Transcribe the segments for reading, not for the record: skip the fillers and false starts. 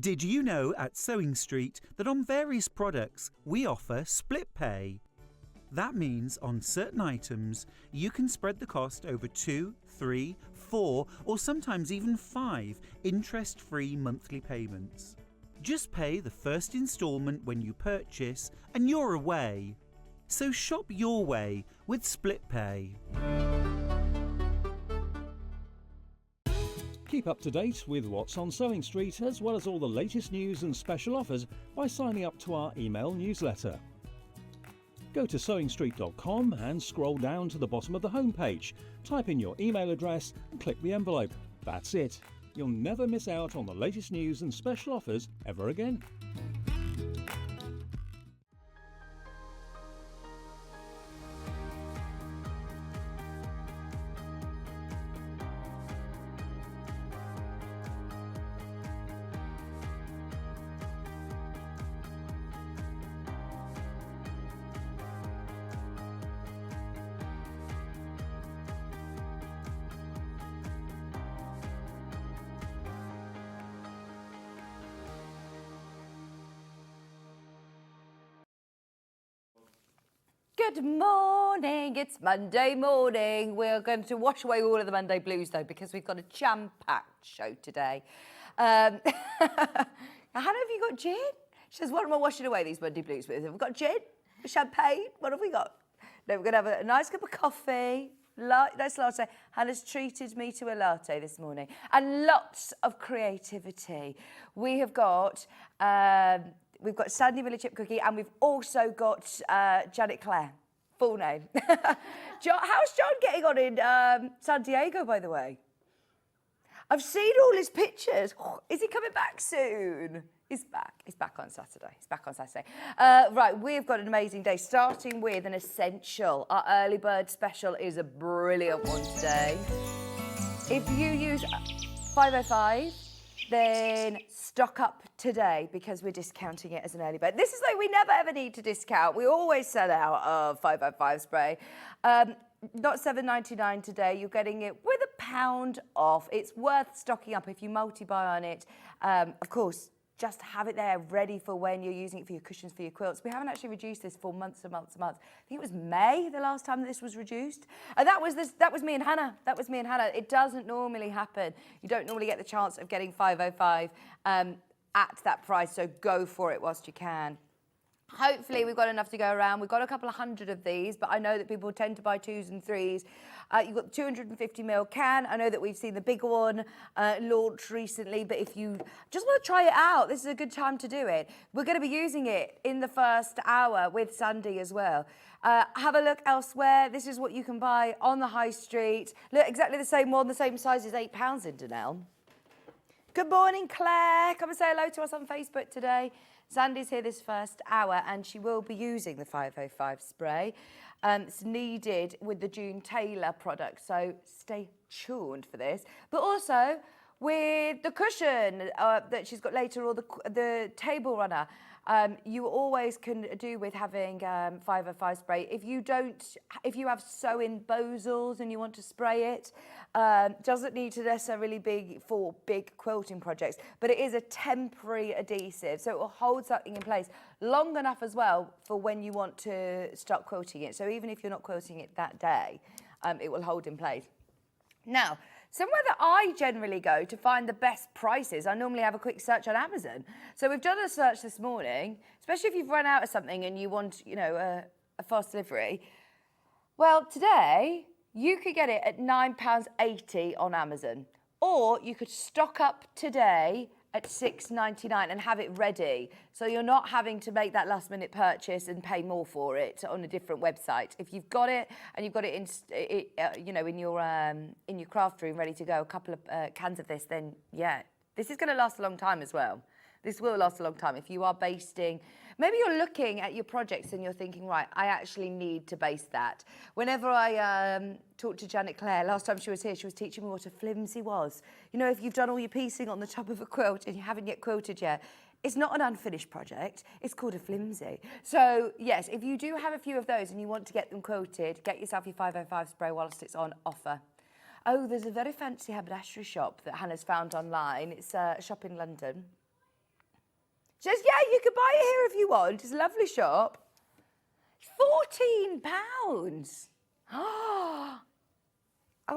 Did you know at Sewing Street that on various products we offer split pay? That means on certain items you can spread the cost over 2, 3, 4 or sometimes even 5 interest-free monthly payments. Just pay the first instalment when you purchase and you're away. So shop your way with split pay. Keep up to date with what's on Sewing Street as well as all the latest news and special offers by signing up to our email newsletter. Go to sewingstreet.com and scroll down to the bottom of the homepage. Type in your email address and click the envelope. That's it. You'll never miss out on the latest news and special offers ever again. Good morning, it's Monday morning. We're going to wash away all of the Monday blues though because we've got a jam-packed show today. Hannah, have you got gin? She says, what am I washing away these Monday blues with? Have we got gin? Champagne? What have we got? No, we're going to have a nice cup of coffee. Nice latte. Hannah's treated me to a latte this morning. And lots of creativity. We have got... We've got Sandi Millichip-Massocchi and we've also got Janet Clare, full name. How's John getting on in San Diego, by the way? I've seen all his pictures. Is he coming back soon? He's back. He's back on Saturday. Right, we've got an amazing day, starting with an essential. Our early bird special is a brilliant one today. If you use 505, then stock up today because we're discounting it as an early bird. This is like we never ever need to discount. We always sell out of 505 spray. Not $7.99 today. You're getting it with £1 off. It's worth stocking up if you multi-buy on it. Of course, just have it there ready for when you're using it for your cushions, for your quilts. We haven't actually reduced this for months and months and months. I think it was May the last time that this was reduced. And that was me and Hannah. That was me and Hannah. It doesn't normally happen. You don't normally get the chance of getting 505 at that price, so go for it whilst you can. Hopefully we've got enough to go around. We've got a couple of hundred of these, but I know that people tend to buy 2s and 3s. You've got the 250ml can. I know that we've seen the bigger one launch recently, but if you just want to try it out, this is a good time to do it. We're going to be using it in the first hour with Sandi as well. Have a look elsewhere. This is what you can buy on the high street. Look, exactly the same one, the same size as £8 in Dunelm. Good morning, Claire. Come and say hello to us on Facebook today. Sandi's here this first hour and she will be using the 505 spray. It's needed with the June Tailor product, so stay tuned for this. But also with the cushion that she's got later, or the table runner, you always can do with having 505 spray. If you have sew-in bozels and you want to spray it, doesn't need to necessarily be for big quilting projects, but it is a temporary adhesive, so it will hold something in place long enough as well for when you want to start quilting it. So even if you're not quilting it that day, it will hold in place. Now, somewhere that I generally go to find the best prices, I normally have a quick search on Amazon. So we've done a search this morning, especially if you've run out of something and you want, a fast delivery. Well, today, you could get it at £9.80 on Amazon. Or you could stock up today at $6.99 and have it ready. So you're not having to make that last minute purchase and pay more for it on a different website. If you've got it and you've got it in your craft room ready to go, a couple of cans of this, then yeah, this is going to last a long time as well. This will last a long time. If you are basting, maybe you're looking at your projects and you're thinking, right, I actually need to baste that. Whenever I talked to Janet Clare, last time she was here, she was teaching me what a flimsy was. If you've done all your piecing on the top of a quilt and you haven't yet quilted yet, it's not an unfinished project, it's called a flimsy. So yes, if you do have a few of those and you want to get them quilted, get yourself your 505 spray whilst it's on offer. Oh, there's a very fancy haberdashery shop that Hannah's found online. It's a shop in London. She says, yeah, you can buy it here if you want. It's a lovely shop. £14. Oh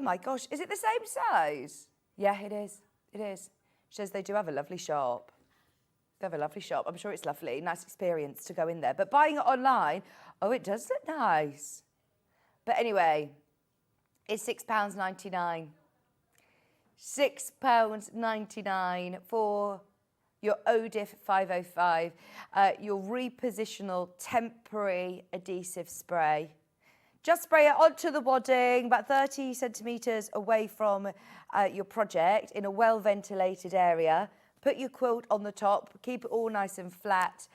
my gosh, is it the same size? Yeah, it is. It is. She says they do have a lovely shop. They have a lovely shop. I'm sure it's lovely. Nice experience to go in there. But buying it online, oh, it does look nice. But anyway, it's £6.99. £6.99 for your ODIF 505, your repositional temporary adhesive spray. Just spray it onto the wadding, about 30 centimetres away from your project in a well-ventilated area. Put your quilt on the top, keep it all nice and flat.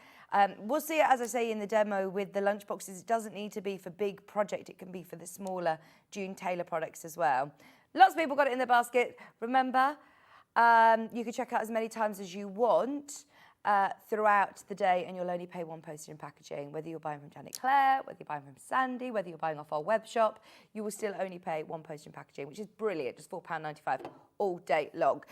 We'll see it, as I say, in the demo with the lunchboxes. It doesn't need to be for big project. It can be for the smaller June Tailor products as well. Lots of people got it in their basket. Remember, you can check out as many times as you want throughout the day, and you'll only pay one postage and packaging. Whether you're buying from Clare, whether you're buying from Sandi, whether you're buying off our web shop, you will still only pay one postage and packaging, which is brilliant, just £4.95 all day long.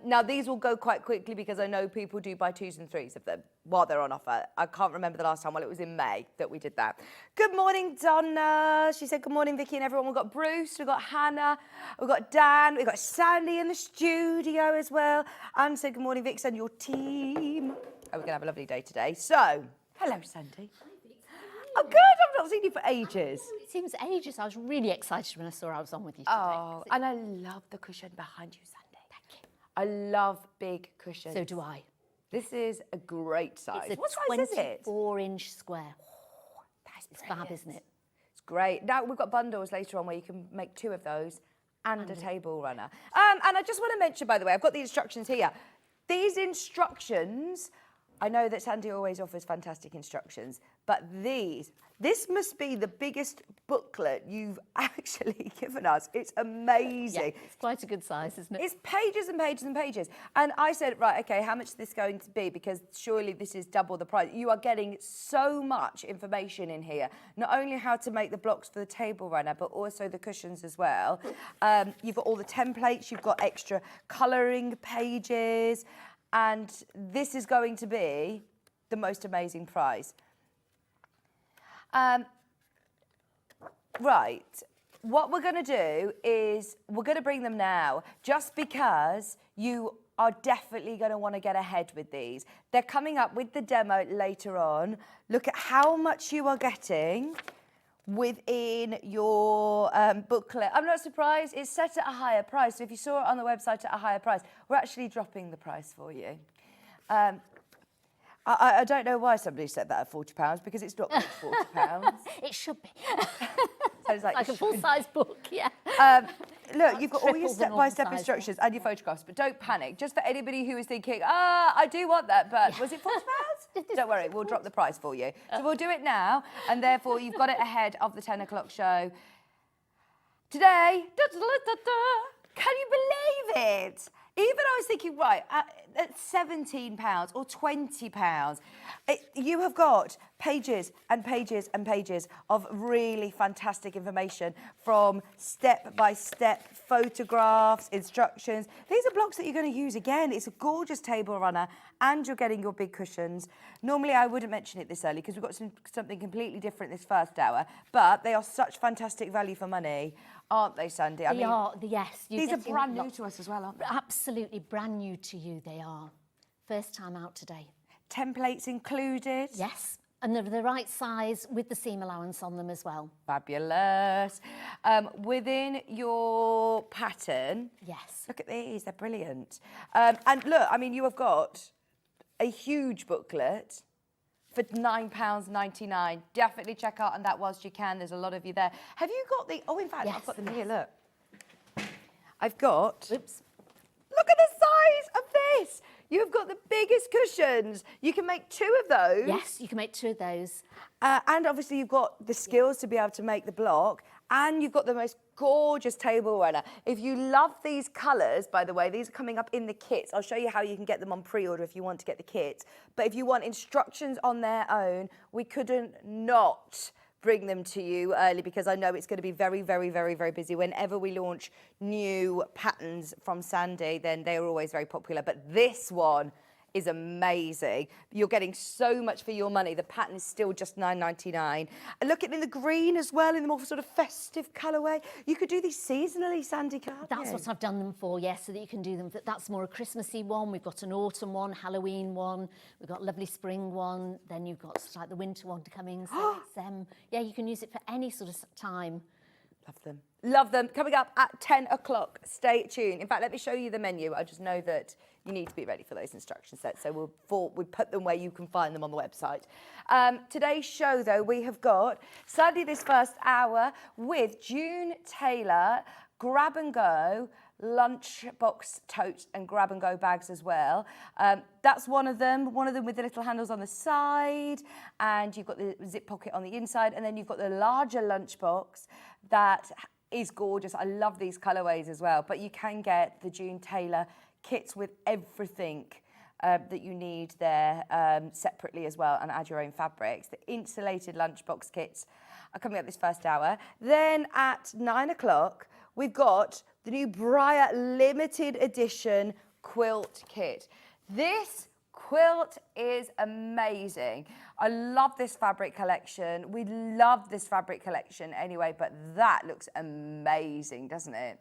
Now, these will go quite quickly because I know people do buy 2s and 3s of them while they're on offer. I can't remember the last time, well, it was in May that we did that. Good morning, Donna. She said, good morning, Vicki and everyone. We've got Bruce, we've got Hannah, we've got Dan, we've got Sandi in the studio as well. And said, good morning, Vic, and your team. Oh, we're going to have a lovely day today. So, hello, Sandi. Oh, good. I've not seen you for ages. Oh, it seems ages. I was really excited when I saw I was on with you today. Oh, and I love the cushion behind you, Sandi. Thank you. I love big cushions. So do I. This is a great size. It's a What size is it? 24-inch square. That's It's fab, isn't it? It's great. Now, we've got bundles later on where you can make 2 of those and a table runner. And I just want to mention, by the way, I've got the instructions here. These instructions, I know that Sandi always offers fantastic instructions, but this must be the biggest booklet you've actually given us. It's amazing. Yeah, it's quite a good size, isn't it? It's pages and pages and pages. And I said, right, okay, how much is this going to be? Because surely this is double the price. You are getting so much information in here. Not only how to make the blocks for the table runner, but also the cushions as well. You've got all the templates. You've got extra colouring pages. And this is going to be the most amazing prize. Right, what we're going to do is we're going to bring them now just because you are definitely going to want to get ahead with these. They're coming up with the demo later on. Look at how much you are getting within your booklet. I'm not surprised. It's set at a higher price. So if you saw it on the website at a higher price, we're actually dropping the price for you. I don't know why somebody said that at £40 because it's not quite £40. It should be. Sounds like a full-size book, yeah. Look, you've got all your Triple the step-by-step normal size instructions and your photographs, but don't panic. Just for anybody who is thinking, I do want that, but was it £40? Don't worry, we'll drop the price for you. So we'll do it now, and therefore you've got it ahead of the 10 o'clock show. Today, can you believe it? Even I was thinking, right, at £17 or £20, you have got pages and pages and pages of really fantastic information from step-by-step photographs, instructions. These are blocks that you're going to use again. It's a gorgeous table runner and you're getting your big cushions. Normally, I wouldn't mention it this early because we've got something completely different this first hour, but they are such fantastic value for money, aren't they, Sandi? They are, yes. These are brand new to us as well, aren't they? Absolutely brand new to you, they are. First time out today. Templates included? Yes, and they're the right size with the seam allowance on them as well. Fabulous. Within your pattern, yes. Look at these, they're brilliant. And look, I mean, you have got a huge booklet for £9.99. Definitely check out on that whilst you can. There's a lot of you there. Have you got the, oh, in fact, yes. I've got them here, look. I've got, Oops. Look at the size of this. You've got the biggest cushions. You can make 2 of those. Yes, you can make 2 of those. And obviously you've got the skills to be able to make the block, and you've got the most gorgeous table runner. If you love these colours, by the way, these are coming up in the kits. I'll show you how you can get them on pre-order if you want to get the kits. But if you want instructions on their own, we couldn't not bring them to you early because I know it's going to be very, very, very, very busy. Whenever we launch new patterns from Sandi, then they are always very popular. But this one is amazing. You're getting so much for your money. The pattern is still just £9.99. And look at it in the green as well, in the more sort of festive colourway. You could do these seasonally, Sandi, can't That's you? what I've done them for, yes, so that you can do them. That's more a Christmassy one. We've got an autumn one, Halloween one. We've got a lovely spring one. Then you've got like the winter one coming. So it's, yeah, you can use it for any sort of time. Love them. Love them. Coming up at 10 o'clock. Stay tuned. In fact, let me show you the menu. I just know that you need to be ready for those instruction sets. So we'll put them where you can find them on the website. Today's show, though, we have got Sandi this first hour with June Tailor, grab and go, lunchbox totes and grab and go bags as well. That's one of them with the little handles on the side, and you've got the zip pocket on the inside, and then you've got the larger lunchbox that is gorgeous. I love these colourways as well, but you can get the June Tailor kits with everything that you need there separately as well, and add your own fabrics. The insulated lunchbox kits are coming up this first hour. Then at 9 o'clock, we've got the new Briar limited edition quilt kit. This quilt is amazing. I love this fabric collection. We love this fabric collection anyway, but that looks amazing, doesn't it?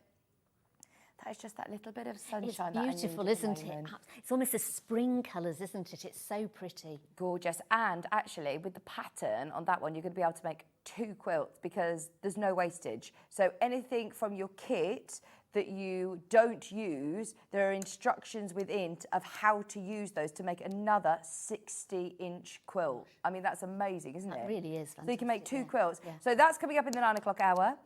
That is just that little bit of sunshine. It's beautiful, isn't it? It's almost the spring colours, isn't it? It's so pretty. Gorgeous. And actually, with the pattern on that one, you're going to be able to make 2 quilts because there's no wastage. So anything from your kit that you don't use, there are instructions within of how to use those to make another 60-inch quilt. I mean, that's amazing, isn't it? That really is fantastic. So you can make 2 quilts. Yeah. So that's coming up in the 9 o'clock hour.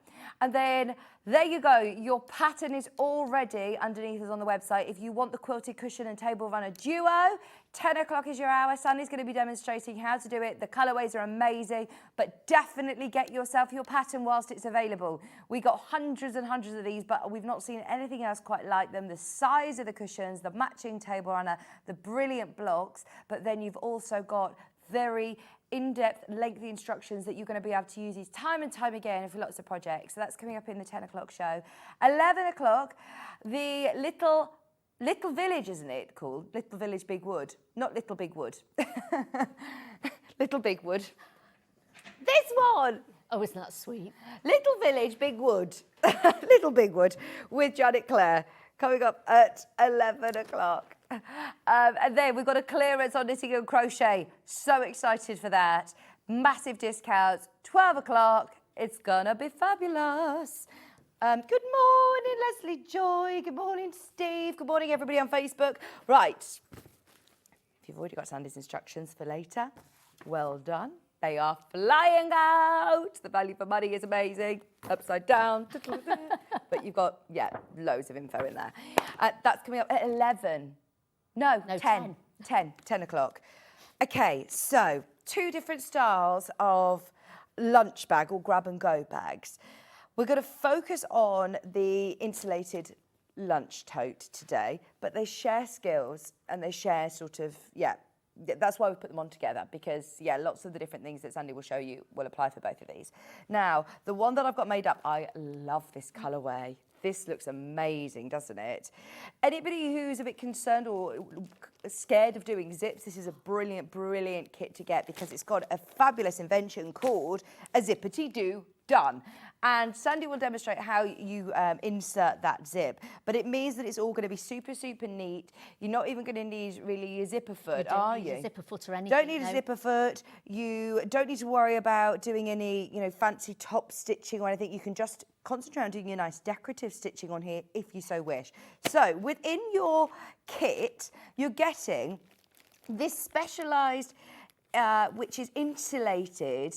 And then there you go. Your pattern is already underneath us on the website. If you want the quilted cushion and table runner duo, 10 o'clock is your hour. Sandi's going to be demonstrating how to do it. The colourways are amazing, but definitely get yourself your pattern whilst it's available. We got hundreds and hundreds of these, but we've not seen anything else quite like them. The size of the cushions, the matching table runner, the brilliant blocks, but then you've also got very in-depth, lengthy instructions that you're going to be able to use these time and time again for lots of projects. So that's coming up in the 10 o'clock show. 11 o'clock, the Little Village, isn't it called? Little Village Big Wood. Not Little Big Wood. Little Big Wood. This one! Oh, isn't that sweet? Little Village Big Wood. Little Big Wood with Janet Clare. Coming up at 11 o'clock. And then we've got a clearance on knitting and crochet. So excited for that. Massive discounts. 12 o'clock. It's gonna be fabulous. Good morning, Leslie Joy. Good morning, Steve. Good morning, everybody on Facebook. Right. If you've already got Sandi's instructions for later, well done. They are flying out. The value for money is amazing. Upside down. But you've got, loads of info in there. That's coming up at 11. No, 10. 10 o'clock. Okay, so 2 different styles of lunch bag or grab and go bags. We're going to focus on the insulated lunch tote today, but they share skills and they share sort of, that's why we put them on together because, lots of the different things that Sandi will show you will apply for both of these. Now, the one that I've got made up, I love this colourway. This looks amazing, doesn't it? Anybody who's a bit concerned or scared of doing zips, this is a brilliant, brilliant kit to get because it's got a fabulous invention called a zippity-doo done. And Sandi will demonstrate how you insert that zip. But it means that it's all going to be super, super neat. You're not even going to need really a zipper foot, are you? Don't need a zipper foot or anything. Don't need a zipper foot. You don't need to worry about doing any, fancy top stitching or anything. You can just concentrate on doing your nice decorative stitching on here if you so wish. So within your kit, you're getting this specialised which is insulated,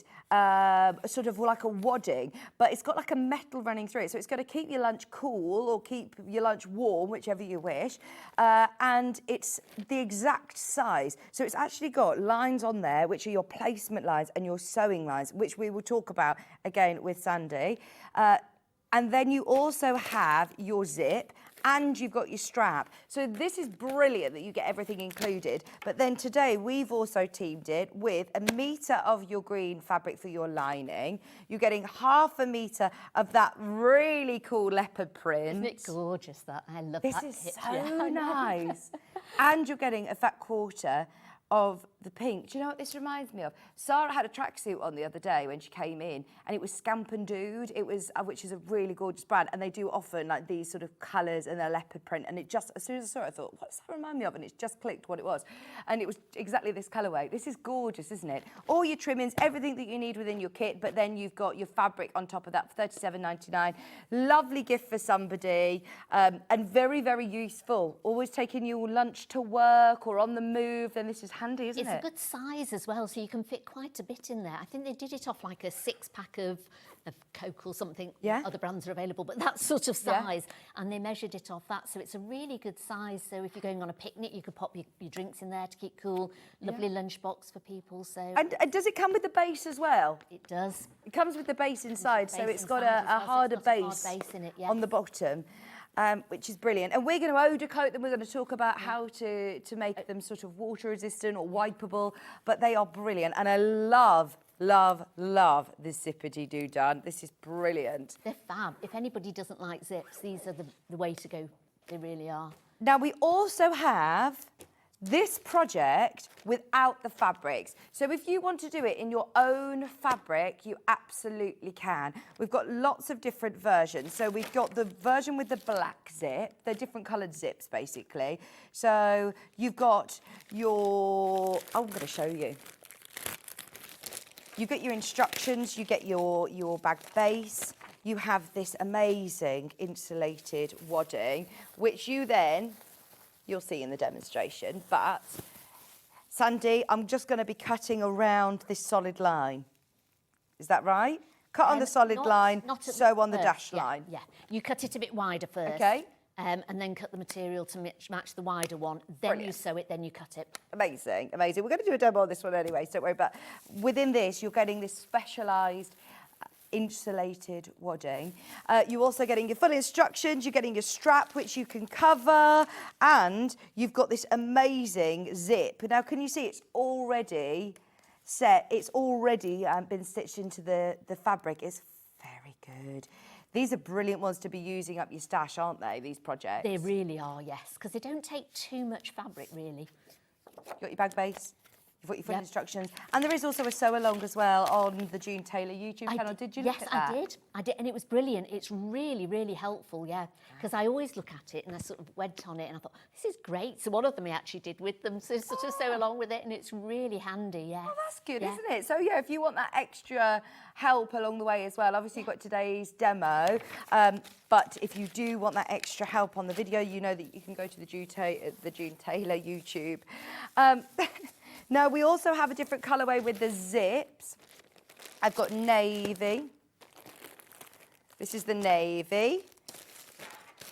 sort of like a wadding, but it's got like a metal running through it. So it's going to keep your lunch cool or keep your lunch warm, whichever you wish. And it's the exact size. So it's actually got lines on there, which are your placement lines and your sewing lines, which we will talk about again with Sandi. And then you also have your zip and you've got your strap. So this is brilliant that you get everything included. But then today we've also teamed it with 1 metre of your green fabric for your lining. You're getting 1/2 metre of that really cool leopard print. Isn't it gorgeous, that? I love This that is kit. so Yeah. nice. And you're getting a fat quarter of the pink. Do you know what this reminds me of? Sarah had a tracksuit on the other day when she came in, and it was Scamp and Dude. It was, which is a really gorgeous brand, and they do often like these sort of colours and a leopard print. And it just, as soon as I saw it, I thought, what's that remind me of? And it's just clicked what it was, and it was exactly this colourway. This is gorgeous, isn't it? All your trimmings, everything that you need within your kit, but then you've got your fabric on top of that for $37.99. Lovely gift for somebody, and very, very useful. Always taking your lunch to work or on the move, then this is handy, isn't it? It's a good size as well, so you can fit quite a bit in there. I think they did it off like a 6-pack of Coke or something. Yeah. Other brands are available, but that sort of size. And they measured it off that, so it's a really good size. So if you're going on a picnic, you could pop your drinks in there to keep cool. Lovely lunchbox for people. So And does it come with the base as well? it does. It comes with the base inside, so base it's got inside as a well, so harder it's got a hard base, base in it, yes. on the bottom, which is brilliant. And we're going to odor coat them. We're going to talk about how to make them sort of water resistant or wipeable, but they are brilliant. And I love, love, love this zippity-doo done. This is brilliant. They're fab. If anybody doesn't like zips, these are the way to go. They really are. Now, we also have this project without the fabrics. So if you want to do it in your own fabric, you absolutely can. We've got lots of different versions. So we've got the version with the black zip. They're different coloured zips, basically. So you've got your... I'm going to show you. You get your instructions, you get your bag base. You have this amazing insulated wadding, which you then... you'll see in the demonstration, but Sandi, I'm just going to be cutting around this solid line. Is that right? Cut on the solid line, sew on the dashed line. Yeah, you cut it a bit wider first. Okay. And then cut the material to match the wider one. Then Brilliant. you sew it, then you cut it. Amazing, amazing. We're going to do a demo on this one anyway, so don't worry. But within this, you're getting this specialised insulated wadding. You're also getting your full instructions, you're getting your strap which you can cover, and you've got this amazing zip. Now can you see it's already set, it's already been stitched into the fabric. It's very good. These are brilliant ones to be using up your stash, aren't they, these projects? They really are, yes, because they don't take too much fabric, really. You've got your bag base. You've got your full instructions. And there is also a sew-along as well on the June Tailor YouTube channel. Did you look at that? Yes, I did, and it was brilliant. It's really, really helpful, yeah, because I always look at it and I sort of went on it and I thought, this is great. So one of them I actually did with them, so sort of sew along with it, and it's really handy, yeah. Oh, that's good, isn't it? So, yeah, if you want that extra help along the way as well, obviously you've got today's demo, but if you do want that extra help on the video, you know that you can go to the June Tailor YouTube. Now, we also have a different colourway with the zips. I've got navy. This is the navy.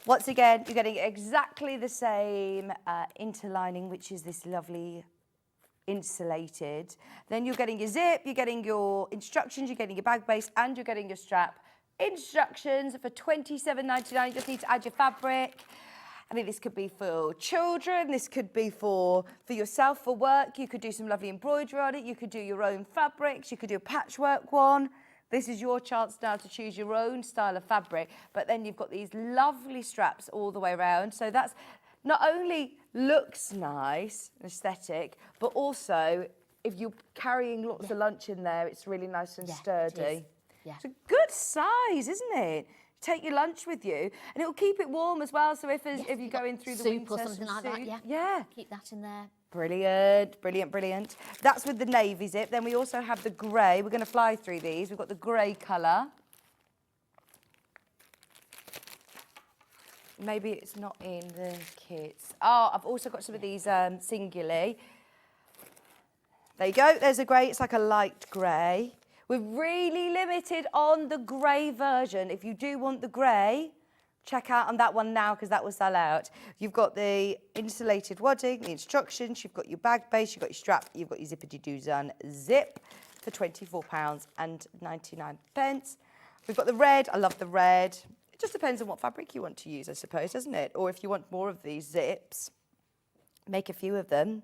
Once again, you're getting exactly the same interlining, which is this lovely insulated. Then you're getting your zip, you're getting your instructions, you're getting your bag base, and you're getting your strap. Instructions for $27.99. You just need to add your fabric. I mean, this could be for children, this could be for yourself, for work. You could do some lovely embroidery on it. You could do your own fabrics. You could do a patchwork one. This is your chance now to choose your own style of fabric. But then you've got these lovely straps all the way around. So that's not only looks nice, aesthetic, but also if you're carrying lots of lunch in there, it's really nice and sturdy. It is. Yeah. It's a good size, isn't it? Take your lunch with you, and it'll keep it warm as well. So if you're going through the soup winter, or something like that, yeah. Keep that in there. Brilliant, brilliant, brilliant. That's with the navy zip. Then we also have the grey. We're going to fly through these. We've got the grey colour. Maybe it's not in the kits. Oh, I've also got some of these singularly. There you go. There's a grey. It's like a light grey. We're really limited on the grey version. If you do want the grey, check out on that one now because that will sell out. You've got the insulated wadding, the instructions, you've got your bag base, you've got your strap, you've got your zippity-doos on zip for £24.99. We've got the red. I love the red. It just depends on what fabric you want to use, I suppose, doesn't it? Or if you want more of these zips, make a few of them.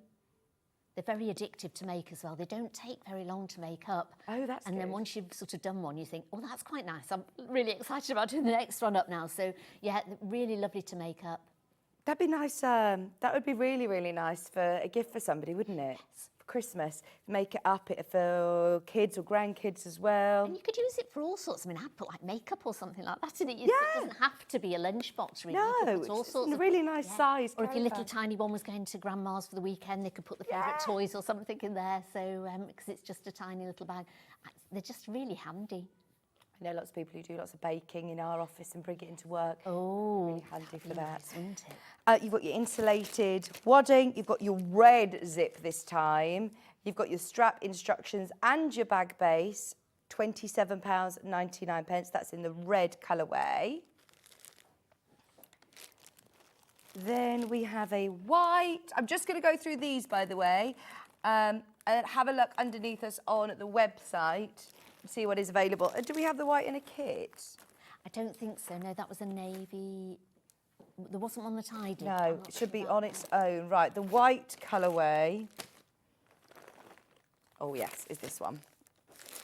They're very addictive to make as well. They don't take very long to make up. Oh, that's And then good. once you've sort of done one, you think, oh, that's quite nice. I'm really excited about doing the next one up now. So, yeah, really lovely to make up. That'd be nice. That would be really, really nice for a gift for somebody, wouldn't it? Yes. For Christmas. Make it up for kids or grandkids as well. And you could use it for all sorts. I mean, I'd put like makeup or something like that in it. Yeah. It doesn't have to be a lunchbox, really. You could No, put all it's sorts a of really nice size. Or if your little caravan. tiny one was going to grandma's for the weekend, they could put the favourite toys or something in there. So, because it's just a tiny little bag. They're just really handy. I know lots of people who do lots of baking in our office and bring it into work. Oh, Really handy for that. nice, wouldn't it? You've got your insulated wadding, you've got your red zip this time, you've got your strap instructions and your bag base, £27.99. That's in the red colourway. Then we have a white. I'm just going to go through these, by the way, and have a look underneath us on the website and see what is available. Do we have the white in a kit? I don't think so. No, that was a navy. There wasn't one that I did. No, it should be on its own. Right, the white colourway. Oh, yes, is this one.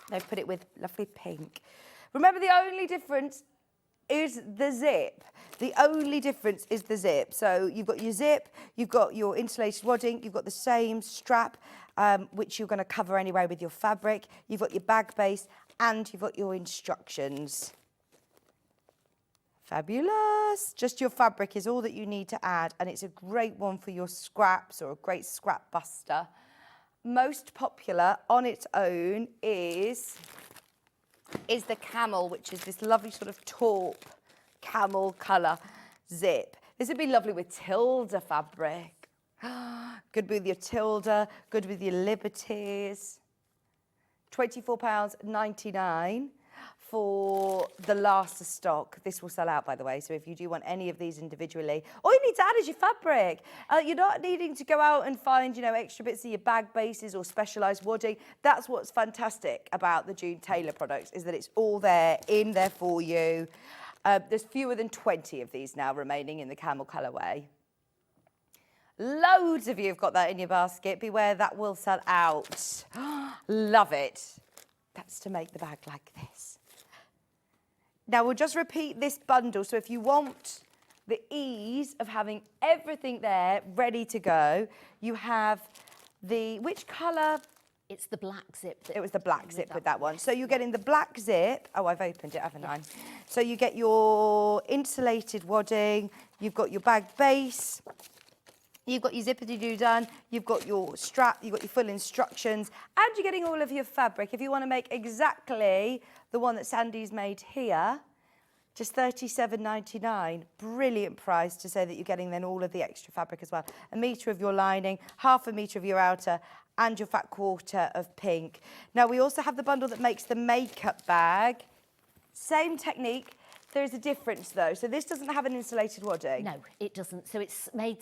They've put it with lovely pink. Remember, the only difference is the zip. The only difference is the zip. So you've got your zip, you've got your insulated wadding, you've got the same strap, which you're going to cover anyway with your fabric. You've got your bag base and you've got your instructions. Fabulous. Just your fabric is all that you need to add, and it's a great one for your scraps or a great scrap buster. Most popular on its own is the camel, which is this lovely sort of taupe camel colour zip. This would be lovely with Tilda fabric. Good with your Tilda, good with your Liberties. £24.99 for the last stock. This will sell out, by the way, so if you do want any of these individually, all you need to add is your fabric. You're not needing to go out and find, you know, extra bits of your bag bases or specialised wadding. That's what's fantastic about the June Tailor products, is that it's all there, in there for you. There's fewer than 20 of these now remaining in the camel colourway. Loads of you have got that in your basket. Beware, that will sell out. Love it. That's to make the bag like this. Now, we'll just repeat this bundle. So if you want the ease of having everything there ready to go, you have the, which colour? It's the black zip. It was the black zip with that one. So you're getting the black zip. Oh, I've opened it, haven't I? So you get your insulated wadding, you've got your bag base, you've got your zippity-doo done, you've got your strap, you've got your full instructions, and you're getting all of your fabric. If you want to make exactly the one that Sandi's made here, just £37.99. Brilliant price to say that you're getting then all of the extra fabric as well. A metre of your lining, half a metre of your outer, and your fat quarter of pink. Now, we also have the bundle that makes the makeup bag. Same technique. There is a difference, though. So this doesn't have an insulated wadding. No, it doesn't. So it's made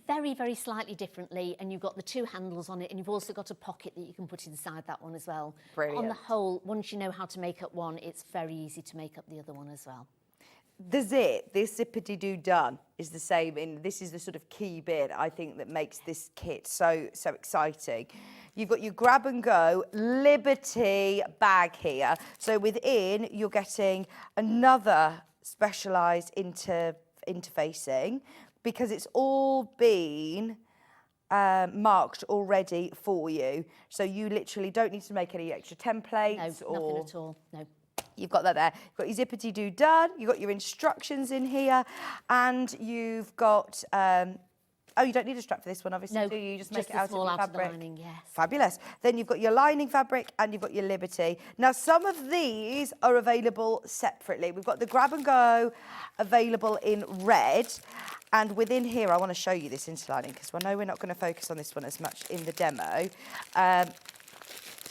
very, very slightly differently, and you've got the two handles on it, and you've also got a pocket that you can put inside that one as well. Brilliant. On the whole, once you know how to make up one, it's very easy to make up the other one as well. The zip, this zippity-doo done, is the same. This is the sort of key bit, I think, that makes this kit so exciting. You've got your grab and go Liberty bag here. So within, you're getting another specialised interfacing, because it's all been marked already for you. So you literally don't need to make any extra templates. No, nothing at all, no. You've got that there. You've got your zippity-doo done. You've got your instructions in here. And you've got... oh, you don't need a strap for this one, obviously, no, do you? You just make it the out of small your out of fabric. the lining, yes. Fabulous. Then you've got your lining fabric and you've got your Liberty. Now, some of these are available separately. We've got the grab and go available in red. And within here, I want to show you this interlining, because I know we're not going to focus on this one as much in the demo.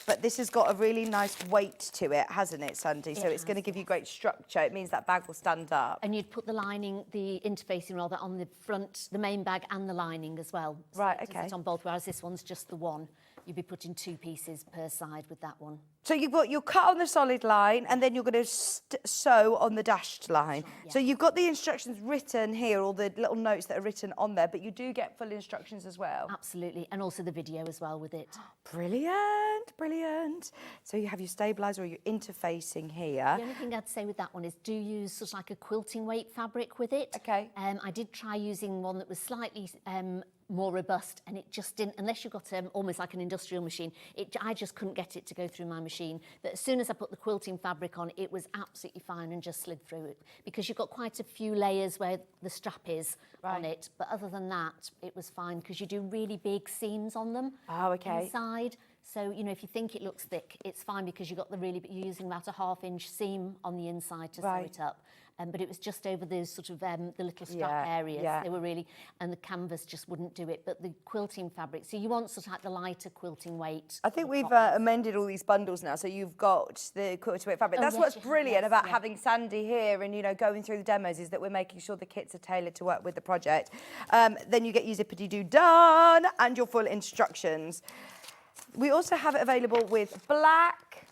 But this has got a really nice weight to it, hasn't it, Sandi? So it's going to give you great structure. It means that bag will stand up. And you'd put the lining, the interfacing rather, on the front, the main bag and the lining as well. So Right, it does okay. it on both, whereas this one's just the one. You'd be putting two pieces per side with that one. So you'll cut on the solid line and then you're going to sew on the dashed line. Yeah. So you've got the instructions written here, all the little notes that are written on there, but you do get full instructions as well. Absolutely, and also the video as well with it. Brilliant, brilliant. So you have your stabiliser or your interfacing here. The only thing I'd say with that one is do use sort of like a quilting weight fabric with it. Okay. I did try using one that was slightly more robust, and it just didn't, unless you've got almost like an industrial machine, I just couldn't get it to go through my machine. But as soon as I put the quilting fabric on, it was absolutely fine and just slid through it, because you've got quite a few layers where the strap is on it. But other than that, it was fine, because you do really big seams on them inside. So, you know, if you think it looks thick, it's fine, because you're using about a 1/2 inch seam on the inside to sew it up. But it was just over those sort of the little strap areas. They were really, and the canvas just wouldn't do it. But the quilting fabric, so you want sort of like the lighter quilting weight. I think we've amended all these bundles now, so you've got the quilted weight fabric. That's what's brilliant about having Sandi here and, you know, going through the demos, is that we're making sure the kits are tailored to work with the project. Then you get your zippity-doo done and your full instructions. We also have it available with black.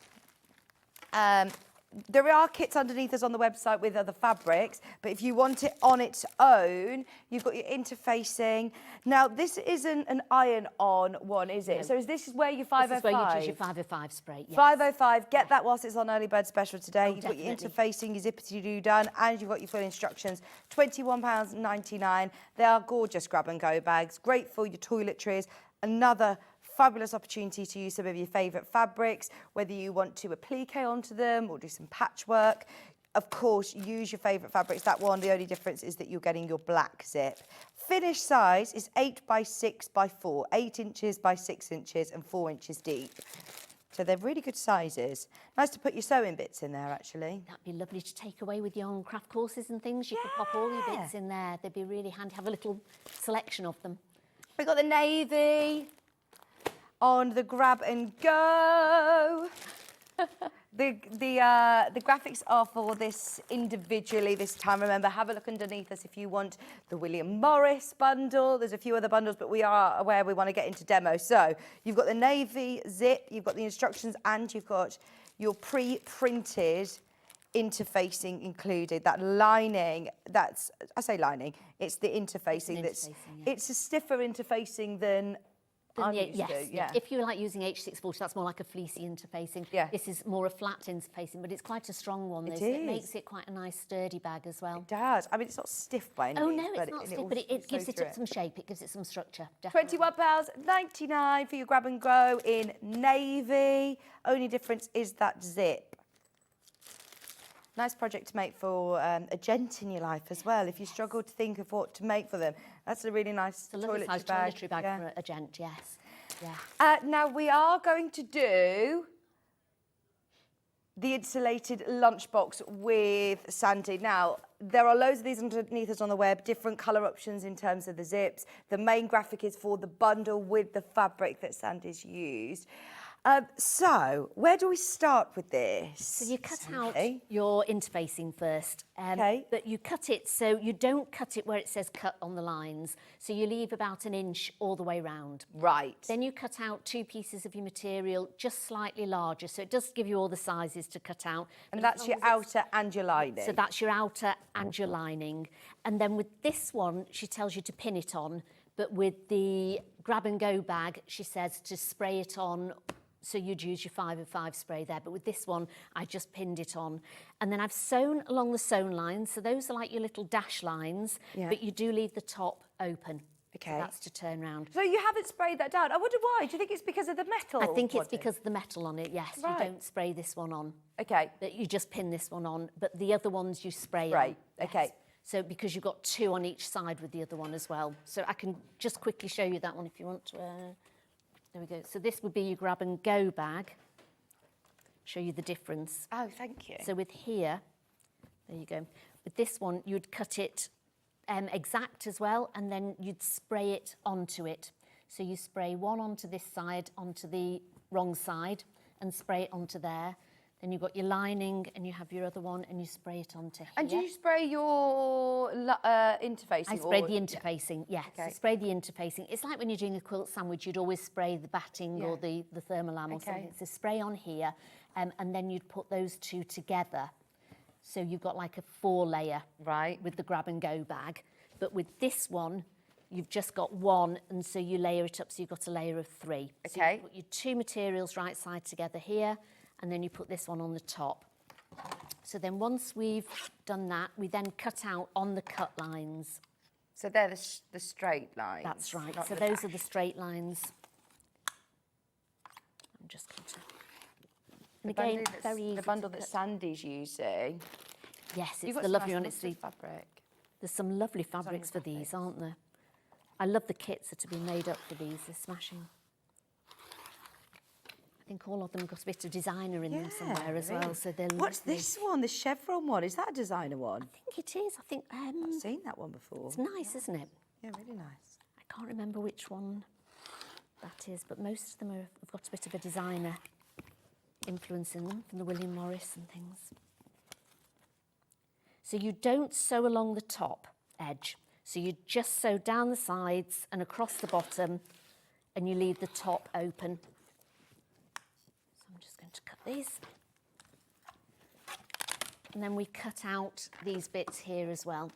There are kits underneath us on the website with other fabrics, but if you want it on its own, you've got your interfacing. Now, this isn't an iron-on one, is it? No. So is this where your 505? This is where you use your 505 spray, yes. 505, get that whilst it's on early bird special today. You've definitely. got your interfacing, your zippity-doo done, and you've got your full instructions. £21.99. They are gorgeous grab-and-go bags, great for your toiletries. Another fabulous opportunity to use some of your favourite fabrics, whether you want to applique onto them or do some patchwork. Of course, use your favourite fabrics. That one, the only difference is that you're getting your black zip. Finished size is 8 by 6 by 4, 8 inches by 6 inches and 4 inches deep. So they're really good sizes. Nice to put your sewing bits in there, actually. That'd be lovely to take away with your own craft courses and things. You could pop all your bits in there. They'd be really handy. Have a little selection of them. We've got the navy on the grab and go. The graphics are for this individually this time. Remember, have a look underneath us if you want the William Morris bundle. There's a few other bundles, but we are aware we want to get into demo. So you've got the navy zip, you've got the instructions, and you've got your pre-printed interfacing included. That lining, I say lining, it's the interfacing it's a stiffer interfacing than Yes. If you like using H640, that's more like a fleecy interfacing. Yeah. This is more a flat interfacing, but it's quite a strong one. It makes it quite a nice sturdy bag as well. It does. I mean, it's not stiff by any means. Oh no, it's not stiff, but it gives it some shape. It gives it some structure. Definitely. £21.99 for your grab and go in navy. Only difference is that zip. Nice project to make for a gent in your life as well. If you struggle to think of what to make for them, that's a really nice toiletry bag. For a gent, yes. Now we are going to do the insulated lunchbox with Sandi. Now, there are loads of these underneath us on the web, different colour options in terms of the zips. The main graphic is for the bundle with the fabric that Sandi's used. So, where do we start with this? So you cut out your interfacing first. Okay. But you cut it so you don't cut it where it says cut on the lines. So you leave about 1 inch all the way round. Right. Then you cut out 2 pieces of your material just slightly larger. So it does give you all the sizes to cut out. And that's your outer and your lining. So that's your outer and your lining. And then with this one, she tells you to pin it on. But with the grab and go bag, she says to spray it on. So you'd use your 505 spray there, but with this one, I just pinned it on. And then I've sewn along the sewn lines, so those are like your little dash lines, but you do leave the top open. Okay. So that's to turn round. So you haven't sprayed that down. I wonder why. Do you think it's because of the metal? I think it's because of the metal on it, yes. Right. You don't spray this one on. Okay. But you just pin this one on, but the other ones you spray on. Right, okay. So because you've got 2 on each side with the other one as well. So I can just quickly show you that one if you want to... There we go. So this would be your grab and go bag. Show you the difference. Oh, thank you. So with here, there you go. With this one, you'd cut it exact as well, and then you'd spray it onto it. So you spray one onto this side, onto the wrong side, and spray it onto there. Then you've got your lining and you have your other one and you spray it onto here. And do you spray your interfacing? I sprayed the interfacing, yes. Okay. I sprayed the interfacing. It's like when you're doing a quilt sandwich, you'd always spray the batting or the thermolam or something. So spray on here and then you'd put those two together. So you've got like a 4-layer with the grab and go bag. But with this one, you've just got one, and so you layer it up, so you've got a layer of 3. So you put your 2 materials right side together here, and then you put this one on the top. So then once we've done that, we then cut out on the cut lines. So they're the straight lines? That's right. So those are the straight lines. I'm just going to... And again, very easy. The bundle that Sandi's using. Yes, it's the lovely one. It's the fabric. There's some lovely fabrics for these, aren't there? I love the kits that have been made up for these. They're smashing. I think all of them got a bit of designer in them somewhere as well. So they're What's lovely. this one? The chevron one? Is that a designer one? I think it is. I think I've seen that one before. it's nice, isn't it? Yeah, really nice. I can't remember which one that is, but most of them have got a bit of a designer influence in them from the William Morris and things. So you don't sew along the top edge. So you just sew down the sides and across the bottom and you leave the top open. So I'm just going to cut these. And then we cut out these bits here as well.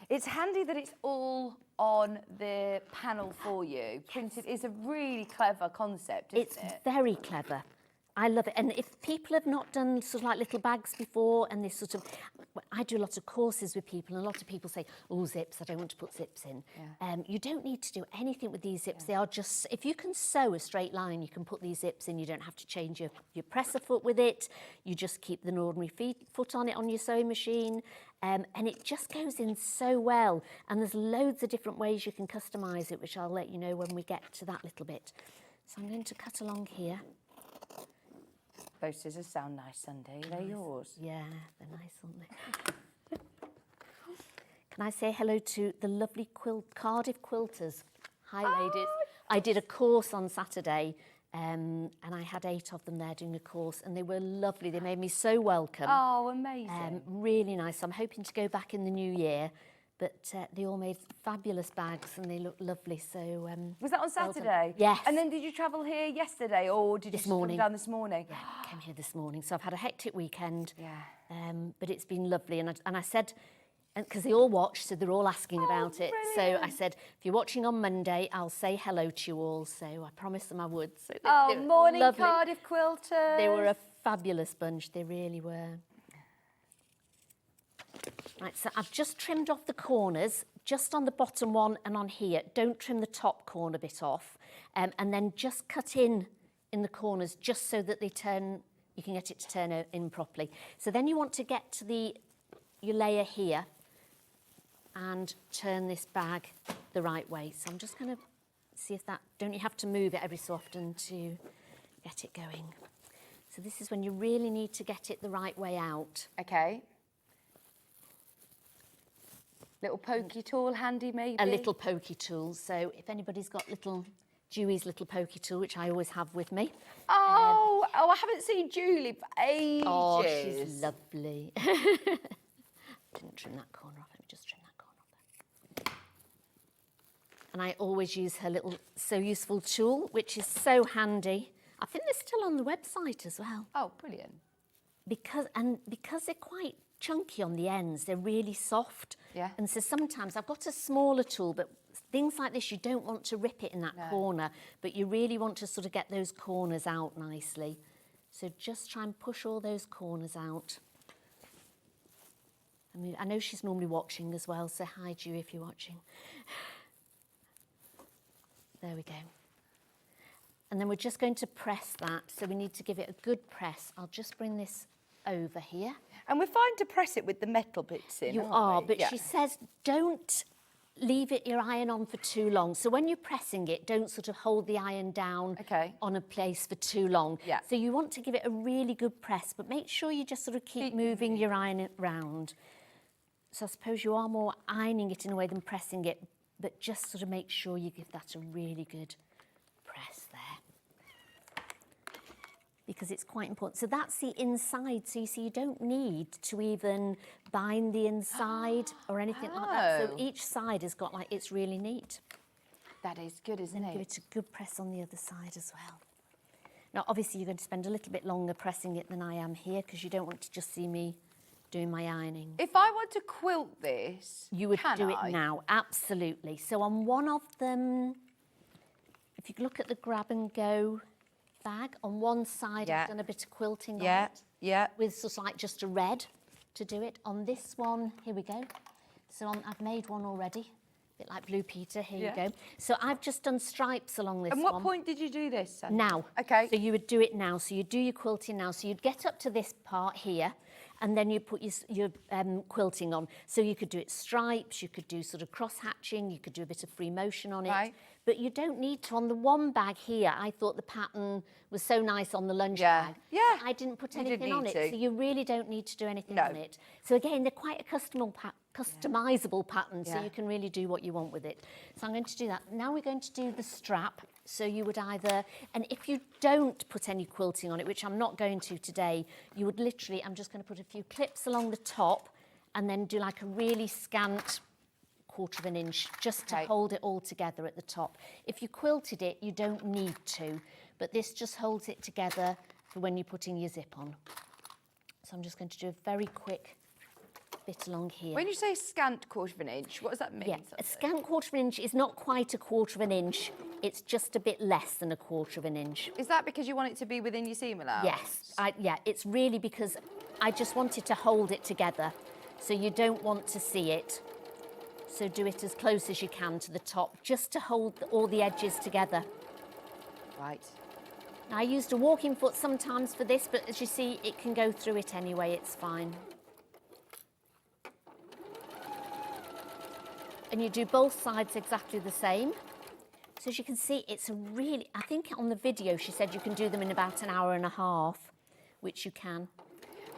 It's handy that it's all on the panel for you. Printed is a really clever concept, isn't it? It's very clever. I love it. And if people have not done sort of like little bags before and this sort of, I do a lot of courses with people and a lot of people say, oh, zips, I don't want to put zips in. Yeah. You don't need to do anything with these zips. They are just, if you can sew a straight line, you can put these zips in. You don't have to change your presser foot with it. You just keep the ordinary foot on it on your sewing machine. And it just goes in so well. And there's loads of different ways you can customise it, which I'll let you know when we get to that little bit. So I'm going to cut along here. Those scissors sound nice, Sandi. They're yours. Yeah, they're nice, aren't they? Can I say hello to the lovely Cardiff quilters? Hi, ladies. I did a course on Saturday and I had 8 of them there doing a course and they were lovely. They made me so welcome. Oh, amazing. Really nice. I'm hoping to go back in the new year, but they all made fabulous bags and they look lovely. So was that on Saturday? Yes. And then did you travel here yesterday or did you come down this morning? Yeah, I came here this morning. So I've had a hectic weekend. Yeah. But it's been lovely. And I said, because they all watch, so they're all asking about it. Brilliant. So I said, if you're watching on Monday, I'll say hello to you all. So I promised them I would. So Oh, they were morning, lovely. Cardiff quilters. They were a fabulous bunch. They really were. Right, so I've just trimmed off the corners, just on the bottom one and on here. Don't trim the top corner bit off. And then just cut in the corners just so that they turn, you can get it to turn in properly. So then you want to get to your layer here and turn this bag the right way. So I'm just going to see if that, don't you have to move it every so often to get it going? So this is when you really need to get it the right way out. Okay. Little pokey tool handy, maybe? A little pokey tool. So if anybody's got Dewey's little pokey tool, which I always have with me. Oh, I haven't seen Julie for ages. Oh, she's lovely. Didn't trim that corner off. Let me just trim that corner off there. And I always use her little So Useful tool, which is so handy. I think they're still on the website as well. Oh, brilliant. Because they're quite chunky on the ends, they're really soft. Yeah. And so sometimes I've got a smaller tool, but things like this, you don't want to rip it in that corner, but you really want to sort of get those corners out nicely. So just try and push all those corners out. I mean, I know she's normally watching as well, so hi, Dewey, if you're watching. There we go. And then we're just going to press that, so we need to give it a good press. I'll just bring this over here. And we're fine to press it with the metal bits in, You aren't are, we? but Yeah. she says don't leave your iron on for too long. So when you're pressing it, don't sort of hold the iron down on a place for too long. Yeah. So you want to give it a really good press, but make sure you just sort of keep moving your iron around. So I suppose you are more ironing it in a way than pressing it, but just sort of make sure you give that a really good press there. because it's quite important. So that's the inside. So you see, you don't need to even bind the inside or anything like that. So each side has got like, it's really neat. That is good, isn't it? Give it a good press on the other side as well. Now, obviously, you're going to spend a little bit longer pressing it than I am here because you don't want to just see me doing my ironing. If I want to quilt this, You would do it now, absolutely. So on one of them, if you look at the grab and go bag, on one side I've done a bit of quilting on it. Yeah. With sort of like just a red to do it. On this one, here we go. So I've made one already. A bit like Blue Peter, here you go. So I've just done stripes along this one. And what point did you do this, Sandi? Now. Okay. So you would do it now. So you do your quilting now. So you'd get up to this part here, and then you put your quilting on. So you could do it stripes, you could do sort of cross hatching, you could do a bit of free motion on it. Right. But you don't need to. On the one bag here, I thought the pattern was so nice on the lunch bag. Yeah. I didn't put You didn't anything on need it. to. So you really don't need to do anything No. on it. So again, they're quite a customizable pattern, so Yeah. you can really do what you want with it. So I'm going to do that. Now we're going to do the strap. So you would either, and if you don't put any quilting on it, which I'm not going to today, you would literally, I'm just going to put a few clips along the top and then do like a really scant 1/4 of an inch just to hold it all together at the top. If you quilted it, you don't need to, but this just holds it together for when you're putting your zip on. So I'm just going to do a very quick bit along here. When you say scant 1/4 of an inch, what does that mean? Yeah, a scant 1/4 of an inch is not quite a 1/4 of an inch. It's just a bit less than a 1/4 of an inch. Is that because you want it to be within your seam allowance? Yes, yeah, it's really because I just wanted to hold it together. So you don't want to see it. So do it as close as you can to the top, just to hold all the edges together. Right. Now, I used a walking foot sometimes for this, but as you see, it can go through it anyway, it's fine. And you do both sides exactly the same. So as you can see, it's a really, I think on the video she said you can do them in about an hour and a half, which you can.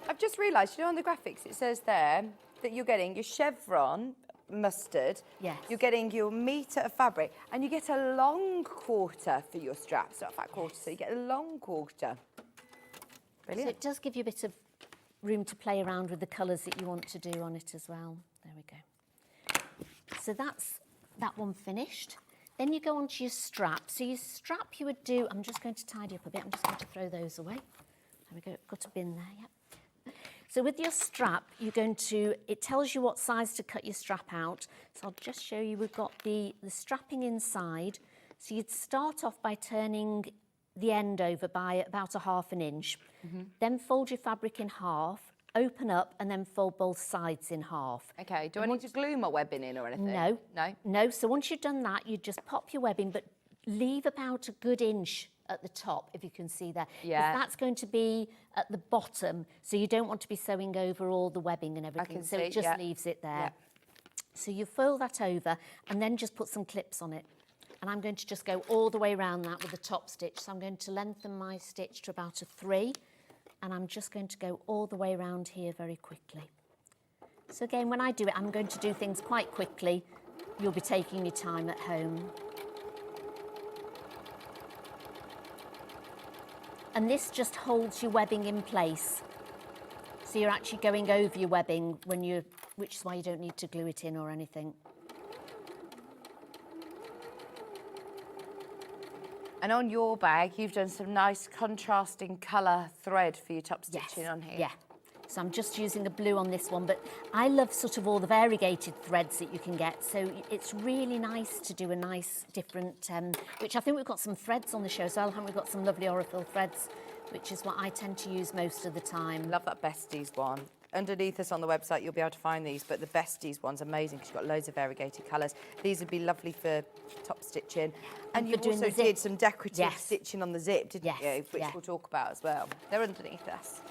I've just realised, you know, on the graphics it says there that you're getting your chevron mustard. Yes. You're getting your metre of fabric, and you get a long 1/4 for your straps, not a fat 1/4, so you get a long 1/4. Brilliant. So it does give you a bit of room to play around with the colours that you want to do on it as well. There we go. So that's that one finished. Then you go on to your strap. So your strap you would do, I'm just going to tidy up a bit. I'm just going to throw those away. There we go, got a bin there, yep. So with your strap, you're going to, it tells you what size to cut your strap out. So I'll just show you, we've got the strapping inside. So you'd start off by turning the end over by about a 1/2 inch. Then fold your fabric in half, open up and then fold both sides in half. Okay, do I need to glue my webbing in or anything? No. No? No, so once you've done that, you just pop your webbing, but leave about a good inch at the top, if you can see there. 'Cause Yeah. that's going to be at the bottom, so you don't want to be sewing over all the webbing and everything, can so see, it just yeah. leaves it there. Yeah. So you fold that over and then just put some clips on it. And I'm going to just go all the way around that with the top stitch. So I'm going to lengthen my stitch to about a 3, and I'm just going to go all the way around here very quickly. So again, when I do it, I'm going to do things quite quickly. You'll be taking your time at home. And this just holds your webbing in place. So you're actually going over your webbing when you're, which is why you don't need to glue it in or anything. And on your bag, you've done some nice contrasting colour thread for your top stitching on here. Yeah. So I'm just using a blue on this one, but I love sort of all the variegated threads that you can get. So it's really nice to do a nice different, which I think we've got some threads on the show as well, haven't we? Got some lovely Aurifil threads, which is what I tend to use most of the time. Love that Besties one. Underneath us on the website, you'll be able to find these, but the Besties one's amazing because you've got loads of variegated colours. These would be lovely for top stitching. And you for doing also the zip. did some decorative Yes. stitching on the zip, didn't Yes, you? Which yeah. we'll talk about as well. They're underneath us.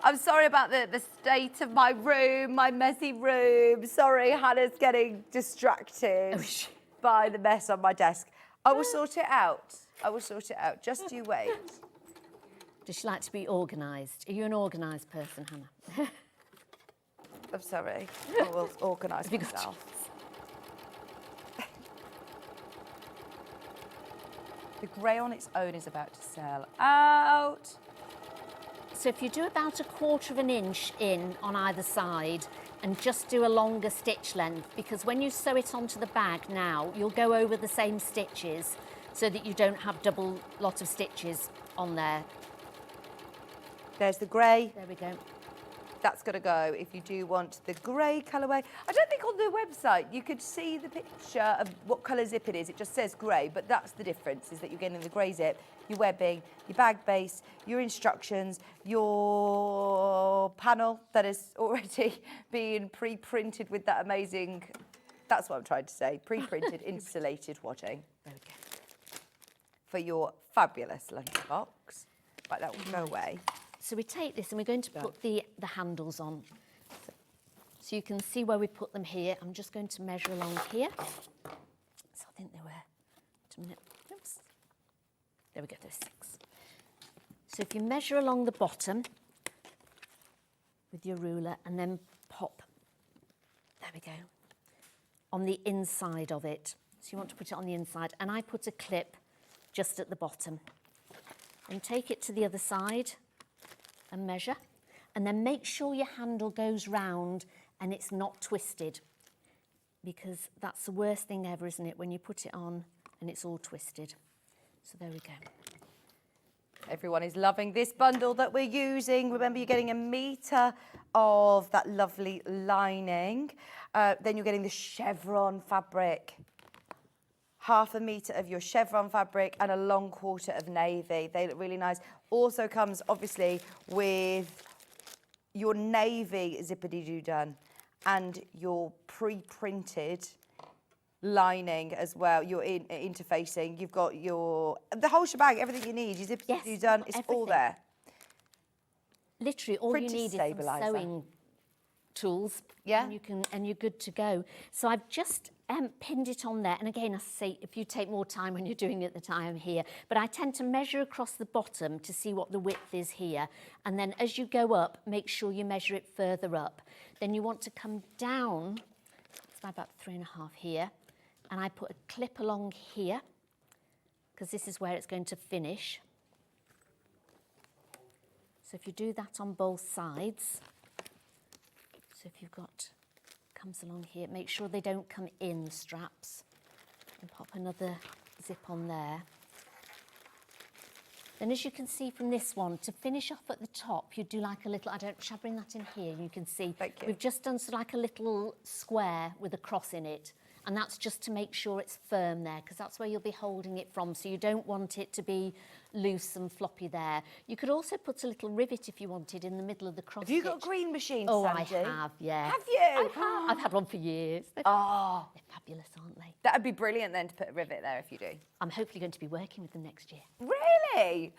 I'm sorry about the state of my room, my messy room. Sorry, Hannah's getting distracted by the mess on my desk. I will sort it out. I will sort it out. Just you wait. Does she like to be organised? Are you an organised person, Hannah? I'm sorry. I will organise Have you got- myself. The grey on its own is about to sell out. So if you do about 1/4 of an inch in on either side and just do a longer stitch length, because when you sew it onto the bag now, you'll go over the same stitches so that you don't have double lot of stitches on there. There's the grey. There we go. That's got to go if you do want the grey colourway. I don't think on the website you could see the picture of what colour zip it is. It just says grey, but that's the difference, is that you're getting the grey zip, your webbing, your bag base, your instructions, your panel that is already being pre-printed with that amazing, that's what I'm trying to say, pre-printed insulated wadding. There we go. For your fabulous lunchbox. Right, that will go away. So we take this and we're going to put the handles on. So you can see where we put them here. I'm just going to measure along here. So I think they were, oops. There we go, there's 6. So if you measure along the bottom with your ruler and then pop, there we go, on the inside of it. So you want to put it on the inside. And I put a clip just at the bottom. And take it to the other side and measure, and then make sure your handle goes round and it's not twisted, because that's the worst thing ever, isn't it, when you put it on and it's all twisted. So there we go. Everyone is loving this bundle that we're using. Remember, you're getting 1 metre of that lovely lining. Then you're getting the chevron fabric. 1/2 metre of your chevron fabric and a long 1/4 of navy. They look really nice. Also comes, obviously, with your navy zippity-doo done and your pre-printed lining as well, your interfacing. You've got the whole shebang, everything you need. Your zippity-doo done, it's all there. Literally, all you need is some sewing tools, yeah, and you're good to go. So I've just pinned it on there, and again, I say, if you take more time when you're doing it than I am here, but I tend to measure across the bottom to see what the width is here, and then as you go up, make sure you measure it further up. Then you want to come down, it's about 3.5 here, and I put a clip along here, because this is where it's going to finish. So if you do that on both sides, so if you've got, comes along here, make sure they don't come in the straps, and pop another zip on there. Then as you can see from this one, to finish off at the top, you do like a little, shall I bring that in here? You can see, we've just done sort of like a little square with a cross in it. And that's just to make sure it's firm there, because that's where you'll be holding it from. So you don't want it to be loose and floppy there. You could also put a little rivet if you wanted in the middle of the cross. Have you got a green machine, Oh, Sandi? I have, yeah. Have you? I have. I've had one for years. They're fabulous, aren't they? That would be brilliant then to put a rivet there if you do. I'm hopefully going to be working with them next year. Really?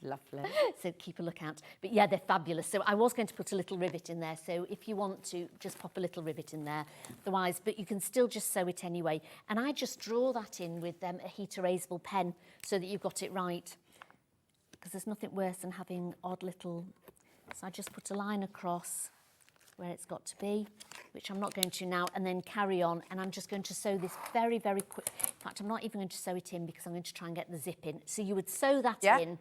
Lovely. So keep a lookout. But yeah, they're fabulous. So I was going to put a little rivet in there. So if you want to, just pop a little rivet in there. Otherwise, but you can still just sew it anyway. And I just draw that in with a heat erasable pen so that you've got it right. Because there's nothing worse than having odd little... So I just put a line across where it's got to be, which I'm not going to now, and then carry on. And I'm just going to sew this very, very quick. In fact, I'm not even going to sew it in because I'm going to try and get the zip in. So you would sew that in.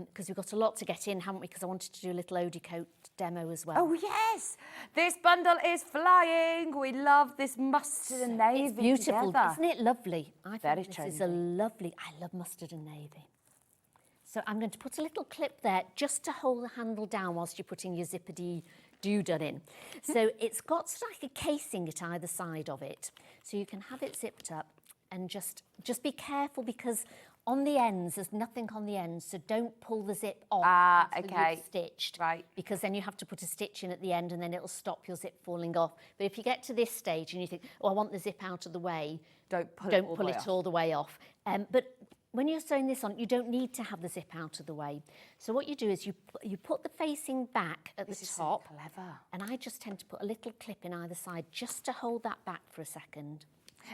Because we've got a lot to get in, haven't we? Because I wanted to do a little Odie coat demo as well. Oh, yes. This bundle is flying. We love this mustard and navy. It's beautiful, together. isn't it lovely? I Very think this is a lovely... I love mustard and navy. So I'm going to put a little clip there just to hold the handle down whilst you're putting your zippity-doo done in. So it's got sort of like a casing at either side of it. So you can have it zipped up and just be careful because... On the ends, there's nothing on the ends, so don't pull the zip off until you've stitched. Right. Because then you have to put a stitch in at the end and then it'll stop your zip falling off. But if you get to this stage and you think, oh, I want the zip out of the way, don't pull it all the way off. But when you're sewing this on, you don't need to have the zip out of the way. So what you do is you put the facing back at the top. So clever. And I just tend to put a little clip in either side just to hold that back for a second.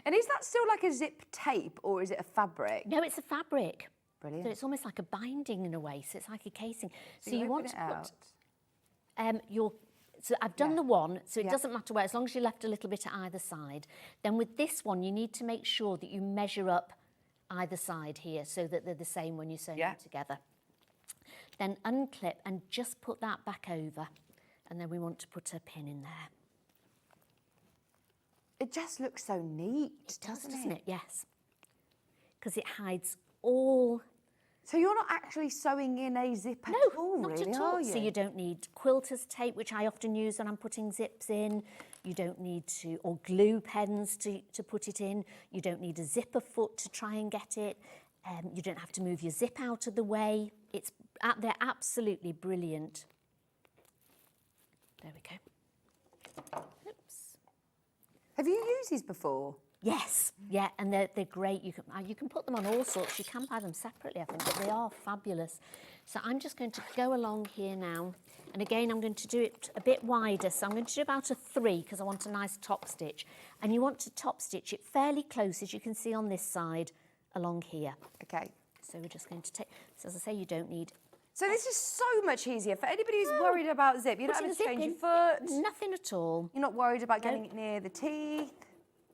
And is that still like a zip tape or is it a fabric? No, it's a fabric. Brilliant. So it's almost like a binding in a way, so it's like a casing. So you want to put so I've done the one, so it doesn't matter where, as long as you left a little bit at either side. Then with this one, you need to make sure that you measure up either side here so that they're the same when you're sewing Yeah. them together. Then unclip and just put that back over, and then we want to put a pin in there. It just looks so neat, Doesn't it? Yes. Because it hides all... So you're not actually sewing in a zip at all, not really, at all. are you? So you don't need quilter's tape, which I often use when I'm putting zips in. You don't need to, or glue pens to put it in. You don't need a zipper foot to try and get it. You don't have to move your zip out of the way. They're absolutely brilliant. There we go. Oops. Have you used these before? Yes, yeah, and they're great. You can put them on all sorts. You can buy them separately, I think, but they are fabulous. So I'm just going to go along here now. And again, I'm going to do it a bit wider. So I'm going to do about a 3 because I want a nice top stitch. And you want to top stitch it fairly close, as you can see on this side, along here. Okay. So we're just going to take, so as I say, you don't need... So this is so much easier for anybody who's worried about zip. You don't putting have a to zip change your in. foot. Nothing at all. You're not worried about getting it near the teeth.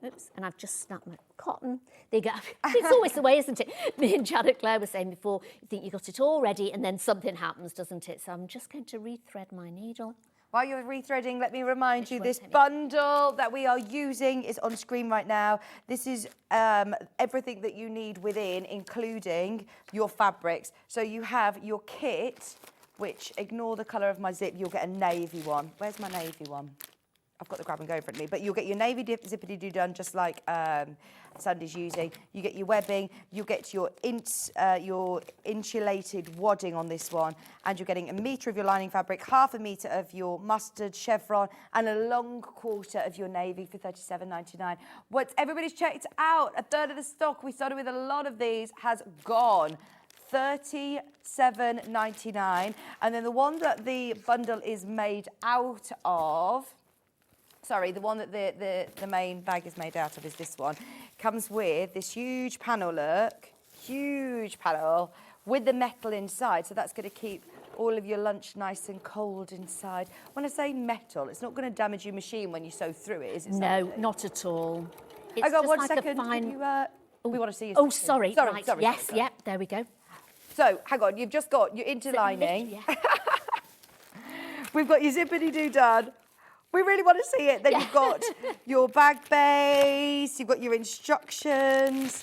Oops, and I've just snapped my cotton. There you go. It's always the way, isn't it? Me and Janet Clare were saying before, you think you got it all ready and then something happens, doesn't it? So I'm just going to rethread my needle. While you're rethreading, let me remind Which you, one, this Penny? bundle that we are using is on screen right now. This is everything that you need within, including your fabrics. So you have your kit, which, ignore the colour of my zip, you'll get a navy one. Where's my navy one? I've got the grab and go in front of me, but you'll get your navy zippity-doo done just like Sandi's using. You get your webbing, you get your insulated wadding on this one, and you're getting 1 metre of your lining fabric, 1/2 metre of your mustard chevron, and a long quarter of your navy for £37.99. What everybody's checked out, 1/3 of the stock we started with a lot of these has gone. £37.99, and then the one that the bundle is made out of, sorry, the one that the main bag is made out of is this one. Comes with this huge panel, look, huge panel with the metal inside. So that's going to keep all of your lunch nice and cold inside. When I say metal, it's not going to damage your machine when you sew through it, is it? No, Sandi? not at all. It's I got just 1 like second. a fine... Can you, we want to see your Oh, stitching. sorry. Right. Sorry. Yes, yep, there we go. So, hang on, you've just got your interlining. Yeah. We've got your zippity-doo done. We really want to see it. Then you've got your bag base, you've got your instructions,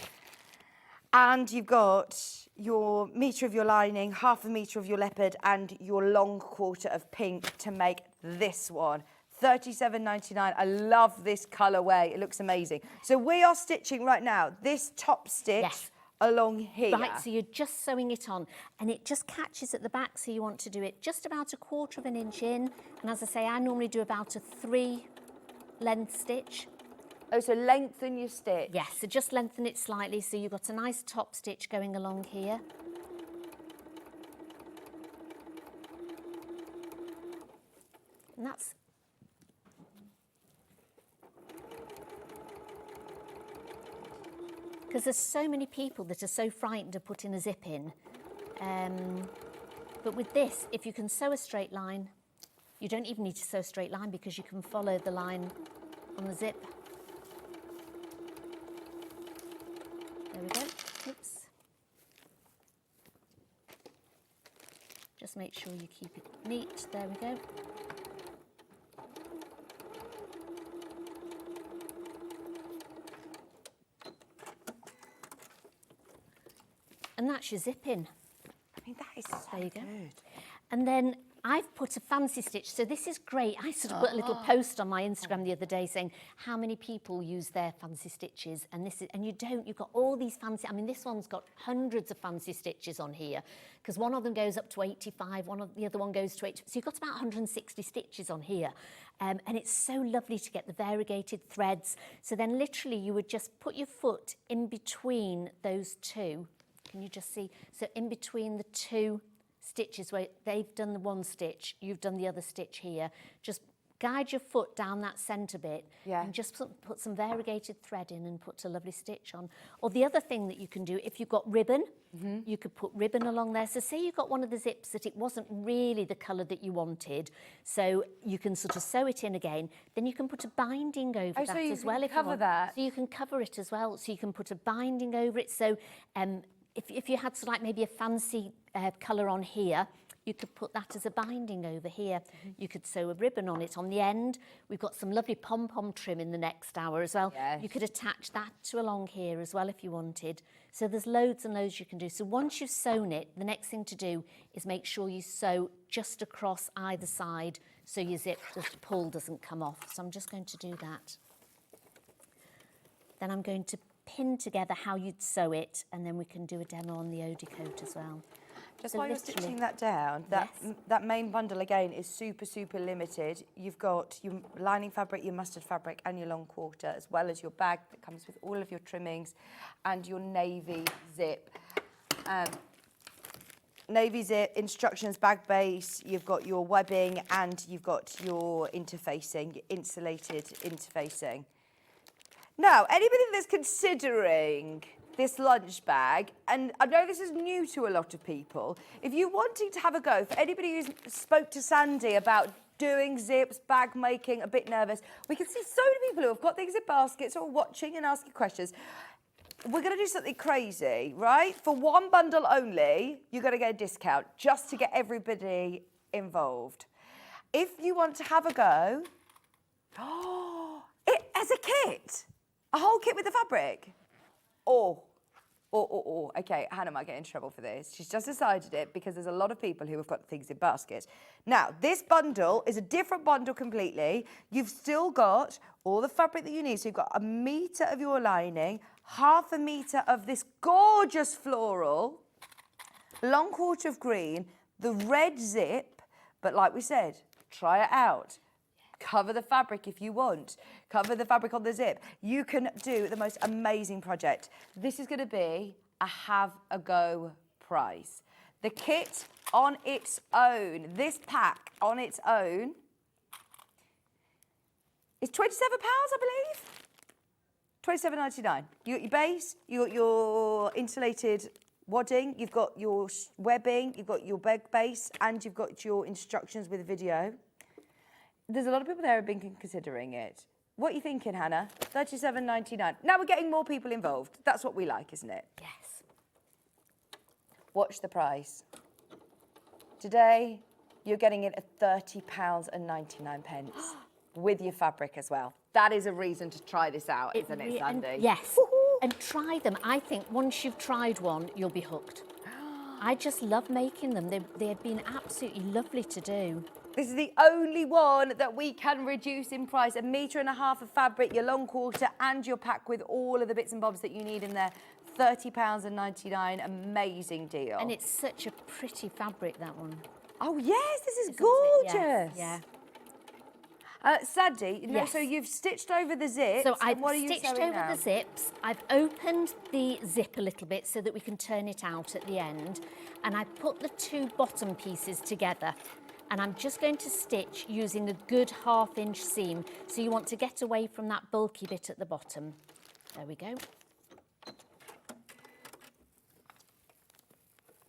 and you've got your metre of your lining, 1/2 metre of your leopard, and your long quarter of pink to make this one. £37.99. I love this colourway. It looks amazing. So we are stitching right now this top stitch. Yes. Along here. Right, so you're just sewing it on and it just catches at the back, so you want to do it just about 1/4 of an inch in. And as I say, I normally do about a 3 length stitch. Oh, so lengthen your stitch. Yes, so just lengthen it slightly so you've got a nice top stitch going along here. And that's... Because there's so many people that are so frightened of putting a zip in. But with this, if you can sew a straight line, you don't even need to sew a straight line because you can follow the line on the zip. There we go. Oops. Just make sure you keep it neat. There we go. And that's your zip in. I mean, that is so There you go. good. And then I've put a fancy stitch. So this is great. I sort of put a little post on my Instagram the other day saying how many people use their fancy stitches. And this is, and you don't, you've got all these fancy, I mean, this one's got hundreds of fancy stitches on here because one of them goes up to 85, the other one goes to 80. So you've got about 160 stitches on here. And it's so lovely to get the variegated threads. So then literally you would just put your foot in between those two. Can you just see? So in between the two stitches where they've done the one stitch, you've done the other stitch here. Just guide your foot down that centre bit Yeah. and just put some variegated thread in and put a lovely stitch on. Or the other thing that you can do, if you've got ribbon, you could put ribbon along there. So say you've got one of the zips that it wasn't really the colour that you wanted, so you can sort of sew it in again. Then you can put a binding over that so you as well. can If you cover want. that. So you can cover it as well. So you can put a binding over it. So if you had sort of like maybe a fancy colour on here, you could put that as a binding over here. You could sew a ribbon on it on the end. We've got some lovely pom-pom trim in the next hour as well. Yes. You could attach that to along here as well if you wanted. So there's loads and loads you can do. So once you've sewn it, the next thing to do is make sure you sew just across either side so your zip, the pull doesn't come off. So I'm just going to do that. Then I'm going to pin together how you'd sew it, and then we can do a demo on the Odie coat as well. Just So while you're literally- stitching that down, that main bundle again is super, super limited. You've got your lining fabric, your mustard fabric and your long quarter, as well as your bag that comes with all of your trimmings and your navy zip. Navy zip, instructions, bag base, you've got your webbing and you've got your interfacing, your insulated interfacing. Now, anybody that's considering this lunch bag, and I know this is new to a lot of people, if you're wanting to have a go, for anybody who's spoke to Sandi about doing zips, bag making, a bit nervous, we can see so many people who have got these zip baskets or watching and asking questions. We're going to do something crazy, right? For one bundle only, you're going to get a discount just to get everybody involved. If you want to have a go, it as a kit, a whole kit with the fabric. Okay, Hannah might get in trouble for this. She's just decided it because there's a lot of people who have got things in baskets. Now, this bundle is a different bundle completely. You've still got all the fabric that you need. So you've got 1 metre of your lining, 1/2 metre of this gorgeous floral, long quarter of green, the red zip, but like we said, try it out. Cover the fabric if you want. Cover the fabric on the zip. You can do the most amazing project. This is going to be a have a go price. The kit on its own, this pack on its own, is £27, I believe. £27.99. You got your base, you got your insulated wadding, you've got your webbing, you've got your bag base, and you've got your instructions with video. There's a lot of people there who've been considering it. What are you thinking, Hannah? £37.99. Now we're getting more people involved. That's what we like, isn't it? Yes. Watch the price. Today, you're getting it at £30.99 with your fabric as well. That is a reason to try this out, isn't it, Sandi? Yes. And try them. I think once you've tried one, you'll be hooked. I just love making them. They have been absolutely lovely to do. This is the only one that we can reduce in price. 1.5 metres of fabric, your long quarter, and your pack with all of the bits and bobs that you need in there. £30.99, amazing deal. And it's such a pretty fabric, that one. Oh yes, this is Isn't it? gorgeous. Yes, yeah. Sandi, Yes. so you've stitched over the zips. So I've and what are you stitched sewing over now? the zips. I've opened the zip a little bit so that we can turn it out at the end. And I put the 2 bottom pieces together. And I'm just going to stitch using a good 1/2 inch seam. So you want to get away from that bulky bit at the bottom. There we go.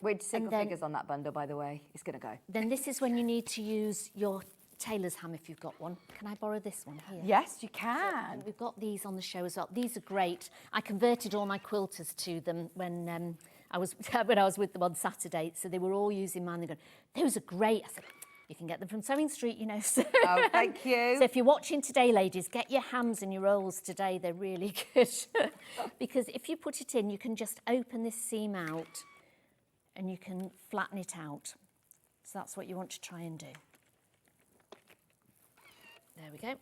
Which single then- figures on that bundle, by the way? It's going to go. Then this is when you need to use your tailor's ham if you've got one. Can I borrow this one here? Yes, you can. And we've got these on the show as well. These are great. I converted all my quilters to them when I was with them on Saturday. So they were all using mine. They're going, those are great. I said, you can get them from Sewing Street, you know. So, Oh, thank you. so if you're watching today, ladies, get your hams and your rolls today. They're really good. Because if you put it in, you can just open this seam out and you can flatten it out. So that's what you want to try and do. There we go.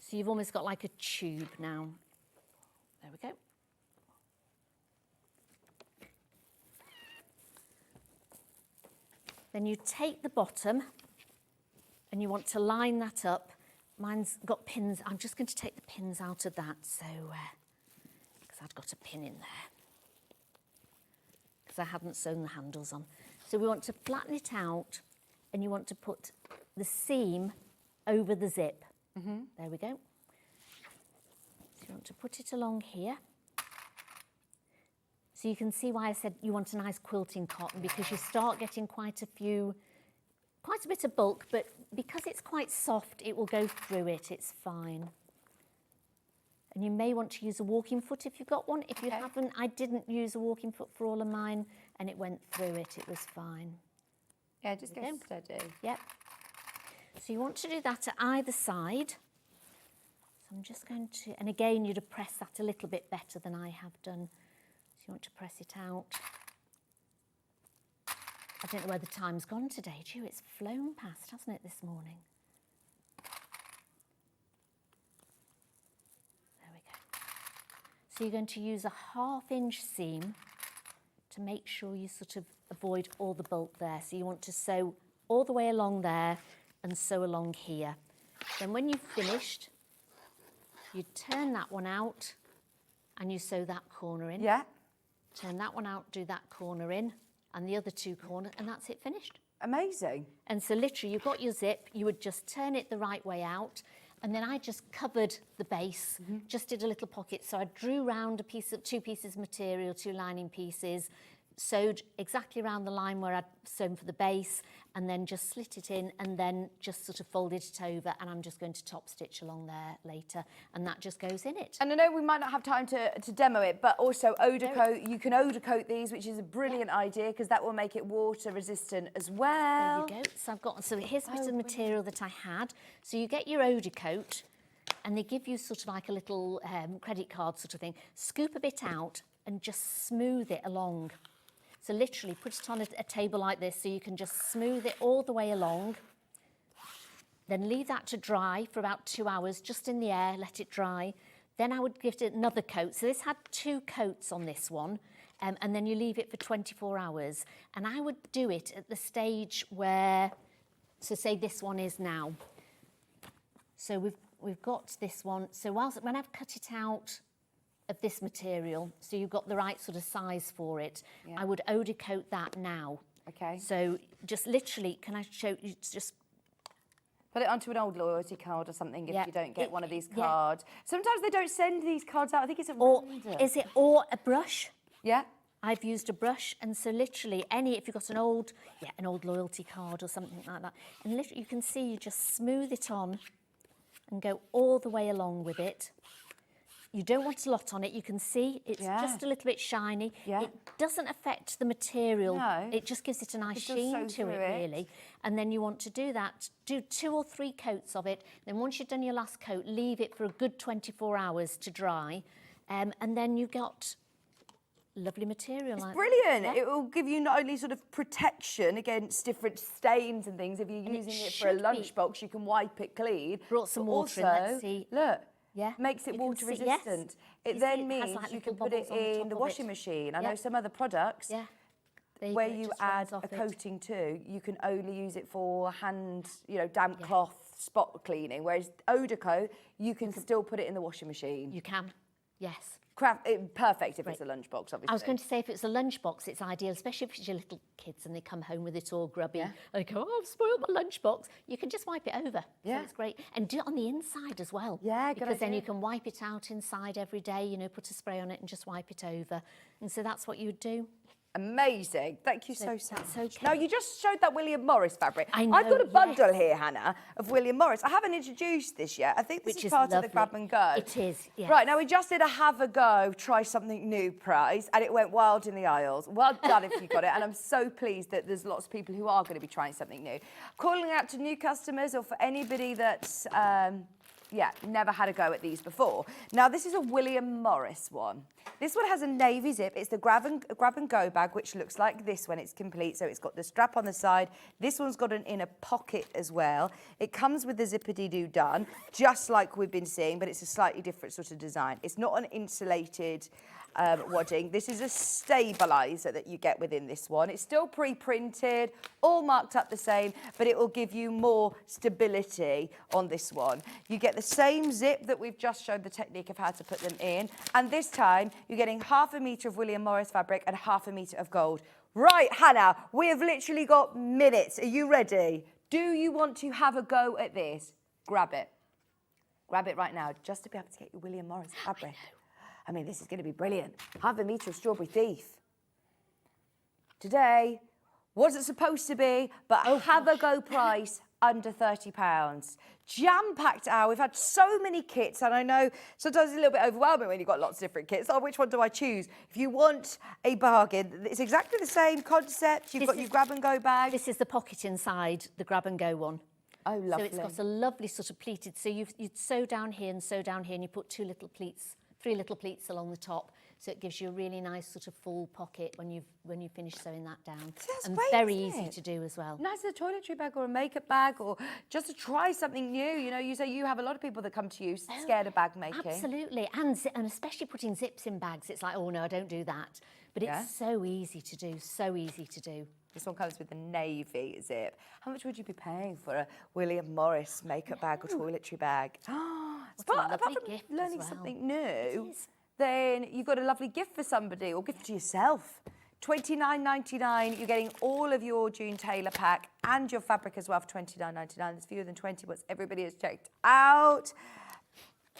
So you've almost got like a tube now. There we go. Then you take the bottom and you want to line that up. Mine's got pins. I'm just going to take the pins out of that, so because I've got a pin in there because I hadn't sewn the handles on. So we want to flatten it out, and you want to put the seam over the zip. There we go. So you want to put it along here. So you can see why I said you want a nice quilting cotton, because you start getting quite a bit of bulk, but because it's quite soft, it will go through it. It's fine. And you may want to use a walking foot if you've got one. If you haven't, I didn't use a walking foot for all of mine, and it went through it. It was fine. Yeah, just go steady. Yep. So you want to do that at either side. So I'm just going to, and again, you'd have pressed that a little bit better than I have done. So you want to press it out. I don't know where the time's gone today, do you? It's flown past, hasn't it, this morning? There we go. So you're going to use a 1/2 inch seam to make sure you sort of avoid all the bulk there. So you want to sew all the way along there and sew along here. Then when you've finished, you turn that one out and you sew that corner in. Yeah. Turn that one out, do that corner in, and the other 2 corners, and that's it, finished. Amazing. And so literally you've got your zip, you would just turn it the right way out, and then I just covered the base, just did a little pocket. So I drew round 2 pieces of material, 2 lining pieces, sewed exactly around the line where I'd sewn for the base, and then just slit it in, and then just sort of folded it over, and I'm just going to top stitch along there later, and that just goes in it. And I know we might not have time to demo it, but also Oda coat, you can Oda coat these, which is a brilliant idea, because that will make it water resistant as well. There you go. So here's a bit of material that I had. So you get your Oda coat, and they give you sort of like a little credit card sort of thing. Scoop a bit out and just smooth it along. So literally put it on a table like this, so you can just smooth it all the way along. Then leave that to dry for about 2 hours, just in the air, let it dry. Then I would give it another coat. So this had 2 coats on this one, and then you leave it for 24 hours. And I would do it at the stage where, so say this one is now. So we've got this one. So when I've cut it out of this material, so you've got the right sort of size for it, I would Oda coat that now. Okay. So just literally, can I show you, just put it onto an old loyalty card or something if you don't get one of these yeah. cards. Sometimes they don't send these cards out. I think it's a or reminder. is it, or a brush? Yeah. I've used a brush, and so literally if you've got an old loyalty card or something like that, and literally you can see you just smooth it on and go all the way along with it. You don't want a lot on it. You can see it's just a little bit shiny. Yeah. It doesn't affect the material. No. It just gives it a nice It does sheen sew to through it, it. really. And then you want to do that. Do 2 or 3 coats of it. Then once you've done your last coat, leave it for a good 24 hours to dry. And then you've got lovely material. It's like brilliant. that. It will give you not only sort of protection against different stains and things. If you're using it for a should be. lunchbox, you can wipe it clean. Brought some but water in, also, let's see. Look. Yeah. Makes it You can water see- yes. resistant. You It see then it has means like you little can put it bubbles on the in top the of washing it. machine. I Yeah. know some other products There where go, it you just add runs off a it. coating to, you can only use it for hand, damp cloth spot cleaning. Whereas Oda coat, you can still put it in the washing machine. You can, yes. Perfect if it's a lunchbox, obviously. I was going to say if it's a lunchbox, it's ideal, especially if it's your little kids and they come home with it all grubby. Yeah. They go, oh, I've spoiled my lunchbox. You can just wipe it over. Yeah. So it's great. And do it on the inside as well. Yeah, good Because then idea. you can wipe it out inside every day, put a spray on it and just wipe it over. And so that's what you would do. Amazing. Thank you so That's much. okay. Now, you just showed that William Morris fabric. I I've got know, a bundle yes. here, Hannah, of William Morris. I haven't introduced this yet. I think this Which is is part of the lovely. grab and go. It is, yes. Right, now we just did a have a go, try something new prize, and it went wild in the aisles. Well done if you got it, and I'm so pleased that there's lots of people who are going to be trying something new. Calling out to new customers or for anybody that's... never had a go at these before. Now, this is a William Morris one. This one has a navy zip. It's the grab and go bag, which looks like this when it's complete. So it's got the strap on the side. This one's got an inner pocket as well. It comes with the zippity-doo done, just like we've been seeing, but it's a slightly different sort of design. It's not an insulated wadding. This is a stabiliser that you get within this one. It's still pre-printed, all marked up the same, but it will give you more stability on this one. You get the same zip that we've just showed the technique of how to put them in, and this time you're getting 1/2 metre of William Morris fabric and 1/2 metre of gold. Right, Hannah, we have literally got minutes. Are you ready? Do you want to have a go at this? grab it. Grab it right now, just to be able to get your William Morris fabric. I mean, this is going to be brilliant. Half a metre of Strawberry Thief. Today wasn't supposed to be, but have a go price under £30. Jam-packed hour. We've had so many kits, and I know sometimes it's a little bit overwhelming when you've got lots of different kits. Oh, which one do I choose? If you want a bargain, it's exactly the same concept. You've got your grab-and-go bag. This is the pocket inside, the grab-and-go one. Oh, lovely. So it's got a lovely sort of pleated, so you'd sew down here and sew down here, and you put three little pleats along the top, so it gives you a really nice sort of full pocket when you finish sewing that down. That's and great, very isn't easy it? to do as well. Nice as a toiletry bag or a makeup bag, or just to try something new. You know, you say you have a lot of people that come to you scared of bag making. Absolutely, and especially putting zips in bags. It's like, oh no, I don't do that. But it's so easy to do, so easy to do. This one comes with a navy zip. How much would you be paying for a William Morris makeup bag or toiletry bag? Apart from gift as learning well. something new, It is. then you've got a lovely gift for somebody or gift to yourself. $29.99, you're getting all of your June Tailor pack and your fabric as well for $29.99. There's fewer than 20, but everybody has checked out.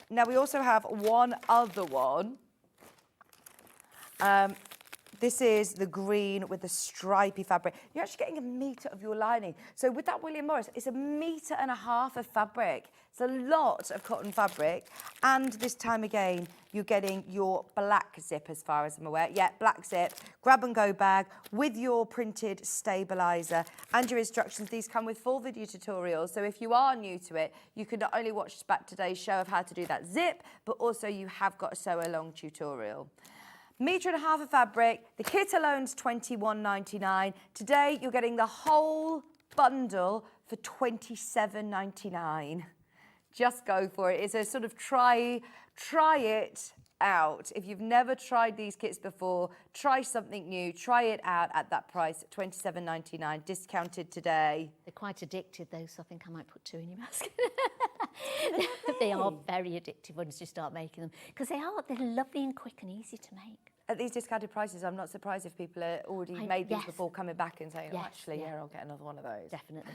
Now, we also have one other one. This is the green with the stripy fabric. You're actually getting a metre of your lining. So with that William Morris, it's 1.5 metres of fabric. It's a lot of cotton fabric. And this time again, you're getting your black zip as far as I'm aware. Yeah, black zip, grab and go bag with your printed stabiliser and your instructions. These come with full video tutorials. So if you are new to it, you can not only watch back today's show of how to do that zip, but also you have got a sew along tutorial. 1.5 metres of fabric. The kit alone's $21.99. Today, you're getting the whole bundle for $27.99. Just go for it. It's a sort of try it out. If you've never tried these kits before, try something new. Try it out at that price, $27.99, discounted today. They're quite addictive though, so I think I might put 2 in your basket. They are very addictive once you start making them, because they're lovely and quick and easy to make. At these discounted prices, I'm not surprised if people are already made these before coming back and saying, oh, actually, I'll get another one of those. Definitely.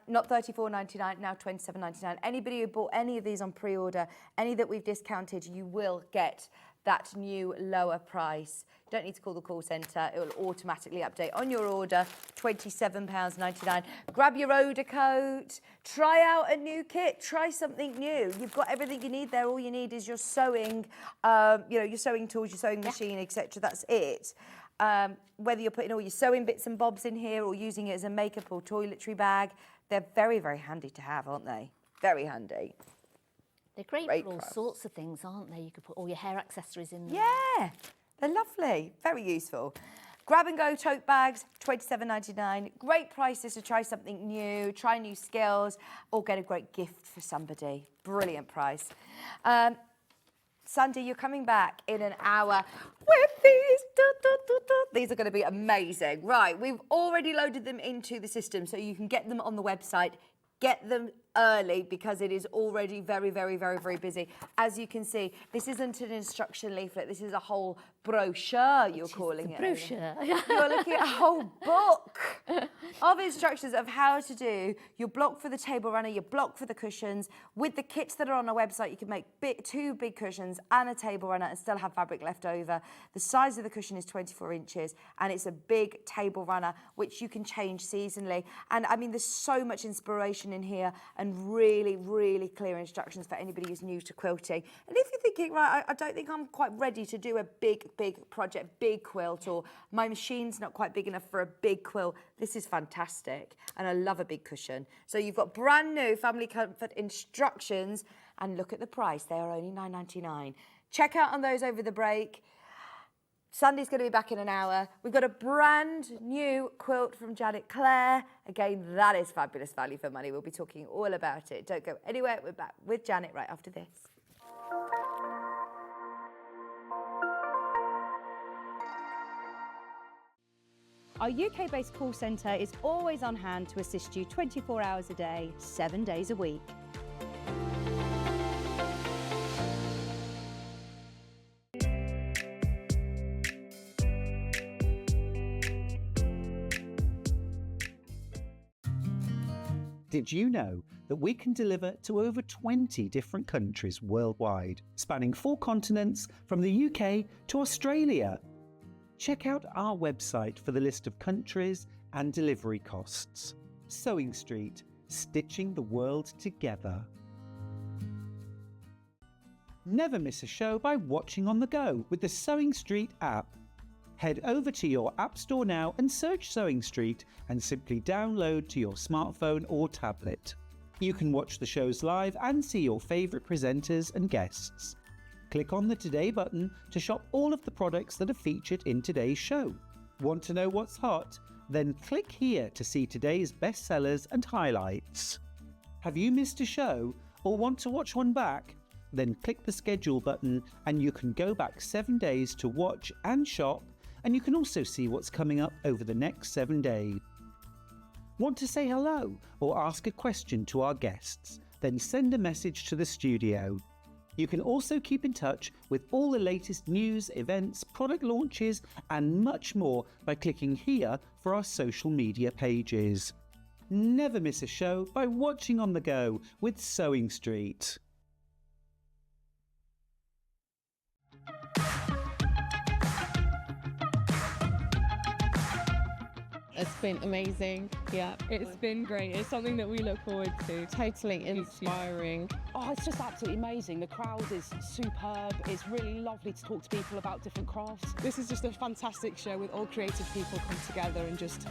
Not $34.99, now $27.99. Anybody who bought any of these on pre-order, any that we've discounted, you will get that new lower price. Don't need to call the call centre. It will automatically update on your order, £27.99. Grab your Oda coat, try out a new kit, try something new. You've got everything you need there. All you need is your sewing, your sewing tools, your sewing machine, etc. That's it. Whether you're putting all your sewing bits and bobs in here or using it as a makeup or toiletry bag, they're very, very handy to have, aren't they? Very handy. They're great for all sorts of things, aren't they? You could put all your hair accessories in there. Yeah, they're lovely. Very useful. Grab and go tote bags, $27.99. Great prices to try something new, try new skills, or get a great gift for somebody. Brilliant price. Sandi, you're coming back in an hour with these. These are going to be amazing. Right, we've already loaded them into the system, so you can get them on the website. Get them early because it is already very, very, very, very busy. As you can see, this isn't an instruction leaflet. This is a whole brochure, you're calling it. Brochure. You're looking at a whole book of instructions of how to do your block for the table runner, your block for the cushions. With the kits that are on our website, you can make 2 big cushions and a table runner and still have fabric left over. The size of the cushion is 24 inches and it's a big table runner, which you can change seasonally. And I mean, there's so much inspiration in here and really, really clear instructions for anybody who's new to quilting. And if you're thinking, right, I don't think I'm quite ready to do a big project, big quilt, or my machine's not quite big enough for a big quilt, this is fantastic. And I love a big cushion. So you've got brand new family comfort instructions, and look at the price. They are only $9.99. Check out on those over the break. Sandi's going to be back in an hour. We've got a brand new quilt from Clare. Again, that is fabulous value for money. We'll be talking all about it. Don't go anywhere. We're back with Janet right after this. Our UK-based call centre is always on hand to assist you 24 hours a day, 7 days a week. Did you know that we can deliver to over 20 different countries worldwide, spanning 4 continents from the UK to Australia? Check out our website for the list of countries and delivery costs. Sewing Street, stitching the world together. Never miss a show by watching on the go with the Sewing Street app. Head over to your App Store now and search Sewing Street and simply download to your smartphone or tablet. You can watch the shows live and see your favourite presenters and guests. Click on the Today button to shop all of the products that are featured in today's show. Want to know what's hot? Then click here to see today's bestsellers and highlights. Have you missed a show or want to watch one back? Then click the schedule button and you can go back 7 days to watch and shop, and you can also see what's coming up over the next 7 days. Want to say hello or ask a question to our guests? Then send a message to the studio. You can also keep in touch with all the latest news, events, product launches and much more by clicking here for our social media pages. Never miss a show by watching on the go with Sewing Street. It's been amazing. Yeah, It's been great. It's something that we look forward to. totally inspiring. Oh, it's just absolutely amazing. The crowd is superb. It's really lovely to talk to people about different crafts. This is just a fantastic show with all creative people come together and just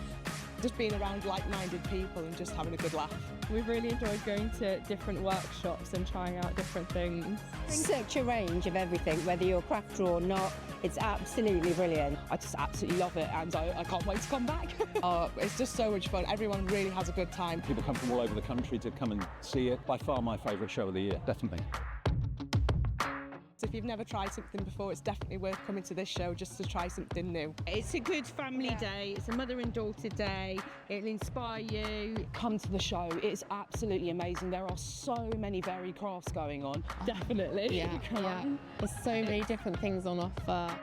being around like-minded people and just having a good laugh. We've really enjoyed going to different workshops and trying out different things. Such a range of everything, whether you're a crafter or not. It's absolutely brilliant. I just absolutely love it, and I can't wait to come back. It's just so much fun. Everyone really has a good time. People come from all over the country to come and see it. By far my favourite show of the year, definitely. So if you've never tried something before, it's definitely worth coming to this show just to try something new. It's a good family day. It's a mother and daughter day. It'll inspire you. Come to the show. It's absolutely amazing. There are so many varied crafts going on. Definitely. Yeah. There's so many different things on offer.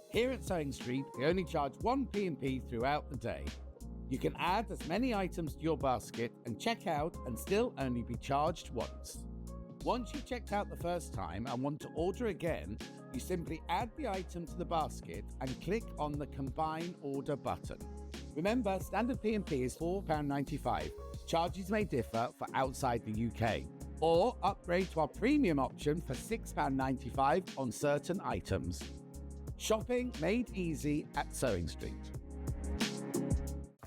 Here at Sewing Street, we only charge 1 P&P throughout the day. You can add as many items to your basket and check out and still only be charged once. Once you've checked out the first time and want to order again, you simply add the item to the basket and click on the Combine Order button. Remember, standard P&P is £4.95. Charges may differ for outside the UK. Or upgrade to our premium option for £6.95 on certain items. Shopping made easy at Sewing Street.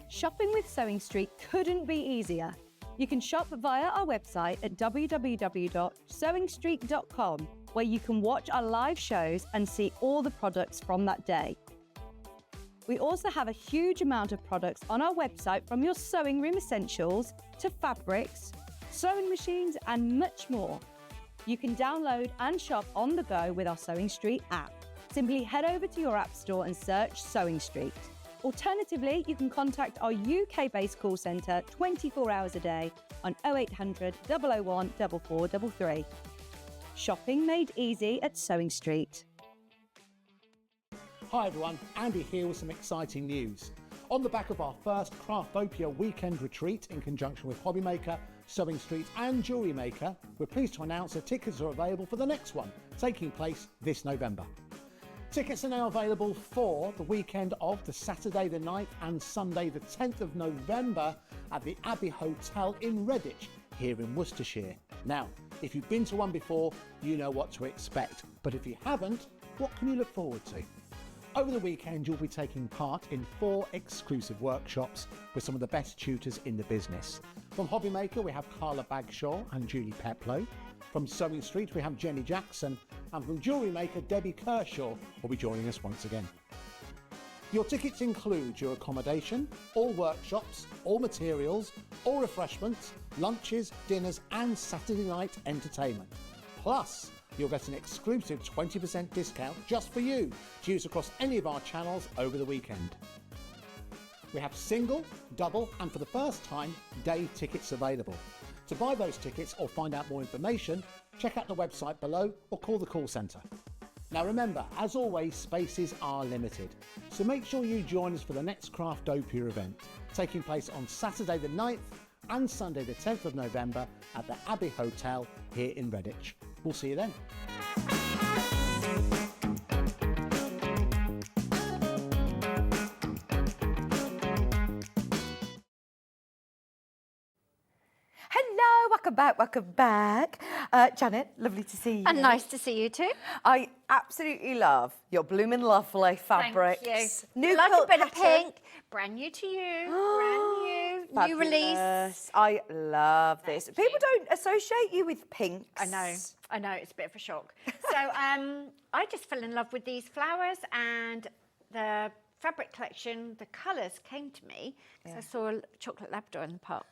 Shopping with Sewing Street couldn't be easier. You can shop via our website at www.sewingstreet.com, where you can watch our live shows and see all the products from that day. We also have a huge amount of products on our website, from your sewing room essentials to fabrics, sewing machines and much more. You can download and shop on the go with our Sewing Street app. Simply head over to your app store and search Sewing Street. Alternatively, you can contact our UK-based call centre 24 hours a day on 0800 001 4433. Shopping made easy at Sewing Street. Hi everyone, Andy here with some exciting news. On the back of our first Craftopia weekend retreat in conjunction with Hobbymaker, Sewing Street and Jewellery Maker, we're pleased to announce that tickets are available for the next one, taking place this November. Tickets are now available for the weekend of the Saturday the 9th and Sunday the 10th of November at the Abbey Hotel in Redditch, here in Worcestershire. Now, if you've been to one before, you know what to expect. But if you haven't, what can you look forward to? Over the weekend, you'll be taking part in 4 exclusive workshops with some of the best tutors in the business. From Hobbymaker, we have Carla Bagshaw and Julie Peplow. From Sewing Street, we have Jenny Jackson. And from Jewellery Maker, Debbie Kershaw will be joining us once again. Your tickets include your accommodation, all workshops, all materials, all refreshments, lunches, dinners and Saturday night entertainment. Plus, you'll get an exclusive 20% discount just for you to use across any of our channels over the weekend. We have single, double and for the first time, day tickets available. To buy those tickets or find out more information, check out the website below or call the call centre. Now remember, as always, spaces are limited, so make sure you join us for the next Craftopia event, taking place on Saturday the 9th and Sunday the 10th of November at the Abbey Hotel here in Redditch. We'll see you then. Hello, welcome back. Janet, lovely to see you. And nice to see you too. I absolutely love your bloomin' lovely fabrics. Thank you. New Like quilt a bit of pattern. pink, brand new to you, brand new release. Fabulous. I love this. People don't associate you with pinks. I know, it's a bit of a shock. So I just fell in love with these flowers and the fabric collection, the colours came to me because I saw a chocolate Labrador in the park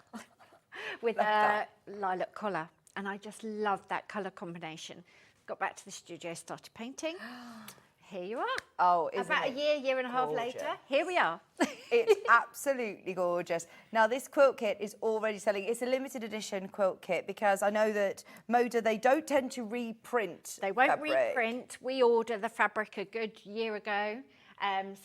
with a lilac collar, and I just loved that colour combination. Got back to the studio, started painting. Here you are. Oh, isn't About it a year and a half gorgeous? later, here we are. It's absolutely gorgeous. Now, this quilt kit is already selling. It's a limited edition quilt kit because I know that Moda, they don't tend to reprint. They won't fabric. reprint. We ordered the fabric a good year ago,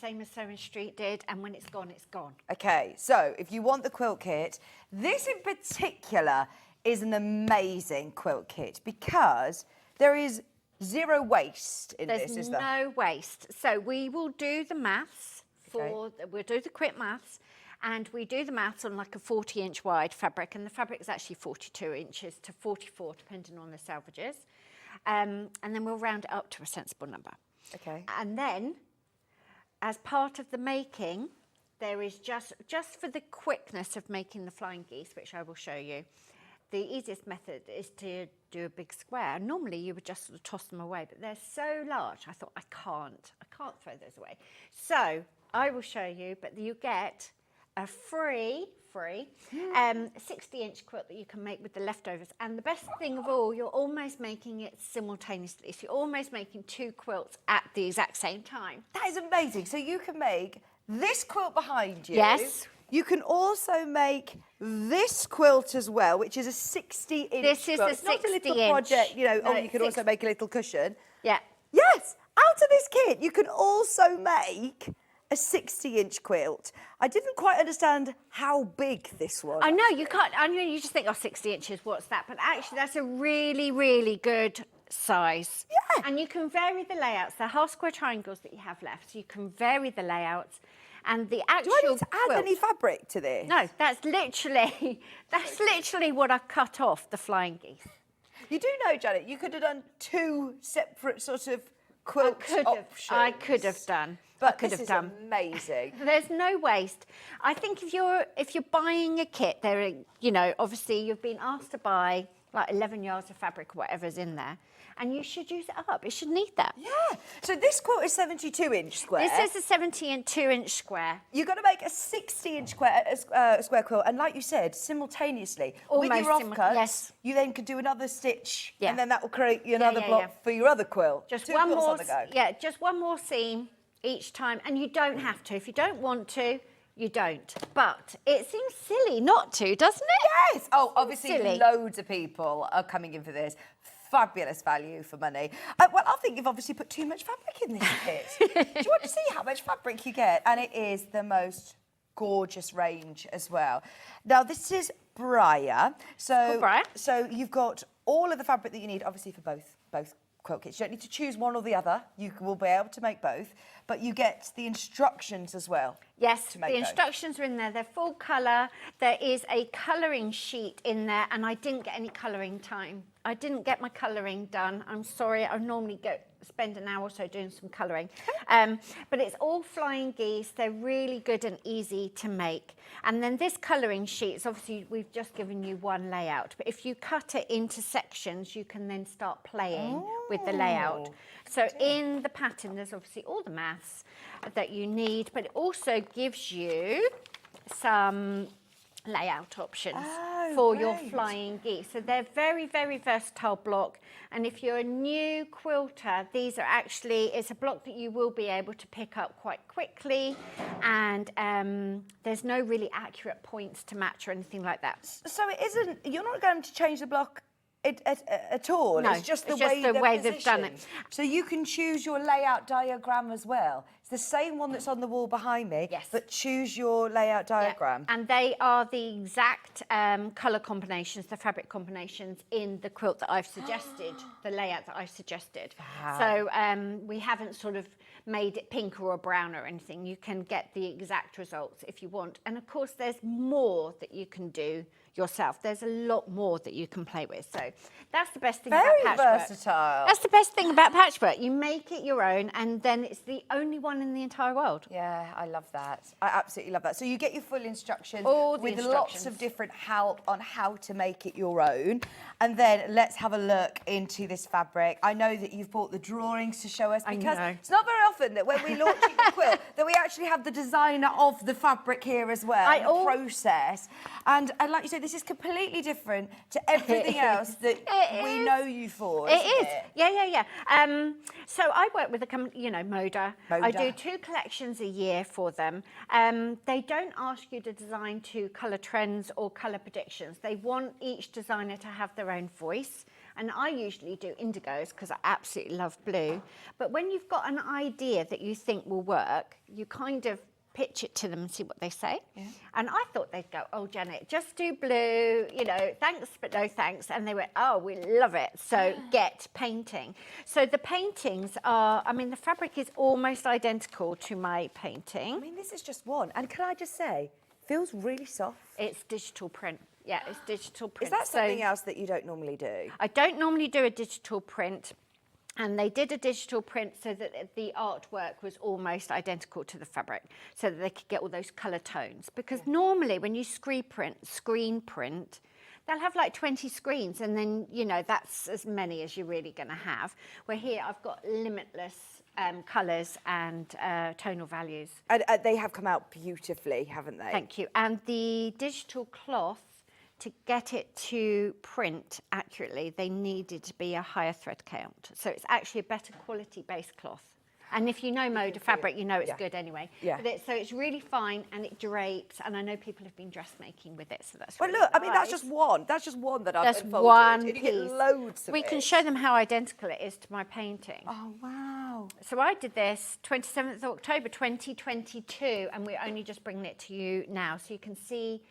same as Sewing Street did, and when it's gone, it's gone. Okay, so if you want the quilt kit, this in particular is an amazing quilt kit because there is zero waste in this, is there? There's no waste. So we will do the maths we'll do the quick maths, and we do the maths on like a 40-inch wide fabric, and the fabric is actually 42 inches to 44, depending on the salvages. And then we'll round it up to a sensible number. Okay. And then, as part of the making, there is just for the quickness of making the flying geese, which I will show you, the easiest method is to do a big square. Normally you would just sort of toss them away, but they're so large, I thought I can't throw those away. So I will show you, but you get a free 60-inch quilt that you can make with the leftovers. And the best thing of all, you're almost making it simultaneously. So you're almost making two quilts at the exact same time. That is amazing. So you can make this quilt behind you. Yes. You can also make this quilt as well, which is a 60-inch This is quilt. a It's not a little 60-inch. project, you know, No, you can also make a little cushion. Yeah. Yes, out of this kit, you can also make a 60-inch quilt. I didn't quite understand how big this was. I know, you can't, I know you just think, oh, 60 inches, what's that? But actually, that's a really, really good size. Yeah. And you can vary the layouts. They're half square triangles that you have left, so you can vary the layouts. And the actual Do I need to add any fabric to this? No, that's literally what I've cut off the flying geese. You do know, Janet, you could have done two separate sort of quilt options. I could have done. But this is amazing. There's no waste. I think if you're buying a kit, there, you know, obviously you've been asked to buy like 11 yards of fabric or whatever's in there, and you should use it up. It should need that. Yeah. So this quilt is 72-inch square. This is a 72-inch square. You've got to make a 60-inch square quilt, and like you said, simultaneously. Almost with your offcuts, yes. you then could do another stitch, Yeah. and then that will create you another block for your other quilt. Just Two one quilts more. on the go. Yeah, just one more seam each time, and you don't have to. If you don't want to, you don't. But it seems silly not to, doesn't it? Yes. Oh, obviously, silly. loads of people are coming in for this. Fabulous value for money. Well, I think you've obviously put too much fabric in this kit. Do you want to see how much fabric you get? And it is the gorgeous range as well. Now, this is Briar. So you've got all of the fabric that you need, obviously, for both quilt kits. You don't need to choose one or the other. You will be able to make both, but you get the instructions as well. Yes, the instructions are in there. They're full colour. There is a colouring sheet in there, and I didn't get any colouring time. I didn't get my colouring done. I'm sorry. I normally spend an hour or so doing some colouring. But it's all flying geese. They're really good and easy to make. And then this colouring sheet is obviously, we've just given you one layout. But if you cut it into sections, you can then start playing with the layout. So in the pattern, there's obviously all the maths that you need, but it also gives you some layout options for your flying geese. So they're very, very versatile block. And if you're a new quilter, these are actually, it's a block that you will be able to pick up quite quickly. And there's no really accurate points to match or anything like that. So it isn't, you're not going to change the block at all. No, it's just the it's just way, the they're way they've done it. positioned. So you can choose your layout diagram as well. It's the same one that's on the wall behind me, yes, but choose your layout diagram. Yeah. And they are the exact colour combinations, the fabric combinations in the quilt that I've suggested, the layout that I've suggested. Wow. So we haven't sort of made it pink or a brown or anything. You can get the exact results if you want. And of course, there's more that you can do yourself. There's a lot more that you can play with. So that's the best thing about patchwork. Very versatile. That's the best thing about patchwork. You make it your own, and then it's the only one in the entire world. Yeah, I love that. I absolutely love that. So you get your full instructions with instructions. lots of different help on how to make it your own. And then let's have a look into this fabric. I know that you've brought the drawings to show us, because it's not very often that when we launch the quilt that we actually have the designer of the fabric here as well, the process. And like you said, this is completely different to everything else that we know you for. It is. Yeah. So I work with a company, you know, Moda. I do 2 collections a year for them. They don't ask you to design to colour trends or colour predictions. They want each designer to have their own voice. And I usually do indigos because I absolutely love blue. But when you've got an idea that you think will work, you kind of pitch it to them and see what they say. Yeah. And I thought they'd go, oh, Janet, just do blue, you know, thanks, but no thanks. And they went, oh, we love it. So get painting. So the paintings are, I mean, the fabric is almost identical to my painting. I mean, this is just one. And can I just say, feels really soft. It's digital print. Yeah, it's digital print. Is that something else that you don't normally do? I don't normally do a digital print. And they did a digital print so that the artwork was almost identical to the fabric, so that they could get all those colour tones. Because normally when you screen print, they'll have like 20 screens, and then, you know, that's as many as you're really going to have. Where here I've got limitless colours and tonal values. And they have come out beautifully, haven't they? Thank you. And the digital cloth, to get it to print accurately, they needed to be a higher thread count. So it's actually a better quality base cloth. And if you know Moda fabric, you know it's good anyway. Yeah. But so it's really fine, and it drapes. And I know people have been dressmaking with it, so that's really look, nice. I mean, that's just one. That's just one that I've unfolded. That's one piece. You get loads of We can show them how identical it is to my painting. Oh, wow. So I did this 27th of October 2022, and we're only just bringing it to you now. So you can see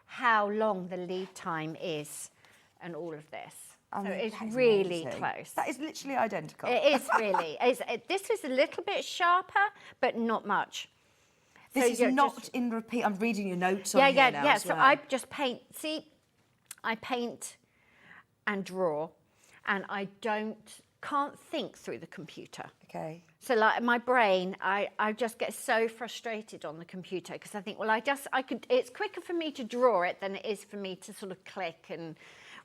how long the lead time is and all of this. So it's really close. That is literally identical. It is really. This is a little bit sharper, but not much. This is not in repeat. I'm reading your notes on here now as well. So I just paint. See, I paint and draw, and I can't think through the computer. Okay. So like my brain, I just get so frustrated on the computer because I think, well, it's quicker for me to draw it than it is for me to sort of click and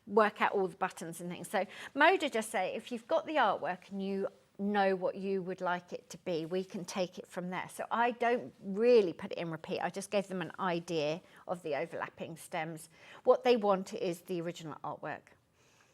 work out all the buttons and things. So Moda just say, if you've got the artwork and you know what you would like it to be, we can take it from there. So I don't really put it in repeat. I just gave them an idea of the overlapping stems. What they want is the original artwork.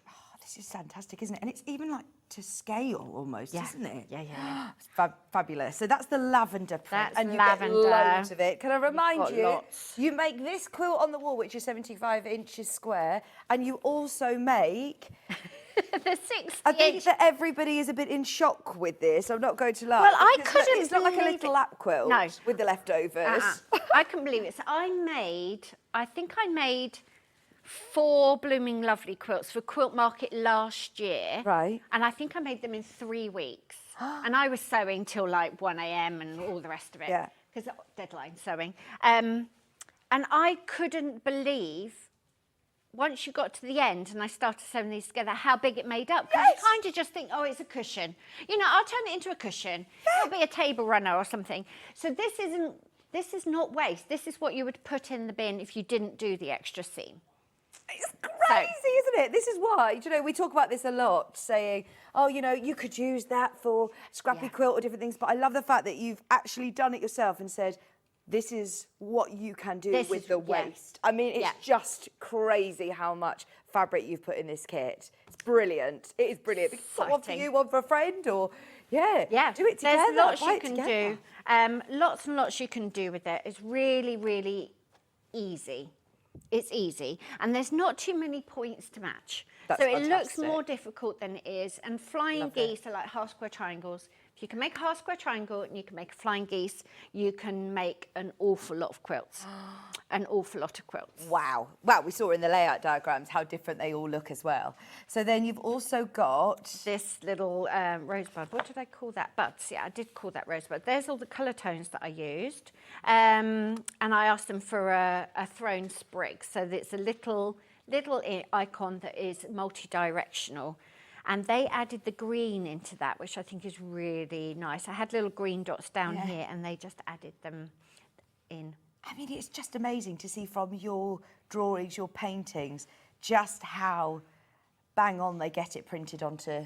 Oh, this is fantastic, isn't it? And it's even like to scale almost, isn't it? Yeah. It's fabulous. So that's the lavender print. That's and you lavender. Get loads of it. Can I remind you, lots. You make this quilt on the wall, which is 75 inches square, and you also make... the 60 I think that everybody is a bit in shock with this. I'm not going to lie. Well, I couldn't It's not like a believe little lap quilt with the leftovers. I couldn't believe it. So I think I made 4 Blooming Lovely quilts for Quilt Market last year. Right. And I think I made them in 3 weeks. And I was sewing till like 1 a.m. and all the rest of it. Yeah. Because deadline sewing. And I couldn't believe, once you got to the end and I started sewing these together, how big it made up. Because you kind of just think, oh, it's a cushion. You know, I'll turn it into a cushion. It'll be a table runner or something. So this is not waste. This is what you would put in the bin if you didn't do the extra seam. It's crazy, isn't it? This is why, you know, we talk about this a lot, saying, oh, you know, you could use that for scrappy quilt or different things. But I love the fact that you've actually done it yourself and said, this is what you can do with the waste. I mean, it's just crazy how much fabric you've put in this kit. It's brilliant. It is brilliant. Put one for you, one for a friend, or do it together. There's lots you can do. Lots and lots you can do with it. It's really, really easy. It's easy, and there's not too many points to match. That's so it looks fantastic. more difficult than it is. And flying Love geese are like half square triangles. If you can make a half square triangle and you can make a flying geese, you can make an awful lot of quilts. An awful lot of quilts. Wow. Well, we saw in the layout diagrams how different they all look as well. So then you've also got this little rosebud. What did I call that? Buds. Yeah, I did call that rosebud. There's all the colour tones that I used. And I asked them for a thrown sprig. So it's a little icon that is multi-directional. And they added the green into that, which I think is really nice. I had little green dots down here, and they just added them in. I mean, it's just amazing to see from your drawings, your paintings, just how bang on they get it printed onto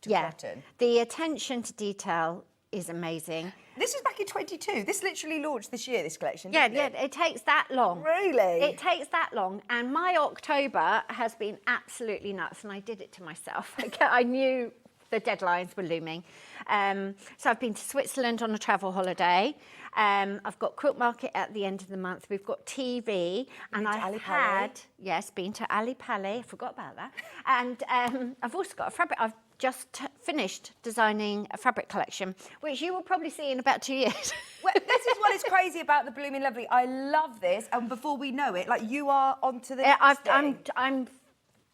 cotton. The attention to detail is amazing. This was back in 22. This literally launched this year, this collection, Yeah, didn't it? it takes that long. Really? It takes that long. And my October has been absolutely nuts, and I did it to myself. I knew the deadlines were looming. So I've been to Switzerland on a travel holiday. I've got Quilt Market at the end of the month. We've got TV. And I've had, been to Ali Palais. I forgot about that. And I've also got a fabric. I've just finished designing a fabric collection, which you will probably see in about 2 years. Well, this is what is crazy about the Blooming Lovely. I love this. And before we know it, like, you are onto the next thing. I'm,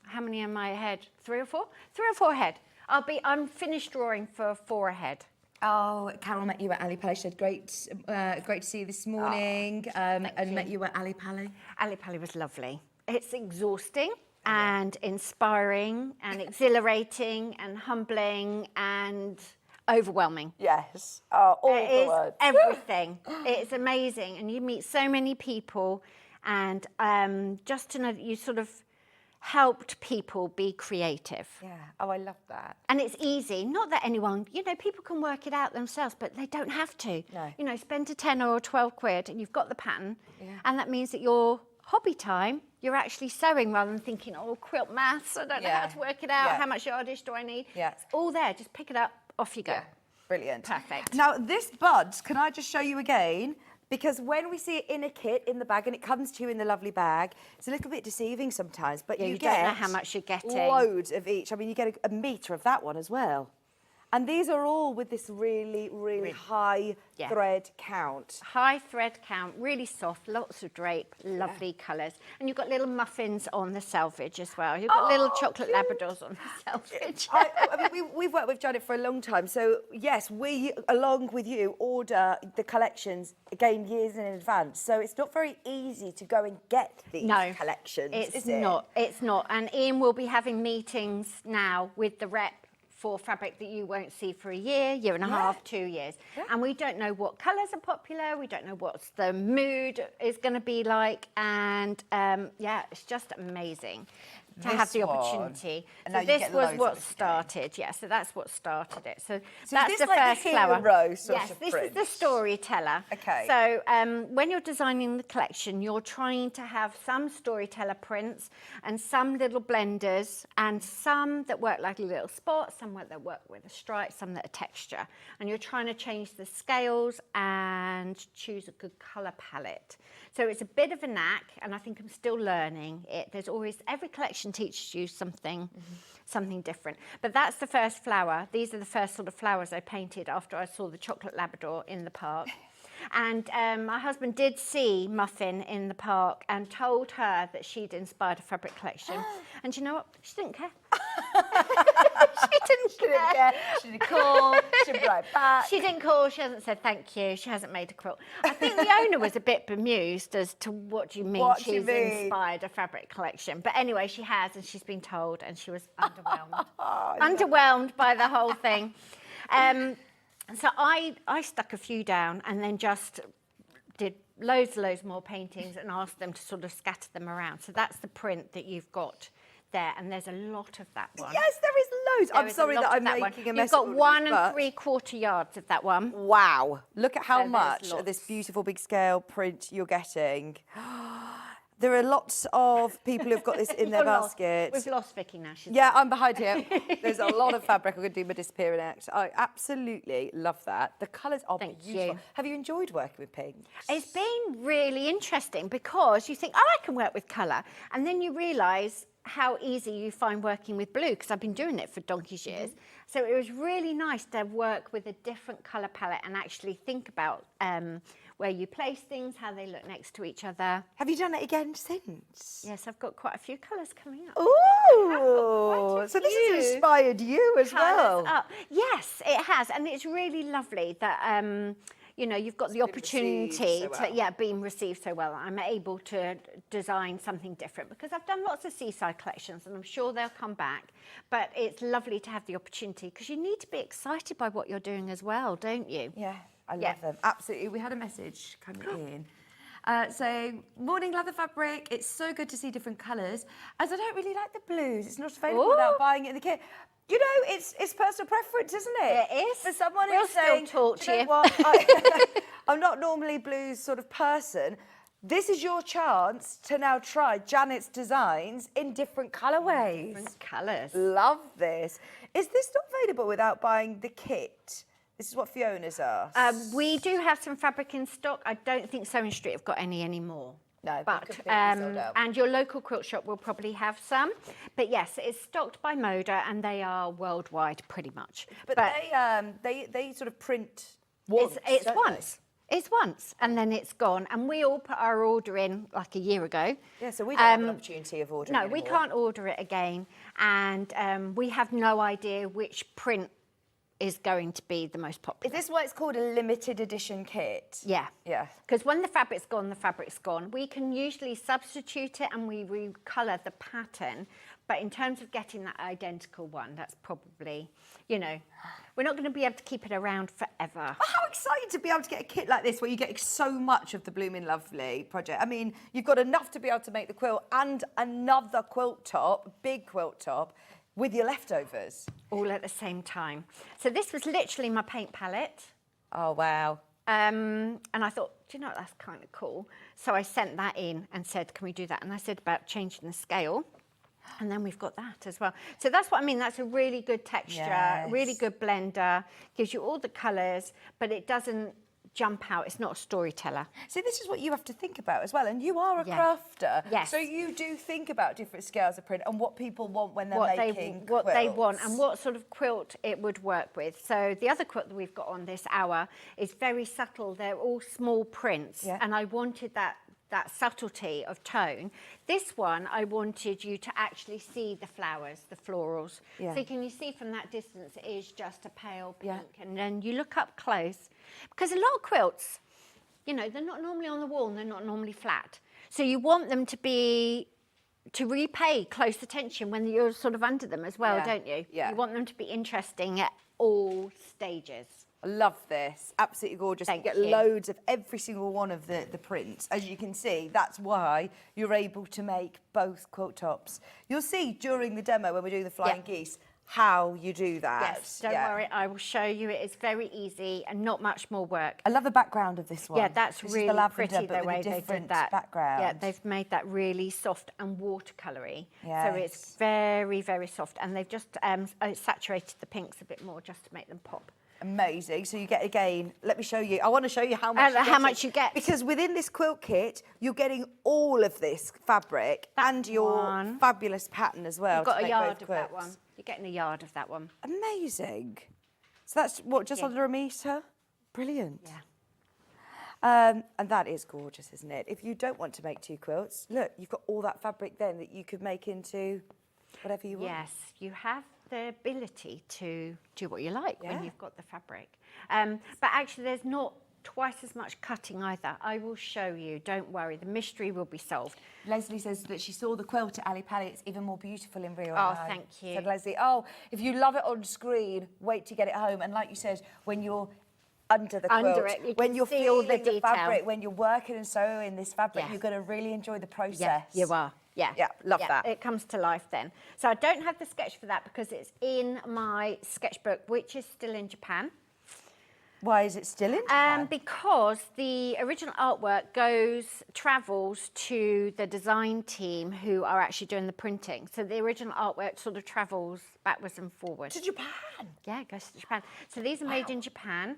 how many am I ahead? 3 or 4? 3 or 4 ahead. I'm finished drawing for 4 ahead. Oh, Carroll met you at Ali Palais. She said, great to see you this morning. And met you at Ali Palais. Ali Palais was lovely. It's exhausting and inspiring and exhilarating and humbling and overwhelming. Yes. All the words. Everything. It's amazing. And you meet so many people, and just to know that you sort of helped people be creative. Yeah. Oh, I love that. And it's easy. Not that anyone, people can work it out themselves, but they don't have to. No. Spend a 10 or 12 quid and you've got the pattern. Yeah. And that means that your hobby time, you're actually sewing rather than thinking, oh, quilt maths, I don't know how to work it out, how much yardage do I need? Yeah. It's all there. Just pick it up, off you go. Yeah. Brilliant. Perfect. Now, this buds, can I just show you again? Because when we see it in a kit, in the bag, and it comes to you in the lovely bag, it's a little bit deceiving sometimes, but you get don't know how much you're getting. Loads of each. I mean, you get a metre of that one as well. And these are all with this really, really high thread count. High thread count, really soft, lots of drape, lovely colours. And you've got little muffins on the selvage as well. You've got little chocolate Labradors on the selvage. I mean, we've worked with Janet for a long time, so yes, we, along with you, order the collections again years in advance. So it's not very easy to go and get these collections, is it? It's not. And Ian will be having meetings now with the rep for fabric that you won't see for a year and a half, 2 years. Yeah. And we don't know what colours are popular, we don't know what the mood is going to be like, and it's just amazing to have the opportunity. So this was what started, so that's what started it. So that's the first flower. Yes, this is the storyteller. Okay. So when you're designing the collection, you're trying to have some storyteller prints and some little blenders and some that work like a little spot, some that work with a stripe, some that are texture. And you're trying to change the scales and choose a good colour palette. So it's a bit of a knack, and I think I'm still learning it. There's always, every collection teaches you something, something different. But that's the first flower. These are the first sort of flowers I painted after I saw the chocolate Labrador in the park. And my husband did see Muffin in the park and told her that she'd inspired a fabric collection. And you know what? She didn't care. She didn't care. She didn't call. She didn't write back. She didn't call. She hasn't said thank you. She hasn't made a quilt. I think the owner was a bit bemused as to what do you mean she's inspired a fabric collection. But anyway, she has, and she's been told, and she was underwhelmed. Underwhelmed by the whole thing. So I stuck a few down and then just did loads more paintings and asked them to sort of scatter them around. So that's the print that you've got there, and there's a lot of that one. Yes, there is loads. I'm sorry that I'm making a mess of all You've got 1 this, 3/4 yards of that one. Wow. Look at how much of this beautiful big scale print you're getting. There are lots of people who've got this in their basket. We've lost Vicki now. Yeah, I'm behind here. There's a lot of fabric. I'm going to do my disappearing act. I absolutely love that. The colours are beautiful. Have you enjoyed working with pink? It's been really interesting because you think, oh, I can work with colour. And then you realise how easy you find working with blue, because I've been doing it for donkey's years. So it was really nice to work with a different colour palette and actually think about where you place things, how they look next to each other. Have you done it again since? Yes, I've got quite a few colours coming up. Ooh! So this has inspired you as well. Yes, it has. And it's really lovely that, you know, you've got the opportunity to, being received so well. I'm able to design something different because I've done lots of seaside collections and I'm sure they'll come back. But it's lovely to have the opportunity because you need to be excited by what you're doing as well, don't you? Yeah. I love them. Absolutely. We had a message coming in. Saying, morning leather fabric, it's so good to see different colours, as I don't really like the blues. It's not available without buying it in the kit. You know, it's personal preference, isn't it? It is. For someone We'll who's saying, still talk to you. Know what? I'm not normally a blues sort of person. This is your chance to now try Janet's designs in different colourways. Different colours. Love this. Is this not available without buying the kit? This is what Fiona's asked. We do have some fabric in stock. I don't think Sewing Street have got any anymore. No, but and your local quilt shop will probably have some. But yes, it's stocked by Moda and they are worldwide pretty much. But they sort of print once. It's once and then it's gone. And we all put our order in like a year ago. Yeah, so we don't have an opportunity of ordering anymore. We can't order it again. And we have no idea which print is going to be the most popular. Is this why it's called a limited edition kit? Yeah. Yeah. Because when the fabric's gone, the fabric's gone. We can usually substitute it and we recolour the pattern, but in terms of getting that identical one, that's probably, you know, we're not going to be able to keep it around forever. Oh, how exciting to be able to get a kit like this where you get so much of the Bloomin' Lovely project. I mean, you've got enough to be able to make the quilt and another quilt top, big quilt top, with your leftovers. All at the same time. So this was literally my paint palette. Oh, wow. And I thought, do you know what, that's kind of cool. So I sent that in and said, can we do that? And I said about changing the scale. And then we've got that as well. So that's what I mean. That's a really good texture, really good blender. Gives you all the colours, but it doesn't jump out. It's not a storyteller. See, this is what you have to think about as well. And you are a crafter. Yes. So you do think about different scales of print and what people want when they're making what quilts. they want and what sort of quilt it would work with. So the other quilt that we've got on this hour is very subtle. They're all small prints. Yeah. And I wanted that subtlety of tone. This one, I wanted you to actually see the flowers, the florals. Yeah. So can you see from that distance it is just a pale pink. And then you look up close, because a lot of quilts, you know, they're not normally on the wall and they're not normally flat. So you want them to repay close attention when you're sort of under them as well, don't you? Yeah. You want them to be interesting at all stages. I love this. Absolutely gorgeous. Thank you get you. loads of every single one of the prints. As you can see, that's why you're able to make both quilt tops. You'll see during the demo when we do the flying geese how you do that. Yes, don't worry, I will show you. It is very easy and not much more work. I love the background of this one. Yeah, that's this really is the lavender, pretty but the with way a they different did that. background. Yeah, they've made that really soft and watercoloury. Yes. So it's very, very soft. And they've just saturated the pinks a bit more just to make them pop. Amazing. So you get, again, let me show you. I want to show you how much you get. Because within this quilt kit, you're getting all of this fabric and your fabulous pattern as well. You've got to a make yard both of that quilts. one. You're getting a yard of that one. Amazing. So that's what, just under a metre? Brilliant. Yeah. And that is gorgeous, isn't it? If you don't want to make two quilts, look, you've got all that fabric then that you could make into whatever you want. Yes, you have the ability to do what you like when you've got the fabric. But actually there's not twice as much cutting either. I will show you, don't worry, the mystery will be solved. Leslie says that she saw the quilt at Ali Pally. It's even more beautiful in real Oh, life. thank you. Said Leslie, oh, if you love it on screen, wait to get it home. And like you said, when you're under the quilt, you when you're see all feeling the the fabric, when you're working and sewing this fabric, you're going to really enjoy the process. Yeah, you are. Yeah, love that. It comes to life then. So I don't have the sketch for that because it's in my sketchbook, which is still in Japan. Why is it still in Japan? Because the original artwork travels to the design team who are actually doing the printing. So the original artwork sort of travels backwards and forwards. To Japan? Yeah, it goes to Japan. So these are made in Japan.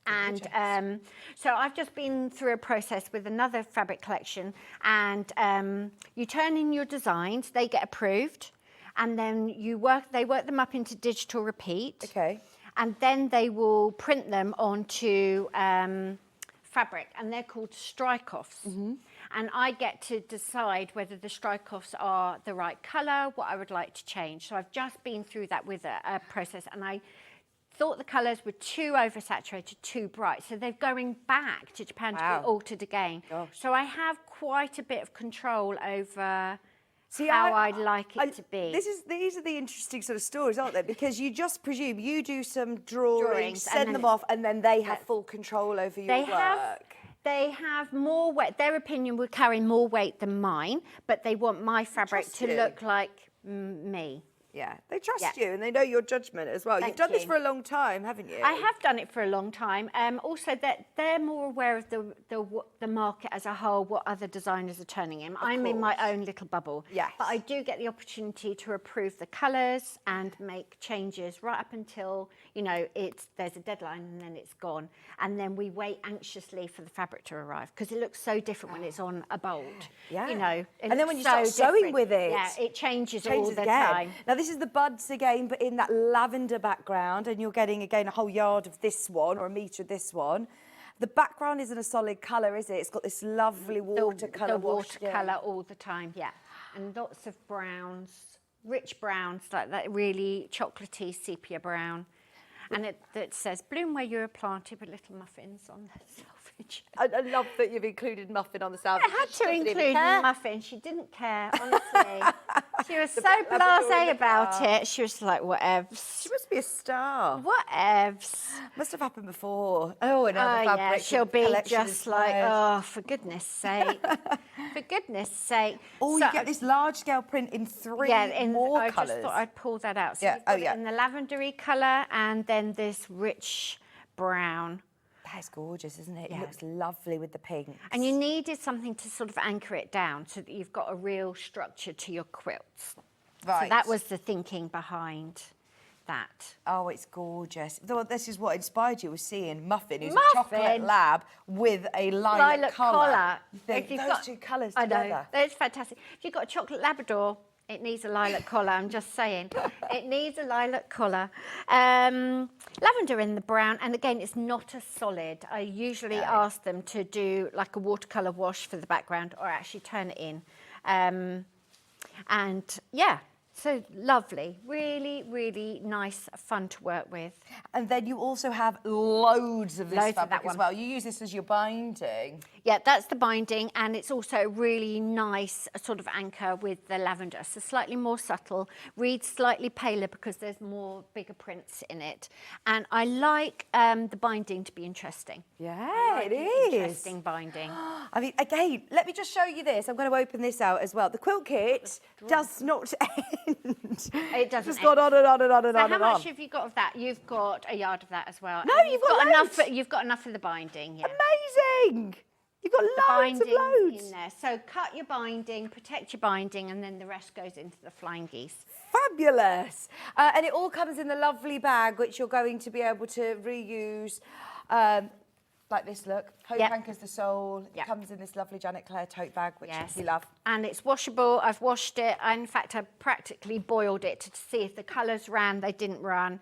And so I've just been through a process with another fabric collection, and you turn in your designs, they get approved, and then they work them up into digital repeat. Okay. And then they will print them onto fabric, and they're called strike-offs. And I get to decide whether the strike-offs are the right colour, what I would like to change. So I've just been through that with a process, and I thought the colours were too oversaturated, too bright. So they're going back to Japan to be altered again. Gosh. So I have quite a bit of control over how I'd like it to be. These are the interesting sort of stories, aren't they? Because you just presume you do some drawings send them off, and then they have full control over your work. They have more weight. Their opinion would carry more weight than mine, but they want my fabric to look like me. Yeah, they trust you and they know your judgment as well. You've done this for a long time, haven't you? I have done it for a long time. Also, that they're more aware of the market as a whole, what other designers are turning in. I'm in my own little bubble. Yes. But I do get the opportunity to approve the colours and make changes right up until, you know, there's a deadline and then it's gone. And then we wait anxiously for the fabric to arrive because it looks so different when it's on a bolt. Yeah. You know, and then when you start sewing with it, it changes all the time. Now, this is the buds again, but in that lavender background, and you're getting, again, a whole yard of this one or a metre of this one. The background isn't a solid colour, is it? It's got this lovely watercolour wash. The watercolour all the time, yeah. And lots of browns, rich browns, like that really chocolatey sepia brown. And it says, bloom where you were planted with little muffins on the selvage. I love that you've included muffin on the selvage. I had to include muffin. She didn't care, honestly. She was so blasé about it. She was like, whatevs. She must be a star. Whatevs. Must have happened before. Oh, and other fabric. Yeah, she'll be just like, oh, for goodness sake. For goodness sake. Oh, so, you get this large-scale print in three more colours. I just thought I'd pull that out. So you've got it in the lavendery colour and then this rich brown. That's gorgeous, isn't it? Yeah. It looks lovely with the pink. And you needed something to sort of anchor it down so that you've got a real structure to your quilts. Right. So that was the thinking behind that. Oh, it's gorgeous. This is what inspired you, was seeing Muffin, who's a chocolate lab with a lilac collar. Those two colours together. I know, it's fantastic. If you've got a chocolate Labrador, it needs a lilac collar, I'm just saying. It needs a lilac collar. Lavender in the brown, and again, it's not a solid. I usually ask them to do like a watercolour wash for the background or actually turn it in. And yeah, so lovely. Really, really nice, fun to work with. And then you also have loads of this fabric as well. You use this as your binding. Yeah, that's the binding, and it's also a really nice sort of anchor with the lavender. So slightly more subtle, reads slightly paler because there's more bigger prints in it. And I like the binding to be interesting. Yeah, it is. Interesting binding. I mean, again, let me just show you this. I'm going to open this out as well. The quilt kit does not end. It doesn't. It's gone on and on and on and on. So how much have you got of that? You've got a yard of that as well. No, you've got enough. You've got enough of the binding. Yeah. Amazing. You've got loads and loads in there. So cut your binding, protect your binding, and then the rest goes into the flying geese. Fabulous. And it all comes in the lovely bag, which you're going to be able to reuse. Like this, look. Hope anchors the soul. It comes in this lovely Janet Clare tote bag, which we love. And it's washable. I've washed it. In fact, I practically boiled it to see if the colours ran. They didn't run.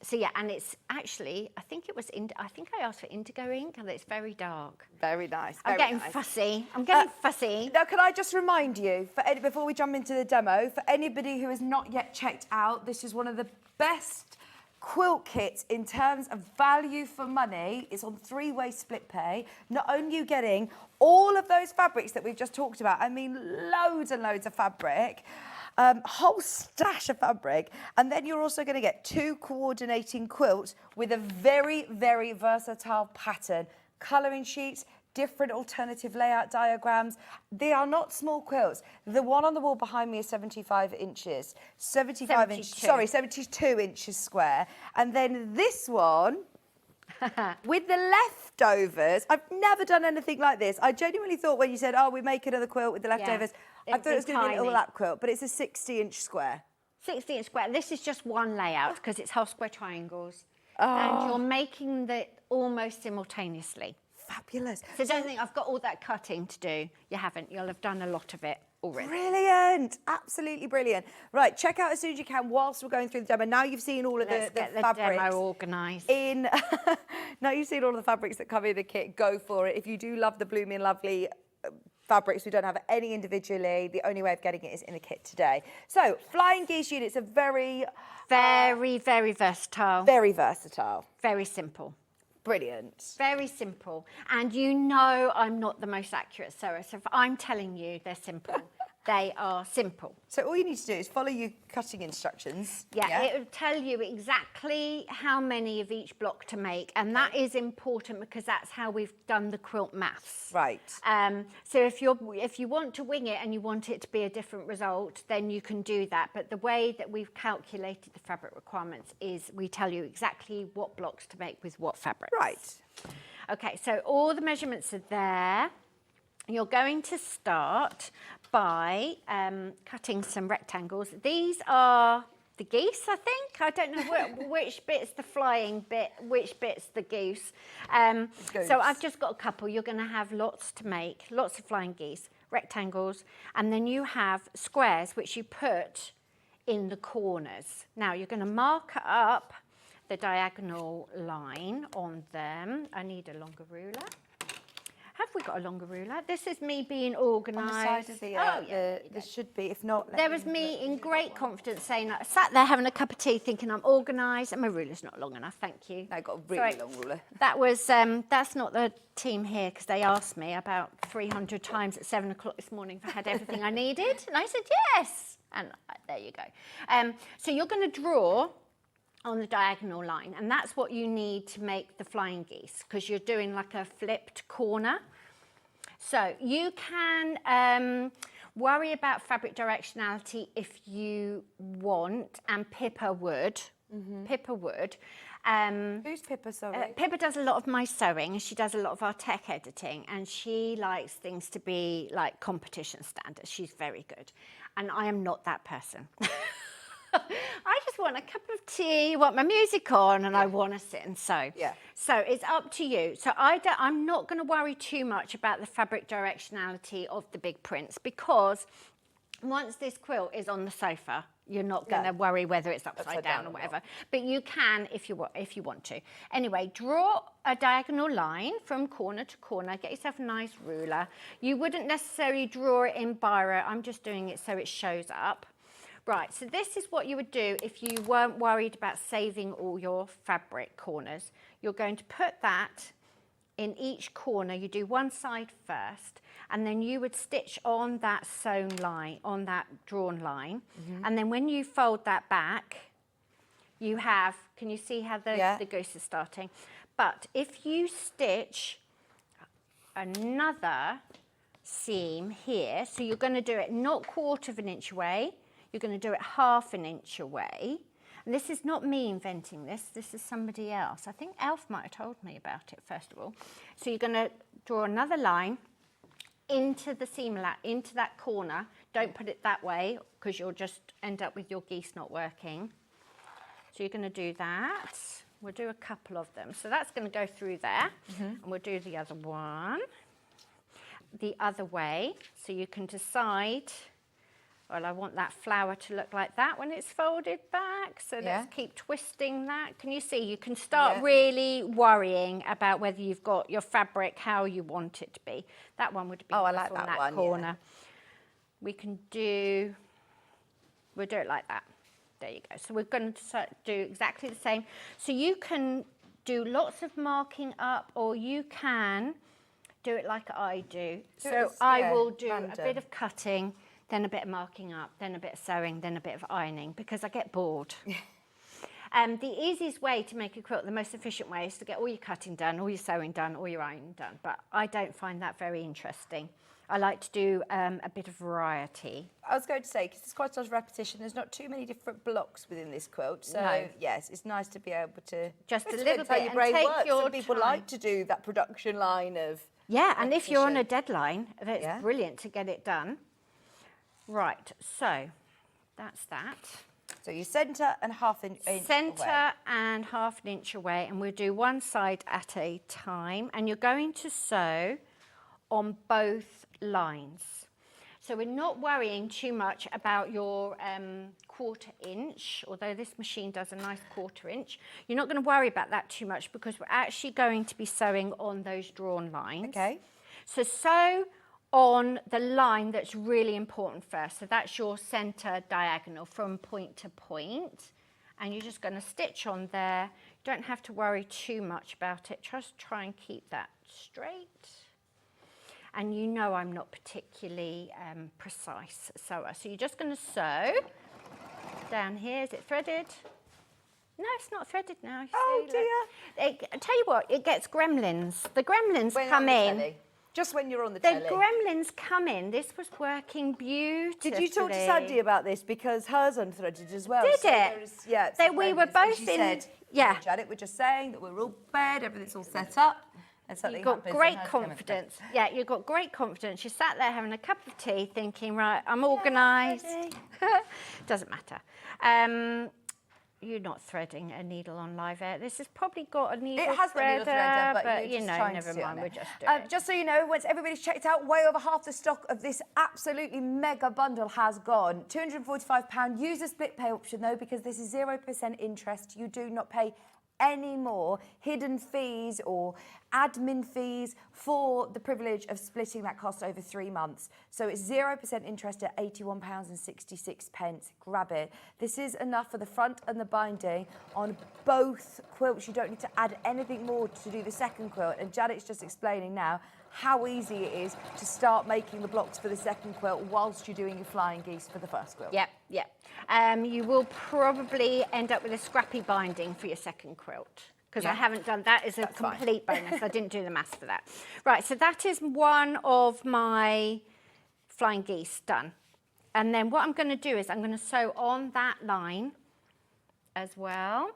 So yeah, and it's actually, I think I asked for indigo ink, and it's very dark. Very nice. I'm getting fussy. I'm getting fussy. Now, can I just remind you, before we jump into the demo, for anybody who has not yet checked out, this is one of the best quilt kits in terms of value for money. It's on 3-way split pay. Not only are you getting all of those fabrics that we've just talked about, I mean loads and loads of fabric, whole stash of fabric, and then you're also going to get 2 coordinating quilts with a very, very versatile pattern, colouring sheets, different alternative layout diagrams. They are not small quilts. The one on the wall behind me is 75 inches. 72 inches square. And then this one With the leftovers, I've never done anything like this. I genuinely thought when you said, oh, we make another quilt with the leftovers, I thought it was going to be a little lap quilt, but it's a 60-inch square. 60-inch square. This is just one layout because it's half square triangles. And you're making that almost simultaneously. Fabulous. So don't think I've got all that cutting to do. You haven't. You'll have done a lot of it already. Brilliant. Absolutely brilliant. Right, check out as soon as you can whilst we're going through the demo. Now you've seen all of the fabrics. Demo organised. Now you've seen all of the fabrics that come in the kit, go for it. If you do love the Blooming Lovely fabrics, we don't have any individually. The only way of getting it is in the kit today. So, flying geese units are very versatile. Very versatile. Very simple. Brilliant. Very simple. And you know I'm not the most accurate sewer, so if I'm telling you they're simple, they are simple. So all you need to do is follow your cutting instructions. Yeah, it will tell you exactly how many of each block to make, and that is important because that's how we've done the quilt maths. Right. So if you want to wing it and you want it to be a different result, then you can do that. But the way that we've calculated the fabric requirements is we tell you exactly what blocks to make with what fabric. Right. Okay, so all the measurements are there. You're going to start by cutting some rectangles. These are the geese, I think. I don't know which bit's the flying bit, which bit's the goose. So I've just got a couple. You're going to have lots to make, lots of flying geese, rectangles, and then you have squares, which you put in the corners. Now, you're going to mark up the diagonal line on them. I need a longer ruler. Have we got a longer ruler? This is me being organised. On the side of the, there should be, if not... There was me in great confidence saying, I sat there having a cup of tea thinking I'm organised and my ruler's not long enough, thank you. I got a really long ruler. That was, that's not the team here because they asked me about 300 times at 7 o'clock this morning if I had everything I needed. And I said, yes. And there you go. So you're going to draw on the diagonal line, and that's what you need to make the flying geese because you're doing like a flipped corner. So you can worry about fabric directionality if you want, and Pippa would. Pippa would. Who's Pippa, sorry? Pippa does a lot of my sewing and she does a lot of our tech editing, and she likes things to be like competition standards. She's very good. And I am not that person. I just want a cup of tea, want my music on, and I want to sit and sew. Yeah. So it's up to you. So I'm not going to worry too much about the fabric directionality of the big prints because once this quilt is on the sofa, you're not going to worry whether it's upside down or whatever. But you can if you want to. Anyway, draw a diagonal line from corner to corner. Get yourself a nice ruler. You wouldn't necessarily draw it in biro. I'm just doing it so it shows up. Right, so this is what you would do if you weren't worried about saving all your fabric corners. You're going to put that in each corner. You do one side first, and then you would stitch on that sewn line, on that drawn line. And then when you fold that back, you have, can you see how the goose is starting? But if you stitch another seam here, so you're going to do it not 1/4 of an inch away, you're going to do it 1/2 an inch away. And this is not me inventing this. This is somebody else. I think Elf might have told me about it, first of all. So you're going to draw another line into the seam, into that corner. Don't put it that way because you'll just end up with your geese not working. So you're going to do that. We'll do a couple of them. So that's going to go through there. And we'll do the other one the other way. So you can decide... Well, I want that flower to look like that when it's folded back. So let's keep twisting that. Can you see? You can start really worrying about whether you've got your fabric how you want it to be. That one would be I like on that one, corner. We can do, we'll do it like that. There you go. So we're going to do exactly the same. So you can do lots of marking up, or you can do it like I do. So I will do a bit of cutting, then a bit of marking up, then a bit of sewing, then a bit of ironing, because I get bored. The easiest way to make a quilt, the most efficient way, is to get all your cutting done, all your sewing done, all your ironing done. But I don't find that very interesting. I like to do a bit of variety. I was going to say, because there's quite a lot of repetition, there's not too many different blocks within this quilt. So, No. yes, it's nice to be able to... Just a it little depends how bit your and brain take works. your Some people time. like to do that production line of... Yeah, and if you're on a repetition. deadline, it's brilliant to get it done. Right, so that's that. So you centre and half an inch Centre away. and half an inch away, and we'll do one side at a time. And you're going to sew on both lines. So we're not worrying too much about your 1/4 inch, although this machine does a nice 1/4 inch. You're not going to worry about that too much because we're actually going to be sewing on those drawn lines. Okay. So sew on the line that's really important first. So that's your centre diagonal from point to point. And you're just going to stitch on there. You don't have to worry too much about it. Just try and keep that straight. And you know I'm not particularly precise sewer. So you're just going to sew down here. Is it threaded? No, it's not threaded now. You Oh, see, look. I tell you what, it gets gremlins. The gremlins When come on the in. telly. Just when you're on the The telly. gremlins come in. This was working beautifully. Did you talk to Sandi about this? Because hers unthreaded as well. Did so it? there is- yeah. They- some we were gremlins, and both she in- Said, yeah. Janet, we're just saying that we're all bed, everything's all set up. And something You've got happens great and hers came in confidence. Yeah, you've got great confidence. You sat there having a cup of tea thinking, right, I'm organised. Doesn't matter. You're not threading a needle on live air. This has probably got a needle It has got a needle threader, but you you're just know, trying to never sit on mind, it. we're just doing it. Just so you know, once everybody's checked out, way over half the stock of this absolutely mega bundle has gone. £245. Use a split pay option though, because this is 0% interest. You do not pay any more hidden fees or admin fees for the privilege of splitting that cost over 3 months. So it's 0% interest at £81.66. Grab it. This is enough for the front and the binding on both quilts. You don't need to add anything more to do the second quilt. And Janet's just explaining now how easy it is to start making the blocks for the second quilt whilst you're doing your flying geese for the first quilt. Yep, yep. You will probably end up with a scrappy binding for your second quilt because I haven't done that. Is a complete bonus. I didn't do the maths for that. Right, so that is one of my flying geese done. And then what I'm going to do is I'm going to sew on that line as well.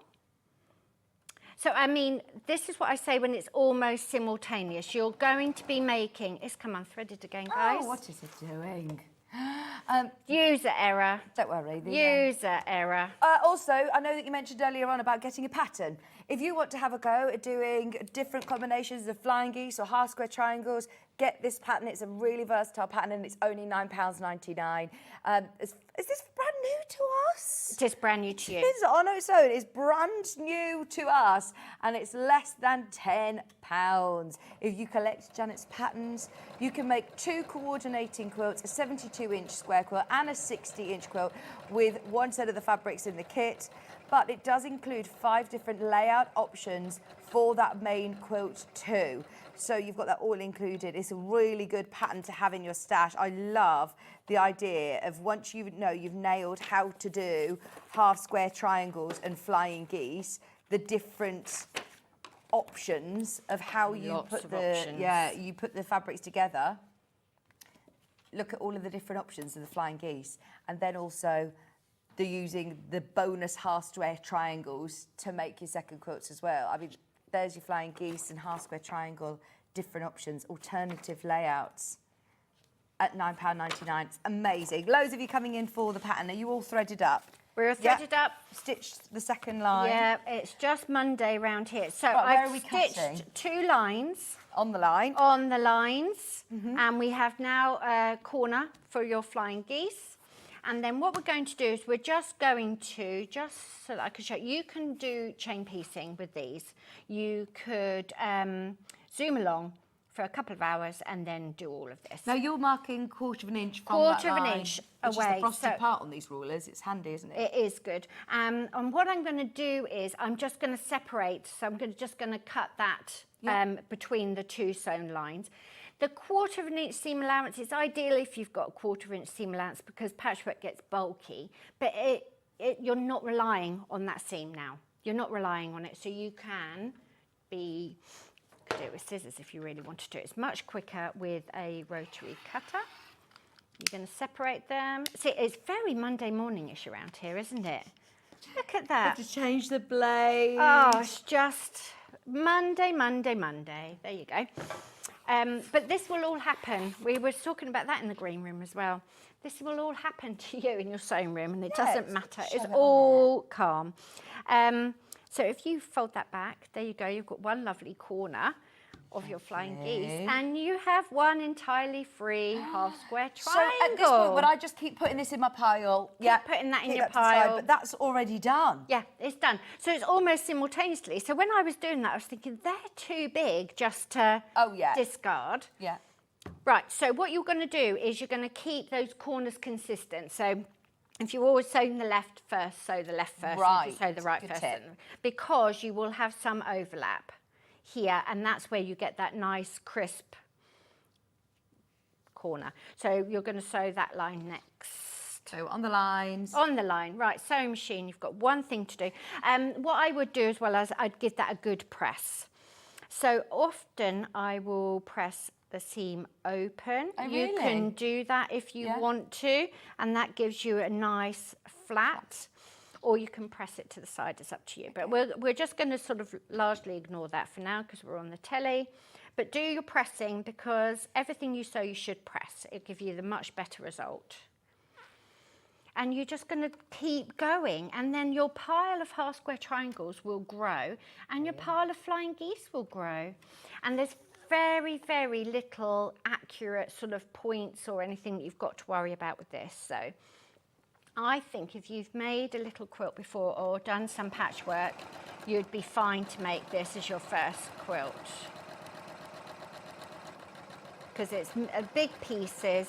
So, I mean, this is what I say when it's almost simultaneous. You're going to be making... It's come unthreaded again, guys. Oh, what is it doing? User error. Don't worry. User error. Also, I know that you mentioned earlier on about getting a pattern. If you want to have a go at doing different combinations of flying geese or half square triangles, get this pattern. It's a really versatile pattern and it's only £9.99. Is this brand new to us? It is brand new to you. It's on its own. It's brand new to us and it's less than £10. If you collect Janet's patterns, you can make 2 coordinating quilts, a 72-inch square quilt and a 60-inch quilt with one set of the fabrics in the kit. But it does include 5 different layout options for that main quilt too. So you've got that all included. It's a really good pattern to have in your stash. I love the idea of once you know you've nailed how to do half square triangles and flying geese, the different options of how you put the fabrics together. Look at all of the different options of the flying geese, and then also using the bonus half square triangles to make your second quilts as well. I mean, there's your flying geese and half square triangle, different options, alternative layouts at £9.99. It's amazing. Loads of you coming in for the pattern. Are you all threaded up? We're all threaded up. Stitched the second line. Yeah, it's just Monday round here. So Right, where I've are we stitched cutting? 2 lines. On the line. On the lines. And we have now a corner for your flying geese. And then what we're going to do is we're just going to, just so that I can show you can do chain piecing with these. You could zoom along for a couple of hours and then do all of this. Now you're marking 1/4 of an inch from Quarter that of an line, inch which away. is the frosted So- part on these rulers. It's handy, isn't it? It is good. And what I'm going to do is I'm just going to separate. So I'm just going to cut that between the 2 sewn lines. The 1/4 of an inch seam allowance is ideal if you've got a 1/4 of an inch seam allowance because patchwork gets bulky, but you're not relying on that seam now. You're not relying on it, so you can do it with scissors if you really want to do it. It's much quicker with a rotary cutter. You're going to separate them. See, it's very Monday morning-ish around here, isn't it? Look at that. Have to change the blade. Oh, it's just Monday, Monday, Monday. There you go. But this will all happen. We were talking about that in the green room as well. This will all happen to you in your sewing room, and it doesn't matter. It's all calm. So if you fold that back, there you go. You've got one lovely corner of your flying geese, and you have one entirely free half square triangle. So at this point, would I just keep putting this in my pile? Keep putting that in your pile. But that's already done. Yeah, it's done. So it's almost simultaneously. So when I was doing that, I was thinking they're too big just to discard. Yeah. Right, so what you're going to do is you're going to keep those corners consistent. So if you're always sewing the left first, sew the left first. Right. If you sew the right Good first. tip. Because you will have some overlap here, and that's where you get that nice crisp corner. So you're going to sew that line next. So on the lines. On the line, right, sewing machine, you've got one thing to do. What I would do as well as I'd give that a good press. So often I will press the seam open. Oh, You really? can do that if you want to, and that gives you a nice flat. Or you can press it to the side, it's up to you. But we're just going to sort of largely ignore that for now because we're on the telly. But do your pressing, because everything you sew you should press. It'll give you the much better result. And you're just going to keep going, and then your pile of half square triangles will grow, and your pile of flying geese will grow. And there's very, very little accurate sort of points or anything that you've got to worry about with this. So I think if you've made a little quilt before or done some patchwork, you'd be fine to make this as your first quilt. Because it's big pieces.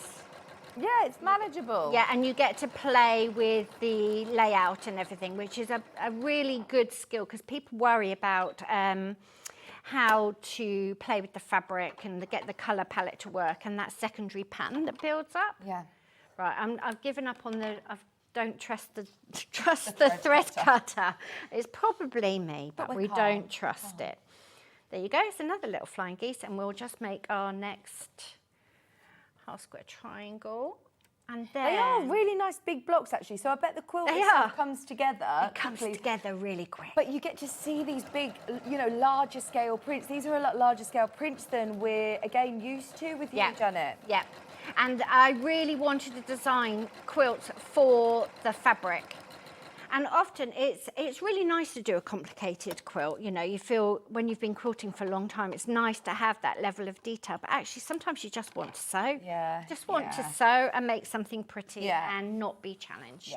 Yeah, it's manageable. Yeah, and you get to play with the layout and everything, which is a really good skill, because people worry about how to play with the fabric and get the colour palette to work, and that secondary pattern that builds up. Yeah. Right, I've given up on the. Don't trust the thread cutter. It's probably me, but we don't trust it. There you go. It's another little flying geese, and we'll just make our next half square triangle. And then they are really nice big blocks, actually. So I bet the quilt comes together. It comes together really quick. But you get to see these big, larger scale prints. These are a lot larger scale prints than we're again used to with you, Janet. Yeah. And I really wanted to design quilts for the fabric. And often it's really nice to do a complicated quilt. You feel when you've been quilting for a long time, it's nice to have that level of detail. But actually, sometimes you just want to sew. Yeah. Just want to sew and make something pretty and not be challenged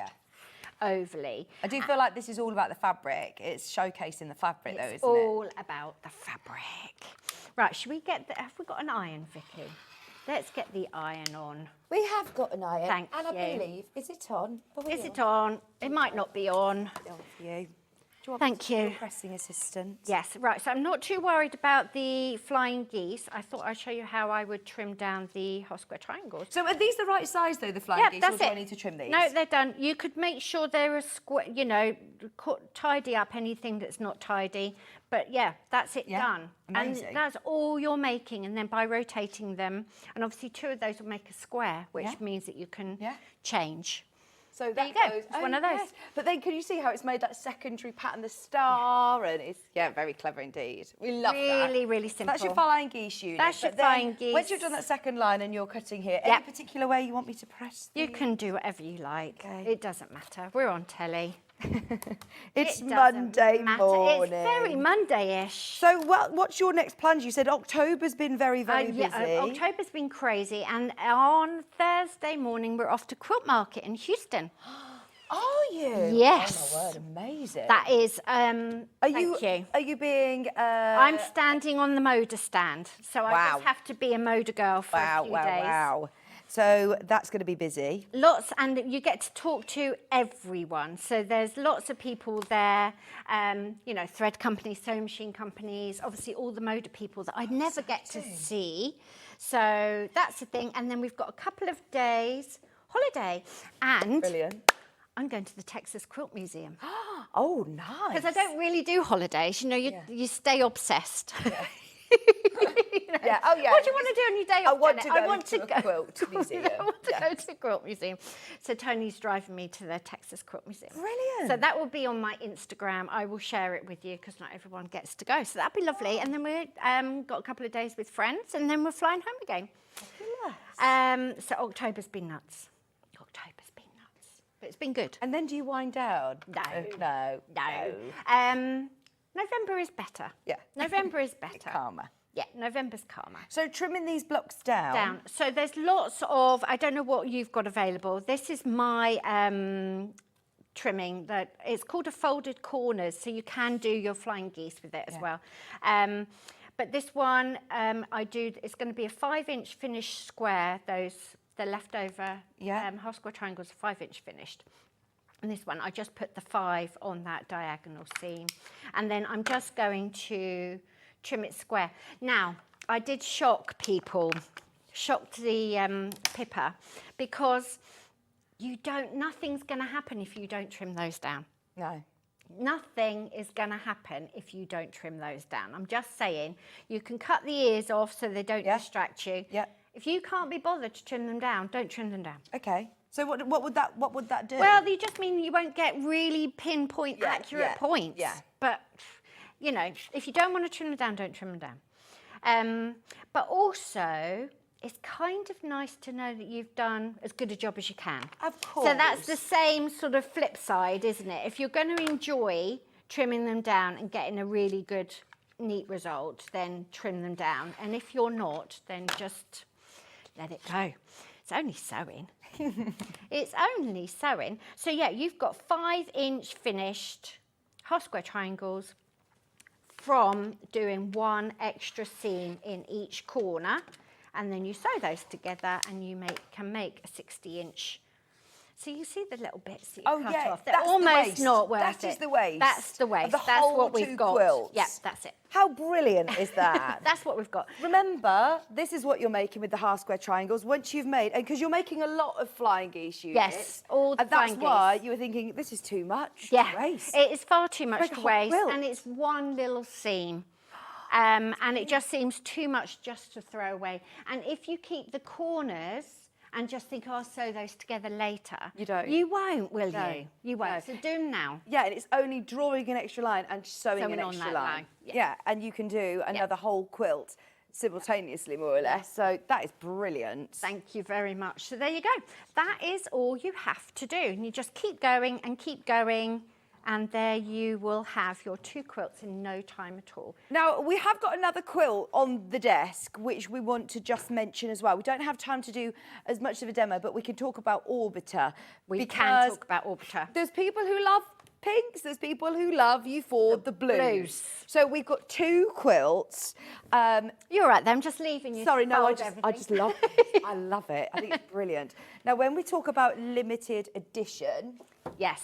overly. I do feel like this is all about the fabric. It's showcasing the fabric, though, isn't it? It's all about the fabric. Right, should we have we got an iron, Vicky? Let's get the iron on. We have got an iron. Thank and you. I believe, is it on? Is it on? It might not be on. You. Do you want Thank me to you. be your pressing assistant? Yes, right. So I'm not too worried about the flying geese. I thought I'd show you how I would trim down the half square triangles. So are these the right size, though, the flying geese? That's or do it. I need to trim these? No, they're done. You could make sure they're a square, tidy up anything that's not tidy. But yeah, that's it done. Amazing. And that's all you're making. And then by rotating them, and obviously 2 of those will make a square, which means that you can change. So there you that go. goes. It's one of those. Yes. But then can you see how it's made that secondary pattern, the star, and it's very clever indeed. We love that. Really, really simple. That's your flying geese unit. That's your But then flying geese. Once you've done that second line and you're cutting here, any particular way you want me to press these? You can do whatever you like. It doesn't matter. We're on telly. It's It doesn't Monday matter. morning. It's very Monday-ish. So what's your next plans? You said October's been very, very busy. October's been crazy, and on Thursday morning we're off to Quilt Market in Houston. Are you? Yes. Oh my word, amazing. That is. Are you being? I'm standing on the Moda stand, so I just have to be a Moda girl for a few days. Wow. So that's going to be busy. Lots, and you get to talk to everyone. So there's lots of people there, thread companies, sewing machine companies, obviously all the Moda people that I'd never get to see. So that's the thing. And then we've got a couple of days holiday. And brilliant. I'm going to the Texas Quilt Museum. Oh, nice. Because I don't really do holidays. You know, you stay obsessed. Yeah. Yeah. Oh, yeah. What do you want to do on your day off? I want to go I want to a quilt museum. I want to go to the quilt museum. So Tony's driving me to the Texas Quilt Museum. Brilliant. So that will be on my Instagram. I will share it with you because not everyone gets to go. So that'll be lovely. And then we've got a couple of days with friends, and then we're flying home again. So October's been nuts. But it's been good. And then do you wind down? No. November is better. Yeah. November is better. Calmer. Yeah, November's calmer. So trimming these blocks down. So there's lots of, I don't know what you've got available. This is my trimming. That it's called a folded corners, so you can do your flying geese with it as well. But this one, it's going to be a 5-inch finished square, the leftover half square triangles are 5-inch finished. And this one, I just put the 5 on that diagonal seam. And then I'm just going to trim it square. Now, I did shocked the Pippa, because nothing's going to happen if you don't trim those down. No. Nothing is going to happen if you don't trim those down. I'm just saying, you can cut the ears off so they don't distract you. Yeah. If you can't be bothered to trim them down, don't trim them down. Okay. So what would that do? Well, you just mean you won't get really pinpoint accurate points. Yeah. But, you know, if you don't want to trim them down, don't trim them down. But also, it's kind of nice to know that you've done as good a job as you can. Of course. So that's the same sort of flip side, isn't it? If you're going to enjoy trimming them down and getting a really good, neat result, then trim them down. And if you're not, then just let it go. It's only sewing. It's only sewing. So yeah, you've got 5-inch finished half square triangles from doing one extra seam in each corner, and then you sew those together and you can make a 60-inch. So you see the little bits that you cut off. They're almost not worth it. That is the waist. That's the waist. The That's whole what we've got. Quilts. Yeah, that's it. How brilliant is that? That's what we've got. Remember, this is what you're making with the half square triangles. Once you've made, and because you're making a lot of flying geese units. Yes, all the and that's flying why geese. you were thinking, this is too much Yeah, to waste. it is far too much Like to a whole waste, quilt. and it's one little seam. And it just seems too much just to throw away. And if you keep the corners and just think, oh, I'll sew those together later. You don't. You won't, will No. you? You won't. So do them now. Yeah, and it's only drawing an extra line and sewing an on extra that line. line. Yeah, and you can do another whole quilt simultaneously, more or less. So that is brilliant. Thank you very much. So there you go. That is all you have to do. And you just keep going and keep going. And there you will have your 2 quilts in no time at all. Now, we have got another quilt on the desk, which we want to just mention as well. We don't have time to do as much of a demo, but we can talk about Orbiter. We can talk about Orbiter. There's people who love pinks, there's people who love you for the blues. So we've got 2 quilts. You're right, I'm just leaving you. Sorry, no, I everything. just love it. I love it. I think it's brilliant. Now, when we talk about limited edition, yes,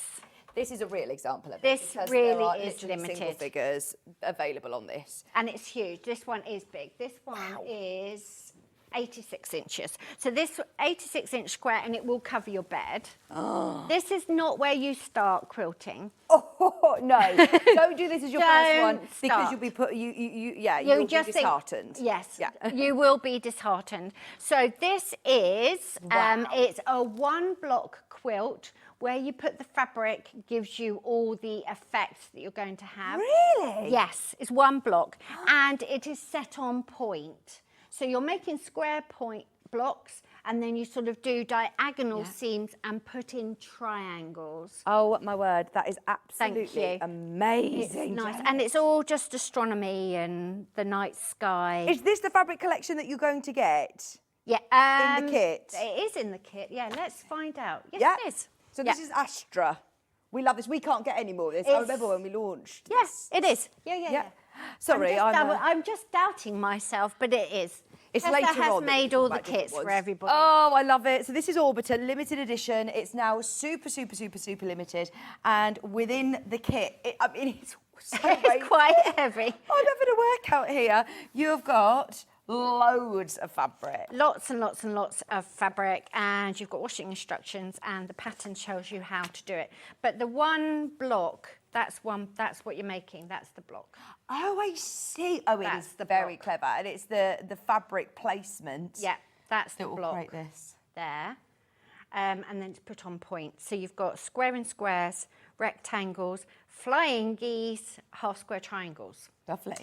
this is a real example of it. This because really there are is literally limited. single figures available on this. And it's huge. This one is big. This one is 86 inches. So this 86-inch square, and it will cover your bed. Oh. This is not where you start quilting. Oh, no. Don't do this as your first one, because start. you'll be you'll be disheartened. Yes, Yeah. you will be disheartened. So this is, it's a 1-block quilt where you put the fabric, gives you all the effects that you're going to have. Really? Yes, it's 1 block, and it is set on point. So you're making square point blocks, and then you sort of do diagonal seams and put in triangles. Oh, my word, that is absolutely amazing. It's nice, and it's all just astronomy and the night sky. Is this the fabric collection that you're going to get? Yeah. In the kit? It is in the kit, yeah. Let's find out. Yes, Yeah. it is. So this is Astra. We love this. We can't get any more of this. I remember when we launched. Yes, it is. Yeah. Sorry, I'm just doubting myself, but it is. It's Tessa later has on that made we all talk the about different kits for ones. everybody. Oh, I love it. So this is Orbiter, limited edition. It's now super limited. And within the kit, it's so It's quite heavy. I'm having a workout here. You've got loads of fabric. Lots and lots and lots of fabric, and you've got washing instructions, and the pattern tells you how to do it. But the one block, that's what you're making. That's the block. Oh, I see. Oh, it is very clever, and it's the fabric placement. Yeah, that's the that will block. create this there. And then it's put on point. So you've got square and squares, rectangles, flying geese, half square triangles. Lovely.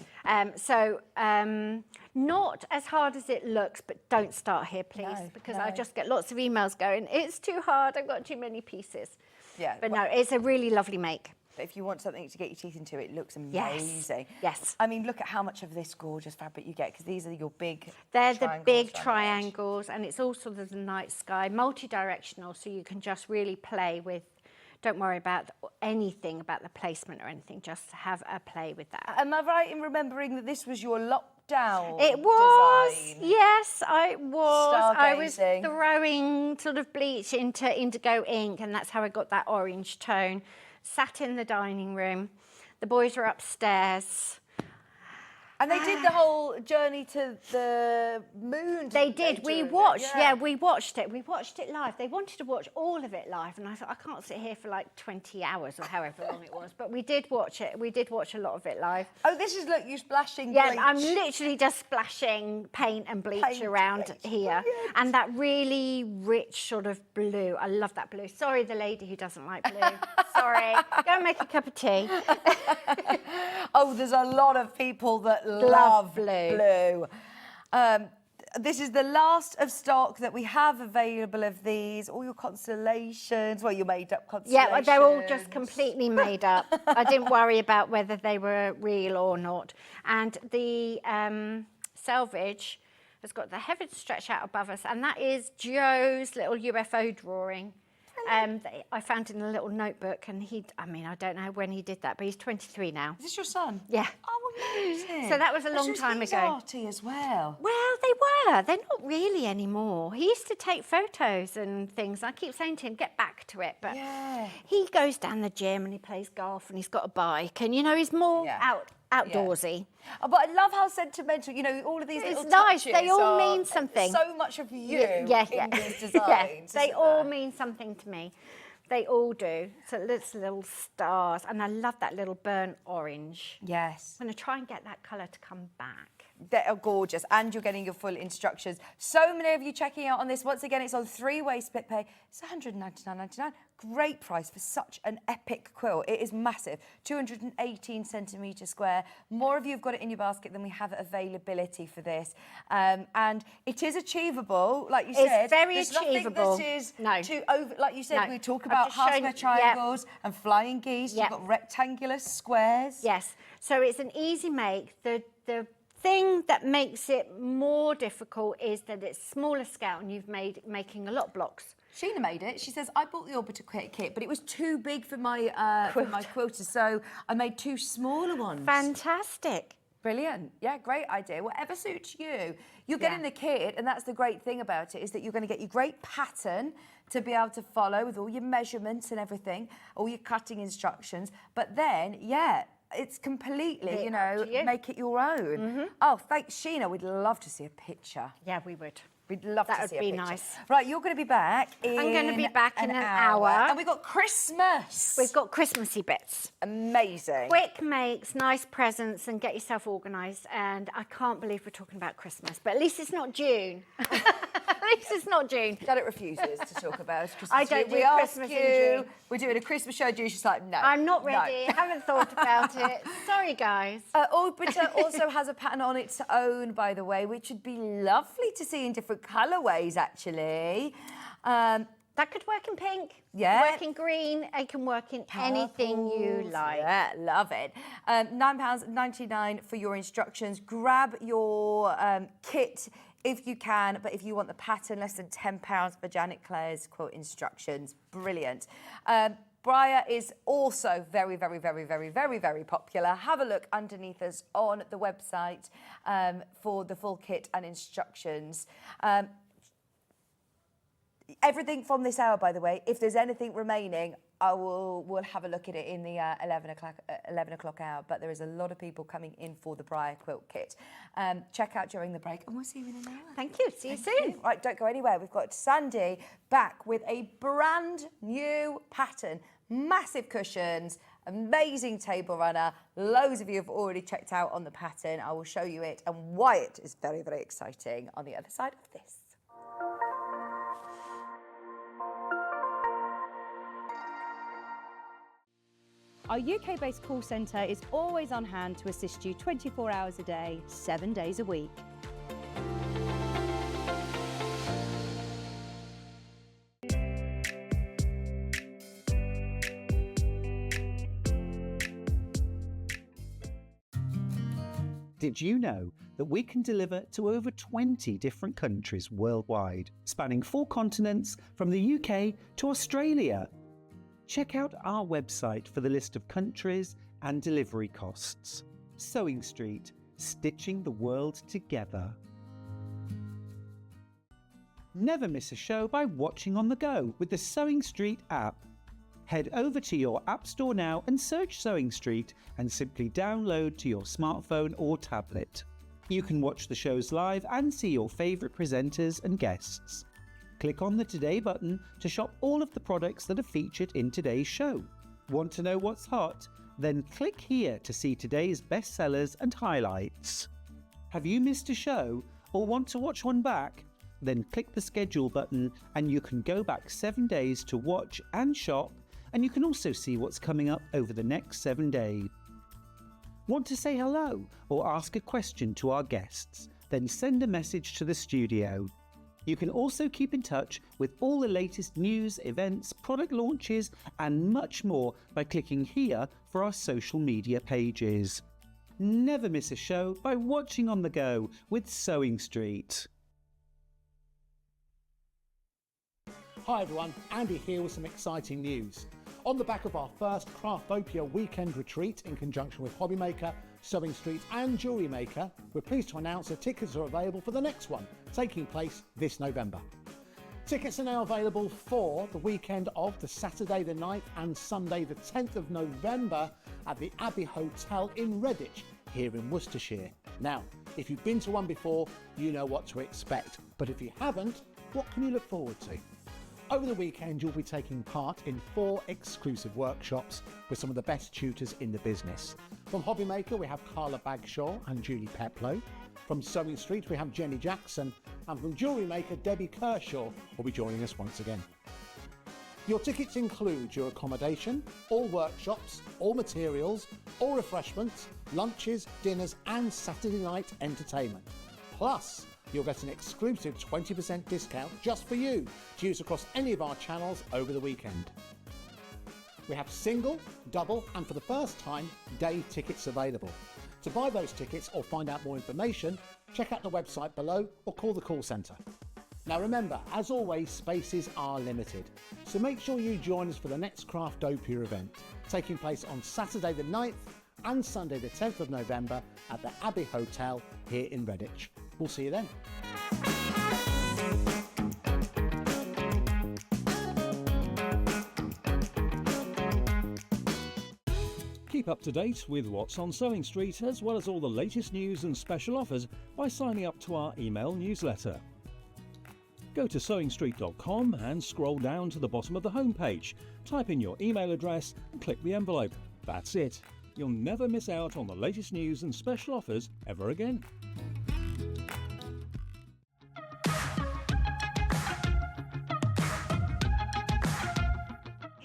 Not as hard as it looks, but don't start here, please, because I just get lots of emails going, it's too hard, I've got too many pieces. Yeah. But no, it's a really lovely make. But if you want something to get your teeth into, it looks amazing. Yes. I mean, look at how much of this gorgeous fabric you get, because these are your big They're the big triangles, and it's all sort of the night sky, multi-directional, so you can just really play with. Don't worry about anything about the placement or anything, just have a play with that. Am I right in remembering that this was your lockdown It was, design? yes, I was. I was Stargazing. throwing sort of bleach into indigo ink, and that's how I got that orange tone. Sat in the dining room. The boys were upstairs. And they did the whole journey to the moon. They did. We watched, we watched it. We watched it live. They wanted to watch all of it live, and I thought, I can't sit here for like 20 hours or however long it was. But we did watch it. We did watch a lot of it live. Oh, this is, look, you splashing Yeah, bleach. I'm literally just splashing paint and bleach around here. Brilliant. And that really rich sort of blue. I love that blue. Sorry, the lady who doesn't like blue. Sorry. Go and make a cup of tea. Oh, there's a lot of people that love blue. This is the last of stock that we have available of these. All your constellations, well, your made-up constellations. Yeah, they're all just completely made up. I didn't worry about whether they were real or not. And the selvage has got the heavens stretched out above us, and that is Joe's little UFO drawing. That I found in a little notebook, and I don't know when he did that, but he's 23 now. Is this your son? Yeah. Oh, amazing. So that was a long time He's ago. arty as well. Well, they were. They're not really anymore. He used to take photos and things. I keep saying to him, get back to it. But he goes down the gym and he plays golf and he's got a bike. And, he's more outdoorsy. Oh, but I love how sentimental, all of these It's little nice. touches They all are mean something. So much of you in these designs. Yeah, they isn't all there? mean something to me. They all do. So it's little stars. And I love that little burnt orange. Yes. I'm going to try and get that colour to come back. They are gorgeous, and you're getting your full instructions. So many of you checking out on this. Once again, it's on 3-way split pay. It's $199.99. Great price for such an epic quilt. It is massive, 218 centimetres square. More of you have got it in your basket than we have availability for this. And it is achievable, like you said. It's very There's achievable. Nothing that is No. too over, like you said, No. we talk I've about just half shown- square triangles and flying geese. Yep. You've got rectangular squares. Yes. So it's an easy make. The thing that makes it more difficult is that it's smaller scale and you've making a lot of blocks. Sheena made it. She says, I bought the Orbiter kit, but it was too big for my quilters, so I made 2 smaller ones. Fantastic. Brilliant. Yeah, great idea. Whatever suits you. You're getting the kit, and that's the great thing about it, is that you're going to get your great pattern to be able to follow with all your measurements and everything, all your cutting instructions. But then, it's completely, make it your own. Oh, thanks, Sheena. We'd love to see a picture. Yeah, we would. We'd love to see a picture. That would be nice. Right, you're going to be back in I'm going to be back in an hour. And we've got Christmas. We've got Christmassy bits. Amazing. Quick makes, nice presents, and get yourself organised. And I can't believe we're talking about Christmas, but at least it's not June. At least it's not June. Janet refuses to talk about Christmas. I don't do Christmas in June. We're doing a Christmas show. She's like, no. I'm not ready. No. I haven't thought about it. Sorry, guys. Orbiter also has a pattern on its own, by the way, which would be lovely to see in different colourways, actually. That could work in pink. Yeah. Work in green. It can work in anything you like. Yeah, love it. £9.99 for your instructions. Grab your kit if you can, but if you want the pattern, less than £10 for Janet Clare's quilt instructions. Brilliant. Briar is also very, very, very, very, very, very popular. Have a look underneath us on the website for the full kit and instructions. Everything from this hour, by the way, if there's anything remaining, we'll have a look at it in the 11 o'clock hour, but there is a lot of people coming in for the Briar Quilt Kit. Check out during the break, and we'll see you in an hour. Thank you. See you soon. Right, don't go anywhere. We've got Sandi back with a brand new pattern. Massive cushions, amazing table runner. Loads of you have already checked out on the pattern. I will show you it and why it is very, very exciting on the other side of this. Our UK-based call centre is always on hand to assist you 24 hours a day, 7 days a week. Did you know that we can deliver to over 20 different countries worldwide, spanning 4 continents from the UK to Australia? Check out our website for the list of countries and delivery costs. Sewing Street, stitching the world together. Never miss a show by watching on the go with the Sewing Street app. Head over to your app store now and search Sewing Street and simply download to your smartphone or tablet. You can watch the shows live and see your favourite presenters and guests. Click on the Today button to shop all of the products that are featured in today's show. Want to know what's hot? Then click here to see today's bestsellers and highlights. Have you missed a show or want to watch one back? Then click the schedule button and you can go back 7 days to watch and shop, and you can also see what's coming up over the next 7 days. Want to say hello or ask a question to our guests? Then send a message to the studio. You can also keep in touch with all the latest news, events, product launches and much more by clicking here for our social media pages. Never miss a show by watching on the go with Sewing Street. Hi everyone, Andy here with some exciting news. On the back of our first Craftopia weekend retreat in conjunction with Hobbymaker, Sewing Street and Jewellery Maker, we're pleased to announce that tickets are available for the next one, taking place this November. Tickets are now available for the weekend of the Saturday the 9th and Sunday the 10th of November at the Abbey Hotel in Redditch, here in Worcestershire. Now, if you've been to one before, you know what to expect, but if you haven't, what can you look forward to? Over the weekend, you'll be taking part in 4 exclusive workshops with some of the best tutors in the business. From Hobbymaker, we have Carla Bagshaw and Julie Peplow. From Sewing Street, we have Jenny Jackson. And from Jewellery Maker, Debbie Kershaw will be joining us once again. Your tickets include your accommodation, all workshops, all materials, all refreshments, lunches, dinners and Saturday night entertainment. Plus, you'll get an exclusive 20% discount just for you to use across any of our channels over the weekend. We have single, double and for the first time, day tickets available. To buy those tickets or find out more information, check out the website below or call the call centre. Now remember, as always, spaces are limited, so make sure you join us for the next Craftopia event, taking place on Saturday the 9th and Sunday the 10th of November at the Abbey Hotel here in Redditch. We'll see you then. Keep up to date with what's on Sewing Street, as well as all the latest news and special offers by signing up to our email newsletter. Go to sewingstreet.com and scroll down to the bottom of the homepage. Type in your email address and click the envelope. That's it. You'll never miss out on the latest news and special offers ever again.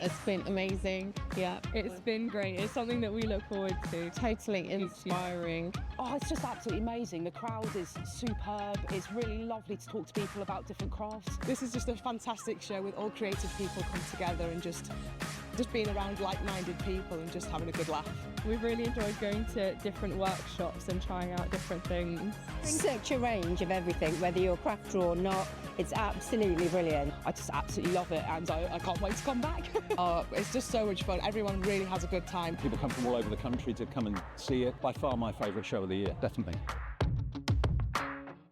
It's been amazing. Yeah, It's been great. It's something that we look forward to. totally inspiring. Oh, it's just absolutely amazing. The crowd is superb. It's really lovely to talk to people about different crafts. This is just a fantastic show with all creative people come together and just being around like-minded people and just having a good laugh. We've really enjoyed going to different workshops and trying out different things. Such a range of everything, whether you're a crafter or not. It's absolutely brilliant. I just absolutely love it, and I can't wait to come back. It's just so much fun. Everyone really has a good time. People come from all over the country to come and see it. By far my favourite show of the year, definitely.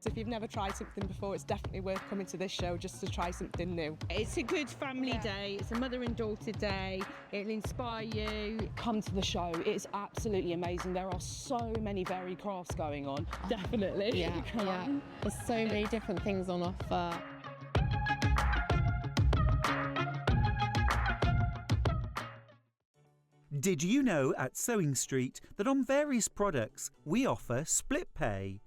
If you've never tried something before, it's definitely worth coming to this show just to try something new. It's a good family day. It's a mother and daughter day. It'll inspire you. Come to the show. It's absolutely amazing. There are so many varied crafts going on. Definitely. Yeah, yeah. There's so many different things on offer. Did you know at Sewing Street that on various products we offer split pay?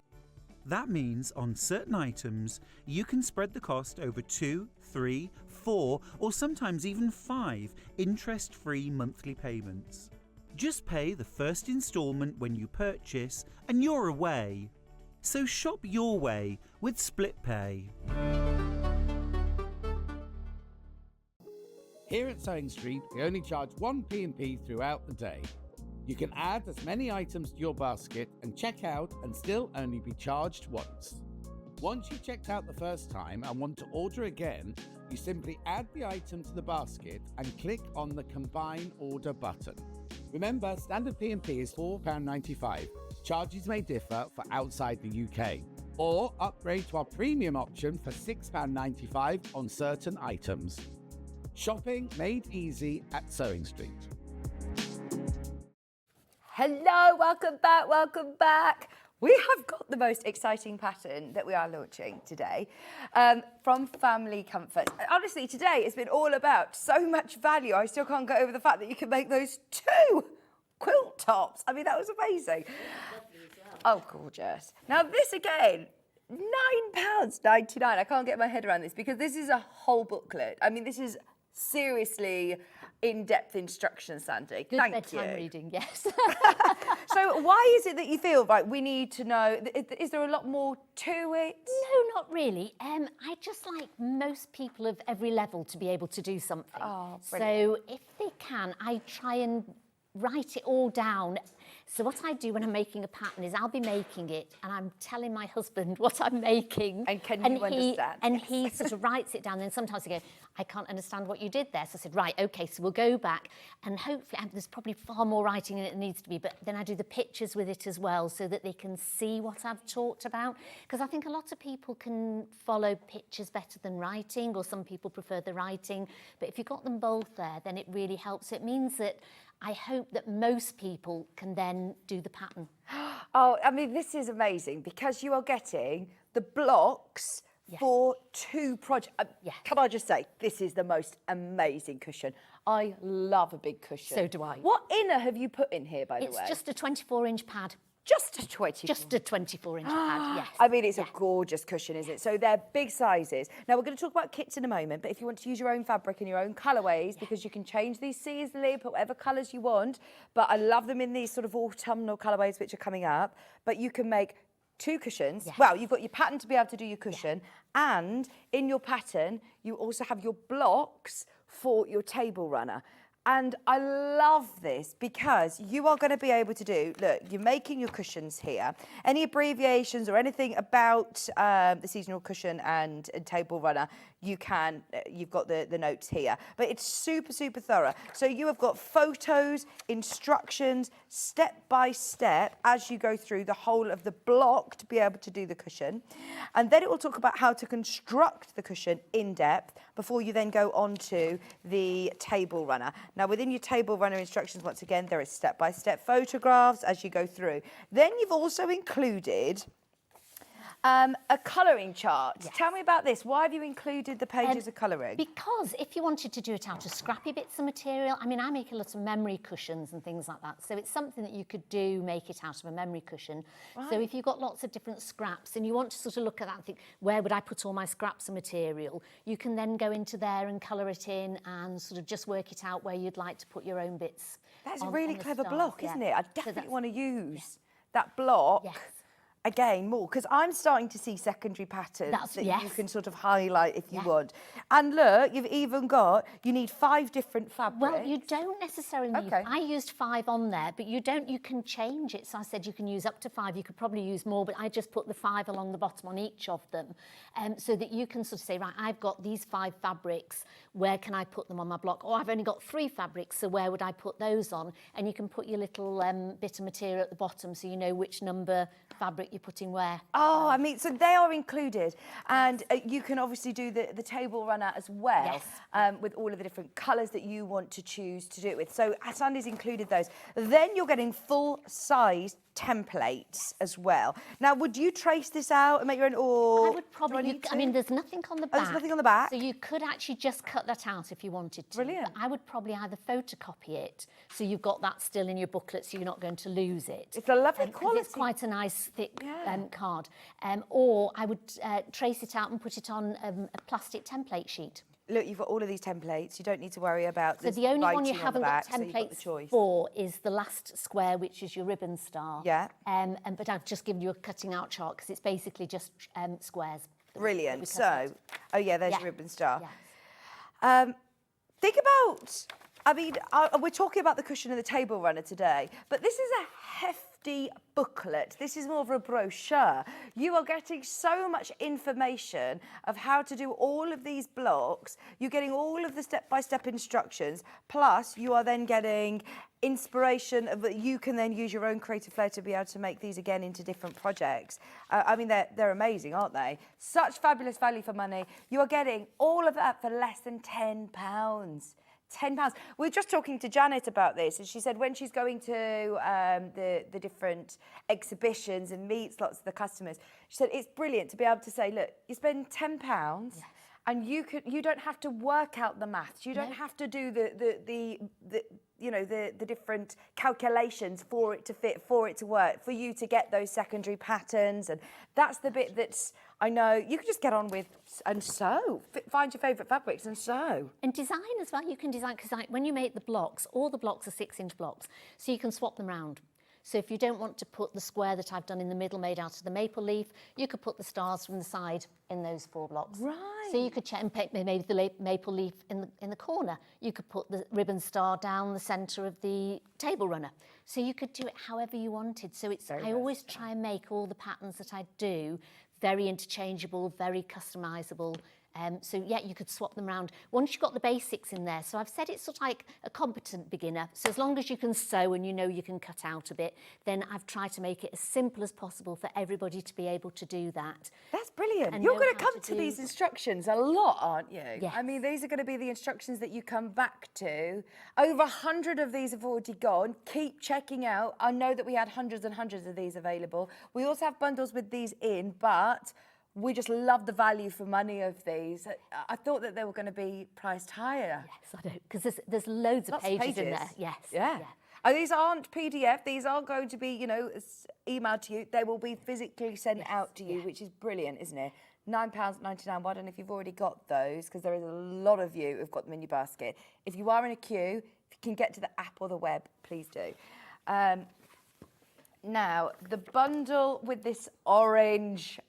That means on certain items you can spread the cost over 2, 3, 4 or sometimes even 5 interest-free monthly payments. Just pay the first instalment when you purchase and you're away. So shop your way with split pay. Here at Sewing Street, we only charge 1 P&P throughout the day. You can add as many items to your basket and check out and still only be charged once. Once you've checked out the first time and want to order again, you simply add the item to the basket and click on the Combine Order button. Remember, standard P&P is £4.95. Charges may differ for outside the UK. Or upgrade to our premium option for £6.95 on certain items. Shopping made easy at Sewing Street. Hello, welcome back, welcome back. We have got the most exciting pattern that we are launching today from Family Comfort. Honestly, today it's been all about so much value. I still can't get over the fact that you can make those 2 quilt tops. I mean, that was amazing. Oh, gorgeous. Now this again, £9.99. I can't get my head around this because this is a whole booklet. I mean, this is seriously in-depth instructions, Sandi. Good Thank bedtime you. reading, yes. So why is it that you feel like we need to know, is there a lot more to it? No, not really. I just like most people of every level to be able to do something. Oh, so if they can, I try and write it all down. So what I do when I'm making a pattern is I'll be making it and I'm telling my husband what I'm making. And can you understand? And he sort of writes it down. And sometimes he goes, I can't understand what you did there. So I said, right, OK, so we'll go back. And hopefully, there's probably far more writing in it than needs to be. But then I do the pictures with it as well so that they can see what I've talked about. Because I think a lot of people can follow pictures better than writing, or some people prefer the writing. But if you've got them both there, then it really helps. It means that I hope that most people can then do the pattern. Oh, I mean, this is amazing because you are getting the blocks for 2 projects. Can I just say, this is the most amazing cushion. I love a big cushion. So do I. What inner have you put in here, by the way? It's just a 24-inch pad. Just a 24? Just a 24-inch pad, yes. I mean, it's a gorgeous cushion, isn't it? So they're big sizes. Now, we're going to talk about kits in a moment, but if you want to use your own fabric and your own colourways, because you can change these seasonally, put whatever colours you want, but I love them in these sort of autumnal colourways which are coming up, but you can make 2 cushions. Yes. Well, you've got your pattern to be able to do your cushion, and in your pattern, you also have your blocks for your table runner. And I love this because you are going to be able to do, look, you're making your cushions here. Any abbreviations or anything about the seasonal cushion and table runner, you can, you've got the notes here. But it's super, super thorough. So you have got photos, instructions, step by step as you go through the whole of the block to be able to do the cushion. And then it will talk about how to construct the cushion in depth before you then go on to the table runner. Now, within your table runner instructions, once again, there is step-by-step photographs as you go through. Then you've also included a colouring chart. Yes. Tell me about this. Why have you included the pages of colouring? Because if you wanted to do it out of scrappy bits of material, I mean, I make a lot of memory cushions and things like that. So it's something that you could do, make it out of a memory cushion. Right. So if you've got lots of different scraps and you want to sort of look at that and think, where would I put all my scraps of material? You can then go into there and colour it in and sort of just work it out where you'd like to put your own bits. That's a really clever block, isn't it? I definitely want to use that block. Yes. Again, more, because I'm starting to see secondary patterns that you can sort of highlight if you want. And look, you've even got, you need 5 different fabrics. Well, you don't necessarily need, I used 5 on there, but you can change it. So I said you can use up to 5, you could probably use more, but I just put the 5 along the bottom on each of them, so that you can sort of say, right, I've got these 5 fabrics, where can I put them on my block? Or I've only got 3 fabrics, so where would I put those on? And you can put your little bit of material at the bottom so you know which number fabric you're putting where. Oh, I mean, so they are included, and you can obviously do the table runner as well, with all of the different colours that you want to choose to do it with. So Sandi's included those. Then you're getting full-size templates as well. Now, would you trace this out and make your own, or I would probably. I mean, there's nothing on the back. Oh, there's nothing on the back. So you could actually just cut that out if you wanted to. Brilliant. But I would probably either photocopy it, so you've got that still in your booklet, so you're not going to lose it. It's a lovely 'cause quality. It's quite a nice thick card. Or I would trace it out and put it on a plastic template sheet. Look, you've got all of these templates. You don't need to worry about So the only one you writing on haven't the got back, so you've got the templates choice. for is the last square, which is your ribbon star. Yeah. But I've just given you a cutting out chart because it's basically just squares. Brilliant. So, oh yeah, there's your ribbon star. Yes. Think about, I mean, we're talking about the cushion and the table runner today, but this is a hefty booklet. This is more of a brochure. You are getting so much information of how to do all of these blocks. You're getting all of the step-by-step instructions, plus you are then getting inspiration of that you can then use your own creative flair to be able to make these again into different projects. I mean, they're amazing, aren't they? Such fabulous value for money. You are getting all of that for less than £10. £10. We were just talking to Janet about this, and she said when she's going to the different exhibitions and meets lots of the customers, she said it's brilliant to be able to say, look, you spend £10, and you don't have to work out the maths. You don't have to do the different calculations for it to fit, for it to work, for you to get those secondary patterns. And that's the bit that's, I know, you can just get on with and sew. Find your favourite fabrics and sew. And design as well. You can design, because when you make the blocks, all the blocks are 6-inch blocks, so you can swap them around. So if you don't want to put the square that I've done in the middle made out of the maple leaf, you could put the stars from the side in those 4 blocks. Right. So you could check and pick maybe the maple leaf in the corner. You could put the ribbon star down the centre of the table runner. So you could do it however you wanted. So it's I always try and make all the patterns that I do very interchangeable, very customisable. So yeah, you could swap them around once you've got the basics in there. So I've said it's sort of like a competent beginner. So as long as you can sew and you know you can cut out a bit, then I've tried to make it as simple as possible for everybody to be able to do that. That's brilliant. And You're know going to how come to to do- these instructions a lot, aren't you? Yes. I mean, these are going to be the instructions that you come back to. Over 100 of these have already gone. Keep checking out. I know that we had hundreds and hundreds of these available. We also have bundles with these in, but we just love the value for money of these. I thought that they were going to be priced higher. Yes, I do, because there's loads of pages in there. Yes. Yeah. Oh, these aren't PDF. These are going to be, emailed to you. They will be physically sent out to you, which is brilliant, isn't it? £9.99. Well, I don't know if you've already got those, because there is a lot of you who've got them in your basket. If you are in a queue, if you can get to the app or the web, please do. Now, the bundle with this orange.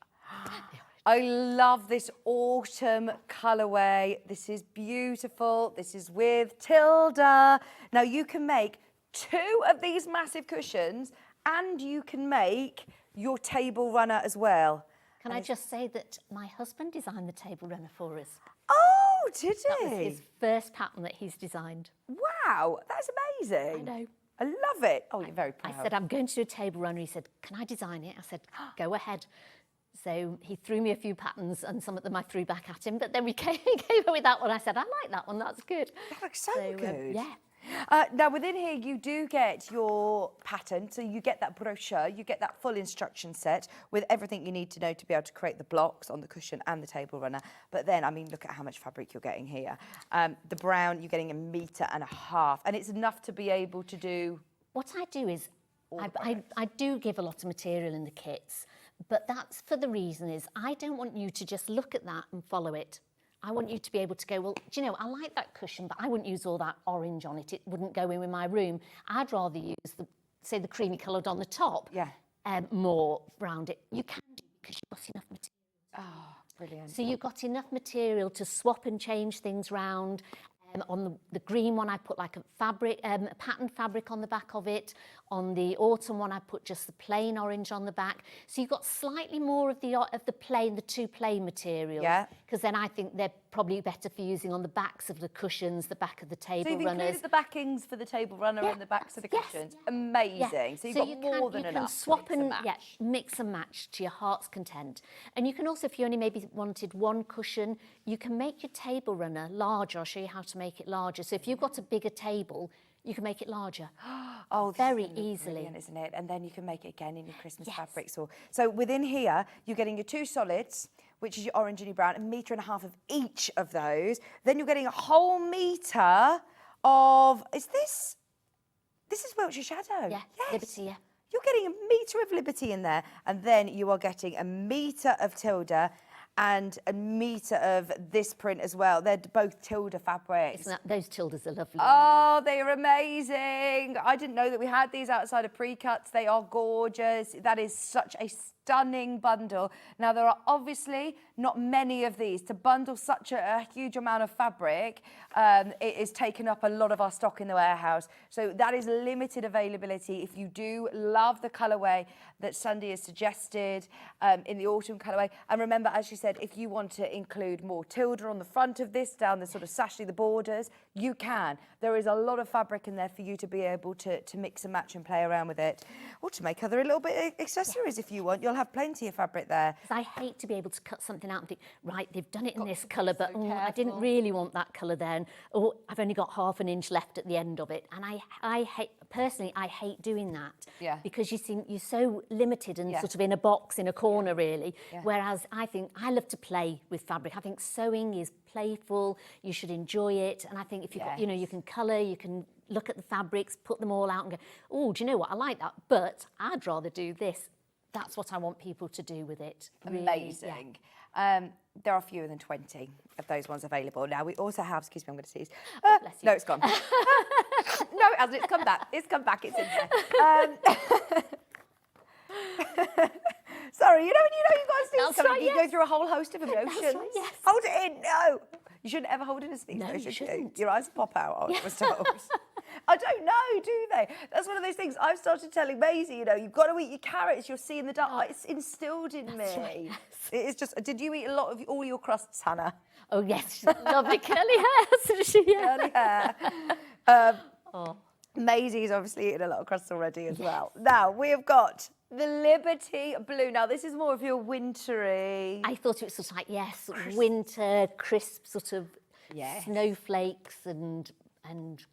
I love this autumn colourway. This is beautiful. This is with Tilda. Now, you can make 2 of these massive cushions, and you can make your table runner as well. Can I just say that my husband designed the table runner for us. Oh, did he? That was his first pattern that he's designed. Wow, that's amazing. I know. I love it. Oh, you're very proud. I said, I'm going to do a table runner. He said, can I design it? I said, go ahead. So he threw me a few patterns, and some of them I threw back at him, but then we came up with that one. I said, I like that one, that's good. That looks so good. Yeah. Now, within here, you do get your pattern, so you get that brochure, you get that full instruction set with everything you need to know to be able to create the blocks on the cushion and the table runner. But then, I mean, look at how much fabric you're getting here. The brown, you're getting 1.5 meters, and it's enough to be able to do... What I do is, I do give a lot of material in the kits, but that's for the reason is I don't want you to just look at that and follow it. I want you to be able to go, well, do you know, I like that cushion, but I wouldn't use all that orange on it. It wouldn't go in with my room. I'd rather use, the creamy coloured on the top, more round it. You can do because you've got enough material. Oh, brilliant. So you've got enough material to swap and change things round. On the green one, I put like a fabric, a patterned fabric on the back of it. On the autumn one, I put just the plain orange on the back. So you've got slightly more of the plain, the two plain materials. Yeah. Because then I think they're probably better for using on the backs of the cushions, the back of the table So you've runners. included the backings for the table runner and the backs of the cushions. Amazing. Yeah. So you've got more than you enough. can swap to mix and mix and match to your heart's content. And you can also, if you only maybe wanted one cushion, you can make your table runner larger. I'll show you how to make it larger. So if you've got a bigger table, you can make it larger. Oh, this very is gonna be easily, brilliant, isn't it? And then you can make it again in your Christmas fabrics. So within here, you're getting your two solids, which is your orange and your brown, 1.5 meters of each of those. Then you're getting a whole metre of, this is Wiltshire Shadow. Yeah, yes. Liberty, yeah. You're getting 1 metre of Liberty in there, and then you are getting 1 metre of Tilda and 1 metre of this print as well. They're both Tilda fabrics. Those Tildas are lovely. Oh, they are amazing. I didn't know that we had these outside of pre-cuts. They are gorgeous. That is such a stunning bundle. Now, there are obviously not many of these. To bundle such a huge amount of fabric, it has taken up a lot of our stock in the warehouse. So that is limited availability. If you do love the colourway that Sandi has suggested in the autumn colourway, and remember, as she said, if you want to include more Tilda on the front of this, down the sort of sashy, the borders, you can. There is a lot of fabric in there for you to be able to mix and match and play around with it. Or to make other little bit of accessories if you want. You'll have plenty of fabric there. I hate to be able to cut something out and think, right, they've done it in this colour, but I didn't really want that colour then. Or I've only got ½ an inch left at the end of it. And I hate, personally, I hate doing that. Yeah. Because you're so limited and sort of in a box, in a corner, really. Yeah. Whereas I think I love to play with fabric. I think sewing is playful. You should enjoy it. And I think if you've got, you can colour, you can look at the fabrics, put them all out and go, oh, do you know what? I like that, but I'd rather do this. That's what I want people to do with it. Really. Amazing. There are fewer than 20 of those ones available. Now, we also have, excuse me, I'm going to sneeze. Bless you. No, it's gone. No, it hasn't. It's come back. It's come back. It's in there. Sorry, you know you've got a sneeze coming. Right, you go through a whole host of emotions. That's right, yes. Hold it in. No. You shouldn't ever hold in a sneeze. No, though, you should shouldn't. Your eyes pop out, I was told. I don't know, do they? That's one of those things I've started telling Maisie, you've got to eat your carrots, you'll see in the dark. Oh, it's instilled in me. Right, yes. It's just, did you eat a lot of all your crusts, Hannah? Oh, yes. Lovely curly hair. Curly hair. Maisie's obviously eaten a lot of crusts already as well. Now, we have got the Liberty Blue. Now, this is more of your wintry. I thought it was sort of like, winter, crisp sort of snowflakes and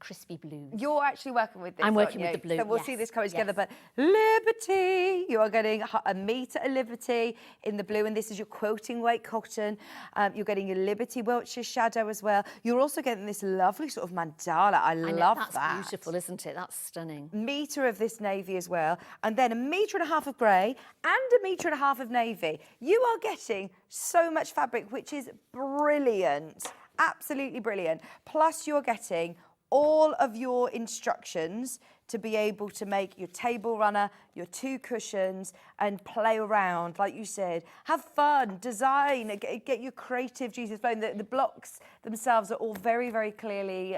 crispy blues. You're actually working with this. I'm working aren't with you? the blue. So we'll see this coming together. But Liberty, you are getting 1 metre of Liberty in the blue, and this is your quilting weight cotton. You're getting your Liberty Wiltshire Shadow as well. You're also getting this lovely sort of mandala. I love that. That's beautiful, isn't it? That's stunning. Metre of this navy as well, and then 1.5 meters of grey and 1.5 meters of navy. You are getting so much fabric, which is brilliant. Absolutely brilliant. Plus you're getting all of your instructions to be able to make your table runner, your 2 cushions, and play around, like you said. Have fun, design, get your creative juices flowing. The blocks themselves are all very, very clearly,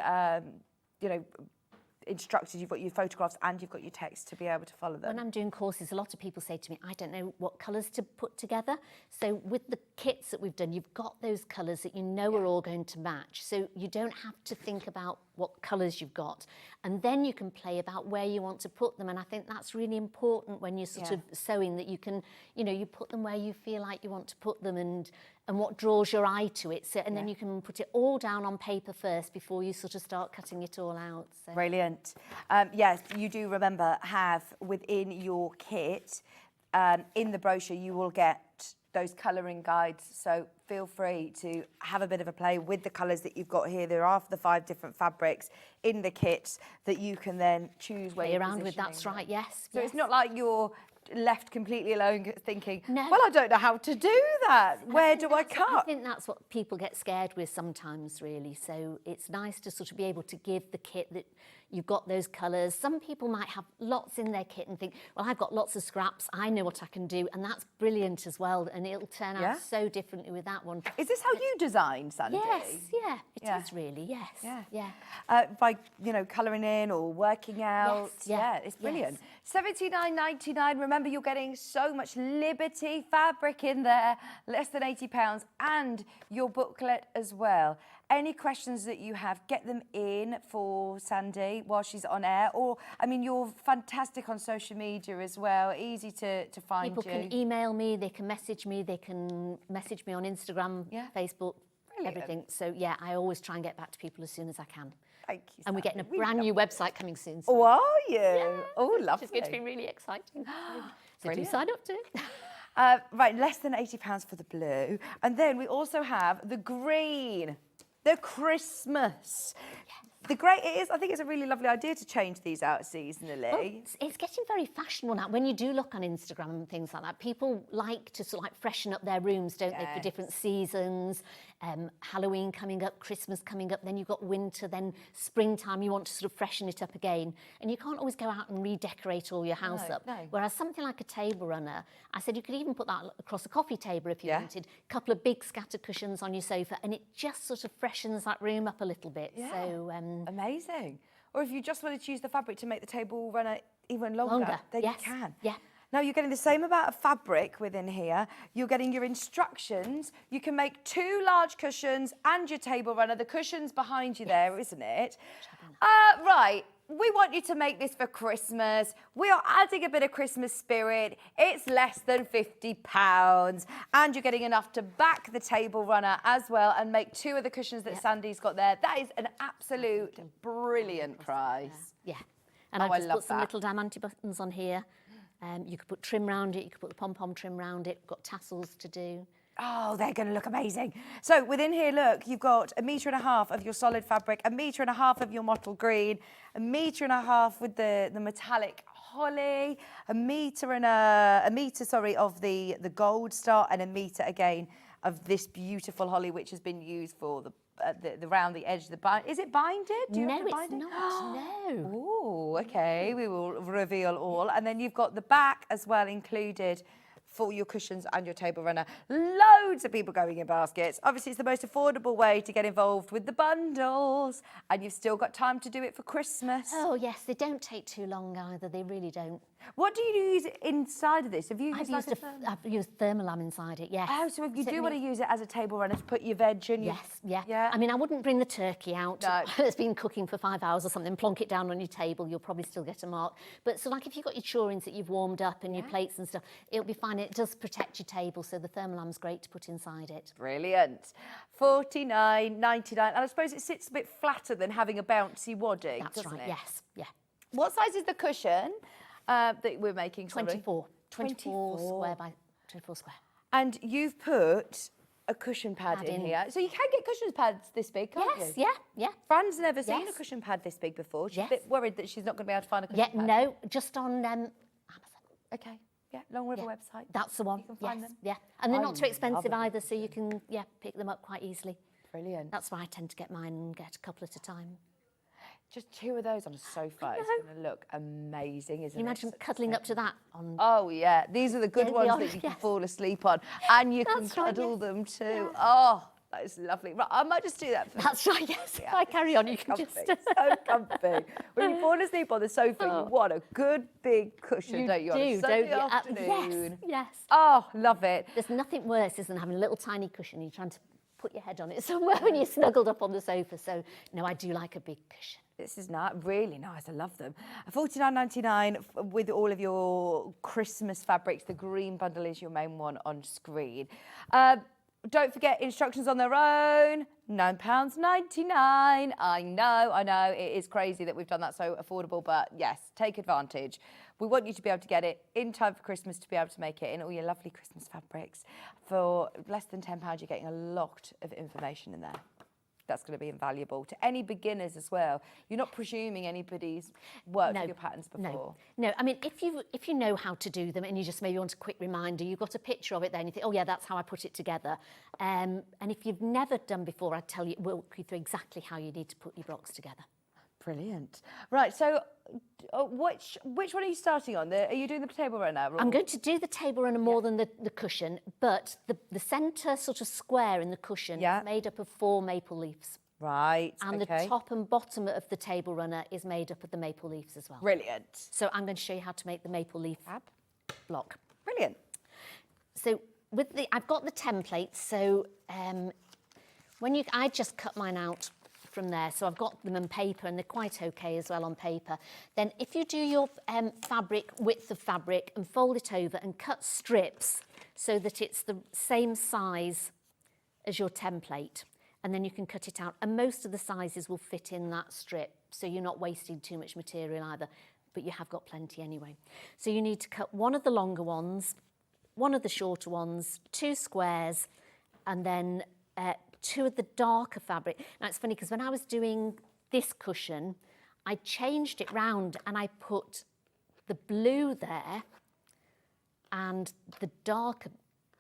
instructed. You've got your photographs and you've got your text to be able to follow them. When I'm doing courses, a lot of people say to me, I don't know what colours to put together. So with the kits that we've done, you've got those colours that are all going to match. So you don't have to think about what colours you've got. And then you can play about where you want to put them. And I think that's really important when you're sort of sewing, that you can, you put them where you feel like you want to put them and what draws your eye to it. So, and then you can put it all down on paper first before you sort of start cutting it all out. So. Brilliant. Yes, you do remember, have within your kit, in the brochure, you will get those colouring guides. So feel free to have a bit of a play with the colours that you've got here. There are the 5 different fabrics in the kits that you can then choose where play you're around with. That's positioning right, them. yes. So it's not like you're left completely alone thinking, no. Well, I don't know how to do that. Where do I cut? I think that's what people get scared with sometimes, really. So it's nice to sort of be able to give the kit that, you've got those colours. Some people might have lots in their kit and think, well, I've got lots of scraps, I know what I can do, and that's brilliant as well, and it'll turn out so differently with that one. Is this how you designed, Sandi? Yes, it is really, yes. Yeah. By, you know, colouring in or working out. Yes, it's brilliant. $79.99. Remember, you're getting so much Liberty fabric in there, less than £80, and your booklet as well. Any questions that you have, get them in for Sandi while she's on air. Or, I mean, you're fantastic on social media as well. Easy to find you. People can email me, they can message me, they can message me on Instagram, Facebook, everything. So, yeah, I always try and get back to people as soon as I can. Thank you, and we're getting a brand new website coming soon. Oh, are you? Yeah, oh, lovely. It's going to be really exciting. So do sign up to it. Right, less than £80 for the blue. And then we also have the green. The Christmas. The great it is, I think it's a really lovely idea to change these out seasonally. Well, it's getting very fashionable now. When you do look on Instagram and things like that, people like to sort of like freshen up their rooms, don't they, for different seasons. Halloween coming up, Christmas coming up, then you've got winter, then springtime, you want to sort of freshen it up again. And you can't always go out and redecorate all your house up. No. Whereas something like a table runner, I said you could even put that across a coffee table if you wanted, a couple of big scatter cushions on your sofa, and it just sort of freshens that room up a little bit. So amazing. Or if you just wanted to use the fabric to make the table runner even longer, then you can. Yeah. Now you're getting the same amount of fabric within here. You're getting your instructions. You can make 2 large cushions and your table runner. The cushion's behind you there, isn't it? Right. We want you to make this for Christmas. We are adding a bit of Christmas spirit. It's less than £50. And you're getting enough to back the table runner as well and make 2 of the cushions that Sandi's got there. That is an absolute brilliant price. Yeah. And I've just put some little diamante buttons on here. You could put trim round it, you could put the pom-pom trim round it, got tassels to do. Oh, they're going to look amazing. So within here, look, you've got 1.5 metres of your solid fabric, 1.5 metres of your mottled green, 1.5 metres with the metallic holly, a metre of the gold star, and 1 metre again of this beautiful holly, which has been used for the round the edge of the bind. Is it binded? Do you have to bind it? No, it's not. No. Oh, okay. We will reveal all. And then you've got the back as well included for your cushions and your table runner. Loads of people going in baskets. Obviously, it's the most affordable way to get involved with the bundles. And you've still got time to do it for Christmas. Oh, yes. They don't take too long either. They really don't. What do you use inside of this? Have you I've used Thermalam inside it, yes. Oh, so if you do want to use it as a table runner to put your veg in? Yeah. I mean, I wouldn't bring the turkey out. No. It's been cooking for 5 hours or something. Plonk it down on your table. You'll probably still get a mark. But so like if you've got your churins that you've warmed up and your plates and stuff, it'll be fine. It does protect your table, so the Thermalam's great to put inside it. Brilliant. $49.99. And I suppose it sits a bit flatter than having a bouncy wadding, That's right, yes. Yeah. What size is the cushion that we're making? 24. 24 square by 24 square. And you've put a cushion pad in here. So you can get cushion pads this big, can't you? Yeah. Fran's never seen a cushion pad this big before. She's a bit worried that she's not going to be able to find a cushion pad. No, just on Amazon. Okay. Yeah, Long River website. That's the one. You can find them. Yeah. And they're not too expensive either, so you can pick them up quite easily. Brilliant. That's why I tend to get mine and get a couple at a time. Just 2 of those on a sofa. It's going to look amazing, isn't it? Can you imagine cuddling up to that on? Oh yeah, these are the good ones that you can fall asleep on, and you can cuddle them too. Oh, that is lovely. Right, I might just do that. That's right. Yes. If I carry on, you can just. So comfy. When you fall asleep on the sofa, you want a good big cushion, don't you? On a Sunday afternoon. Yes. Oh, love it. There's nothing worse than having a little tiny cushion. You're trying to put your head on it somewhere when you're snuggled up on the sofa. So no, I do like a big cushion. This is really nice. I love them. $49.99 with all of your Christmas fabrics. The green bundle is your main one on screen. Don't forget instructions on their own. £9.99. I know. It is crazy that we've done that so affordable, but yes, take advantage. We want you to be able to get it in time for Christmas to be able to make it in all your lovely Christmas fabrics. For less than £10, you're getting a lot of information in there. That's going to be invaluable to any beginners as well. You're not presuming anybody's worked with your patterns before. No. I mean, if you know how to do them and you just maybe want a quick reminder, you've got a picture of it there and you think, oh yeah, that's how I put it together. And if you've never done before, I'd walk you through exactly how you need to put your blocks together. Brilliant. Right, so which one are you starting on? Are you doing the table runner? Or? I'm going to do the table runner more than the cushion, but the centre sort of square in the cushion is made up of 4 maple leaves. Right, and the top and bottom of the table runner is made up of the maple leaves as well. Brilliant. So I'm going to show you how to make the maple leaf block. Brilliant. So I've got the template. So I just cut mine out from there. So I've got them on paper and they're quite okay as well on paper. Then if you do your width of fabric and fold it over and cut strips so that it's the same size as your template, and then you can cut it out. And most of the sizes will fit in that strip, so you're not wasting too much material either, but you have got plenty anyway. So you need to cut one of the longer ones, one of the shorter ones, 2 squares, and then 2 of the darker fabric. Now it's funny because when I was doing this cushion, I changed it round and I put the blue there and the darker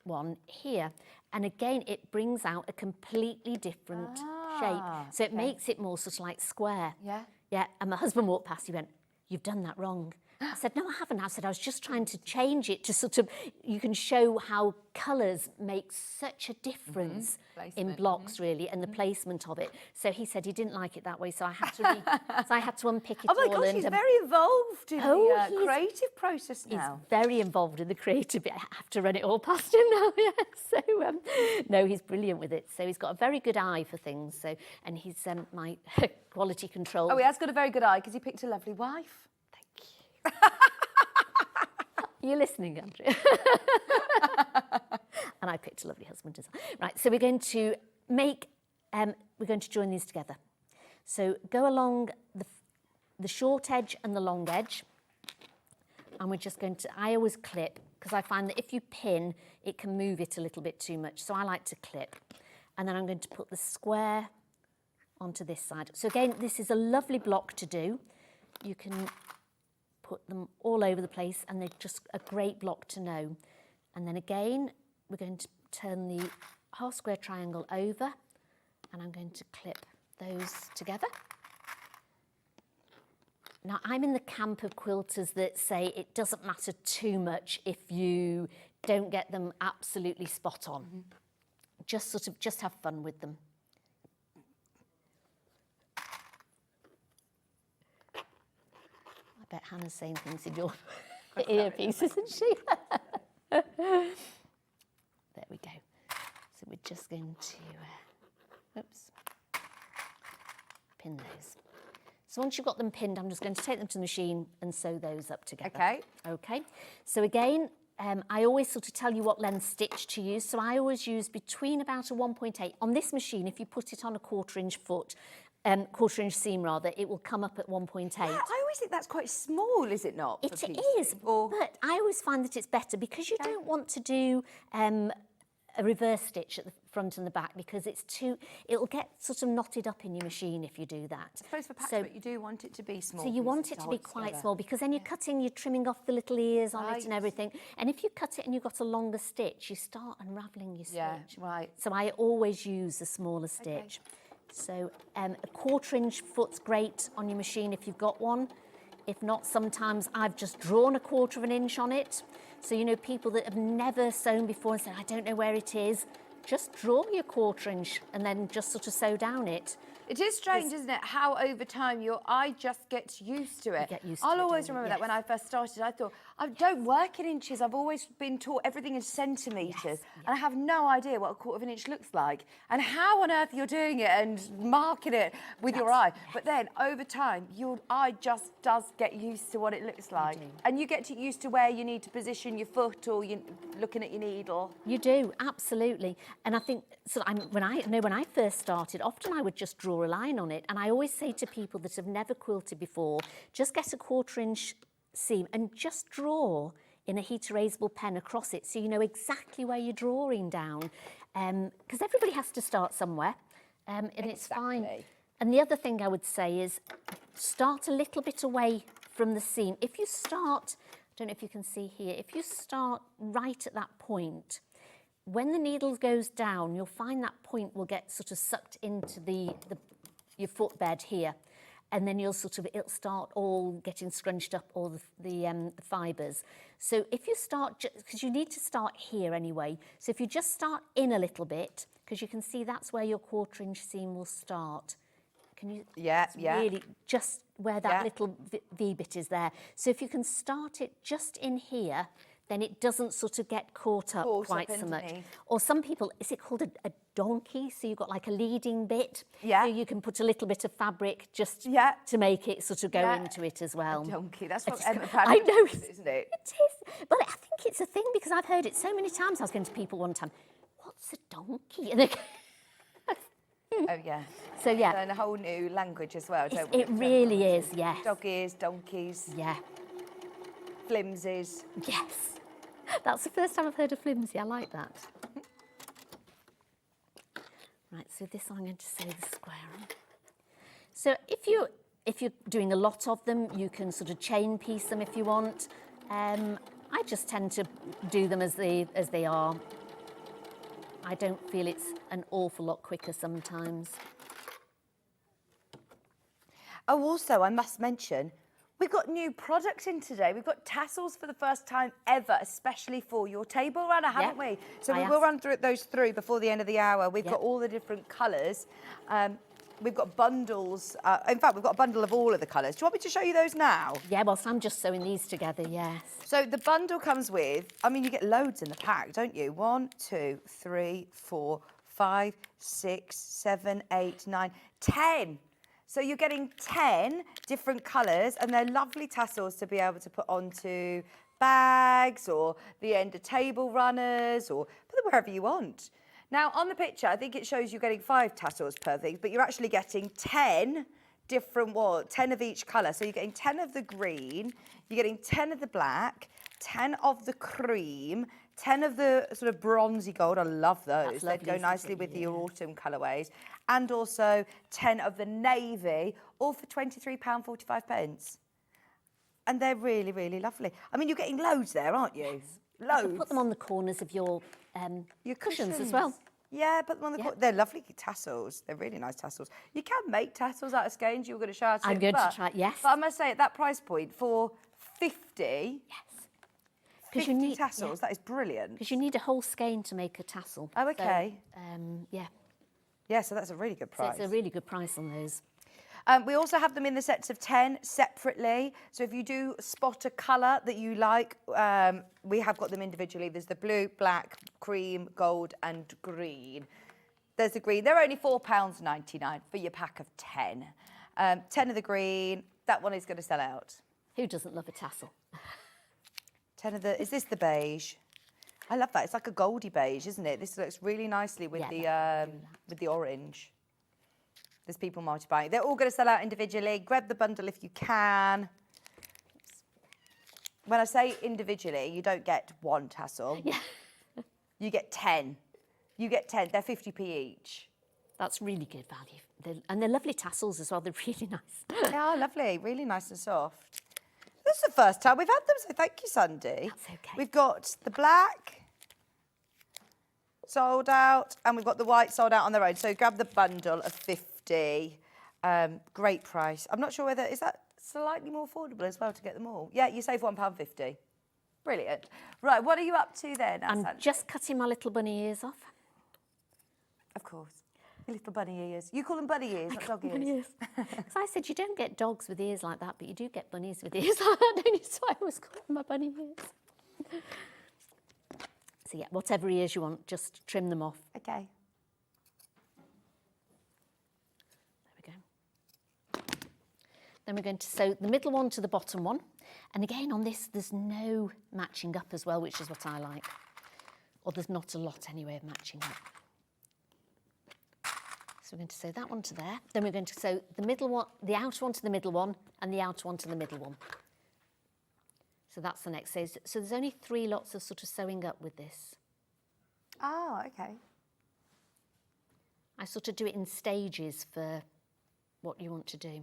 one here. And again, it brings out a completely different shape. So it makes it more sort of like square. Yeah. Yeah, and my husband walked past, he went, "You've done that wrong." I said, "No, I haven't." I said, "I was just trying to change it to sort of, you can show how colours make such a difference in blocks, really, and the placement of it." So he said he didn't like it that way, so I had to unpick it all. Oh my gosh, he's very involved in the creative process now. He's very involved in the creative bit. I have to run it all past him now, yeah. So, no, he's brilliant with it. So he's got a very good eye for things. So, and he's my quality control. Oh, he has got a very good eye because he picked a lovely wife. You're listening, Andrea. And I picked a lovely husband as well. Right, so we're going to join these together. So go along the short edge and the long edge. And we're just going to, I always clip, because I find that if you pin, it can move it a little bit too much. So I like to clip. And then I'm going to put the square onto this side. So again, this is a lovely block to do. You can put them all over the place and they're just a great block to know. And then again, we're going to turn the half square triangle over and I'm going to clip those together. Now, I'm in the camp of quilters that say it doesn't matter too much if you don't get them absolutely spot on. Just have fun with them. I bet Hannah's saying things in your earpiece, isn't she? There we go. So we're just going to, pin those. So once you've got them pinned, I'm just going to take them to the machine and sew those up together. Okay. Okay. So again, I always sort of tell you what length stitch to use. So I always use between about a 1.8. On this machine, if you put it on a 1/4 inch foot, 1/4 inch seam rather, it will come up at 1.8. Yeah, I always think that's quite small, is it not? It is, but I always find that it's better because you don't want to do a reverse stitch at the front and the back because it'll get sort of knotted up in your machine if you do that. I suppose for patchwork you do want it to be small. So you want it to be quite small because then you're trimming off the little ears on it and everything. And if you cut it and you've got a longer stitch, you start unravelling your stitch. Yeah, right. So I always use a smaller stitch. So a 1/4 inch foot's great on your machine if you've got one. If not, sometimes I've just drawn a 1/4 inch on it. So, you know, people that have never sewn before and say, "I don't know where it is," just draw your 1/4 inch and then just sort of sew down it. It is strange, isn't it, how over time your eye just gets used to it. You get used to I'll it, always don't you? remember that when I first started, I thought, I don't work in inches. I've always been taught everything in centimetres. And I have no idea what a 1/4 inch looks like and how on earth you're doing it and marking it with your eye. But then over time, your eye just does get used to what it looks like. And you get used to where you need to position your foot or you're looking at your needle. You do, absolutely. And I think, when I first started, often I would just draw a line on it. And I always say to people that have never quilted before, just get a 1/4 inch seam and just draw in a heat erasable pen across it so you know exactly where you're drawing down. Because everybody has to start somewhere, and it's fine. And the other thing I would say is start a little bit away from the seam. If you start, I don't know if you can see here, if you start right at that point, when the needle goes down, you'll find that point will get sort of sucked into your footbed here. and then it'll start all getting scrunched up, all the fibres. So if you start, because you need to start here anyway, so if you just start in a little bit, because you can see that's where your 1/4 inch seam will start. Can you? Yeah, Really, just where that little V bit is there. So if you can start it just in here, then it doesn't sort of get caught up quite so much. Or some people, is it called a donkey? So you've got like a leading bit. Yeah. So you can put a little bit of fabric just to make it sort of go into it as well. A donkey, that's what I know, isn't it? It is. But I think it's a thing because I've heard it so many times. I was going to people one time, what's a donkey? And they Oh, yeah. So, yeah. Learn a whole new language as well, don't we? It really is, yes. Dog ears, donkeys. Yeah. Flimsies. Yes. That's the first time I've heard of flimsy. I like that. Right, so this I'm going to sew the square on. So if you're doing a lot of them, you can sort of chain piece them if you want. I just tend to do them as they are. I don't feel it's an awful lot quicker sometimes. Oh, also, I must mention, we've got new products in today. We've got tassels for the first time ever, especially for your table runner, haven't we? So we will run those through before the end of the hour. We've got all the different colours. We've got bundles. In fact, we've got a bundle of all of the colours. Do you want me to show you those now? Yeah, whilst I'm just sewing these together, yes. So the bundle comes with, I mean, you get loads in the pack, don't you? 1, 2, 3, 4, 5, 6, 7, 8, 9, 10. So you're getting 10 different colours, and they're lovely tassels to be able to put onto bags or the end of table runners, or put them wherever you want. Now, on the picture, I think it shows you getting 5 tassels per thing, but you're actually getting 10 different 10 of each colour. So you're getting 10 of the green, you're getting 10 of the black, 10 of the cream, 10 of the sort of bronzy gold. I love those. They go nicely with your autumn colourways. And also 10 of the navy, all for £23.45. And they're really, really lovely. I mean, you're getting loads there, aren't you? Yes. Loads. You can put them on the corners of your cushions as well. Yeah, put them on the corner. They're lovely tassels. They're really nice tassels. You can make tassels out of skeins. You were going to show us. I'm going to try, yes. But I must say, at that price point, for 50... Yes. 50 you need tassels, that is brilliant. Because you need a whole skein to make a tassel. Oh, okay. So, yeah. Yeah, so that's a really good price. So it's a really good price on those. We also have them in the sets of 10 separately. So if you do spot a colour that you like, we have got them individually. There's the blue, black, cream, gold and green. There's the green. They're only £4.99 for your pack of 10. 10 of the green. That one is going to sell out. Who doesn't love a tassel? 10 of the... Is this the beige? I love that. It's like a goldy beige, isn't it? This looks really nicely with the orange. There's people multi-buying. They're all going to sell out individually. Grab the bundle if you can. When I say individually, you don't get 1 tassel. Yeah. You get 10. You get 10. They're 50p each. That's really good value. And they're lovely tassels as well. They're really nice. They are lovely. Really nice and soft. This is the first time we've had them, so thank you, Sandi. That's okay. We've got the black sold out, and we've got the white sold out on their own. So grab the bundle of 50. Great price. I'm not sure whether, is that slightly more affordable as well to get them all? Yeah, you save £1.50. Brilliant. Right, what are you up to then, I'm Sandi? just cutting my little bunny ears off. Of course. Your little bunny ears. You call them bunny ears, not dog ears. Bunny ears. Because I said you don't get dogs with ears like that, but you do get bunnies with ears like that, don't you? So I always call them my bunny ears. So yeah, whatever ears you want, just trim them off. Okay. There we go. Then we're going to sew the middle one to the bottom one. And again, on this, there's no matching up as well, which is what I like. Or there's not a lot anyway of matching up. So we're going to sew that one to there. Then we're going to sew the middle one, the outer one to the middle one, and the outer one to the middle one. So that's the next stage. So there's only 3 lots of sort of sewing up with this. Oh, okay. I sort of do it in stages for what you want to do.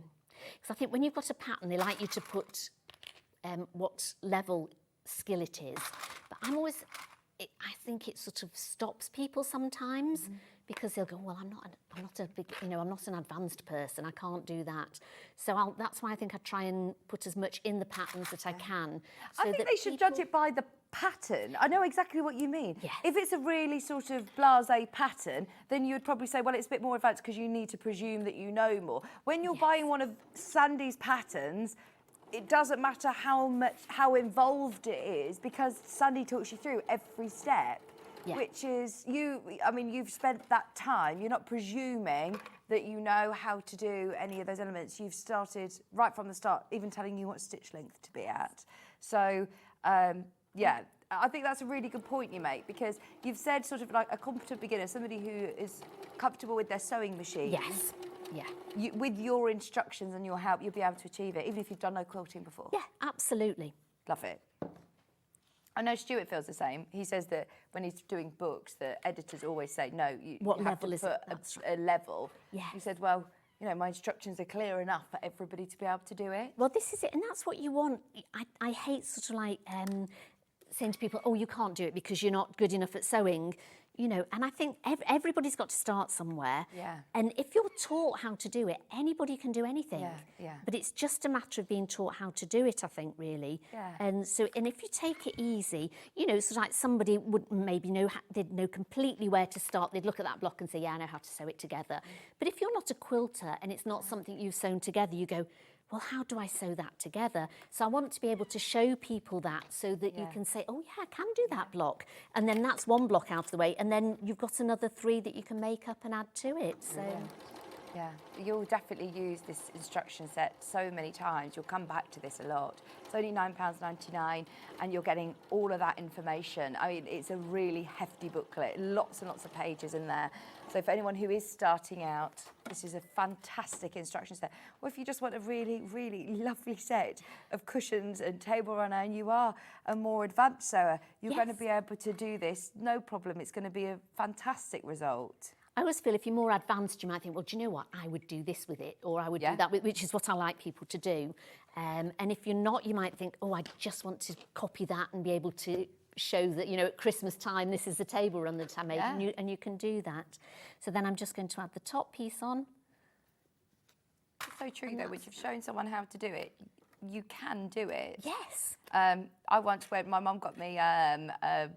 Because I think when you've got a pattern, they like you to put what level skill it is. But I'm always... I think it sort of stops people sometimes because they'll go, well, I'm not a big, I'm not an advanced person. I can't do that. So that's why I think I try and put as much in the patterns that I can. So I think they should judge it by the pattern. I know exactly what you mean. Yes. If it's a really sort of blasé pattern, then you would probably say, well, it's a bit more advanced because you need to presume that you know more. When you're buying one of Sandi's patterns, it doesn't matter how involved it is, because Sandi talks you through every step. Yeah. Which is, you've spent that time. You're not presuming that you know how to do any of those elements. You've started right from the start, even telling you what stitch length to be at. So, yeah, I think that's a really good point you make, because you've said sort of like a competent beginner, somebody who is comfortable with their sewing machine. Yes, yeah. With your instructions and your help, you'll be able to achieve it, even if you've done no quilting before. Yeah, absolutely. Love it. I know Stuart feels the same. He says that when he's doing books, the editors always say, no, you have to put a level. Yes. He said, well, my instructions are clear enough for everybody to be able to do it. Well, this is it, and that's what you want. I hate sort of like saying to people, oh, you can't do it because you're not good enough at sewing. And I think everybody's got to start somewhere. Yeah. And if you're taught how to do it, anybody can do anything. Yeah, yeah. But it's just a matter of being taught how to do it, I think, really. Yeah. And if you take it easy, so like somebody would maybe they'd know completely where to start. They'd look at that block and say, yeah, I know how to sew it together. But if you're not a quilter and it's not something you've sewn together, you go, well, how do I sew that together? So I want to be able to show people that, so that you can say, oh, yeah, I can do that block. And then that's one block out of the way. And then you've got another 3 that you can make up and add to it. So. Yeah, you'll definitely use this instruction set so many times. You'll come back to this a lot. It's only £9.99 and you're getting all of that information. I mean, it's a really hefty booklet, lots and lots of pages in there. So for anyone who is starting out, this is a fantastic instruction set. Or if you just want a really, really lovely set of cushions and table runner and you are a more advanced sewer, you're going to be able to do this, no problem. It's going to be a fantastic result. I always feel if you're more advanced, you might think, well, do you know what? I would do this with it, or I would do that, which is what I like people to do. And if you're not, you might think, oh, I just want to copy that and be able to show that, at Christmas time, this is the table run that I made, and you can do that. So then I'm just going to add the top piece on. It's so true, though, once you've shown someone how to do it, you can do it. Yes. I once went, my mum got me a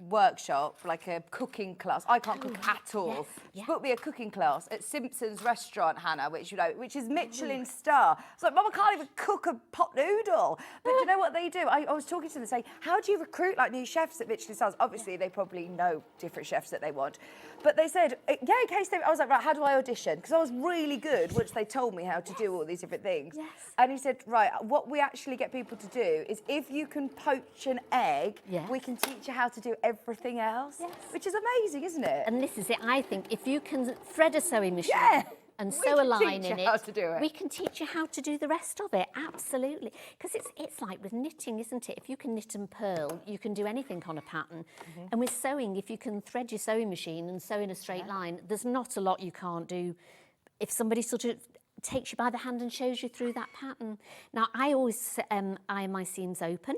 workshop, like a cooking class. I can't cook at all. She booked me a cooking class at Simpson's restaurant, Hannah, which is Michelin star. I was like, Mum, I can't even cook a pot noodle. But do you know what they do? I was talking to them saying, how do you recruit like new chefs at Michelin stars? Obviously, they probably know different chefs that they want. But they said, yeah, in case they... I was like, right, how do I audition? Because I was really good once they told me how to do all these different things. Yes. And he said, right, what we actually get people to do is if you can poach an egg, we can teach you how to do everything else, which is amazing, isn't it? And this is it. I think if you can thread a sewing machine and sew a line in it, we can teach you how to do the rest of it. Absolutely, because it's like with knitting, isn't it? If you can knit and purl, you can do anything on a pattern. And with sewing, if you can thread your sewing machine and sew in a straight line, there's not a lot you can't do. If somebody sort of takes you by the hand and shows you through that pattern. Now, I always iron my seams open,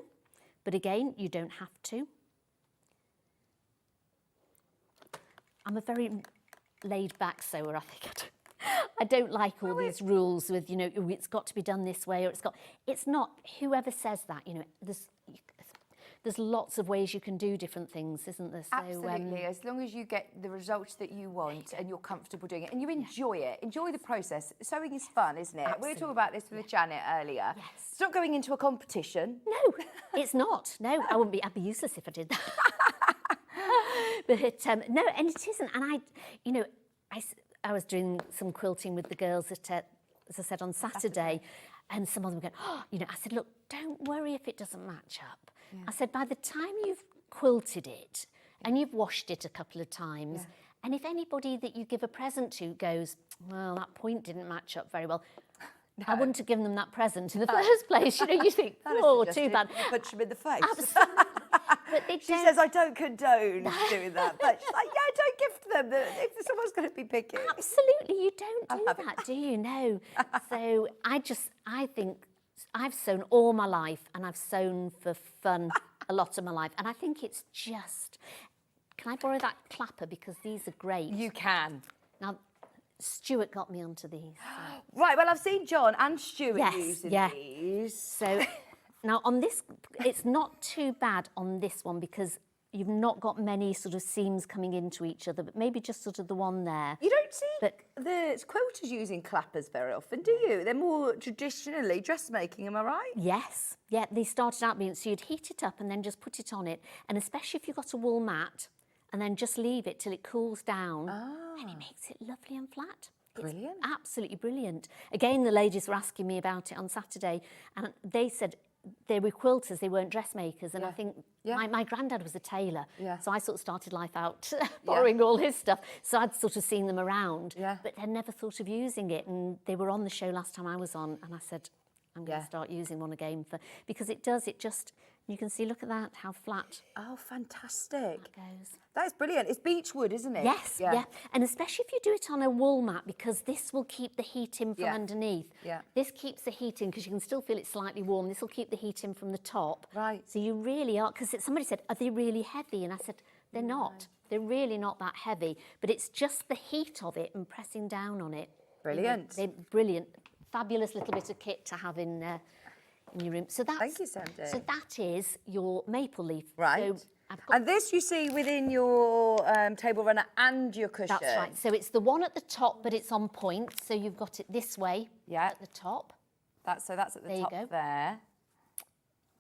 but again, you don't have to. I'm a very laid-back sewer, I think. I don't like all these rules with, it's got to be done this way, or it's not. Whoever says that, there's lots of ways you can do different things, isn't there? So, absolutely, as long as you get the results that you want and you're comfortable doing it and you enjoy it, enjoy the process. Sewing is fun, isn't it? Absolutely. We were talking about this with Janet earlier. Yes. It's not going into a competition. No, it's not. No, I'd be useless if I did that. But no, and it isn't. And I was doing some quilting with the girls at, as I said, on Saturday, and some of them were going, oh, I said, look, don't worry if it doesn't match up. Yeah. I said, by the time you've quilted it and you've washed it a couple of times, and if anybody that you give a present to goes, well, that point didn't match up very well, I wouldn't have given them that present in the first place. You think, oh, too bad. Punch them in the face. Absolutely. But she says, I don't condone doing that. But she's like, yeah, don't gift them. If someone's going to be picky. Absolutely, you don't do that, do you? No. So I think I've sewn all my life, and I've sewn for fun a lot of my life. And I think it's just can I borrow that clapper because these are great. You can. Now, Stuart got me onto these. So. Right, well, I've seen John and Stuart using yeah. these. So now on this, it's not too bad on this one because you've not got many sort of seams coming into each other, but maybe just sort of the one there. You don't see the quilters using clappers very often, do you? They're more traditionally dressmaking, am I right? Yes, yeah, they started out being, so you'd heat it up and then just put it on it, and especially if you've got a wool mat, and then just leave it till it cools down, and it makes it lovely and flat. Brilliant. It's absolutely brilliant. Again, the ladies were asking me about it on Saturday, and they said they were quilters, they weren't dressmakers, and I think my granddad was a tailor, so I sort of started life out borrowing all his stuff, so I'd sort of seen them around, but they'd never thought of using it, and they were on the show last time I was on, and I said, I'm going to start using one again because it just, you can see, look at that, how flat. Oh, fantastic. That goes. That is brilliant. It's beech wood, isn't it? Yes, yeah. And especially if you do it on a wool mat, because this will keep the heat in from underneath. Yeah. This keeps the heat in because you can still feel it slightly warm. This will keep the heat in from the top. Right. So you really are, because somebody said, are they really heavy? And I said, they're not. They're really not that heavy, but it's just the heat of it and pressing down on it. Brilliant. They're brilliant. Fabulous little bit of kit to have in your room. So that's, thank you, Sandi. So that is your maple leaf. Right. So and this you see within your table runner and your cushion. That's right. So it's the one at the top, but it's on point. So you've got it this way at the top. That's at the top there.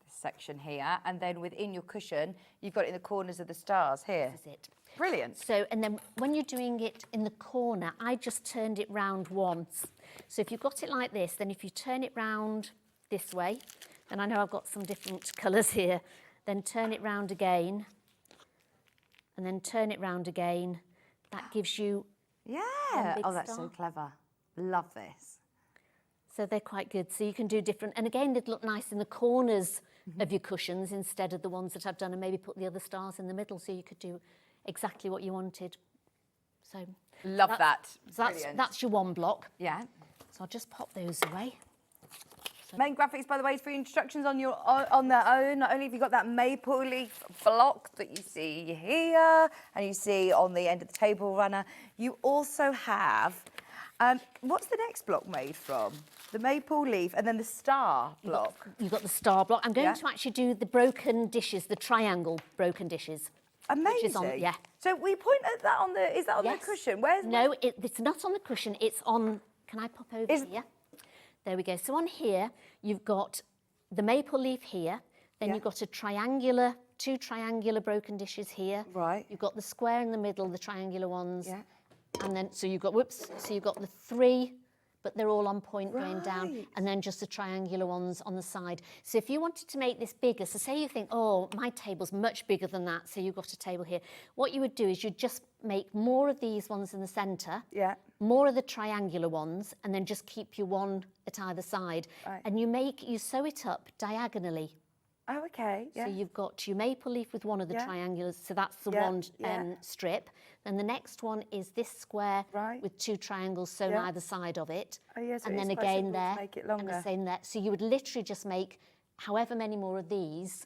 This section here. And then within your cushion, you've got it in the corners of the stars here. This is it. Brilliant. So, and then when you're doing it in the corner, I just turned it round once. So if you've got it like this, then if you turn it round this way, and I know I've got some different colours here, then turn it round again, and then turn it round again. That gives you one big that's so clever. Love this. So they're quite good. So you can do different, and again, they'd look nice in the corners of your cushions instead of the ones that I've done, and maybe put the other stars in the middle so you could do exactly what you wanted. So love that. So that's your one block. Yeah. So I'll just pop those away. Main graphics, by the way, is for instructions on their own. Not only have you got that maple leaf block that you see here and you see on the end of the table runner, you also have, what's the next block made from? The maple leaf and then the star block. You've got the star block. I'm going to actually do the broken dishes, the triangle broken dishes. Amazing. So we point at that on the, is that on the cushion? Where's No, it's not on the cushion, it's on, can I pop over here? There we go. So on here, you've got the maple leaf here, then you've got two triangular broken dishes here. Right. You've got the square in the middle, the triangular ones. Yeah. And then, so you've got, so you've got the three, but they're all on point going down, and then just the triangular ones on the side. So if you wanted to make this bigger, so say you think, oh, my table's much bigger than that, so you've got a table here. What you would do is you'd just make more of these ones in the centre, more of the triangular ones, and then just keep your one at either side. Right. And you sew it up diagonally. Oh, okay. So you've got your maple leaf with one of the triangulars, so that's the one strip. Then the next one is this square with two triangles sewn either side of it. Oh, yes, and then again there, and the same there. So you would literally just make however many more of these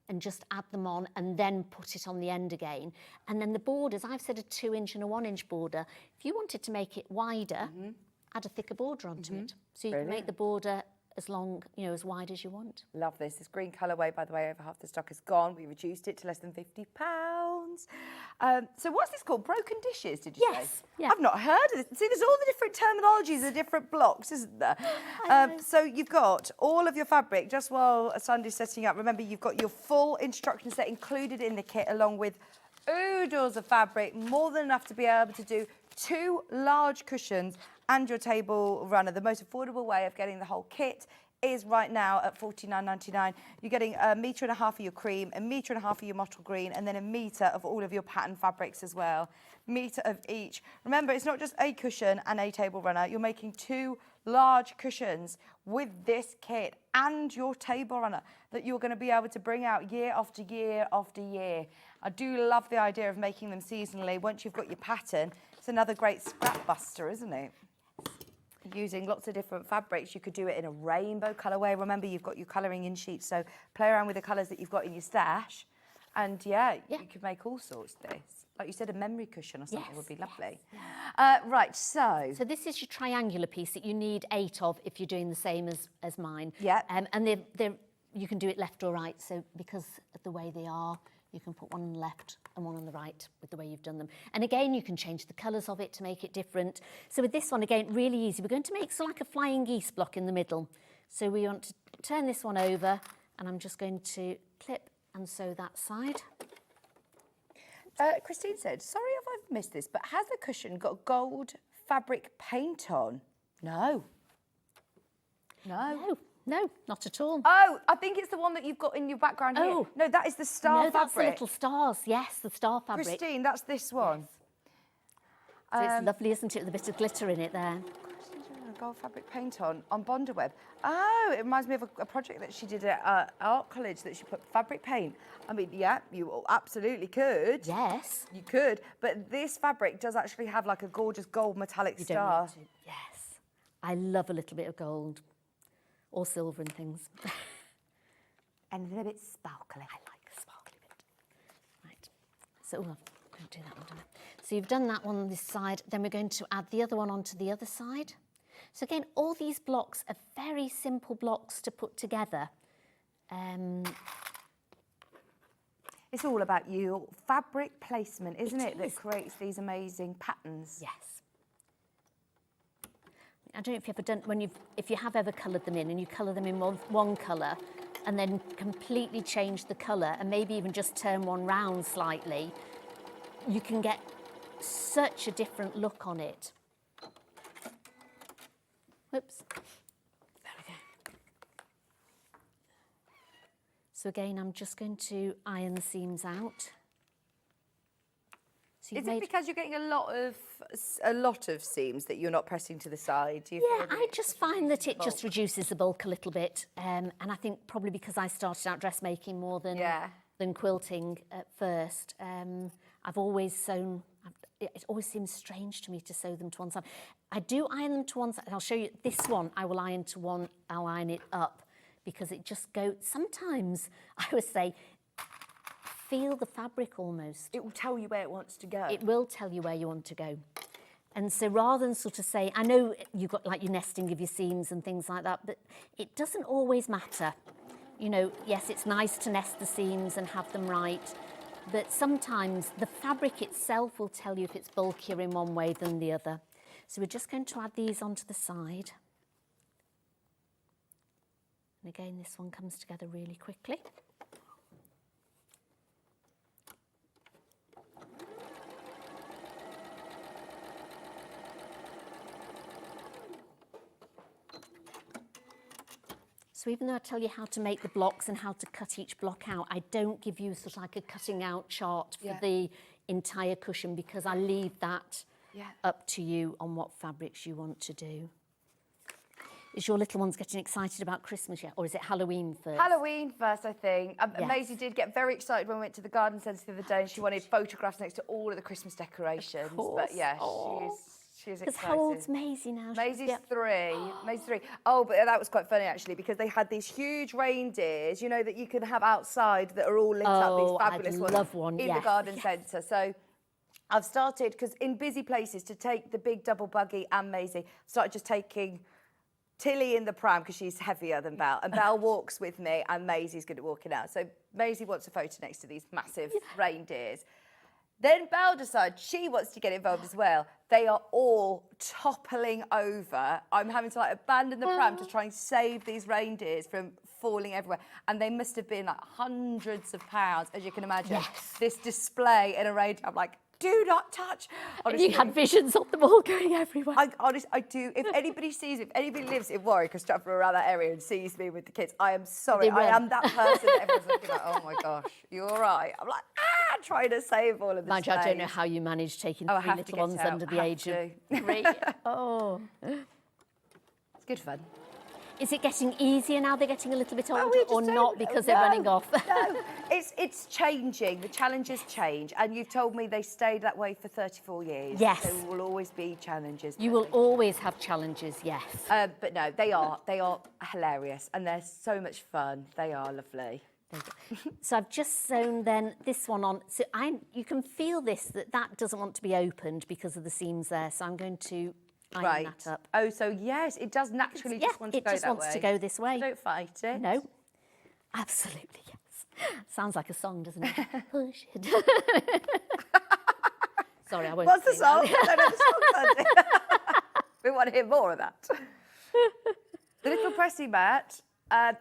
and just add them on and then put it on the end again. And then the borders, I've said a 2-inch and a 1-inch border. If you wanted to make it wider, add a thicker border onto it. So you can make the border as long, as wide as you want. Love this. This green colourway, by the way, over half the stock is gone. We reduced it to less than £50. So what's this called? Broken dishes, did you say? Yeah. I've not heard of this. See, there's all the different terminologies of different blocks, isn't there? So you've got all of your fabric, just while Sandi's setting up. Remember, you've got your full instruction set included in the kit, along with oodles of fabric, more than enough to be able to do 2 large cushions and your table runner. The most affordable way of getting the whole kit is right now at $49.99. You're getting 1.5 metres of your cream, 1.5 metres of your mottle green, and then 1 metre of all of your pattern fabrics as well. Metre of each. Remember, it's not just a cushion and a table runner. You're making 2 large cushions with this kit and your table runner that you're going to be able to bring out year after year after year. I do love the idea of making them seasonally. Once you've got your pattern, it's another great scrap buster, isn't it? Using lots of different fabrics. You could do it in a rainbow colourway. Remember, you've got your colouring in sheets, so play around with the colours that you've got in your stash. And you could make all sorts of this. like you said, a memory cushion or something would be lovely. Yes. Right, so this is your triangular piece that you need 8 of if you're doing the same as mine. Yeah. And you can do it left or right. So because of the way they are, you can put one on the left and one on the right with the way you've done them. And again, you can change the colours of it to make it different. So with this one, again, really easy. We're going to make sort of like a flying geese block in the middle. So we want to turn this one over, and I'm just going to clip and sew that side. Christine said, sorry if I've missed this, but has the cushion got gold fabric paint on? No. No. No, not at all. Oh, I think it's the one that you've got in your background here. No, that is the star fabric. No, that's the little stars. Yes, the star fabric. Christine, that's this one. Yes. So it's lovely, isn't it, with a bit of glitter in it there. Gold fabric paint on Bonderweb. Oh, it reminds me of a project that she did at art college that she put fabric paint. I mean, yeah, you absolutely could. Yes. You could, but this fabric does actually have like a gorgeous gold metallic star. Don't need to. Yes. I love a little bit of gold or silver and things. And a bit sparkly. I like a sparkly bit. Right. So, I'm going to do that one, don't I? So you've done that one on this side, then we're going to add the other one onto the other side. So again, all these blocks are very simple blocks to put together. It's all about your fabric placement, isn't it, that creates these amazing patterns? Yes. I don't know if you've ever done, if you have ever coloured them in and you colour them in one colour and then completely change the colour and maybe even just turn one round slightly, you can get such a different look on it. Whoops. There we go. So again, I'm just going to iron the seams out. So is it because you're getting a lot of seams that you're not pressing to the side? Yeah, I just find that it just reduces the bulk a little bit, and I think probably because I started out dressmaking more than quilting at first. I've always sewn. It always seems strange to me to sew them to one side. I do iron them to one side, and I'll show you this one. I will iron to one. I'll iron it up because it just goes. Sometimes I would say, feel the fabric almost. It will tell you where it wants to go. It will tell you where you want to go. And so rather than sort of say, I know you've got like your nesting of your seams and things like that, but it doesn't always matter. You know, yes, it's nice to nest the seams and have them right, but sometimes the fabric itself will tell you if it's bulkier in one way than the other. So we're just going to add these onto the side. And again, this one comes together really quickly. So even though I tell you how to make the blocks and how to cut each block out, I don't give you sort of like a cutting out chart for the entire cushion because I leave that up to you on what fabrics you want to do. Is your little ones getting excited about Christmas yet, or is it Halloween first? Halloween first, I think. Maisie did get very excited when we went to the garden centre the other day and she wanted photographs next to all of the Christmas decorations. But yeah, she's excited. Because how old's Maisie now? Maisie's 3. Maisie's 3. Oh, but that was quite funny actually because they had these huge reindeers, you know, that you can have outside that are all lit up. These fabulous ones. Love one. In the garden centre. So I've started, because in busy places, to take the big double buggy and Maisie, started just taking Tilly in the pram because she's heavier than Belle, and Belle walks with me and Maisie's good at walking out. So Maisie wants a photo next to these massive reindeers. Then Belle decides she wants to get involved as well. They are all toppling over. I'm having to like abandon the pram to try and save these reindeers from falling everywhere. And they must have been like hundreds of pounds, as you can imagine. Yes. This display in a reindeer, I'm like, do not touch. Honestly, you had visions of them all going everywhere. I do. If anybody sees, if anybody lives in Warwick or Stratford around that area and sees me with the kids, I am sorry. I am that person that everyone's looking like, oh my gosh, you're all right. I'm like, trying to save all of the Mind you, I don't know how you manage taking 3 little ones under the age of 3. Oh. It's good fun. Is it getting easier now they're getting a little bit older, or not because they're running off? No, it's changing. The challenges change, and you've told me they stayed that way for 34 years. Yes. There will always be challenges. You will always have challenges, yes. But no, they are hilarious, and they're so much fun. They are lovely. There you go. So I've just sewn then this one on. So you can feel that doesn't want to be opened because of the seams there. So I'm going to iron that up. Oh, so yes, it does naturally just want to go that way. it just wants to go this way. So don't fight it. No, absolutely yes. Sounds like a song, doesn't it? Push it. Sorry, I won't. What's the sing song? that. I don't know the song. We want to hear more of that. The little pressing mat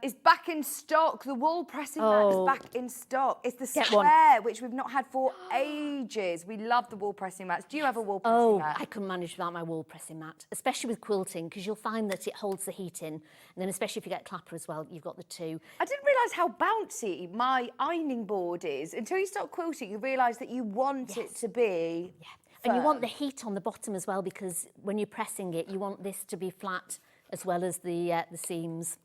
is back in stock. The wool pressing mat is back in stock. It's the square, which we've not had for ages. We love the wool pressing mats. Do you have a wool pressing mat? I couldn't manage without my wool pressing mat, especially with quilting, because you'll find that it holds the heat in. And then especially if you get Clapper as well, you've got the two. I didn't realise how bouncy my ironing board is. Until you start quilting, you realise that you want it to be And you want the heat on the bottom as well, because when you're pressing it, you want this to be flat as well as the seams.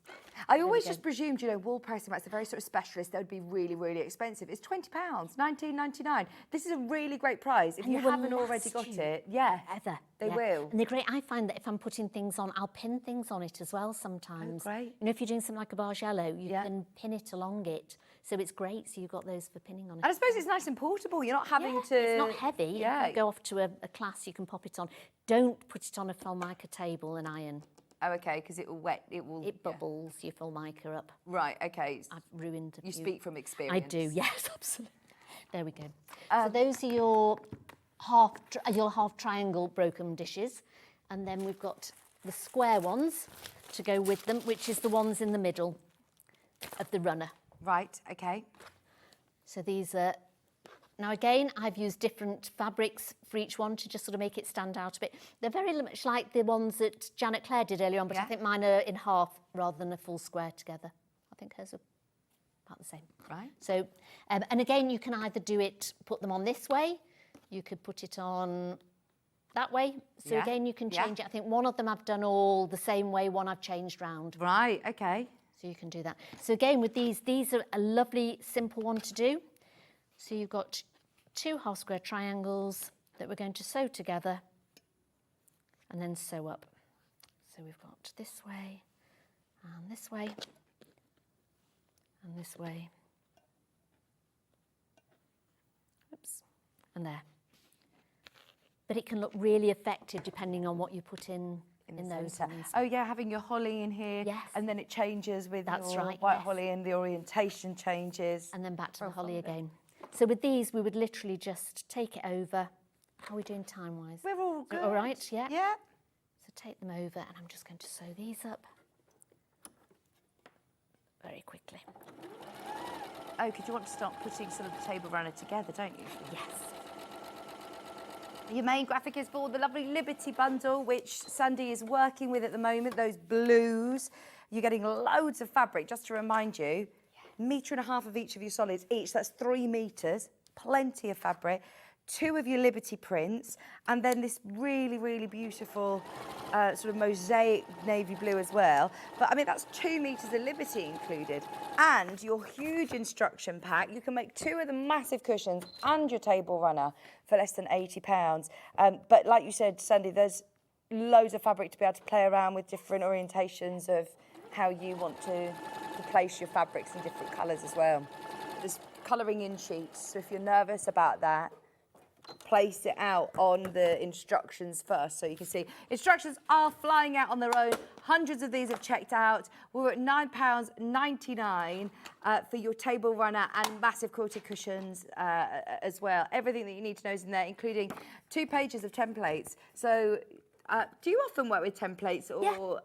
I always just presumed, you know, wool pressing mats are very sort of specialist. They would be really, really expensive. It's £20, $19.99. This is a really great price. If you haven't already got it, they will. And they're great. I find that if I'm putting things on, I'll pin things on it as well sometimes. Oh, great. You know, if you're doing something like a bargello, you can pin it along it. So it's great. So you've got those for pinning on it. And I suppose it's nice and portable. You're not having to... It's not heavy. You go off to a class, you can pop it on. Don't put it on a Formica table and iron. Oh, okay, because it will wet. It bubbles your Formica up. Right, okay. I've ruined a few. You speak from experience. I do, yes, absolutely. There we go. So those are your half triangle broken dishes. And then we've got the square ones to go with them, which is the ones in the middle of the runner. Right, okay. So these are... Now again, I've used different fabrics for each one to just sort of make it stand out a bit. They're very much like the ones that Janet Clare did earlier on, but I think mine are in half rather than a full square together. I think hers are about the same. Right. So, and again, you can either put them on this way, you could put it on that way. So again, you can change it. I think one of them I've done all the same way, one I've changed round. Right, okay. So you can do that. So again, with these are a lovely, simple one to do. So you've got 2 half square triangles that we're going to sew together and then sew up. So we've got this way and this way and this way. Oops, and there. But it can look really effective depending on what you put in those ones. Oh yeah, having your holly in here, and then it changes with your white holly and the orientation changes. And then back to the holly again. So with these, we would literally just take it over. How are we doing time-wise? We're all good. All right, yeah? Yeah. So take them over, and I'm just going to sew these up very quickly. Oh, because you want to start putting sort of the table runner together, don't you? Yes. Your main graphic is for the lovely Liberty bundle, which Sandi is working with at the moment, those blues. You're getting loads of fabric, just to remind you. 1.5 meters of each of your solids each, that's 3 meters, plenty of fabric, 2 of your Liberty prints, and then this really, really beautiful sort of mosaic navy blue as well. But I mean, that's 2 meters of Liberty included. And your huge instruction pack, you can make 2 of the massive cushions and your table runner for less than £80. But like you said, Sandi, there's loads of fabric to be able to play around with different orientations of how you want to place your fabrics in different colours as well. There's colouring in sheets, so if you're nervous about that, place it out on the instructions first so you can see. Instructions are flying out on their own. Hundreds of these have checked out. We're at £9.99 for your table runner and massive quilted cushions as well. Everything that you need to know is in there, including 2 pages of templates. So do you often work with templates or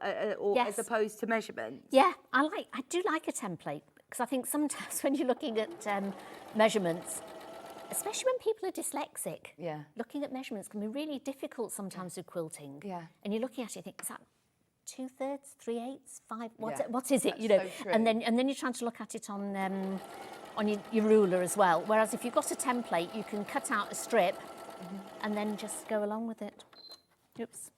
as opposed to measurements? Yeah, I do like a template, because I think sometimes when you're looking at measurements, especially when people are dyslexic, looking at measurements can be really difficult sometimes with quilting. Yeah. And you're looking at it, you think, is that 2/3, 3/8, 5? What is it? You know, so true. and then you're trying to look at it on your ruler as well. Whereas if you've got a template, you can cut out a strip and then just go along with it. Oops.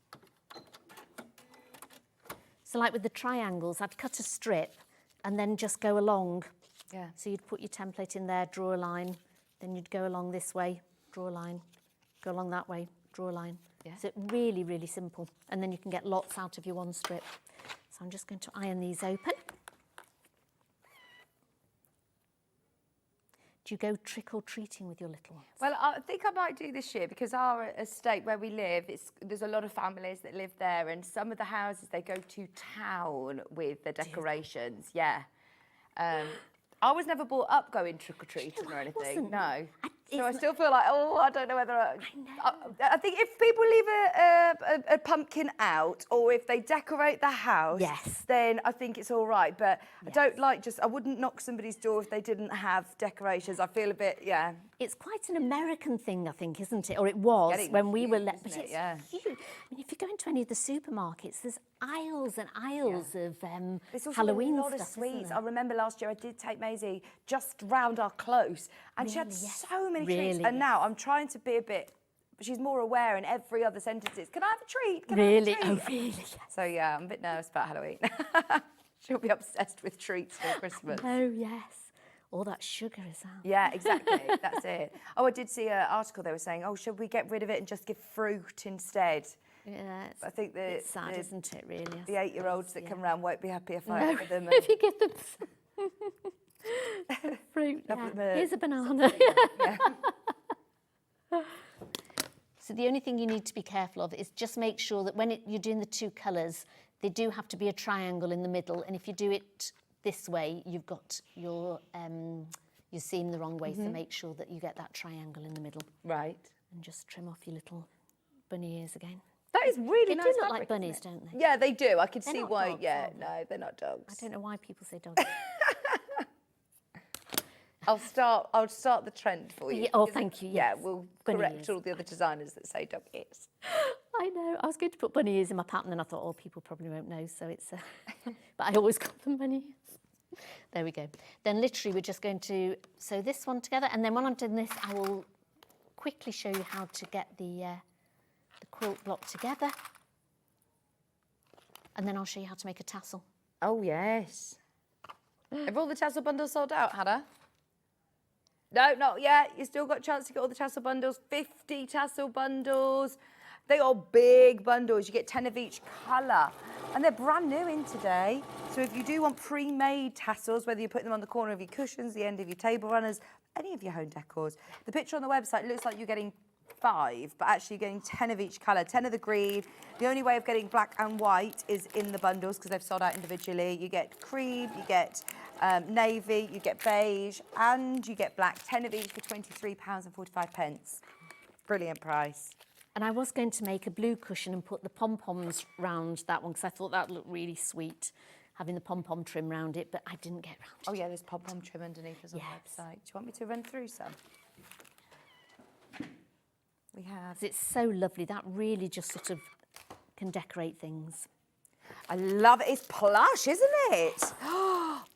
So like with the triangles, I'd cut a strip and then just go along. Yeah. So you'd put your template in there, draw a line, then you'd go along this way, draw a line, go along that way, draw a line. Yeah. So really, really simple. And then you can get lots out of your one strip. So I'm just going to iron these open. Do you go trick-or-treating with your little ones? Well, I think I might do this year because our estate where we live, there's a lot of families that live there, and some of the houses, they go to town with the decorations. Yeah. I was never brought up going trick-or-treating or anything. No. So I still feel like, I don't know whether I think if people leave a pumpkin out or if they decorate the house, then I think it's all right. But I don't like I wouldn't knock somebody's door if they didn't have decorations. I feel a bit, It's quite an American thing, I think, isn't it? Or it was when we were but it's huge. I mean, if you go into any of the supermarkets, there's aisles and aisles of Halloween a lot of sweets. I remember last year I did take Maisie just round our close, and she had so many treats. And now I'm trying to be a bit. She's more aware in every other sentence. Can I have a treat? Can I have a treat? Oh, really? So yeah, I'm a bit nervous about Halloween. She'll be obsessed with treats for Christmas. Oh yes. All that sugar is out. Yeah, exactly. That's it. Oh, I did see an article. They were saying, should we get rid of it and just give fruit instead? Yeah, I think it's sad, isn't it? Really. The 8-year-olds that come round won't be happy if I offer them. If you give them fruit, here's a banana. So the only thing you need to be careful of is just make sure that when you're doing the two colours, they do have to be a triangle in the middle, and if you do it this way, you've got your seam the wrong way, so make sure that you get that triangle in the middle. Right. And just trim off your little bunny ears again. That is really nice. They do look like bunnies, don't they? Yeah, they do. I can see why. Dogs, no, they're not dogs. I don't know why people say dogs. I'll start the trend for you. Oh, thank you. Yeah, we'll correct all the other designers that say dog ears. I know. I was going to put bunny ears in my pattern, and I thought, people probably won't know, so it's. But I always call them bunny ears. There we go. Then literally, we're just going to sew this one together, and then when I'm doing this, I will quickly show you how to get the quilt block together, and then I'll show you how to make a tassel. Oh yes. Have all the tassel bundles sold out, Hannah? No, not yet. You still got a chance to get all the tassel bundles. 50 tassel bundles. They are big bundles. You get 10 of each colour. And they're brand new in today. So if you do want pre-made tassels, whether you put them on the corner of your cushions, the end of your table runners, any of your home decors, the picture on the website looks like you're getting 5, but actually you're getting 10 of each colour, 10 of the green. The only way of getting black and white is in the bundles because they've sold out individually. You get cream, you get navy, you get beige, and you get black. 10 of each for £23.45. Brilliant price. And I was going to make a blue cushion and put the pom-poms round that one because I thought that looked really sweet, having the pom-pom trim round it, but I didn't get round to it. Oh yeah, there's pom-pom trim underneath us on the website. Do you want me to run through some? We have. It's so lovely. That really just sort of can decorate things. I love it. It's plush, isn't it?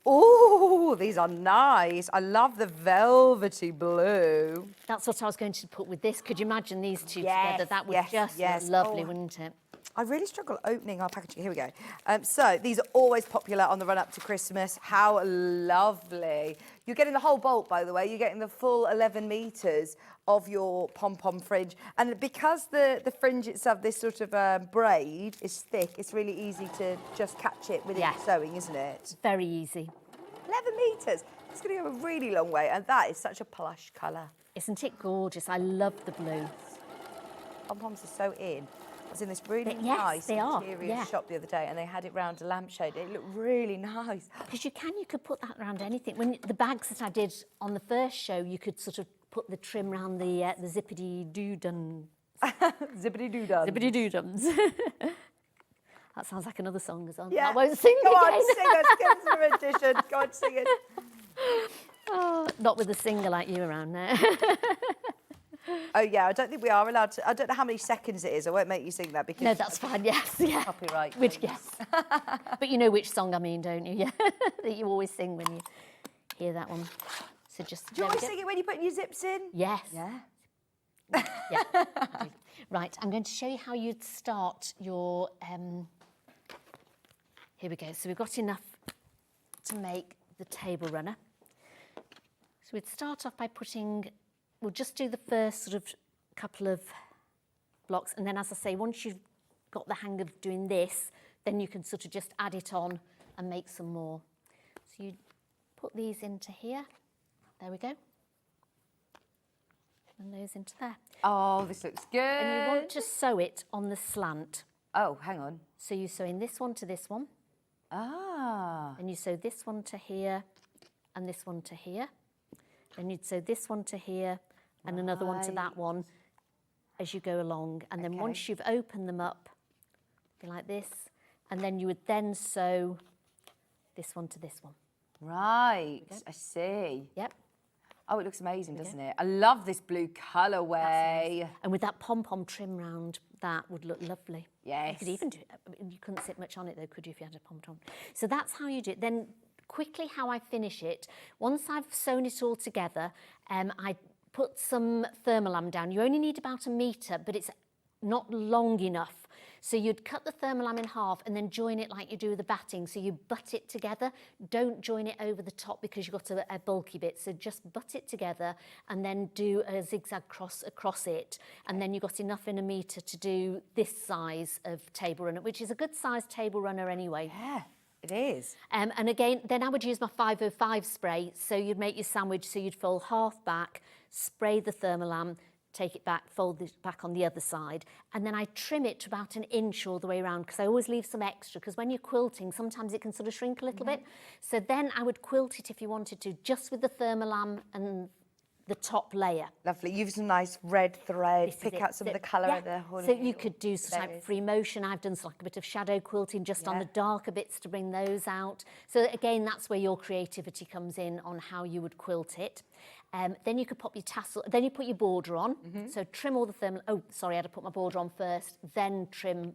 Oh, these are nice. I love the velvety blue. That's what I was going to put with this. Could you imagine these two together? That would just look lovely, wouldn't it? I really struggle opening our packaging. Here we go. So these are always popular on the run-up to Christmas. How lovely. You're getting the whole bolt, by the way. You're getting the full 11 metres of your pom-pom fringe. And because the fringe itself, this sort of braid, is thick, it's really easy to just catch it within sewing, isn't it? Very easy. 11 metres. It's going to go a really long way. And that is such a plush colour. Isn't it gorgeous? I love the blue. Pom-poms are so in. I was in this really nice interior shop the other day and they had it round a lampshade. It looked really nice. Because you could put that around anything. When the bags that I did on the first show, you could sort of put the trim around the zippity-doo-dum. Zippity-doo-dum. Zippity-doo-dums. That sounds like another song as well. Yeah. I won't sing Go again. on, sing us. Give us a rendition. Go on, sing it. Oh, not with a singer like you around there. Oh, yeah, I don't think we are allowed to. I don't know how many seconds it is. I won't make you sing that because... No, that's fine, yes. Yeah. Copyright. But you know which song I mean, don't you? Yeah. That you always sing when you hear that one. So just... Do you always sing it when you're putting your zips in? Yes. Yeah. Yeah. Right, I'm going to show you how you'd start your... Here we go. So we've got enough to make the table runner. So we'd start off by putting... We'll just do the first sort of couple of blocks, and then, as I say, once you've got the hang of doing this, then you can sort of just add it on and make some more. So you put these into here. There we go. and those into there. Oh, this looks good. And you want to sew it on the slant. Oh, hang on. So you sew in this one to this one. Ah. And you sew this one to here and this one to here. Then you'd sew this one to here and another one to that one as you go along. And then once you've opened them up, be like this, and then you would then sew this one to this one. Right, I see. Yep. Oh, it looks amazing, doesn't it? I love this blue colourway. Nice. And with that pom-pom trim round, that would look lovely. Yes. You could even do it. You couldn't sit much on it though, could you, if you had a pom-pom? So that's how you do it. Then quickly how I finish it, once I've sewn it all together, I put some thermolam down. You only need about 1 metre, but it's not long enough. So you'd cut the thermolam in half and then join it like you do with the batting. So you butt it together. Don't join it over the top because you've got a bulky bit. So just butt it together and then do a zigzag cross across it. And then you've got enough in 1 metre to do this size of table runner, which is a good size table runner anyway. Yeah, it is. And again, then I would use my 505 spray. So you'd make your sandwich, so you'd fold half back, spray the thermolam, take it back, fold it back on the other side, and then I trim it to about 1 inch all the way around because I always leave some extra because when you're quilting, sometimes it can sort of shrink a little bit. So then I would quilt it if you wanted to, just with the thermolam and the top layer. Lovely. Use some nice red thread, pick out some of the colour of the whole. So you could do sort of like free motion. I've done like a bit of shadow quilting just on the darker bits to bring those out. So again, that's where your creativity comes in on how you would quilt it. Then you could pop your tassel, then you put your border on. So trim all the thermal, oh, sorry, I had to put my border on first, then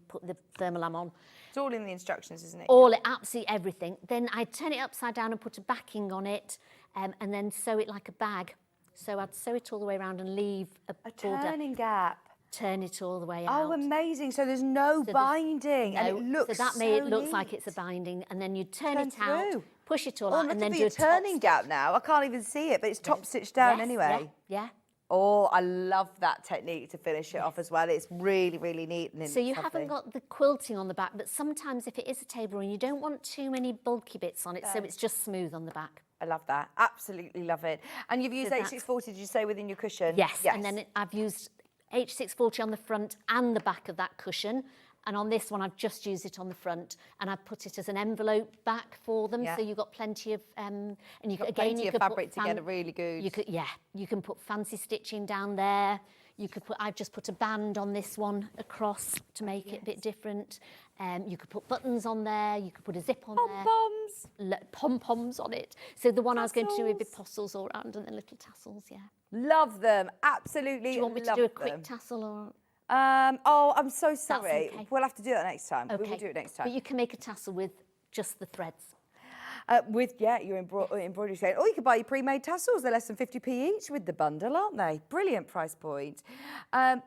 put the thermolam on. It's all in the instructions, isn't it? All, absolutely everything. Then I'd turn it upside down and put a backing on it, and then sew it like a bag. So I'd sew it all the way around and leave a border. Turning gap. Turn it all the way out. Oh, amazing. So there's no binding. And it looks so that so looks neat. like it's a binding. And then you turn it out, push it all out, and then do do a turning gap now. I can't even see it, but it's top stitched down anyway. Yeah. Oh, I love that technique to finish it off as well. It's really, really neat. And so you haven't got the quilting on the back, but sometimes if it is a table run, you don't want too many bulky bits on it, so it's just smooth on the back. I love that. Absolutely love it. And you've used H640, did you say, within your cushion? Yes. And then I've used H640 on the front and the back of that cushion. And on this one, I've just used it on the front, and I've put it as an envelope back for them. So you've got plenty of, and you got again, plenty you of could fabric put together, really good. You could, you can put fancy stitching down there. You could put, I've just put a band on this one across to make it a bit different. You could put buttons on there. You could put a zip on there. Pom-poms on it. So the one I was going to do with bit tassels all around and then little tassels, Love them. Absolutely. Do you want me to do a quick tassel or? Oh, I'm so sorry. Okay. We'll have to do that next time. Okay. We will do it next time. But you can make a tassel with just the threads. Your embroidery set. Or you could buy your pre-made tassels. They're less than 50p each with the bundle, aren't they? Brilliant price point.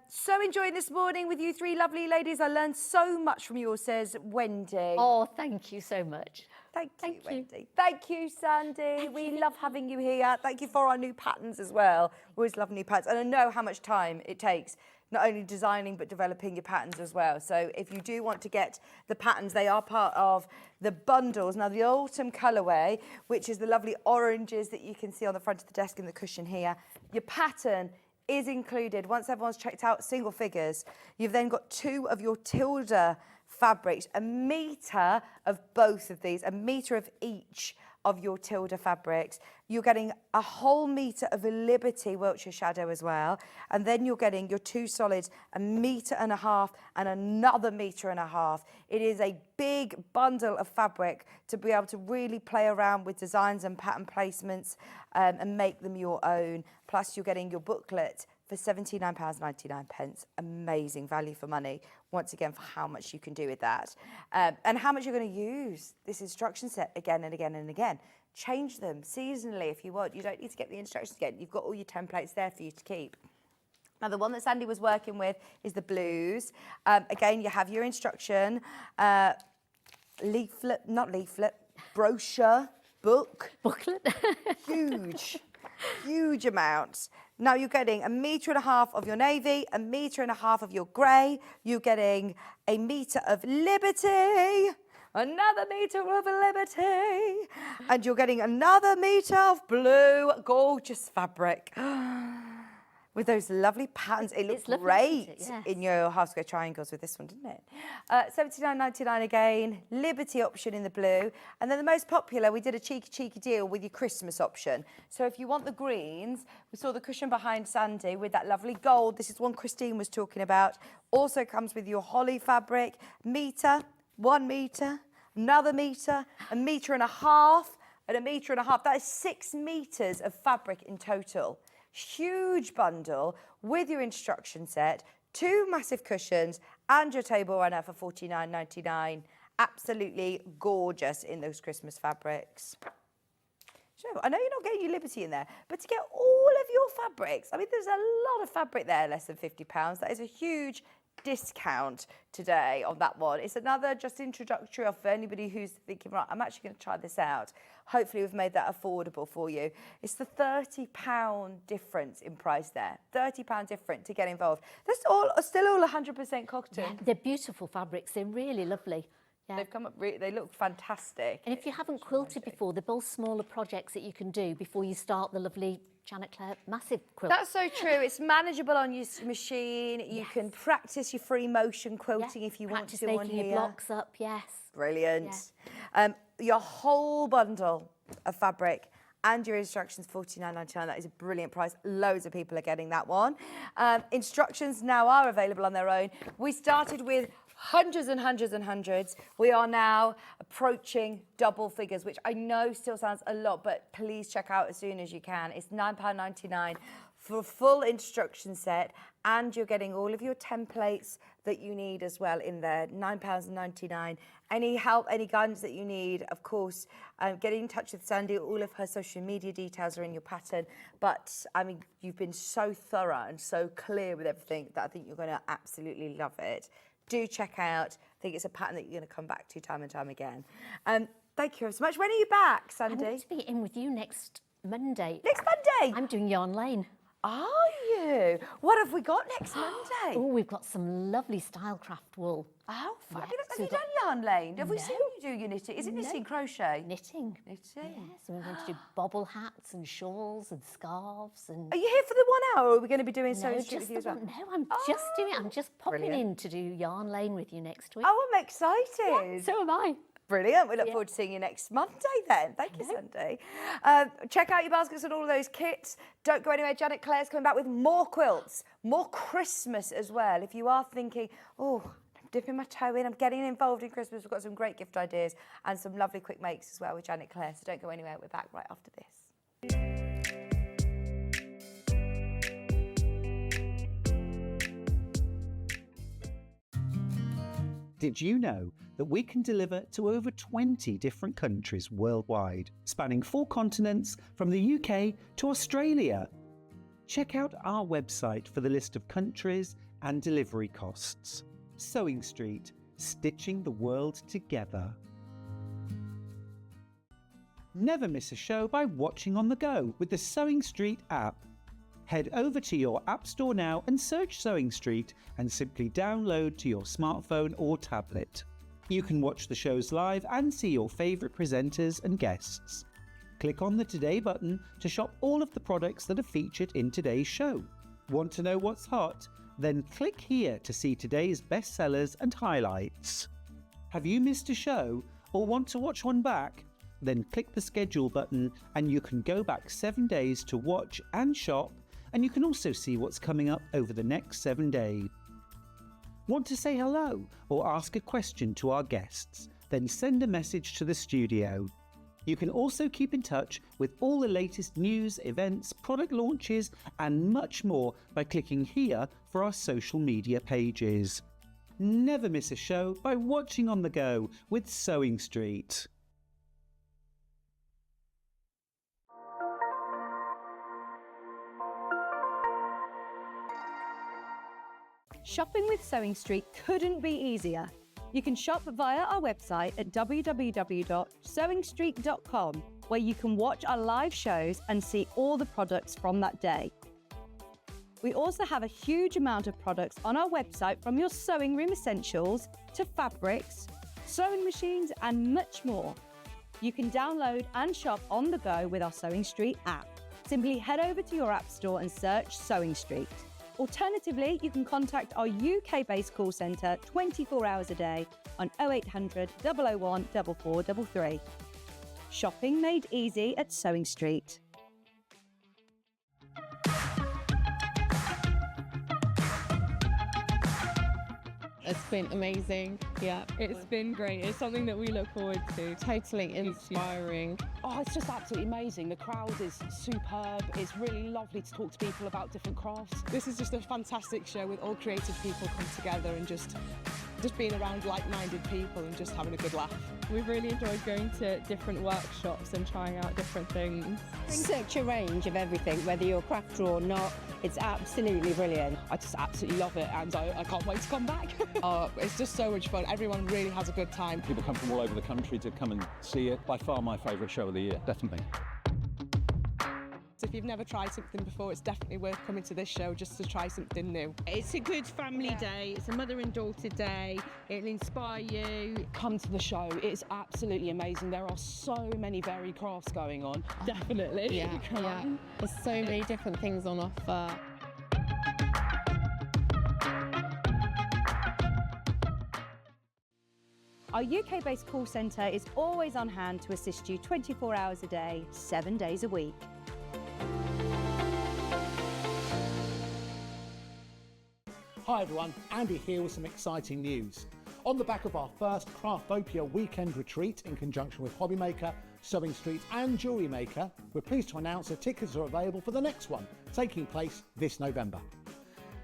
So enjoying this morning with you three lovely ladies. I learned so much from you, says Wendy. Oh, thank you so much. Thank you, Wendy. Thank you, Sandi. We love having you here. Thank you for our new patterns as well. We always love new patterns. And I know how much time it takes, not only designing but developing your patterns as well. So if you do want to get the patterns, they are part of the bundles. Now the autumn colourway, which is the lovely oranges that you can see on the front of the desk and the cushion here, your pattern is included. Once everyone's checked out single figures, you've then got 2 of your Tilda fabrics, 1 metre of both of these, 1 metre of each of your Tilda fabrics. You're getting a whole metre of a Liberty Wiltshire shadow as well. And then you're getting your 2 solids, 1.5 metres and another 1.5 metres. It is a big bundle of fabric to be able to really play around with designs and pattern placements and make them your own. Plus you're getting your booklet for £79.99. Amazing value for money, once again, for how much you can do with that. And how much you're going to use this instruction set again and again and again. Change them seasonally if you want. You don't need to get the instructions again. You've got all your templates there for you to keep. Now, the one that Sandi was working with is the blues. Again, you have your instruction, brochure, booklet. Huge amounts. Now you're getting 1.5 metres of your navy, 1.5 metres of your grey. You're getting 1 metre of Liberty, another metre of Liberty, and you're getting another metre of blue, gorgeous fabric. with those lovely patterns. It looks lovely, great doesn't it? in your half square triangles with this one, didn't it? $79.99 again, Liberty option in the blue. And then the most popular, we did a cheeky deal with your Christmas option. So if you want the greens, we saw the cushion behind Sandi with that lovely gold. This is one Christine was talking about. Also comes with your holly fabric, metre, 1 metre, another metre, a metre and a half, and a metre and a half. That is 6 metres of fabric in total. Huge bundle with your instruction set, 2 massive cushions and your table runner for $49.99. Absolutely gorgeous in those Christmas fabrics. So I know you're not getting your Liberty in there, but to get all of your fabrics, I mean, there's a lot of fabric there, less than £50. That is a huge discount today on that one. It's another just introductory offer for anybody who's thinking, right, I'm actually going to try this out. Hopefully we've made that affordable for you. It's the £30 difference in price there. £30 different to get involved. That's still all 100% cotton. Yeah, they're beautiful fabrics. They're really lovely. Yeah. They've come up, they look fantastic. And if you haven't quilted before, they're both smaller projects that you can do before you start the lovely Clare massive quilt. That's so true. It's manageable on your machine. You can practice your free motion quilting if you want to on making here. your blocks up, yes. Brilliant. Your whole bundle of fabric and your instructions, $49.99. That is a brilliant price. Loads of people are getting that one. Instructions now are available on their own. We started with hundreds and hundreds and hundreds. We are now approaching double figures, which I know still sounds a lot, but please check out as soon as you can. It's £9.99 for a full instruction set, and you're getting all of your templates that you need as well in there, £9.99. Any help, any guidance that you need, of course, get in touch with Sandi. All of her social media details are in your pattern. But, I mean, you've been so thorough and so clear with everything that I think you're going to absolutely love it. Do check out. I think it's a pattern that you're going to come back to time and time again. Thank you so much. When are you back, Sandi? I'm going to be in with you next Monday. Next Monday? I'm doing Yarn Lane. Are you? What have we got next Monday? Oh, we've got some lovely Stylecraft wool. Oh, fabulous. Yeah, Have you done Yarn Lane? Have we No. seen you do your knitting? Is it knitting crochet? Knitting. Knitting. Yes, and we're going to do bobble hats and shawls and scarves. And Are you here for the 1 hour, or are we going to be doing Sewing Street just with you as well? I'm just doing it. I'm just popping Brilliant. in to do Yarn Lane with you next week. Oh, I'm excited. Yeah, so am I. Brilliant. We look forward to seeing you next Monday then. Thank you, Sandi. Check out your baskets and all of those kits. Don't go anywhere. Janet Clare's coming back with more quilts, more Christmas as well. If you are thinking, oh, I'm dipping my toe in, I'm getting involved in Christmas, we've got some great gift ideas and some lovely quick makes as well with Janet Clare. So don't go anywhere. We're back right after this. Did you know that we can deliver to over 20 different countries worldwide, spanning 4 continents from the UK to Australia? Check out our website for the list of countries and delivery costs. Sewing Street, stitching the world together. Never miss a show by watching on the go with the Sewing Street app. Head over to your App Store now and search Sewing Street and simply download to your smartphone or tablet. You can watch the shows live and see your favourite presenters and guests. Click on the Today button to shop all of the products that are featured in today's show. Want to know what's hot? Then click here to see today's bestsellers and highlights. Have you missed a show or want to watch one back? Then click the schedule button and you can go back 7 days to watch and shop, and you can also see what's coming up over the next 7 days. Want to say hello or ask a question to our guests? Then send a message to the studio. You can also keep in touch with all the latest news, events, product launches and much more by clicking here for our social media pages. Never miss a show by watching on the go with Sewing Street. Shopping with Sewing Street couldn't be easier. You can shop via our website at www.sewingstreet.com, where you can watch our live shows and see all the products from that day. We also have a huge amount of products on our website, from your sewing room essentials to fabrics, sewing machines and much more. You can download and shop on the go with our Sewing Street app. Simply head over to your app store and search Sewing Street. Alternatively, you can contact our UK-based call centre 24 hours a day on 0800 001 4433. Shopping made easy at Sewing Street. It's been amazing. Yeah, It's been great. It's something that we look forward to. totally inspiring. Oh, it's just absolutely amazing. The crowd is superb. It's really lovely to talk to people about different crafts. This is just a fantastic show with all creative people come together and just being around like-minded people and just having a good laugh. We've really enjoyed going to different workshops and trying out different things. Such a range of everything, whether you're a crafter or not. It's absolutely brilliant. I just absolutely love it, and I can't wait to come back. It's just so much fun. Everyone really has a good time. People come from all over the country to come and see it. By far my favourite show of the year, definitely. So if you've never tried something before, it's definitely worth coming to this show just to try something new. It's a good family day. It's a mother and daughter day. It'll inspire you. Come to the show. It's absolutely amazing. There are so many varied crafts going on. Definitely. Yeah, yeah. There's so many different things on offer. Our UK-based call centre is always on hand to assist you 24 hours a day, 7 days a week. Hi everyone, Andy here with some exciting news. On the back of our first Craftopia weekend retreat in conjunction with Hobbymaker, Sewing Street and Jewellery Maker, we're pleased to announce that tickets are available for the next one, taking place this November.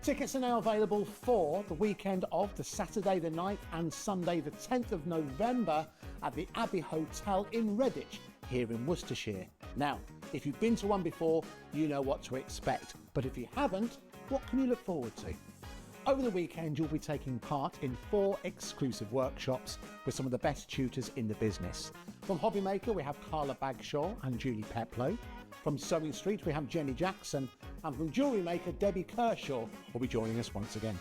Tickets are now available for the weekend of the Saturday the 9th and Sunday the 10th of November at the Abbey Hotel in Redditch, here in Worcestershire. Now, if you've been to one before, you know what to expect, but if you haven't, what can you look forward to? Over the weekend, you'll be taking part in 4 exclusive workshops with some of the best tutors in the business. From Hobbymaker, we have Carla Bagshaw and Julie Peplow. From Sewing Street, we have Jenny Jackson. And from Jewellery Maker, Debbie Kershaw will be joining us once again.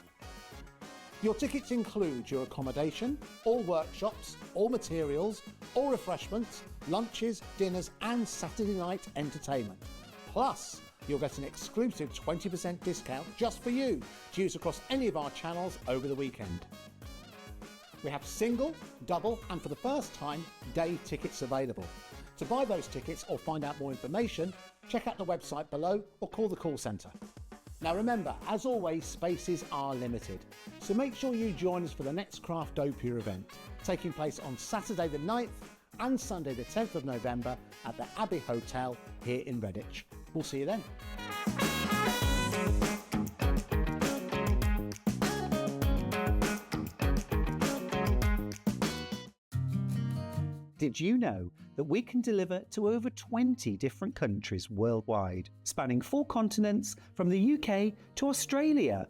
Your tickets include your accommodation, all workshops, all materials, all refreshments, lunches, dinners and Saturday night entertainment. Plus, you'll get an exclusive 20% discount just for you to use across any of our channels over the weekend. We have single, double and for the first time, day tickets available. To buy those tickets or find out more information, check out the website below or call the call centre. Now remember, as always, spaces are limited, so make sure you join us for the next Craftopia event, taking place on Saturday the 9th and Sunday the 10th of November at the Abbey Hotel here in Redditch. We'll see you then. Did you know that we can deliver to over 20 different countries worldwide, spanning 4 continents from the UK to Australia?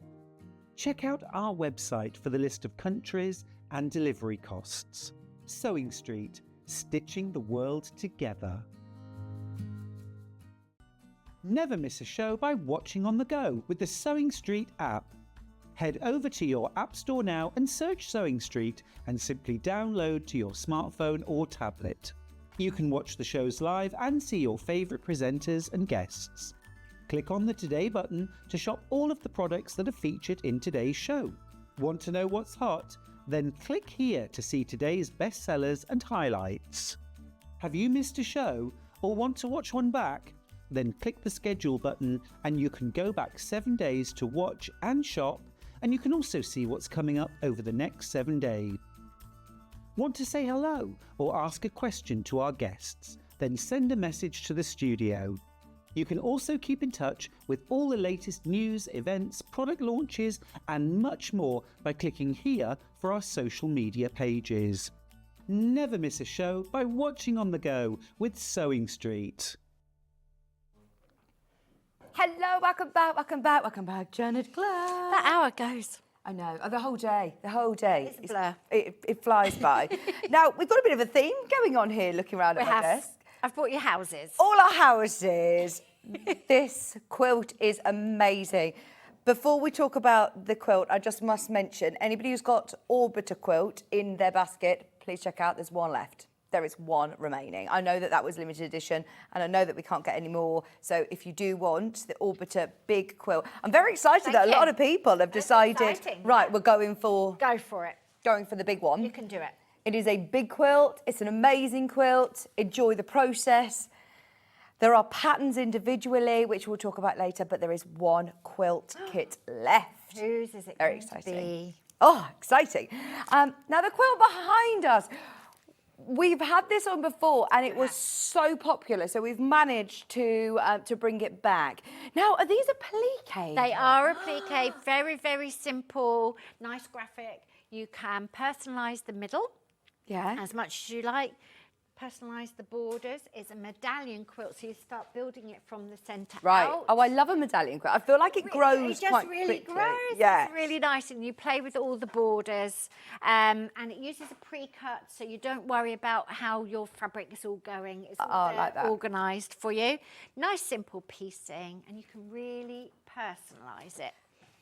Check out our website for the list of countries and delivery costs. Sewing Street, stitching the world together. Never miss a show by watching on the go with the Sewing Street app. Head over to your app store now and search Sewing Street and simply download to your smartphone or tablet. You can watch the shows live and see your favourite presenters and guests. Click on the Today button to shop all of the products that are featured in today's show. Want to know what's hot? Then click here to see today's bestsellers and highlights. Have you missed a show or want to watch one back? Then click the schedule button and you can go back 7 days to watch and shop, and you can also see what's coming up over the next 7 days. Want to say hello or ask a question to our guests? Then send a message to the studio. You can also keep in touch with all the latest news, events, product launches and much more by clicking here for our social media pages. Never miss a show by watching on the go with Sewing Street. Hello, welcome back, Janet Clare. That hour goes. I know, the whole day. It's a blur. It flies by. Now, we've got a bit of a theme going on here, looking around at my desk. I've brought you houses. All our houses. This quilt is amazing. Before we talk about the quilt, I just must mention, anybody who's got Orbiter quilt in their basket, please check out, there's one left. There is one remaining. I know that that was limited edition, and I know that we can't get any more. So if you do want the Orbiter Big Quilt, I'm very excited that a lot of people have decided, right, we're going for... Go for it. Going for the big one. You can do it. It is a big quilt. It's an amazing quilt. Enjoy the process. There are patterns individually, which we'll talk about later, but there is one quilt kit left. Whose is it Very going exciting. to be? Oh, exciting. Now, the quilt behind us, we've had this on before and it was so popular, so we've managed to bring it back. Now, are these applique? They are applique, very, very simple, nice graphic. You can personalise the middle as much as you like. Personalise the borders. It's a medallion quilt, so you start building it from the centre out. Oh, I love a medallion quilt. I feel like it grows quite quickly. It just really grows. Yeah. It's really nice, and you play with all the borders. And it uses a pre-cut, so you don't worry about how your fabric is all going. It's all organised for you. Nice, simple piecing, and you can really personalise it.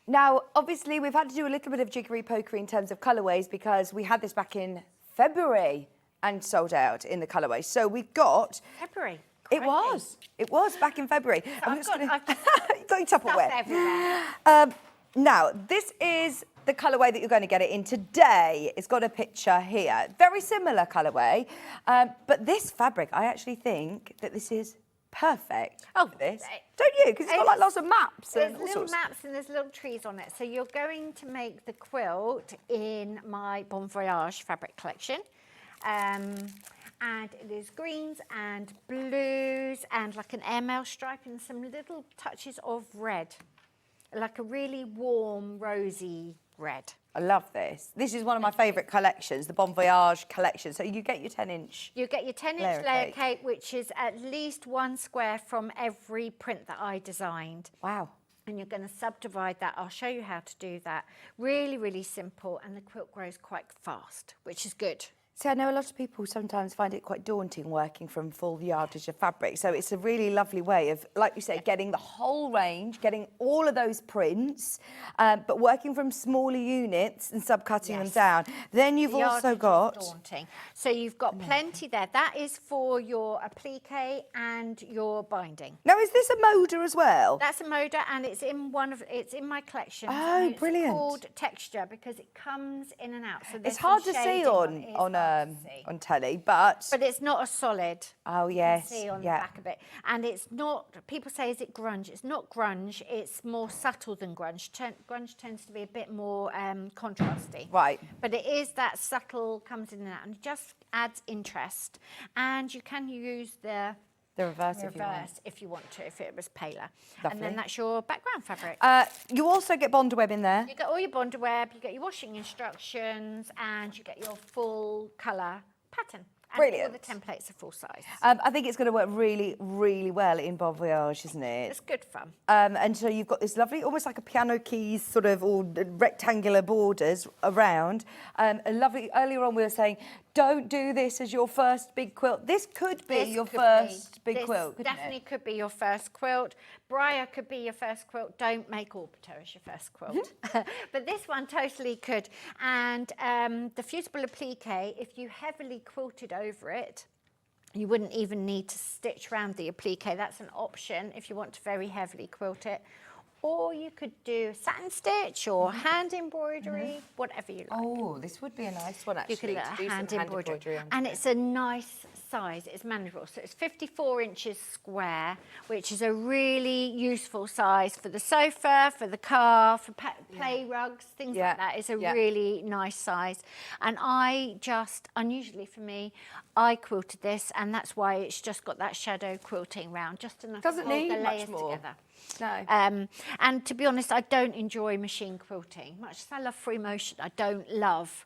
Now, obviously, we've had to do a little bit of jiggery-pokery in terms of colourways because we had this back in February and sold out in the colourway. So we've got... February? It was back in February. So I'm just going to... You've got your Tupperware. Everywhere. Now, this is the colourway that you're going to get it in today. It's got a picture here. Very similar colourway. But this fabric, I actually think that this is perfect for this. Don't you? Because it's got like lots of maps. There's and all little sorts. maps and there's little trees on it. So you're going to make the quilt in my Bon Voyage fabric collection. And it is greens and blues and like an airmail stripe and some little touches of red. Like a really warm, rosy red. I love this. This is one of my favourite collections, the Bon Voyage collection. So you get your 10-inch... You get your 10-inch layer cake, which is at least 1 square from every print that I designed. Wow. And you're going to subdivide that. I'll show you how to do that. Really, really simple. And the quilt grows quite fast, which is good. See, I know a lot of people sometimes find it quite daunting working from full yardage of fabric. So it's a really lovely way of, like you say, getting the whole range, getting all of those prints, but working from smaller units and subcutting them down. Then you've also got... Daunting. So you've got plenty there. That is for your applique and your binding. Now, is this a moda as well? That's a moda, and it's in in my collection. Oh, brilliant. It's called texture because it comes in and out. So it's hard to see on telly, but it's not a solid. Oh yes, you can see on the back of it, and it's not. People say, "Is it grunge?" It's not grunge. It's more subtle than grunge. Grunge tends to be a bit more contrasty, right? But it is that subtle, comes in and out, and it just adds interest. And you can use the reverse if you want to, if it was paler. Lovely. And then that's your background fabric. You also get Bonder Web in there. You get all your Bonder Web, you get your washing instructions, and you get your full colour pattern. And Brilliant. all the templates are full size. I think it's going to work really, really well in Bon Voyage, isn't it? It's good fun. And so you've got this lovely, almost like a piano keys, sort of all rectangular borders around. A lovely, earlier on we were saying, don't do this as your first big quilt. This could be your first big quilt. Definitely could be your first quilt. Briar could be your first quilt. Don't make Orbiter as your first quilt. But this one totally could. And the fusible applique, if you heavily quilted over it, you wouldn't even need to stitch around the applique. That's an option if you want to very heavily quilt it. Or you could do satin stitch or hand embroidery, whatever you like. Oh, this would be a nice one, actually. You could do hand embroidery. And it's a nice size. It's manageable. So it's 54 inches square, which is a really useful size for the sofa, for the car, for play rugs, things like that. It's a really nice size. And unusually for me, I quilted this, and that's why it's just got that shadow quilting round, just enough to hold the layers together. No. And to be honest, I don't enjoy machine quilting. Much as I love free motion, I don't love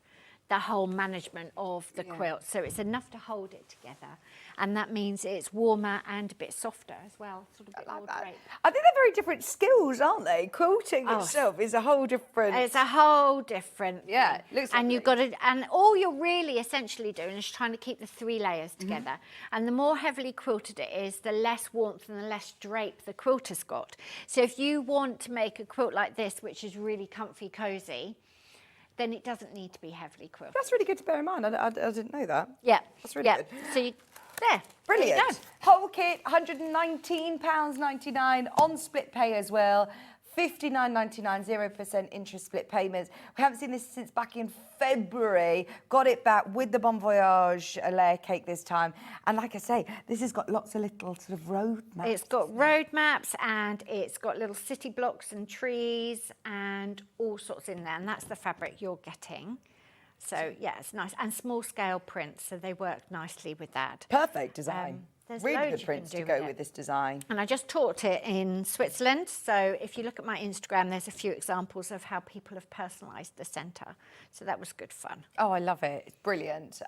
the whole management of the quilt. So it's enough to hold it together. And that means it's warmer and a bit softer as well. Sort of a bit more drape. I think they're very different skills, aren't they? Quilting itself is a whole different... It's a whole different thing. Yeah, it looks and you've got to, and all you're really essentially doing is trying to keep the 3 layers together. And the more heavily quilted it is, the less warmth and the less drape the quilt has got. So if you want to make a quilt like this, which is really comfy, cosy, then it doesn't need to be heavily quilted. That's really good to bear in mind. I didn't know that. Yeah. That's really good. So there. Brilliant. There you go. Whole kit, £119.99 on split pay as well. $59.99, 0% interest split payments. We haven't seen this since back in February. Got it back with the Bon Voyage layer cake this time. And like I say, this has got lots of little sort of road maps. It's got road maps and it's got little city blocks and trees and all sorts in there. And that's the fabric you're getting. So yeah, it's nice. And small scale prints, so they work nicely with that. Perfect design. There's really loads good you prints can to do go with with this design. And I just taught it in Switzerland. So if you look at my Instagram, there's a few examples of how people have personalised the centre. So that was good fun. Oh, I love it. It's brilliant.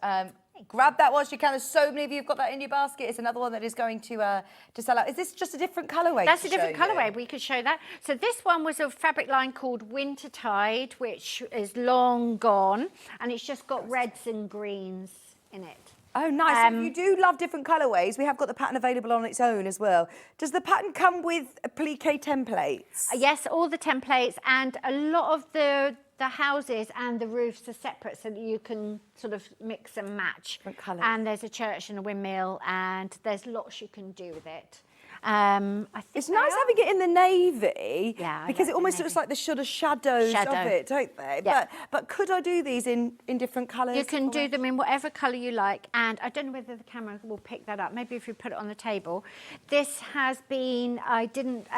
Grab that whilst you can. There's so many of you who've got that in your basket. It's another one that is going to sell out. Is this just a different colourway? That's a different colourway. We could show that. So this one was a fabric line called Wintertide, which is long gone. And it's just got reds and greens in it. Oh, nice. If you do love different colourways, we have got the pattern available on its own as well. Does the pattern come with applique templates? Yes, all the templates, and a lot of the houses and the roofs are separate so that you can sort of mix and match. Different colours. And there's a church and a windmill, and there's lots you can do with it. It's nice having it in the navy, because it almost navy. looks like the sort of shadows of it, don't they? Yeah. But could I do these in different colours? You can do them in whatever colour you like, and I don't know whether the camera will pick that up. Maybe if you put it on the table. This has been, I did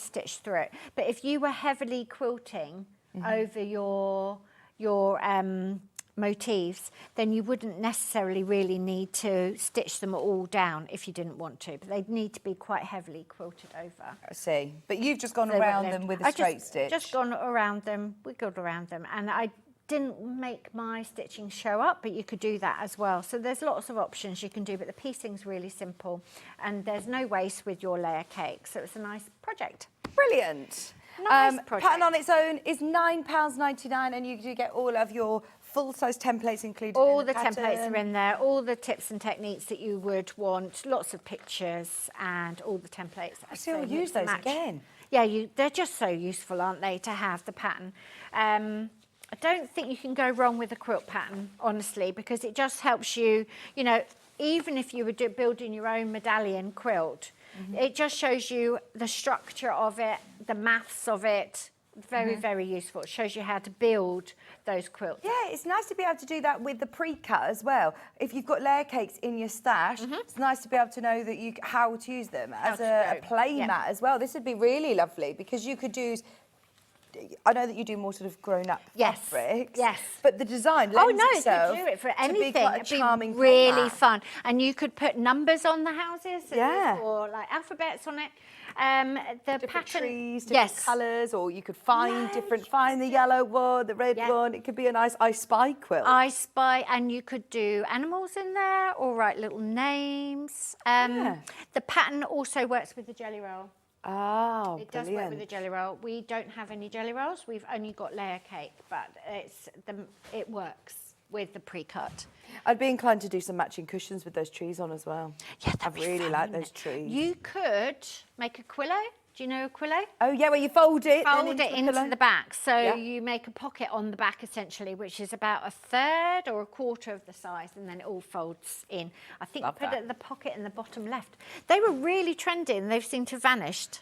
stitch through it, but if you were heavily quilting over your motifs, then you wouldn't necessarily really need to stitch them all down if you didn't want to, but they'd need to be quite heavily quilted over. I see. But you've just gone around them with a straight stitch. Just gone around them. We got around them, and I didn't make my stitching show up, but you could do that as well. So there's lots of options you can do, but the piecing's really simple, and there's no waste with your layer cake, so it's a nice project. Brilliant. Nice project. Pattern on its own is £9.99, and you do get all of your full-size templates included. All in the pattern. templates are in there, all the tips and techniques that you would want, lots of pictures and all the templates. So you'll use those again. Yeah, they're just so useful, aren't they, to have the pattern. I don't think you can go wrong with a quilt pattern, honestly, because it just helps you, you know, even if you were building your own medallion quilt, it just shows you the structure of it, the maths of it. Very, very useful. It shows you how to build those quilts. Yeah, it's nice to be able to do that with the pre-cut as well. If you've got layer cakes in your stash, it's nice to be able to know that how to use them as a play mat as well. This would be really lovely because you could use. I know that you do more sort of grown-up fabrics. Yes. But the design lends itself you could do it for anything. to be quite a charming It'd be really format. fun. And you could put numbers on the houses Yeah. or like alphabets on it. The different pattern, trees, different colours, or you could find find the yellow one, the red one. It could be a nice I Spy quilt. I Spy, and you could do animals in there or write little names. The pattern also works with the jelly roll. Oh, it does work with the jelly roll. We don't have any jelly rolls. We've only got layer cake, but it works with the pre-cut. I'd be inclined to do some matching cushions with those trees on as well. Yeah, I really like those trees. You could make a quillo. Do you know a quillo? Oh yeah, where you fold it. Fold it into the back. So Yeah. you make a pocket on the back essentially, which is about a third or a quarter of the size, and then it all folds in. I think Love you put that. it in the pocket in the bottom left. They were really trendy and they've seemed to have vanished.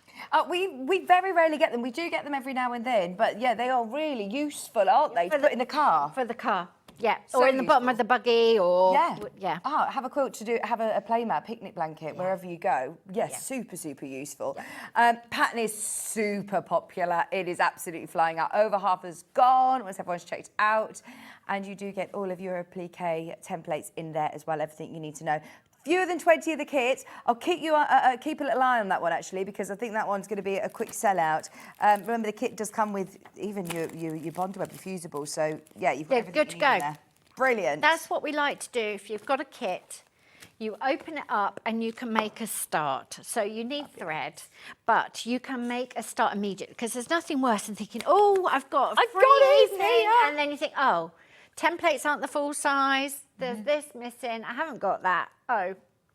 We very rarely get them. We do get them every now and then, but yeah, they are really useful, aren't they? To put in the car. For the car. Yeah, So or in the bottom of the buggy, or yeah. Oh, have a quilt to do. Have a play mat, picnic blanket wherever you go. Yes, super useful. Pattern is super popular. It is absolutely flying out. Over half is gone once everyone's checked out, and you do get all of your applique templates in there as well. Everything you need to know. Fewer than 20 of the kits. I'll keep a little eye on that one actually, because I think that one's going to be a quick sellout. Remember, the kit does come with even your bond web fusible, so yeah, you've got everything good to you need in go. there. Brilliant. That's what we like to do. If you've got a kit, you open it up and you can make a start. So you need thread, but you can make a start immediately, because there's nothing worse than thinking, oh, I've got a free evening, and then you think, oh, templates aren't the full size. There's this missing. I haven't got that. Oh,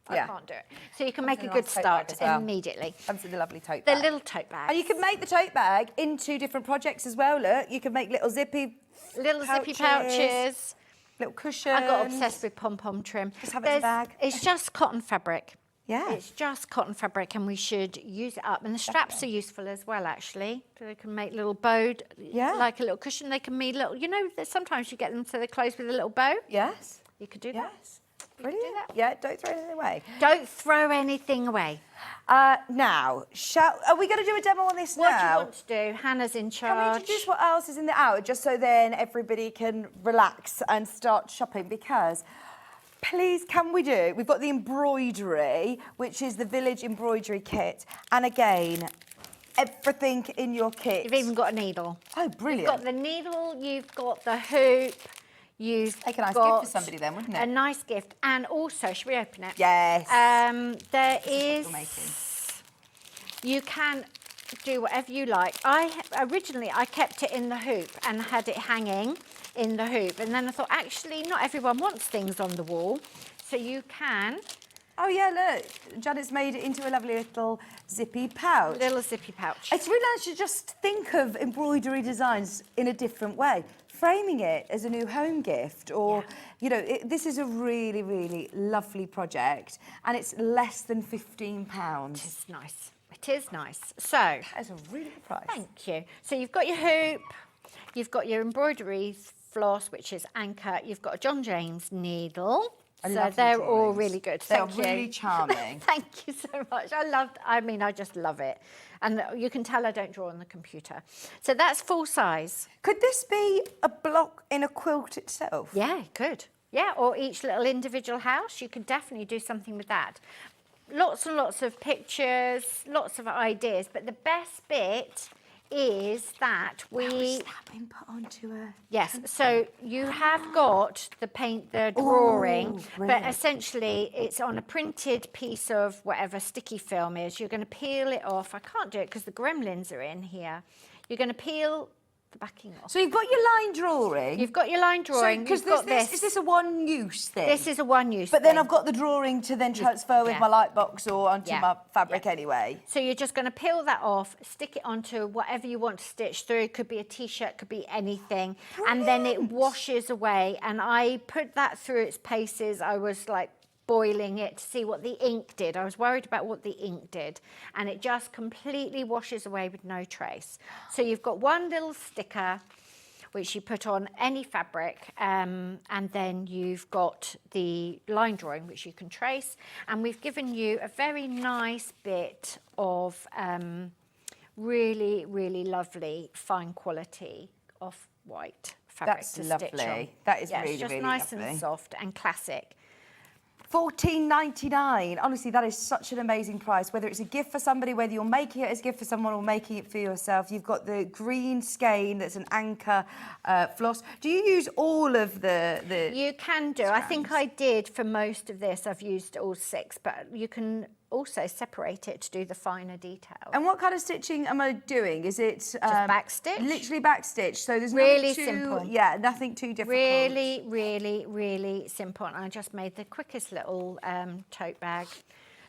I Yeah. can't do it. So you can Comes make in a a good nice tote bag start as well. immediately. Comes in the lovely tote The bag. little tote bag. And you can make the tote bag into different projects as well, look. You can make little zippy pouches. Little cushions. I got obsessed with pom-pom trim. Just have it in a bag. It's just cotton fabric. Yeah. It's just cotton fabric and we should use it up. And the straps are useful as well, actually. So they can make little bowed, like a little cushion. They can be little, you know, sometimes you get them so they're closed with a little bow. Yes. You could do that. Yes. Brilliant. Yeah, don't throw anything away. Don't throw anything away. Now, are we going to do a demo on this now? What do you want to do? Hannah's in charge. Can we introduce what else is in the hour, just so then everybody can relax and start shopping? Because, please, can we do? We've got the embroidery, which is the Village Embroidery Kit. And again, everything in your kit. You've even got a needle. Oh, brilliant. You've got the needle, you've got the hoop. Make a nice gift for somebody then, wouldn't it? A nice gift. And also, should we open it? Yes. There is... You can do whatever you like. Originally, I kept it in the hoop and had it hanging in the hoop. And then I thought, actually, not everyone wants things on the wall. So you can... Oh, yeah, look. Janet's made it into a lovely little zippy pouch. Little zippy pouch. It's really nice to just think of embroidery designs in a different way. Framing it as a new home gift or, you know, this is a really, really lovely project and it's less than £15. It is nice. It is nice. So... That's a really good price. Thank you. So you've got your hoop, you've got your embroidery floss, which is anchor, you've got a John James needle. So they're all really good. They're Thank you. really charming. Thank you so much. I just love it. And you can tell I don't draw on the computer. So that's full size. Could this be a block in a quilt itself? Yeah, it could. Yeah, or each little individual house. You could definitely do something with that. Lots and lots of pictures, lots of ideas. But the best bit is that How is that been put onto a... Yes, so you have got the drawing, but brilliant. essentially it's on a printed piece of whatever sticky film is. You're going to peel it off. I can't do it because the gremlins are in here. You're going to peel the backing off. So you've got your line drawing. You've got your line drawing. Because is this a one-use thing? This is a one-use But then I've got the drawing to then transfer with my light box or onto my fabric anyway. So you're just going to peel that off, stick it onto whatever you want to stitch through. It could be a T-shirt, could be anything. Brilliant. And then it washes away. And I put that through its paces. I was like boiling it to see what the ink did. I was worried about what the ink did. And it just completely washes away with no trace. So you've got one little sticker which you put on any fabric, and then you've got the line drawing which you can trace. And we've given you a very nice bit of really, really lovely fine quality off-white fabric to stitch on. That is yeah, really, it's just really nice lovely. and soft and classic. $14.99. Honestly, that is such an amazing price. Whether it's a gift for somebody, whether you're making it as a gift for someone or making it for yourself. You've got the green skein that's an anchor floss. Do you use all of the You can do. strands? I think I did for most of this. I've used all 6, but you can also separate it to do the finer detail. And what kind of stitching am I doing? Is it just back stitch? Literally back stitch. So there's really nothing too, simple. Yeah, nothing too difficult. Really, really, really simple. And I just made the quickest little tote bag.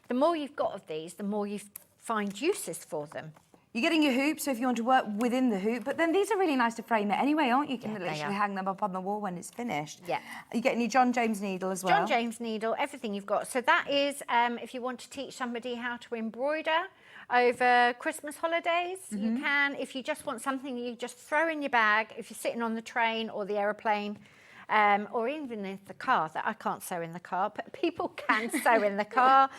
The more you've got of these, the more you find uses for them. You're getting your hoop, so if you want to work within the hoop, but then these are really nice to frame it anyway, aren't you? You can literally hang them up on the wall when it's finished. Yeah. You're getting your John James needle as well. John James needle, everything you've got. So that is, if you want to teach somebody how to embroider over Christmas holidays, you can. If you just want something you just throw in your bag, if you're sitting on the train or the aeroplane, or even in the car. That I can't sew in the car, but people can sew in the car.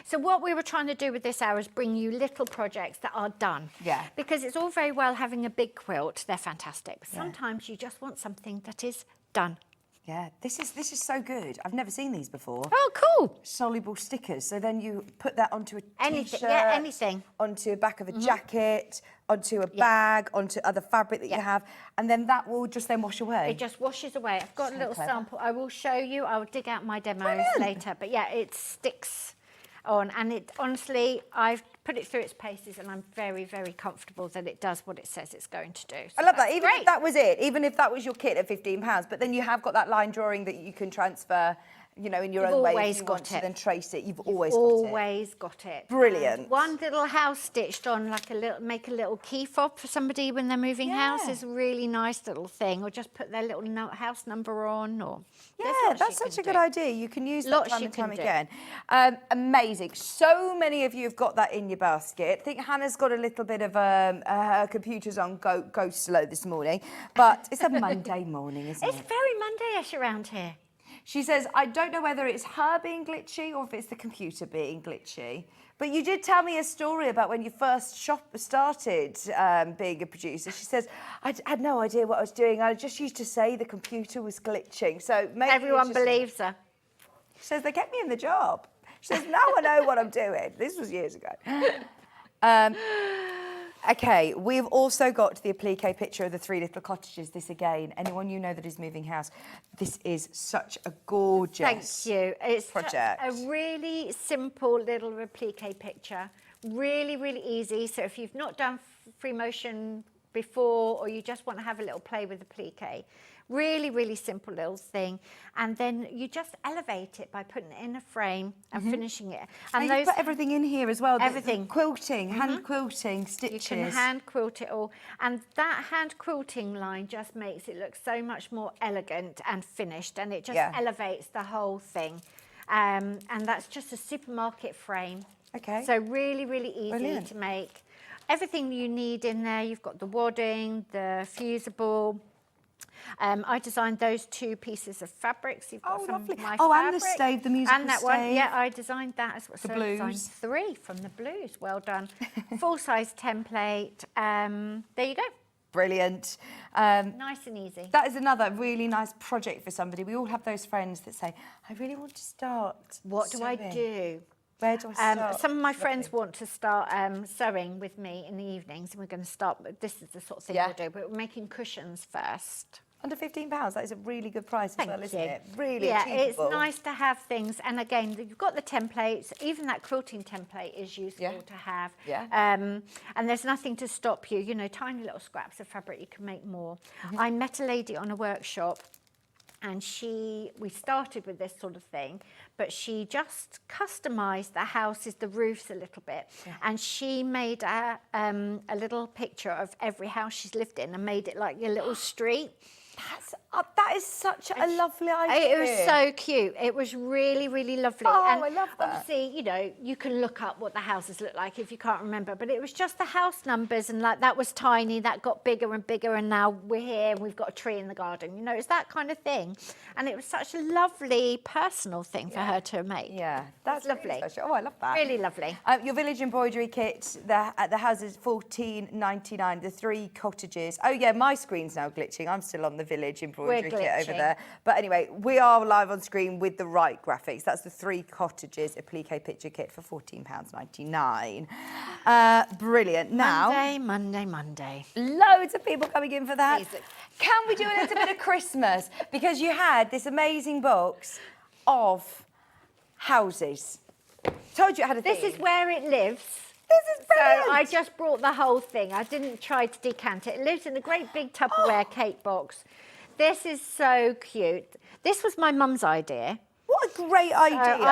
So what we were trying to do with this hour is bring you little projects that are done. Yeah. Because it's all very well having a big quilt. They're fantastic. But sometimes you just want something that is done. Yeah, this is so good. I've never seen these before. Oh, cool. Soluble stickers. So then you put that onto a Anything, T-shirt, yeah, anything. onto the back of a jacket, onto a bag, onto other fabric that you have, and then that will just then wash away. It just washes away. I've got So a little clever. sample. I will show you. I will dig out my demos later. But yeah, it sticks on, and it honestly, I've put it through its paces, and I'm very, very comfortable that it does what it says it's going to do. So I love that. that's Even great. if that was it, even if that was your kit at £15, but then you have got that line drawing that you can transfer you know, in your You've own way. always If you got want to it. then trace it, you've always got it. Brilliant. And one little house stitched on, like make a little key fob for somebody when they're moving house is a really nice little thing. Or just put their little house number on. Or that's such a good idea. You can use that Lots time you and time can do. again. Amazing. So many of you have got that in your basket. I think Hannah's got a little bit of her computer's on go slow this morning, but it's a Monday morning, isn't it? It's very Monday-ish around here. She says, I don't know whether it's her being glitchy or if it's the computer being glitchy. But you did tell me a story about when you first started being a producer. She says, I had no idea what I was doing. I just used to say the computer was glitching. So maybe everyone believes her. She says, they kept me in the job. She says, now I know what I'm doing. This was years ago. Okay, we've also got the applique picture of the 3 little cottages. This again, anyone you know that is moving house, this is such a gorgeous It's project. a really simple little applique picture. Really, really easy. So if you've not done free motion before, or you just want to have a little play with applique, really, really simple little thing. And then you just elevate it by putting it in a frame and finishing it. And you put everything in here as well. Everything. Quilting, hand quilting, stitches. You can hand quilt it all. And that hand quilting line just makes it look so much more elegant and finished. And it just elevates the whole thing. And that's just a supermarket frame. Okay. So really, really easy to make. Everything you need in there. You've got the wadding, the fusible. I designed those 2 pieces of fabrics. You've got some lovely. of my and the fabric. stave, the musical and that stave. one. Yeah, I designed that as well. The so blues. I designed 3 from the blues. Well done. Full-size template. There you go. Brilliant. Nice and easy. That is another really nice project for somebody. We all have those friends that say, I really want to start What do I sewing. do? Where do I start? Some of my friends want to start sewing with me in the evenings, and we're going to start. This is the sort of thing we'll do. But we're making cushions first. Under £15, that is a really good price as well, isn't it? Really Yeah, achievable. it's nice to have things. And again, you've got the templates. Even that quilting template is useful to have. Yeah. And there's nothing to stop you. You know, tiny little scraps of fabric, you can make more. I met a lady on a workshop, and we started with this sort of thing, but she just customised the houses, the roofs a little bit, and she made a little picture of every house she's lived in and made it like a little street. That is such a lovely idea. It was so cute. It was really, really lovely. Oh, and I love that. Obviously, you know, you can look up what the houses look like if you can't remember, but it was just the house numbers, and like that was tiny, that got bigger and bigger, and now we're here and we've got a tree in the garden. You know, it's that kind of thing. And it was such a lovely personal thing for her to make. Yeah, that's lovely. Really special. Oh, I love that. Really lovely. Your village embroidery kit, the house is $14.99, the 3 cottages. Oh yeah, my screen's now glitching. I'm still on the village embroidery kit over there. But anyway, we are live on screen with the right graphics. That's the 3 cottages applique picture kit for £14.99. Brilliant. Now, Monday. Loads of people coming in for that. Can we do a little bit of Christmas? Because you had this amazing box of houses. Told you it had a theme. This is where it lives. This is brilliant. So I just brought the whole thing. I didn't try to decant it. It lives in a great big Tupperware cake box. This is so cute. This was my mum's idea. What a great idea. So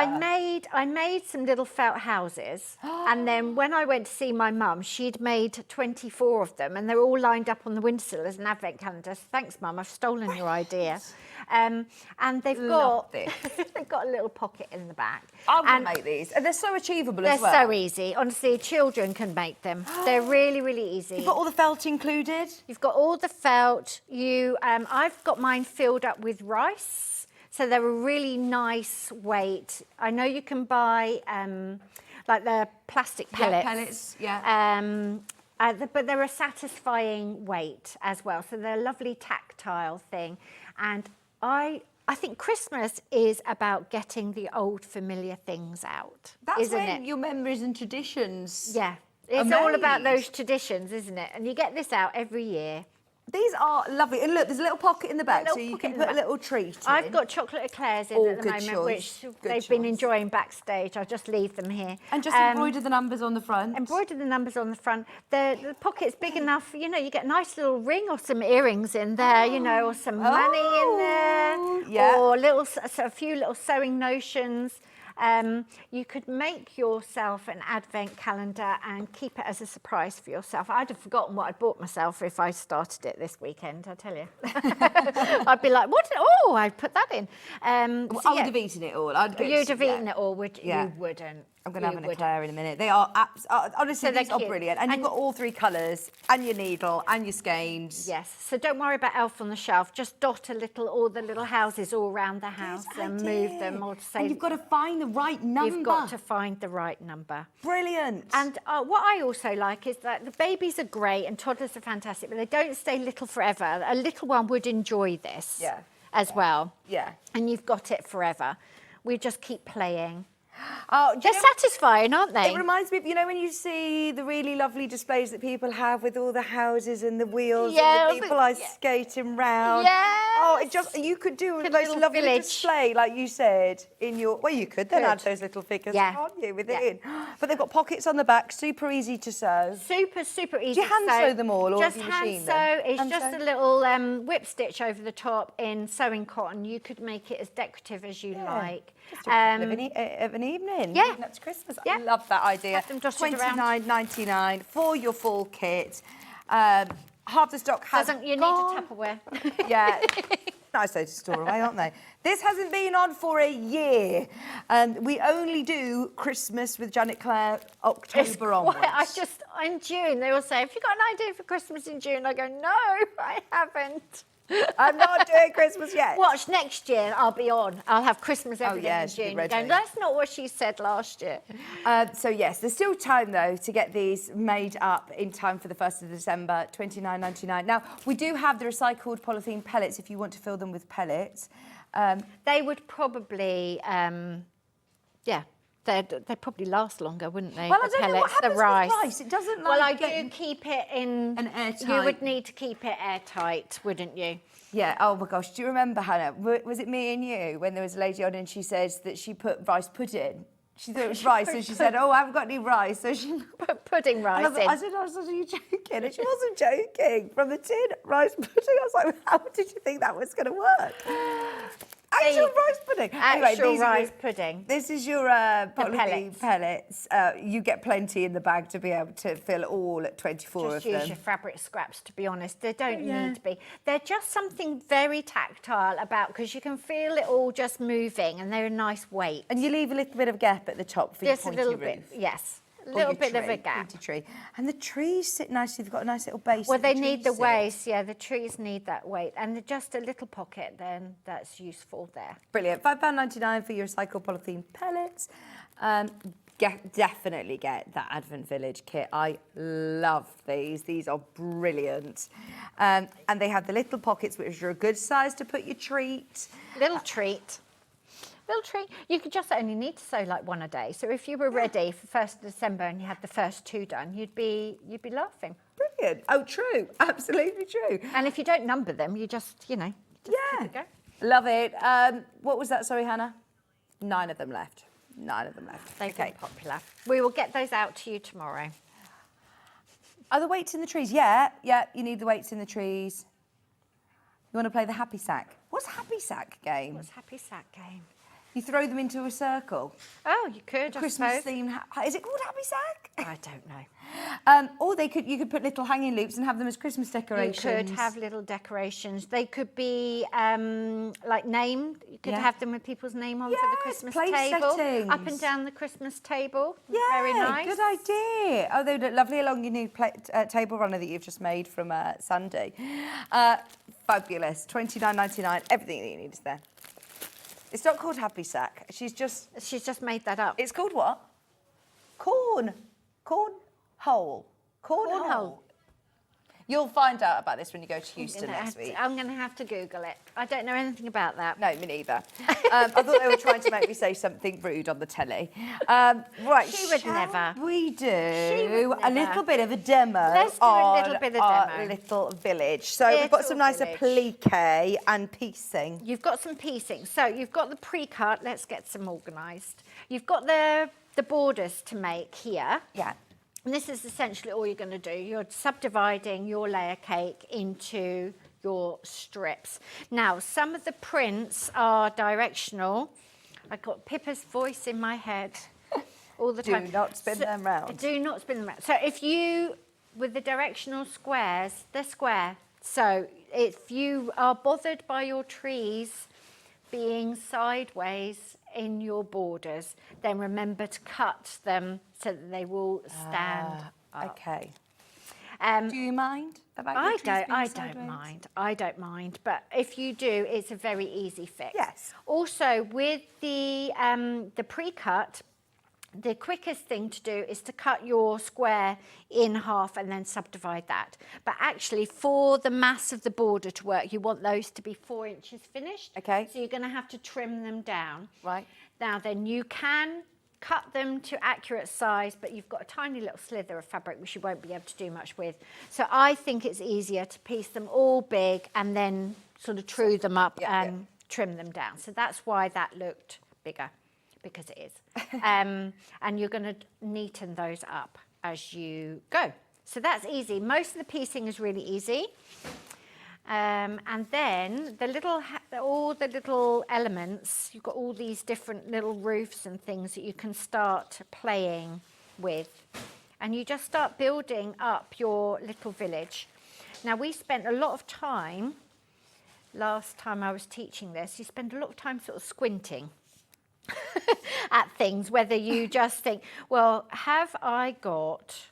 I made some little felt houses, and then when I went to see my mum, she'd made 24 of them, and they're all lined up on the windowsill as an advent calendar. So thanks, Mum, I've stolen your idea. And they've got they've got a little pocket in the back. I'm going to make these. And they're so achievable as well. They're so easy. Honestly, children can make them. They're really, really easy. You've got all the felt included? You've got all the felt. I've got mine filled up with rice. So they're a really nice weight. I know you can buy like the plastic pellets. Yeah, pellets, yeah. But they're a satisfying weight as well. So they're a lovely tactile thing. And I think Christmas is about getting the old familiar things out. That's when your memories and traditions. Yeah, it's all about those traditions, isn't it? And you get this out every year. These are lovely. And look, there's a little pocket in the back, so you can put a little treat in. I've got chocolate eclairs in at the moment, which they've been enjoying backstage. I'll just leave them here. And just embroider the numbers on the front. Embroider the numbers on the front. The pocket's big enough, you know, you get a nice little ring or some earrings in there, you know, or some money in there. or a few little sewing notions. You could make yourself an advent calendar and keep it as a surprise for yourself. I'd have forgotten what I'd bought myself if I started it this weekend, I tell you. I'd be like, what? Oh, I put that in. Well, I would have eaten it all. You'd have eaten it all, would you? You wouldn't. I'm going to have a Clare in a minute. They are honestly, these are brilliant. And you've got all 3 colours, and your needle, and your skeins. Yes, so don't worry about Elf on the Shelf. Just dot all the little houses all around the house and move them. Or say, and you've got to find the right number. You've got to find the right number. Brilliant. And what I also like is that the babies are great and toddlers are fantastic, but they don't stay little forever. A little one would enjoy this as well. Yeah. And you've got it forever. We just keep playing. Oh, they're satisfying, aren't they? It reminds me of, you know, when you see the really lovely displays that people have with all the houses and the wheels and the people ice skating round. Yeah. Oh, you could do a most lovely display, like you said, in your... Well, you could then add those little figures, can't you, within? But they've got pockets on the back, super easy to sew. Super easy to sew. Do you hand sew them all, or just do you hand machine sew. them? It's just a little whip stitch over the top in sewing cotton. You could make it as decorative as you like. Just a couple of an evening. Yeah. That's Christmas. I love that idea. $29.99 for your full kit. Half the stock has You need a Tupperware. Yeah. Nice though to store away, aren't they? This hasn't been on for a year. We only do Christmas with Janet Clare October onwards. In June, they will say, have you got an idea for Christmas in June? I go, no, I haven't. I'm not doing Christmas yet. Watch, next year I'll be on. I'll have Christmas everything in June. Going, that's not what she said last year. So yes, there's still time though to get these made up in time for the 1st of December, $29.99. Now, we do have the recycled polythene pellets if you want to fill them with pellets. They would probably, they'd probably last longer, wouldn't they? Well, the I don't pellets, know what happens the rice. with rice. It doesn't like... Well, I do keep it in... An airtight... You would need to keep it airtight, wouldn't you? Yeah, oh my gosh, do you remember, Hannah, was it me and you when there was a lady on and she says that she put rice pudding? She thought it was rice, so she said, oh, I haven't got any rice, so she put pudding rice in. I said, are you joking? And she wasn't joking. From the tin, rice pudding. I was like, how did you think that was going to work? Actual rice pudding. Actual rice pudding. This is your polythene pellets. You get plenty in the bag to be able to fill all at 24 of them. Just use your fabric scraps, to be honest. They don't need to be. They're just something very tactile about, because you can feel it all just moving, and they're a nice weight. And you leave a little bit of gap at the top for your pointy roof. Bit, yes. A little bit of a gap. Tree. And the trees sit nicely. They've got a nice little base. Well, they need the waist. Yeah, the trees need that weight. And just a little pocket, then that's useful there. Brilliant. £5.99 for your recycled polythene pellets. Definitely get that Advent Village kit. I love these. These are brilliant. And they have the little pockets, which are a good size to put your treat. Little treat. You could just only need to sew like one a day. So if you were ready for 1st of December and you had the first 2 done, you'd be laughing. Brilliant. Oh, true. Absolutely true. And if you don't number them, you just, keep it going. Love it. What was that? Sorry, Hannah. 9 of them left. 9 of them left. They've been popular. We will get those out to you tomorrow. Are the weights in the trees? Yeah, you need the weights in the trees. You want to play the happy sack? What's happy sack game? What's happy sack game? You throw them into a circle. Oh, you could, Christmas theme. Is it called happy sack? I don't know. Or you could put little hanging loops and have them as Christmas decorations. You could have little decorations. They could be like named. You could have them with people's name on for the Christmas table. Settings. Up and down the Christmas table. Yeah, very nice. Good idea. Oh, they look lovely along your new table runner that you've just made from Sandi. Fabulous. $29.99. Everything that you need is there. It's not called Happy Sack. She's just made that up. It's called what? Cornhole. Cornhole. You'll find out about this when you go to Houston next week. I'm going to have to Google it. I don't know anything about that. No, me neither. I thought they were trying to make me say something rude on the telly. Right, she would never. We do a little bit of a demo. Let's do a little bit of our demo. little village. So we've got some nice applique and piecing. You've got some piecing. So you've got the pre-cut. Let's get some organised. You've got the borders to make here. Yeah. And this is essentially all you're going to do. You're subdividing your layer cake into your strips. Now, some of the prints are directional. I've got Pippa's voice in my head all the time. Do not spin them round. Do not spin them round. So if you, with the directional squares, they're square. So if you are bothered by your trees being sideways in your borders, then remember to cut them so that they will stand up. Okay. Do you mind about your I trees being don't sideways? mind. I don't mind. But if you do, it's a very easy fix. Yes. Also, with the pre-cut, the quickest thing to do is to cut your square in half and then subdivide that. But actually, for the mass of the border to work, you want those to be 4 inches finished. Okay. So you're going to have to trim them down. Right. Now then, you can cut them to accurate size, but you've got a tiny little slither of fabric which you won't be able to do much with. So I think it's easier to piece them all big and then sort of true them up and trim them down. So that's why that looked bigger, because it is. And you're going to neaten those up as you go. So that's easy. Most of the piecing is really easy. And then all the little elements, you've got all these different little roofs and things that you can start playing with. And you just start building up your little village. Now, we spent a lot of time, last time I was teaching this, you spend a lot of time sort of squinting at things, whether you just think, well, have I got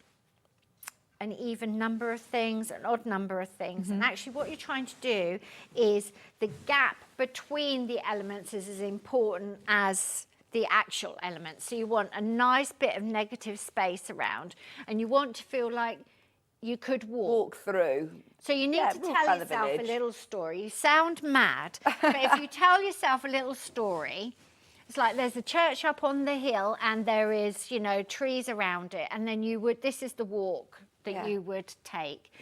an even number of things, an odd number of things? And actually what you're trying to do is the gap between the elements is as important as the actual elements. So you want a nice bit of negative space around, and you want to feel like you could walk through. So you need to tell yourself a little story. You sound mad, but if you tell yourself a little story, it's like there's a church up on the hill and there is, you know, trees around it, and then this is the walk that you would take.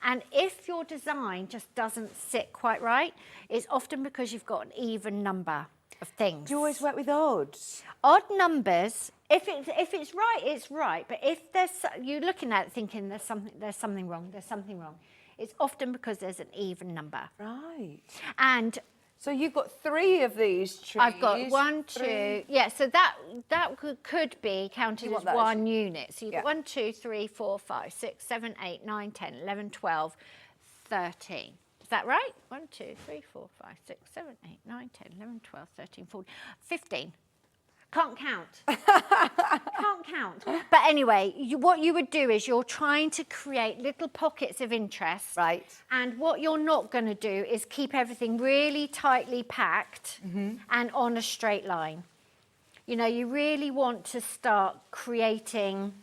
And if your design just doesn't sit quite right, it's often because you've got an even number of things. Do you always work with odds? Odd numbers, if it's right, it's right. But if you're looking at it thinking there's something wrong, it's often because there's an even number. Right. And so you've got 3 of these trees. I've got 1, 2. Yeah, so that could be counted as one unit. So you've got 1, 2, 3, 4, 5, 6, 7, 8, 9, 10, 11, 12, 13. Is that right? 1, 2, 3, 4, 5, 6, 7, 8, 9, 10, 11, 12, 13, 14, 15. Can't count. Can't count. But anyway, what you would do is you're trying to create little pockets of interest. Right. And what you're not going to do is keep everything really tightly packed and on a straight line. You know, you really want to start creating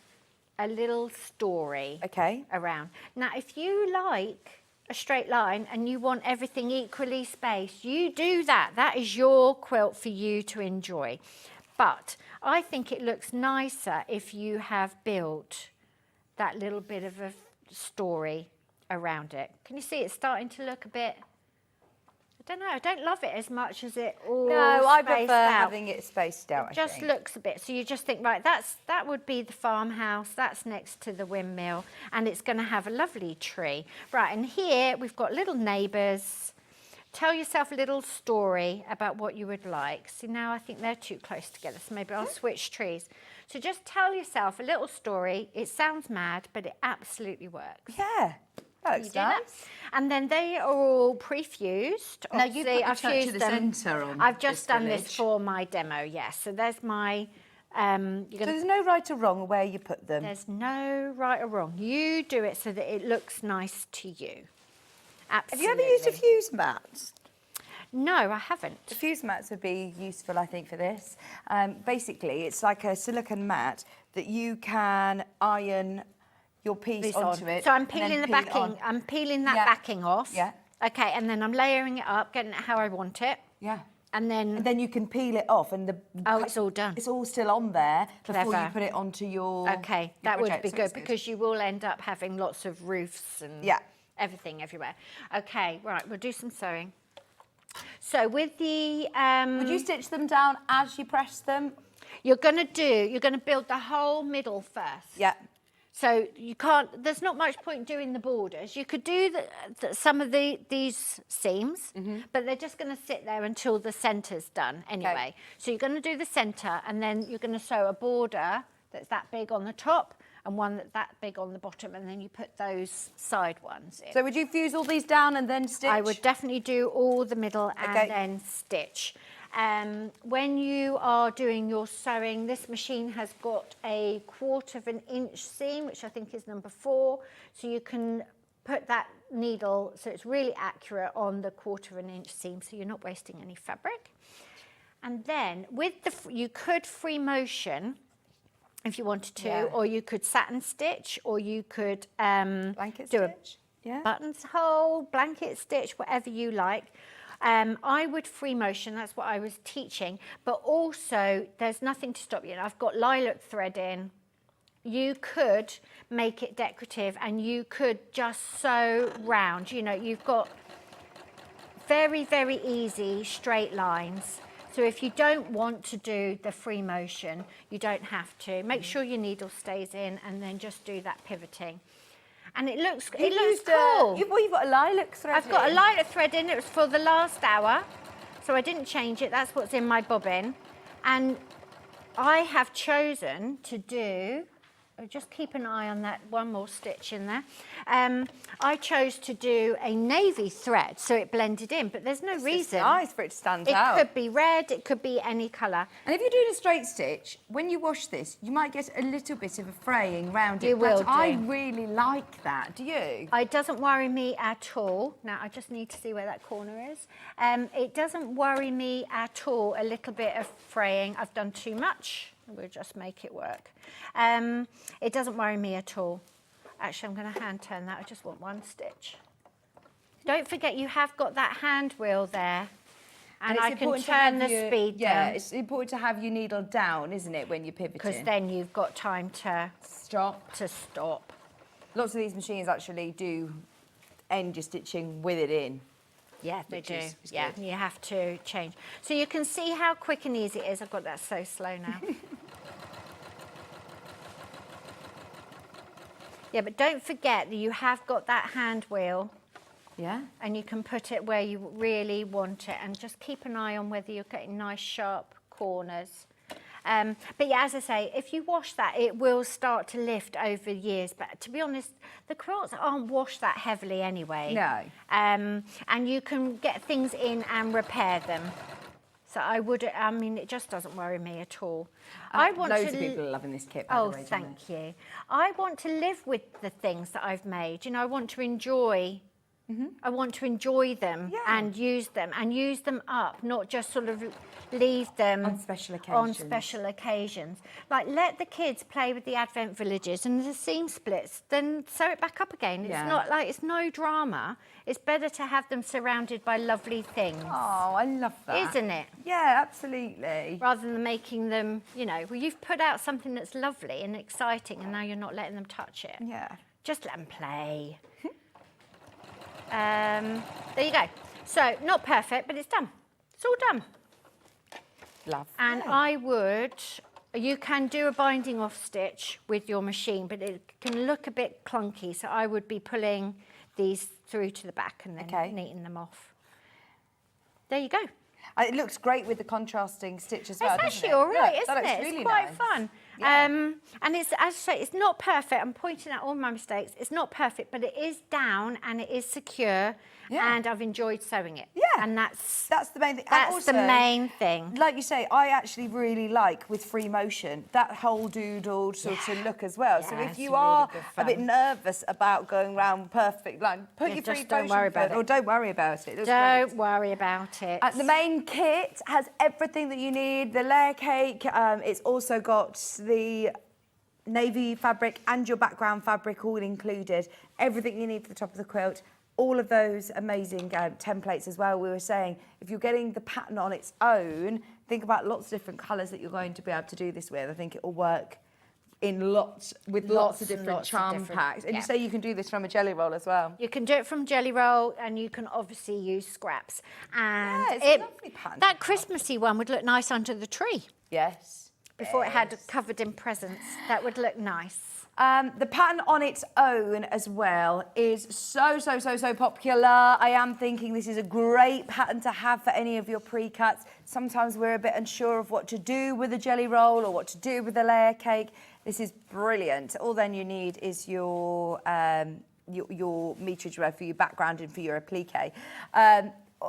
a little story around. Now, if you like a straight line and you want everything equally spaced, you do that. That is your quilt for you to enjoy. But I think it looks nicer if you have built that little bit of a story around it. Can you see it's starting to look a bit, I don't know, I don't love it as much as it all No, I prefer out. having it spaced out, It just looks a bit, so you just think, right, that would be the farmhouse, that's next to the windmill, and it's going to have a lovely tree. Right, and here we've got little neighbours. Tell yourself a little story about what you would like. See, now I think they're too close together, so maybe I'll switch trees. So just tell yourself a little story. It sounds mad, but it absolutely works. Yeah, that looks nice. And then they are all pre-fused. Now you put the I've church fused of the them. centre on I've just this done village. this for my demo, yes. So there's my... So there's no right or wrong where you put them? There's no right or wrong. You do it so that it looks nice to you. Absolutely. Have you ever used a fuse mat? No, I haven't. The fuse mats would be useful, I think, for this. Basically, it's like a silicone mat that you can iron your piece onto it. So I'm peeling the backing. I'm peeling that backing off. Yeah. Okay, and then I'm layering it up, getting it how I want it. Yeah. And then you can peel it off, and it's all done. It's all still on there before Clever. you put it onto your. Okay, that would be good because you will end up having lots of roofs and everything everywhere. Okay, right, we'll do some sewing. So with the... would you stitch them down as you press them? You're going to build the whole middle first. Yeah. So you can't, there's not much point doing the borders. You could do some of these seams, but they're just going to sit there until the centre's done anyway. Okay. So you're going to do the centre, and then you're going to sew a border that's that big on the top and one that's that big on the bottom, and then you put those side ones in. So would you fuse all these down and then stitch? I would definitely do all the middle and then stitch. When you are doing your sewing, this machine has got a 1/4 of an inch seam, which I think is number 4. So you can put that needle, so it's really accurate on the 1/4 of an inch seam, so you're not wasting any fabric. And then with you could free motion if you wanted to, or you could satin stitch, or you could blanket stitch. Buttonhole, blanket stitch, whatever you like. I would free motion, that's what I was teaching, but also there's nothing to stop you. I've got lilac thread in. You could make it decorative and you could just sew round. You know, you've got very, very easy straight lines. So if you don't want to do the free motion, you don't have to. Make sure your needle stays in and then just do that pivoting. And it looks cool. You've got a lilac thread I've got a lilac thread in. It was for the last hour, so I didn't change it. That's what's in my bobbin. And I have chosen to do, just keep an eye on that one more stitch in there. I chose to do a navy thread, so it blended in, but there's no reason. It's nice for it to stand out. It could be red, it could be any colour. And if you're doing a straight stitch, when you wash this, you might get a little bit of a fraying round it. You will do. I really like that. Do you? It doesn't worry me at all. Now, I just need to see where that corner is. It doesn't worry me at all, a little bit of fraying. I've done too much. We'll just make it work. It doesn't worry me at all. Actually, I'm going to hand turn that. I just want one stitch. Don't forget you have got that hand wheel there. And I can turn the speed down. Yeah, it's important to have your needle down, isn't it, when you're pivoting? Because then you've got time to stop. Lots of these machines actually do end your stitching with it in. Yeah, they do. Yeah, you have to change. So you can see how quick and easy it is. I've got that so slow now. Yeah, but don't forget that you have got that hand wheel. Yeah. And you can put it where you really want it, and just keep an eye on whether you're getting nice sharp corners. But yeah, as I say, if you wash that, it will start to lift over years. But to be honest, the quilts aren't washed that heavily anyway. No. And you can get things in and repair them. So I mean, it just doesn't worry me at all. Loads of people are loving this kit, by the way. Thank you. I want to live with the things that I've made. You know, I want to enjoy I want to enjoy them and use them up, not just sort of leave them on special occasions. Like, let the kids play with the Advent villages, and the seam splits, then sew it back up again. It's not like, it's no drama. It's better to have them surrounded by lovely things. Oh, I love that. Isn't it? Yeah, absolutely. Rather than making them, you know, well, you've put out something that's lovely and exciting, and now you're not letting them touch it. Yeah. Just let them play. There you go. So, not perfect, but it's done. It's all done. Love. And you can do a binding off stitch with your machine, but it can look a bit clunky. So I would be pulling these through to the back and then neating them off. There you go. It looks great with the contrasting stitch as well. It's actually all right, isn't it? It's quite fun. Yeah. And it's, as I say, it's not perfect. I'm pointing out all my mistakes. It's not perfect, but it is down and it is secure. Yeah. And I've enjoyed sewing it. Yeah. And that's the main thing. That's also, the main thing. Like you say, I actually really like, with free motion, that whole doodled sort of look as well. So if you are a bit nervous about going round perfect line, put your free motion or don't worry about it. Don't worry about it. The main kit has everything that you need. The layer cake, it's also got the navy fabric and your background fabric all included. Everything you need for the top of the quilt. All of those amazing templates as well. We were saying, if you're getting the pattern on its own, think about lots of different colours that you're going to be able to do this with. I think it will work in lots of different charm packs. And you say you can do this from a jelly roll as well. You can do it from jelly roll, and you can obviously use scraps. And it's a lovely pattern. That Christmassy one would look nice under the tree. Yes. before it had covered in presents. That would look nice. The pattern on its own as well is so popular. I am thinking this is a great pattern to have for any of your pre-cuts. Sometimes we're a bit unsure of what to do with a jelly roll or what to do with a layer cake. This is brilliant. All then you need is your meterage row for your background and for your applique.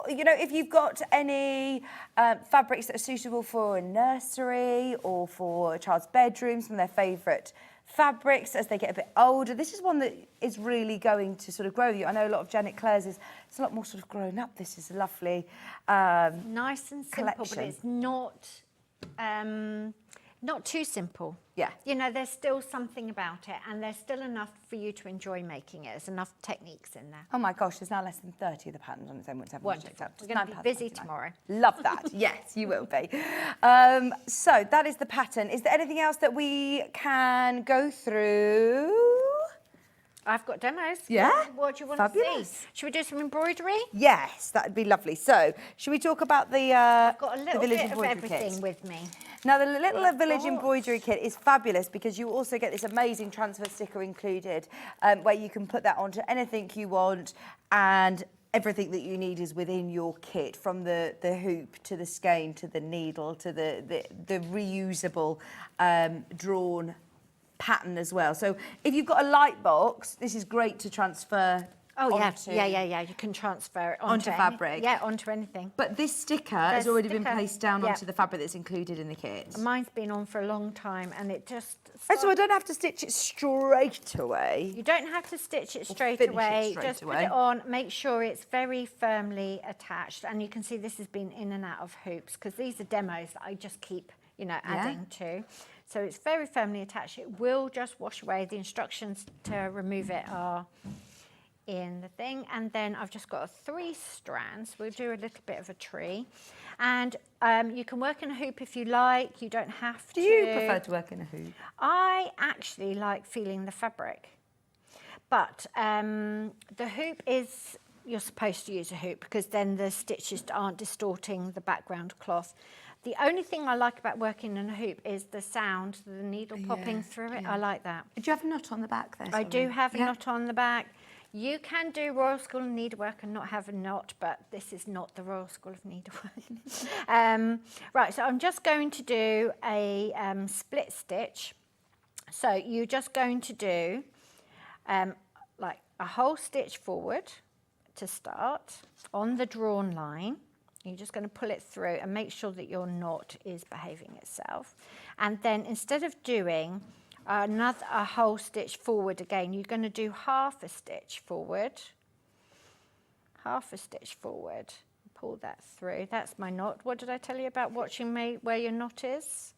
You know, if you've got any fabrics that are suitable for a nursery or for a child's bedroom, some of their favourite fabrics as they get a bit older, this is one that is really going to sort of grow with you. I know a lot of Janet Clare's it's a lot more sort of grown up. This is a lovely nice and simple, collection. but it's not too simple. Yeah. You know, there's still something about it, and there's still enough for you to enjoy making it. There's enough techniques in there. Oh my gosh, there's now less than 30 of the patterns on its own. Wonderful. We're going to be busy tomorrow. Love that. Yes, you will be. So that is the pattern. Is there anything else that we can go through? I've got demos. Yeah? What do you want Fabulous. to see? Should we do some embroidery? Yes, that'd be lovely. So, should we talk about the I've got a little village bit of embroidery everything kit? with me. Now, the little village embroidery kit is fabulous because you also get this amazing transfer sticker included where you can put that onto anything you want, and everything that you need is within your kit, from the hoop to the skein to the needle to the reusable drawn pattern as well. So if you've got a light box, this is great to transfer. Oh, yeah. You can transfer it onto fabric. Yeah, onto anything. But this sticker has already been placed down onto the fabric that's included in the kit. Mine's been on for a long time, and it just... So I don't have to stitch it straight away? You don't have to stitch it straight finish it away. straight Just away. put it on, make sure it's very firmly attached. And you can see this has been in and out of hoops, because these are demos that I just keep, you know, adding to. So it's very firmly attached. It will just wash away. The instructions to remove it are in the thing. And then I've just got 3 strands. We'll do a little bit of a tree. And you can work in a hoop if you like. You don't have to. Do you prefer to work in a hoop? I actually like feeling the fabric. But the hoop is... You're supposed to use a hoop because then the stitches aren't distorting the background cloth. The only thing I like about working in a hoop is the sound, the needle popping through it. I like that. Do you have a knot on the back there? I do have a knot on the back. You can do Royal School of Needlework and not have a knot, but this is not the Royal School of Needlework. Right, so I'm just going to do a split stitch. So you're just going to do like a whole stitch forward to start on the drawn line. You're just going to pull it through and make sure that your knot is behaving itself. And then instead of doing a whole stitch forward again, you're going to do half a stitch forward, pull that through. That's my knot. What did I tell you about watching where your knot is?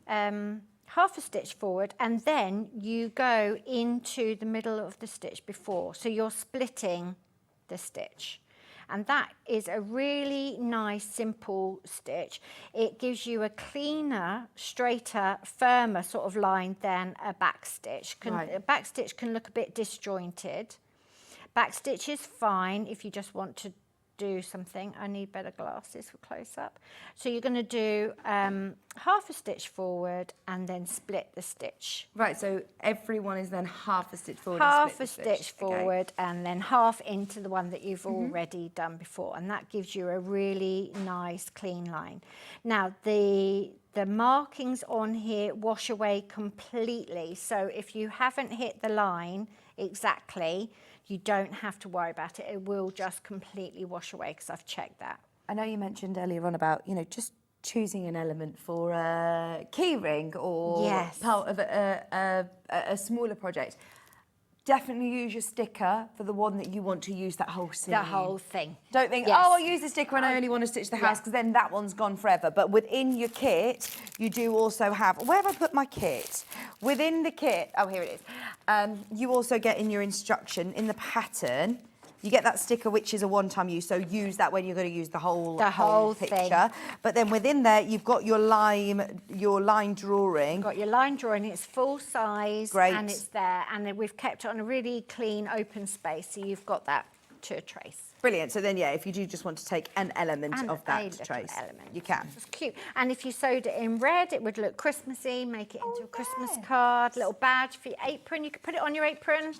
Half a stitch forward, and then you go into the middle of the stitch before. So you're splitting the stitch. And that is a really nice, simple stitch. It gives you a cleaner, straighter, firmer sort of line than a back stitch. A back stitch can look a bit disjointed. Back stitch is fine if you just want to do something. I need better glasses for close up. So you're going to do half a stitch forward and then split the stitch. Right, so everyone is then half a stitch forward half and a stitch forward and then half into the one that you've already done before, and that gives you a really nice clean line. Now the markings on here wash away completely, so if you haven't hit the line exactly, you don't have to worry about it. It will just completely wash away because I've checked that. I know you mentioned earlier on about, you know, just choosing an element for a key ring or part of a smaller project. Definitely use your sticker for the one that you want to use that whole seam. The whole thing. Don't think, oh, I'll use the sticker and I only want to stitch the house, because then that one's gone forever. But within your kit, you do also have, where have I put my kit? Within the kit, oh, here it is. You also get in your instruction, in the pattern, you get that sticker, which is a one-time use, so use that when you're going to use the whole picture. Thing. But then within there, you've got your line drawing. You've got your line drawing, it's full size, Great. and it's there, and then we've kept it on a really clean, open space, so you've got that to trace. Brilliant. So then, yeah, if you do just want to take an element And of a that little trace, element. you can. It's cute. And if you sewed it in red, it would look Christmassy, make it into a Christmas card, little badge for your apron. You could put it on your apron.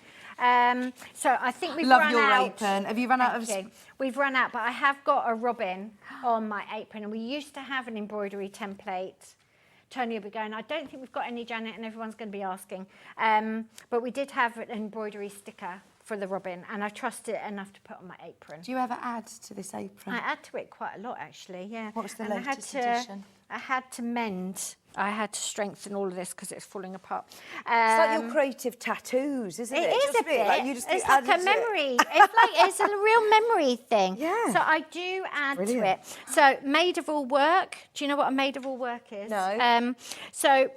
So I think we've Love run your out. apron. Have you run out of... Thank you. We've run out, but I have got a robin on my apron, and we used to have an embroidery template. Tony will be going, I don't think we've got any, Janet, and everyone's going to be asking. But we did have an embroidery sticker for the robin, and I trust it enough to put on my apron. Do you ever add to this apron? I add to it quite a lot, actually, yeah. What's the And latest edition? I had to mend. I had to strengthen all of this because it's falling apart. It's like your creative tattoos, isn't it? It is Just a bit. Like you just it's like a memory. It's a real memory thing. Yeah. So I do add Brilliant. to it. So made of all work. Do you know what a made of all work is? No. So,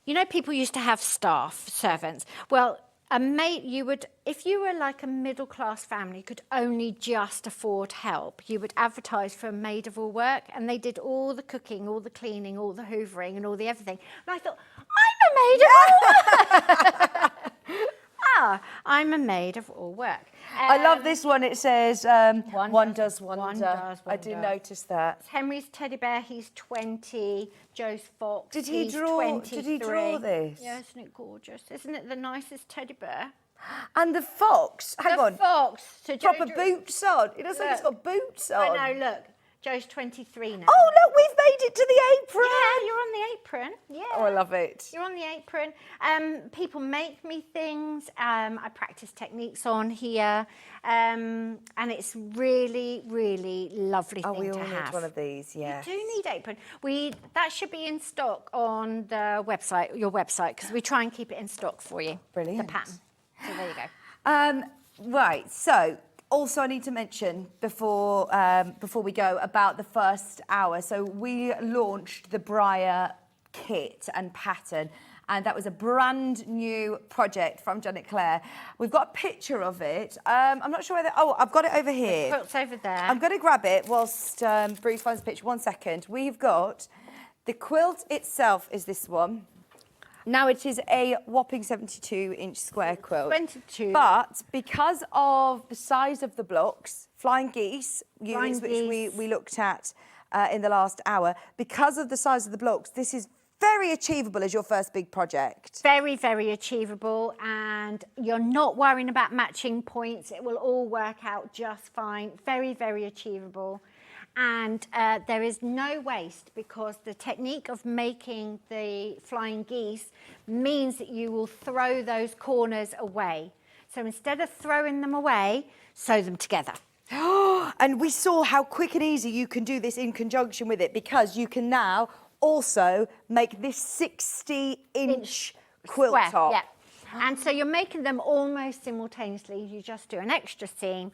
you know, people used to have staff, servants. Well, if you were like a middle-class family, could only just afford help, you would advertise for a maid of all work, and they did all the cooking, all the cleaning, all the hoovering, and all the everything. And I thought, I'm a maid of all work. I'm a maid of all work. I love this one. It says, one does wonder. One does I did wonder. notice that. It's Henry's teddy bear, he's 20. Joe's fox, Did he he's draw 23. this? Yeah, isn't it gorgeous? Isn't it the nicest teddy bear? And the fox. Hang on. The fox. So Joe Proper boots on. It looks like it's got boots on. I know, look. Joe's 23 now. Oh, look, we've made it to the apron. Yeah, you're on the apron. Yeah. Oh, I love it. You're on the apron. People make me things. I practice techniques on here. And it's really, really lovely thing to have. We all need one of these, yeah. You do need apron. That should be in stock on the website, your website, because we try and keep it in stock for you. Brilliant. The pattern. So there you go. Right, so also I need to mention before we go about the first hour. So we launched the Briar Kit and pattern, and that was a brand new project from Janet Clare. We've got a picture of it. I'm not sure whether... Oh, I've got it over here. The quilt's over there. I'm going to grab it whilst Bruce finds the picture. 1 second. We've got... The quilt itself is this one. Now it is a whopping 72-inch square quilt. 22. But because of the size of the blocks, flying geese units, which we looked at in the last hour, because of the size of the blocks, this is very achievable as your first big project. Very, very achievable, and you're not worrying about matching points. It will all work out just fine. Very, very achievable. And there is no waste, because the technique of making the flying geese means that you will throw those corners away. So instead of throwing them away, sew them together. And we saw how quick and easy you can do this in conjunction with it, because you can now also make this 60-inch quilt Square, top. Yeah. And so you're making them almost simultaneously. You just do an extra seam.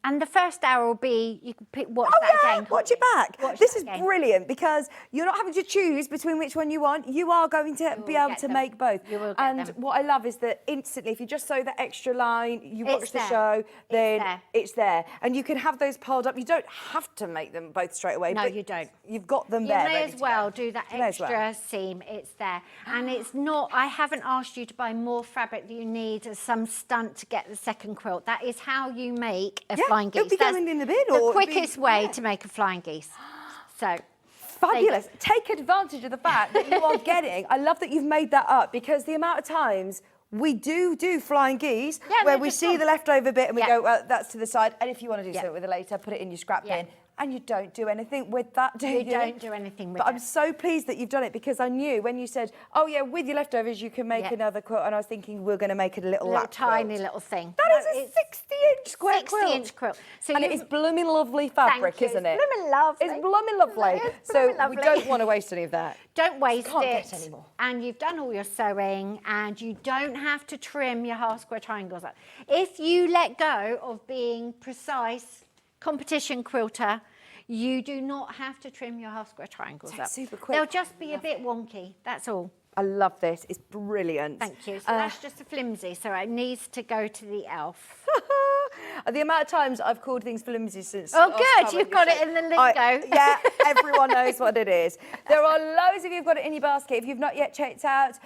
And the first hour will be, you can watch that again. Watch it back. This is brilliant, because you're not having to choose between which one you want. You are going to be able to make both. You will get and them. what I love is that instantly, if you just sew that extra line, you watch the show, then it's there. And you can have those piled up. You don't have to make them both straight away. No, but you don't. You've got them You there. may ready as to well go. do that You may as well. extra seam. It's there. And it's not, I haven't asked you to buy more fabric that you need as some stunt to get the second quilt. That is how you make a flying geese. It'll be going in the bin, or the it'll be- quickest way to make a flying geese. So Fabulous. Take advantage of the fact that you are getting, I love that you've made that up, because the amount of times we do flying geese where we see the leftover bit and we go, well, that's to the side. And if you want to do something with it later, put it in your scrap bin. And you don't do anything with that, do you? You don't do anything with But it. I'm so pleased that you've done it, because I knew when you said, oh yeah, with your leftovers you can make another quilt, and I was thinking we're going to make it a little lap tiny quilt. little thing. That is a 60-inch square quilt. 60-inch quilt. So and it is blooming lovely fabric, isn't it? It's blooming lovely. It's blooming lovely. So we don't want to waste any of that. Don't waste Can't it. get any more. And you've done all your sewing, and you don't have to trim your half square triangles up. If you let go of being precise competition quilter, you do not have to trim your half square triangles up. Super quick. They'll just be a bit wonky, that's all. I love this. It's brilliant. Thank you. So that's just a flimsy, so it needs to go to the elf. The amount of times I've called things for limited since. Oh, last good. time You've on got your it show. in the lingo. Yeah, everyone knows what it is. There are loads of you who've got it in your basket. If you've not yet checked out,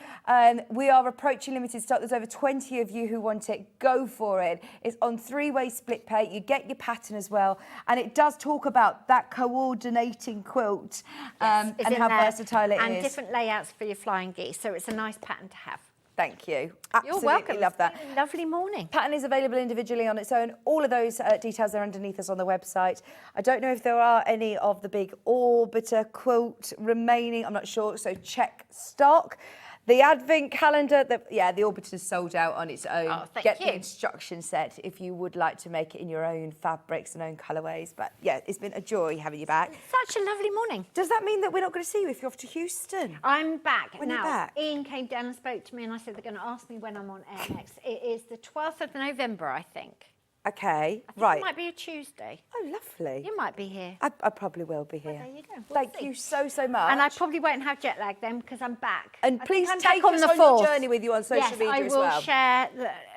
we are approaching limited stock. There's over 20 of you who want it. Go for it. It's on 3-way split pay. You get your pattern as well. And it does talk about that coordinating quilt and how versatile it is. And different layouts for your flying geese. So it's a nice pattern to have. Thank you. You're welcome. Love that. It's been a lovely morning. Pattern is available individually on its own. All of those details are underneath us on the website. I don't know if there are any of the big Orbiter quilt remaining. I'm not sure, so check stock. The advent calendar, the Orbiter's sold out on its own. Oh, thank Get you. the instruction set if you would like to make it in your own fabrics and own colourways. But yeah, it's been a joy having you back. Such a lovely morning. Does that mean that we're not going to see you if you're off to Houston? I'm back. When now, you're back? Ian came down and spoke to me and I said they're going to ask me when I'm on air next. It is the 12th of November, I think. Okay, I think right. It might be a Tuesday. Oh, lovely. You might be here. I probably will be here. Well, there you go. Thank you so much. And I probably won't have jet lag then because I'm back. And I please think I'm take back us on the on your 4th. journey with you on social media yes, as I will well. share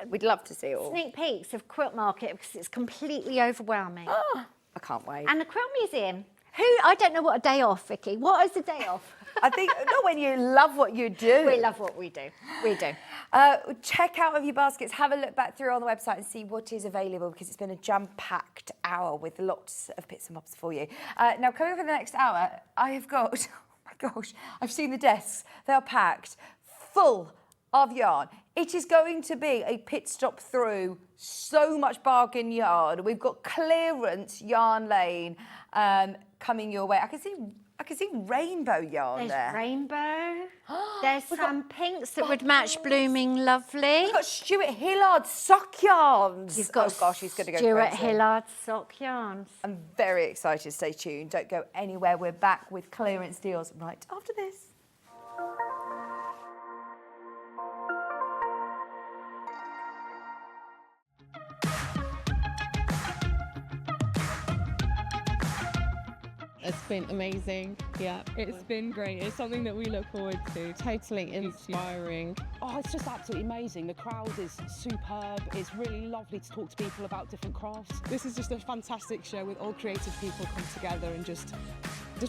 We'd love to see it all. sneak peeks of Quilt Market because it's completely overwhelming. Oh, I can't wait. And the Quilt Museum. I don't know what a day off, Vicky. What is a day off? I think, not when you love what you do. We love what we do. We do. Check out of your baskets, have a look back through on the website and see what is available because it's been a jam-packed hour with lots of bits and bobs for you. Now, coming up for the next hour, I have got, oh my gosh, I've seen the desks. They are packed, full of yarn. It is going to be a pit stop through so much bargain yarn. We've got clearance yarn lane coming your way. I can see rainbow yarn There's there. rainbow. There's some pinks that would match blooming lovely. We've got Stuart Hillard sock yarns. You've got oh gosh, he's going to go Stuart crazy. Hillard sock yarns. I'm very excited. Stay tuned. Don't go anywhere. We're back with clearance deals right after this. It's been amazing. Yeah. It's been great. It's something that we look forward to. Totally inspiring. Oh, it's just absolutely amazing. The crowd is superb. It's really lovely to talk to people about different crafts. This is just a fantastic show with all creative people come together and just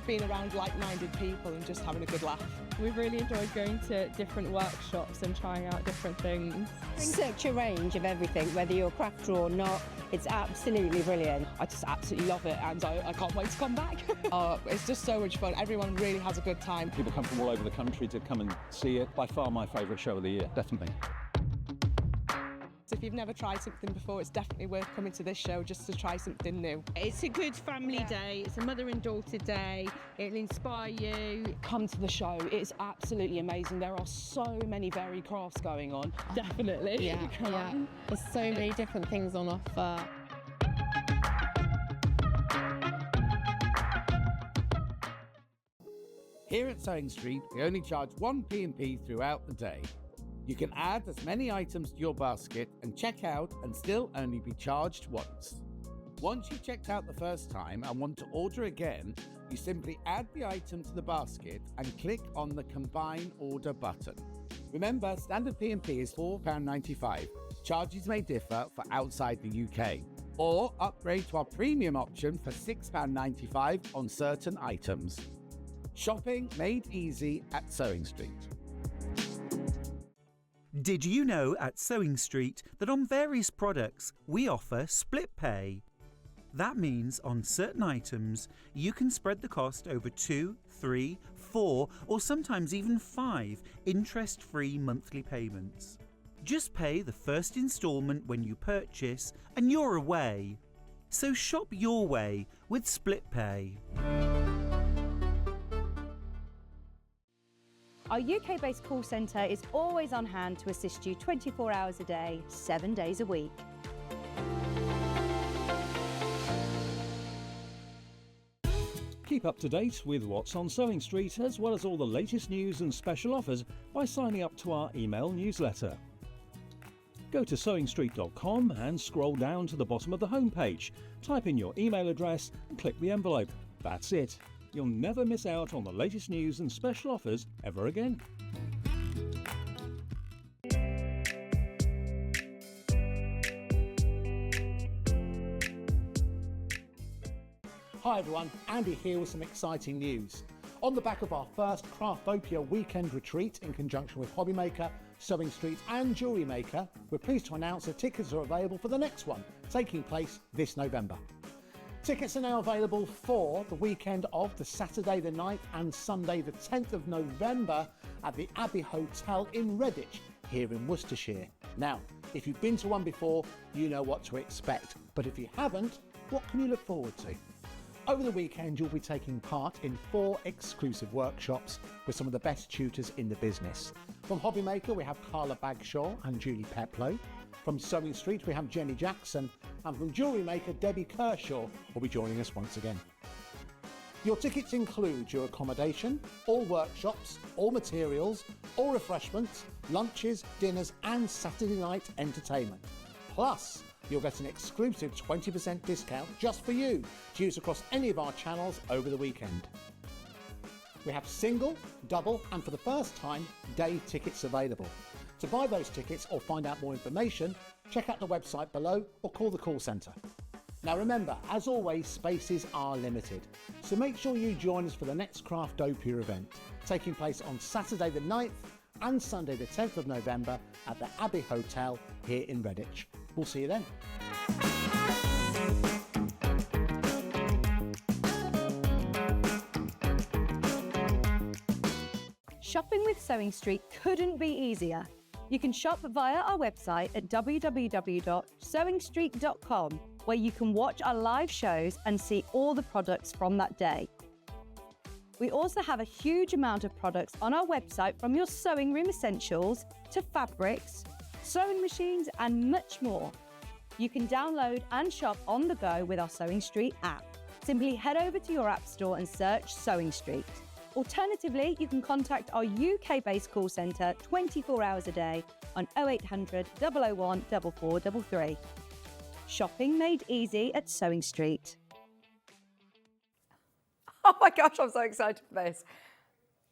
being around like-minded people and just having a good laugh. We've really enjoyed going to different workshops and trying out different things. Such a range of everything, whether you're a crafter or not. It's absolutely brilliant. I just absolutely love it and I can't wait to come back. It's just so much fun. Everyone really has a good time. People come from all over the country to come and see it. By far my favourite show of the year, definitely. So if you've never tried something before, it's definitely worth coming to this show just to try something new. It's a good family day. It's a mother and daughter day. It'll inspire you. Come to the show. It's absolutely amazing. There are so many varied crafts going on. Definitely. Yeah, yeah. There's so many different things on offer. Here at Sewing Street, we only charge 1 P&P throughout the day. You can add as many items to your basket and check out and still only be charged once. Once you've checked out the first time and want to order again, you simply add the item to the basket and click on the Combine Order button. Remember, standard P&P is £4.95. Charges may differ for outside the UK. Or upgrade to our premium option for £6.95 on certain items. Shopping made easy at Sewing Street. Did you know at Sewing Street that on various products we offer split pay? That means on certain items you can spread the cost over 2, 3, 4 or sometimes even 5 interest-free monthly payments. Just pay the first instalment when you purchase and you're away. So shop your way with split pay. Our UK-based call centre is always on hand to assist you 24 hours a day, 7 days a week. Keep up to date with what's on Sewing Street as well as all the latest news and special offers by signing up to our email newsletter. Go to sewingstreet.com and scroll down to the bottom of the homepage. Type in your email address and click the envelope. That's it. You'll never miss out on the latest news and special offers ever again. Hi everyone, Andy here with some exciting news. On the back of our first Craftopia weekend retreat in conjunction with Hobbymaker, Sewing Street and Jewellery Maker, we're pleased to announce that tickets are available for the next one, taking place this November. Tickets are now available for the weekend of the Saturday the 9th and Sunday the 10th of November at the Abbey Hotel in Redditch, here in Worcestershire. Now, if you've been to one before, you know what to expect, but if you haven't, what can you look forward to? Over the weekend, you'll be taking part in 4 exclusive workshops with some of the best tutors in the business. From Hobbymaker, we have Carla Bagshaw and Julie Peplow. From Sewing Street, we have Jenny Jackson. And from Jewellery Maker, Debbie Kershaw will be joining us once again. Your tickets include your accommodation, all workshops, all materials, all refreshments, lunches, dinners and Saturday night entertainment. Plus, you'll get an exclusive 20% discount just for you to use across any of our channels over the weekend. We have single, double and for the first time, day tickets available. To buy those tickets or find out more information, check out the website below or call the call centre. Now remember, as always, spaces are limited, so make sure you join us for the next Craftopia event, taking place on Saturday the 9th and Sunday the 10th of November at the Abbey Hotel here in Redditch. We'll see you then. Shopping with Sewing Street couldn't be easier. You can shop via our website at www.sewingstreet.com, where you can watch our live shows and see all the products from that day. We also have a huge amount of products on our website, from your sewing room essentials to fabrics, sewing machines and much more. You can download and shop on the go with our Sewing Street app. Simply head over to your app store and search Sewing Street. Alternatively, you can contact our UK-based call centre 24 hours a day on 0800 001 4433. Shopping made easy at Sewing Street. Oh my gosh, I'm so excited for this.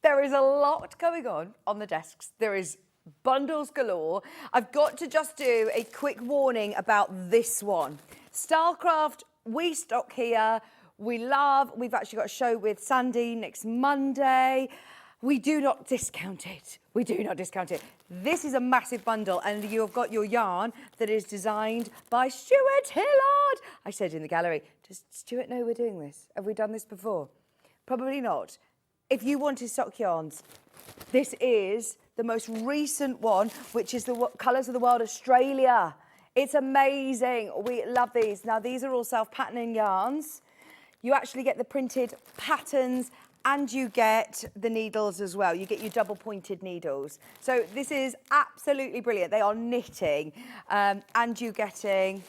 There is a lot going on the desks. There is bundles galore. I've got to just do a quick warning about this one. Stylecraft, we stock here. We've actually got a show with Sandi next Monday. We do not discount it. We do not discount it. This is a massive bundle, and you've got your yarn that is designed by Stuart Hillard. I said in the gallery, does Stuart know we're doing this? Have we done this before? Probably not. If you want to stock yarns, this is the most recent one, which is the Colours of the Wild Australia. It's amazing. We love these. Now, these are all self-patterning yarns. You actually get the printed patterns and you get the needles as well. You get your double pointed needles. So this is absolutely brilliant. They are knitting and you're getting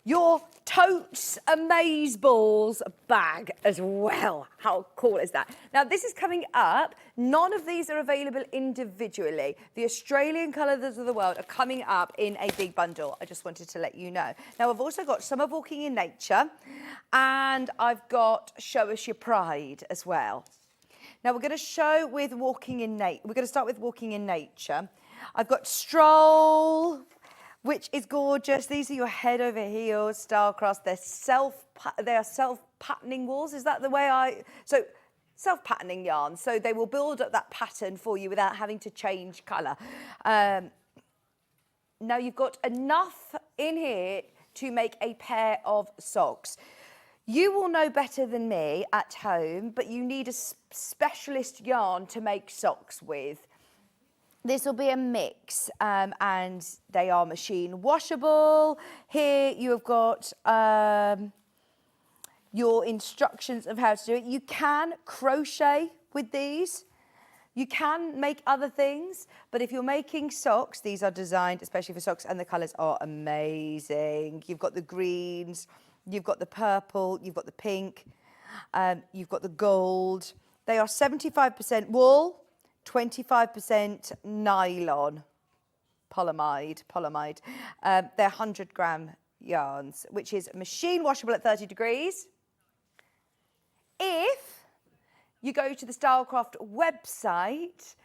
your Totes Amaze Balls bag as well. How cool is that? Now this is coming up. None of these are available individually. The Australian Colours of the World are coming up in a big bundle. I just wanted to let you know. Now I've also got some of Walking in Nature and I've got Show Us Your Pride as well. Now we're going to show with Walking in Nature. We're going to start with Walking in Nature. I've got Stroll, which is gorgeous. These are your head over heels Stylecraft. They are self-patterning walls. Is that the way so self-patterning yarns. So they will build up that pattern for you without having to change colour. Now you've got enough in here to make a pair of socks. You will know better than me at home, but you need a specialist yarn to make socks with. This will be a mix and they are machine washable. Here you have got your instructions of how to do it. You can crochet with these. You can make other things, but if you're making socks, these are designed especially for socks and the colours are amazing. You've got the greens, you've got the purple, you've got the pink, you've got the gold. They are 75% wool, 25% nylon, polyamide. They're 100-gram yarns, which is machine washable at 30 degrees. If you go to the Stylecraft website,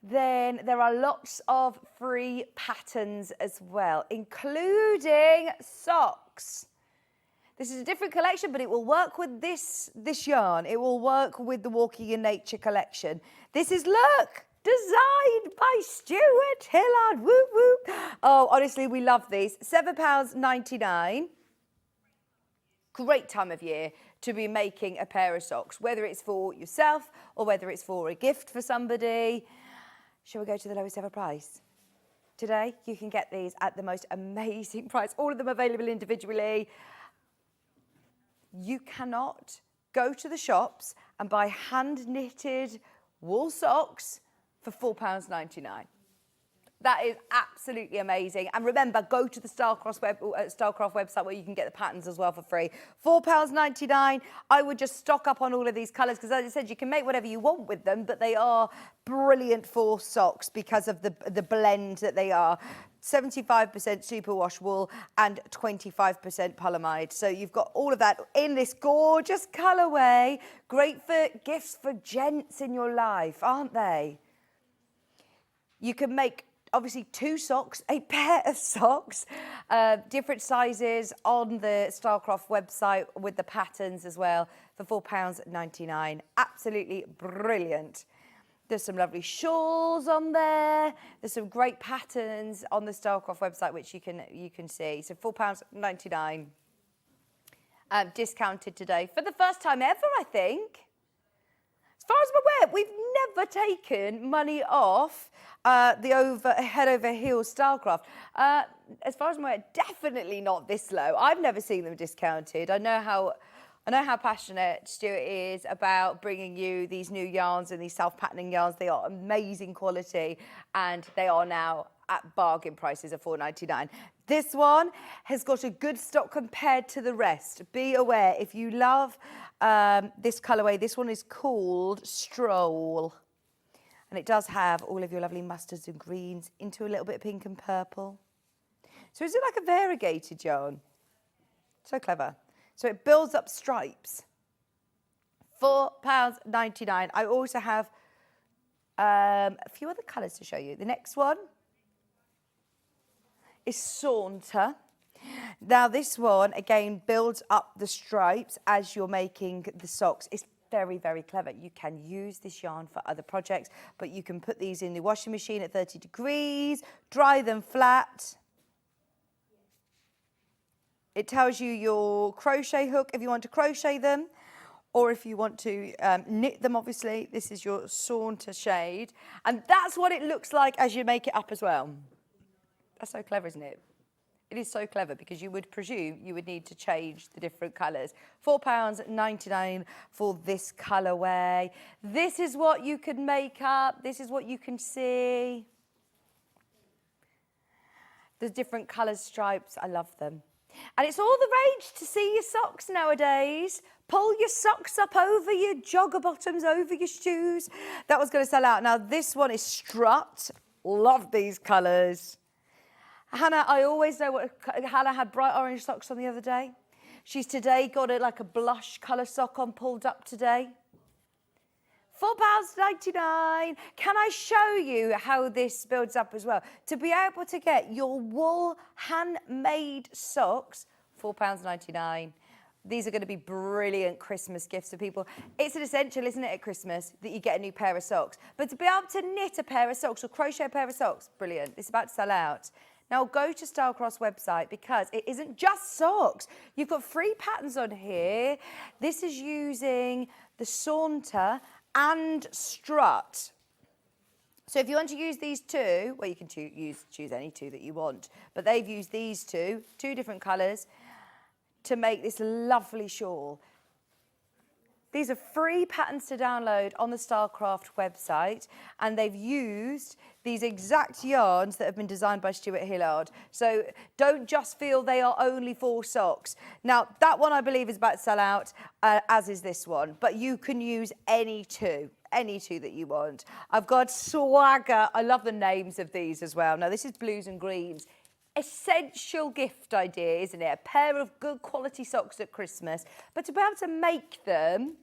then there are lots of free patterns as well, including socks. This is a different collection, but it will work with this yarn. It will work with the Walking in Nature collection. This is, look, designed by Stuart Hillard. Whoop, whoop. Oh, honestly, we love these. £7.99. Great time of year to be making a pair of socks, whether it's for yourself or whether it's for a gift for somebody. Shall we go to the lowest ever price? Today, you can get these at the most amazing price. All of them available individually. You cannot go to the shops and buy hand-knitted wool socks for £4.99. That is absolutely amazing. And remember, go to the Starcraft website where you can get the patterns as well for free. £4.99. I would just stock up on all of these colours because, as I said, you can make whatever you want with them, but they are brilliant for socks because of the blend that they are. 75% superwash wool and 25% polyamide. So you've got all of that in this gorgeous colourway. Great for gifts for gents in your life, aren't they? You can make obviously 2 socks, a pair of socks, different sizes on the Starcraft website with the patterns as well for £4.99. Absolutely brilliant. There's some lovely shawls on there. There's some great patterns on the Starcraft website which you can see. So £4.99. Discounted today for the first time ever, I think. As far as I'm aware, we've never taken money off the head over heels Starcraft. As far as I'm aware, definitely not this low. I've never seen them discounted. I know how passionate Stuart is about bringing you these new yarns and these self-patterning yarns. They are amazing quality and they are now at bargain prices of £4.99. This one has got a good stock compared to the rest. Be aware, if you love this colourway, this one is called Stroll. And it does have all of your lovely mustards and greens into a little bit of pink and purple. So is it like a variegated yarn? So clever. So it builds up stripes. £4.99. I also have a few other colours to show you. The next one is Saunter. Now this one, again, builds up the stripes as you're making the socks. It's very, very clever. You can use this yarn for other projects, but you can put these in the washing machine at 30 degrees, dry them flat. It tells you your crochet hook if you want to crochet them, or if you want to knit them, obviously. This is your Saunter shade. And that's what it looks like as you make it up as well. That's so clever, isn't it? It is so clever because you would presume you would need to change the different colours. £4.99 for this colourway. This is what you can make up. This is what you can see. The different colours, stripes, I love them. And it's all the rage to see your socks nowadays. Pull your socks up over your jogger bottoms, over your shoes. That was going to sell out. Now, this one is Strut. Love these colours. Hannah, I always know what... Hannah had bright orange socks on the other day. She's today got like a blush colour sock on, pulled up today. £4.99. Can I show you how this builds up as well? To be able to get your wool handmade socks, £4.99. These are going to be brilliant Christmas gifts for people. It's an essential, isn't it, at Christmas, that you get a new pair of socks. But to be able to knit a pair of socks or crochet a pair of socks, brilliant. It's about to sell out. Now, go to Starcroft's website because it isn't just socks. You've got free patterns on here. This is using the Saunter and Strut. So if you want to use these two, well, you can choose any two that you want, but they've used these two different colours, to make this lovely shawl. These are free patterns to download on the Starcraft website, and they've used these exact yarns that have been designed by Stuart Hillard. So don't just feel they are only for socks. Now, that one I believe is about to sell out, as is this one, but you can use any two that you want. I've got Swagger. I love the names of these as well. Now, this is blues and greens. Essential gift idea, isn't it? A pair of good quality socks at Christmas, but to be able to make them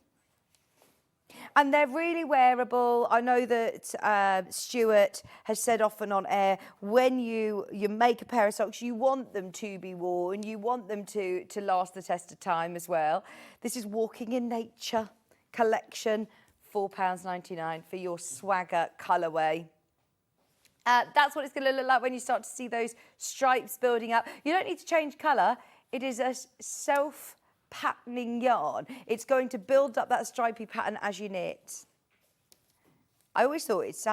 And they're really wearable. I know that Stuart has said often on air, when you make a pair of socks, you want them to be worn, you want them to last the test of time as well. This is Walking in Nature collection, £4.99 for your swagger colourway. That's what it's going to look like when you start to see those stripes building up. You don't need to change colour. It is a self-patterning yarn. It's going to build up that stripy pattern as you knit. I always thought it's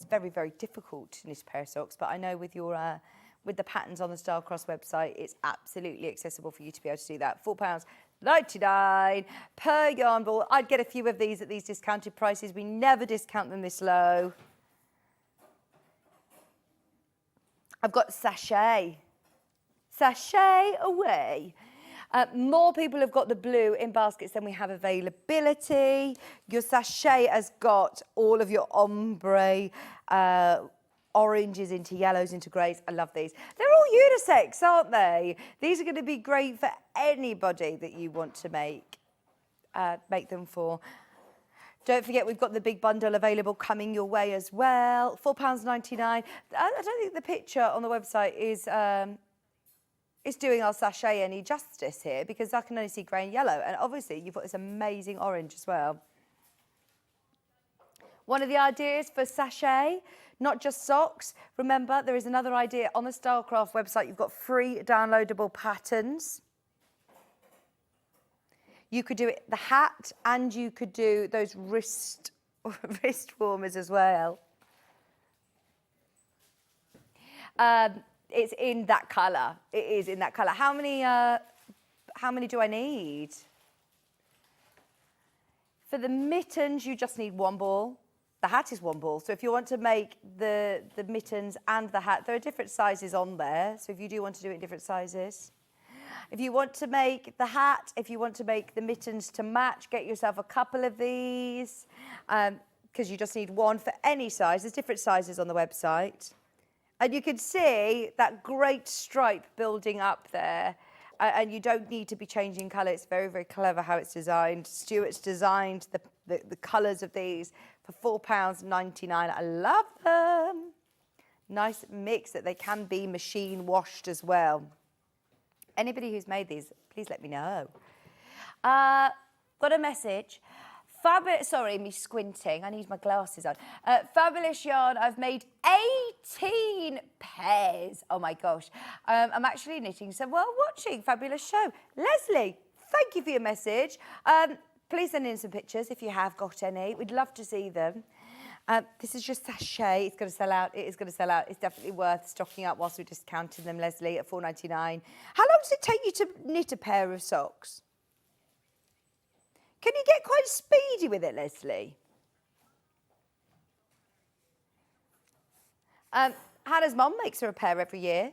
very, very difficult to knit a pair of socks, but I know with the patterns on the Starcross website, it's absolutely accessible for you to be able to do that. £4.99 per yarn ball. I'd get a few of these at these discounted prices. We never discount them this low. I've got sachet. Sachet away. More people have got the blue in baskets than we have availability. Your sachet has got all of your ombre, oranges into yellows, into greys. I love these. They're all unisex, aren't they? These are going to be great for anybody that you want to make them for. Don't forget, we've got the big bundle available coming your way as well. £4.99. I don't think the picture on the website is doing our sachet any justice here, because I can only see grey and yellow. And obviously, you've got this amazing orange as well. One of the ideas for sachet, not just socks. Remember, there is another idea on the Stylecraft website. You've got free downloadable patterns. You could do it the hat, and you could do those wrist warmers as well. It's in that colour. It is in that colour. How many do I need? For the mittens, you just need one ball. The hat is one ball. So if you want to make the mittens and the hat, there are different sizes on there. So if you do want to do it in different sizes. If you want to make the hat, if you want to make the mittens to match, get yourself a couple of these, because you just need one for any size. There's different sizes on the website. And you can see that great stripe building up there. And you don't need to be changing colour. It's very, very clever how it's designed. Stuart's designed the colours of these for £4.99. I love them. Nice mix that they can be machine washed as well. Anybody who's made these, please let me know. Got a message. Sorry, me squinting. I need my glasses on. Fabulous yarn. I've made 18 pairs. Oh my gosh. I'm actually knitting some while watching. Fabulous show. Leslie, thank you for your message. Please send in some pictures if you have got any. We'd love to see them. This is just sachet. It's going to sell out. It is going to sell out. It's definitely worth stocking up whilst we're discounting them, Leslie, at £4.99. How long does it take you to knit a pair of socks? Can you get quite speedy with it, Leslie? Hannah's mum makes her a pair every year.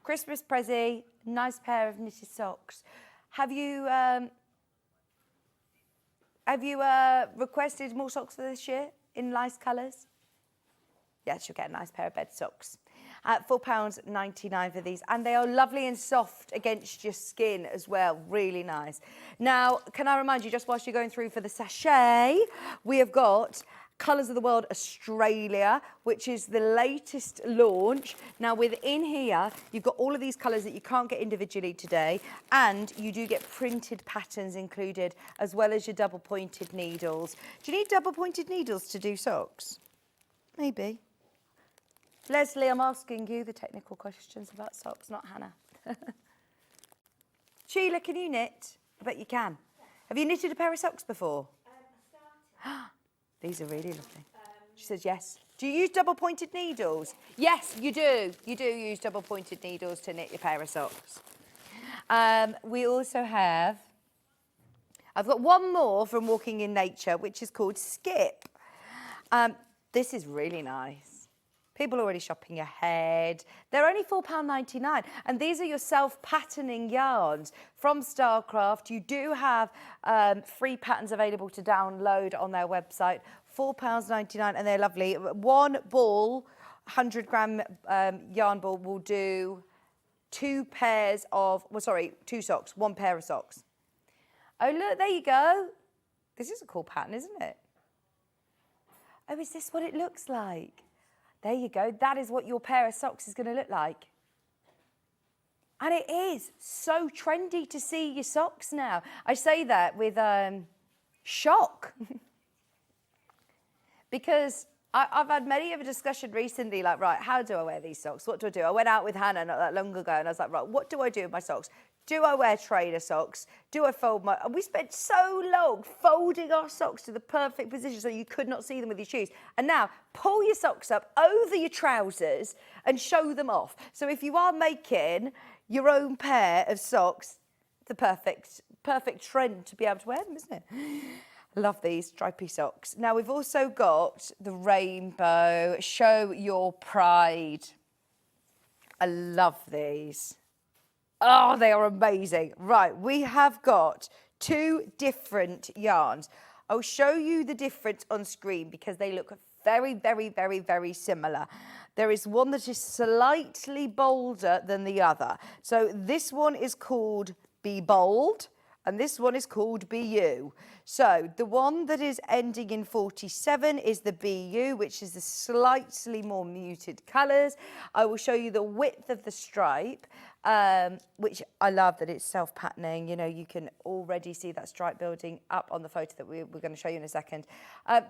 Christmas Prezi, nice pair of knitted socks. Have you requested more socks for this year in nice colours? Yes, you'll get a nice pair of bed socks. £4.99 for these, and they are lovely and soft against your skin as well, really nice. Now, can I remind you, just whilst you're going through for the sachet, we have got Colours of the World Australia, which is the latest launch. Now, within here, you've got all of these colours that you can't get individually today, and you do get printed patterns included, as well as your double-pointed needles. Do you need double-pointed needles to do socks? Maybe. Leslie, I'm asking you the technical questions about socks, not Hannah. Sheila, can you knit? I bet you can. Have you knitted a pair of socks before? These are really lovely. She says yes. Do you use double-pointed needles? Yes, you do. You do use double-pointed needles to knit your pair of socks. We also have... I've got one more from Walking in Nature, which is called Skip. This is really nice. People are already shopping ahead. They're only £4.99. And these are your self-patterning yarns from Starcraft. You do have free patterns available to download on their website. £4.99, and they're lovely. One ball, 100-gram yarn ball, will do two socks, one pair of socks. Oh, look, there you go. This is a cool pattern, isn't it? Oh, is this what it looks like? There you go. That is what your pair of socks is going to look like. And it is so trendy to see your socks now. I say that with shock. Because I've had many of a discussion recently, like, right, how do I wear these socks? What do I do? I went out with Hannah not that long ago and I was like, right, what do I do with my socks? Do I wear trainer socks? Do I fold my... And we spent so long folding our socks to the perfect position so you could not see them with your shoes. And now, pull your socks up over your trousers and show them off. So if you are making your own pair of socks, the perfect trend to be able to wear them, isn't it? I love these stripy socks. Now, we've also got the rainbow. Show your pride. I love these. Oh, they are amazing. Right, we have got 2 different yarns. I'll show you the difference on screen because they look very, very, very, very similar. There is one that is slightly bolder than the other. So this one is called Be Bold and this one is called BU. So the one that is ending in 47 is the BU, which is the slightly more muted colours. I will show you the width of the stripe, which I love that it's self-patterning. You know, you can already see that stripe building up on the photo that we're going to show you in a second.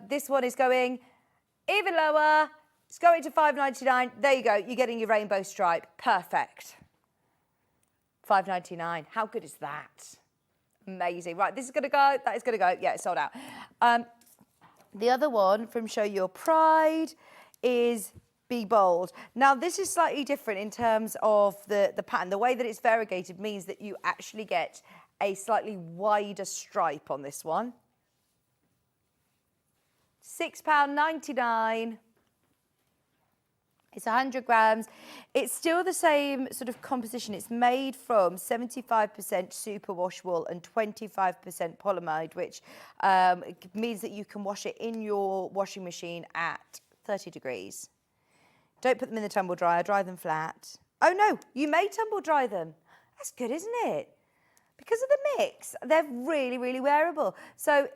This one is going even lower. It's going to $5.99. There you go. You're getting your rainbow stripe. Perfect. $5.99. How good is that? Amazing. Right, this is going to go. That is going to go. Yeah, it's sold out. The other one from Show Your Pride is Be Bold. Now, this is slightly different in terms of the pattern. The way that it's variegated means that you actually get a slightly wider stripe on this one. £6.99. It's 100 grams. It's still the same sort of composition. It's made from 75% superwash wool and 25% polyamide, which means that you can wash it in your washing machine at 30 degrees. Don't put them in the tumble dryer, dry them flat. Oh no, you may tumble dry them. That's good, isn't it? Because of the mix, they're really, really wearable. So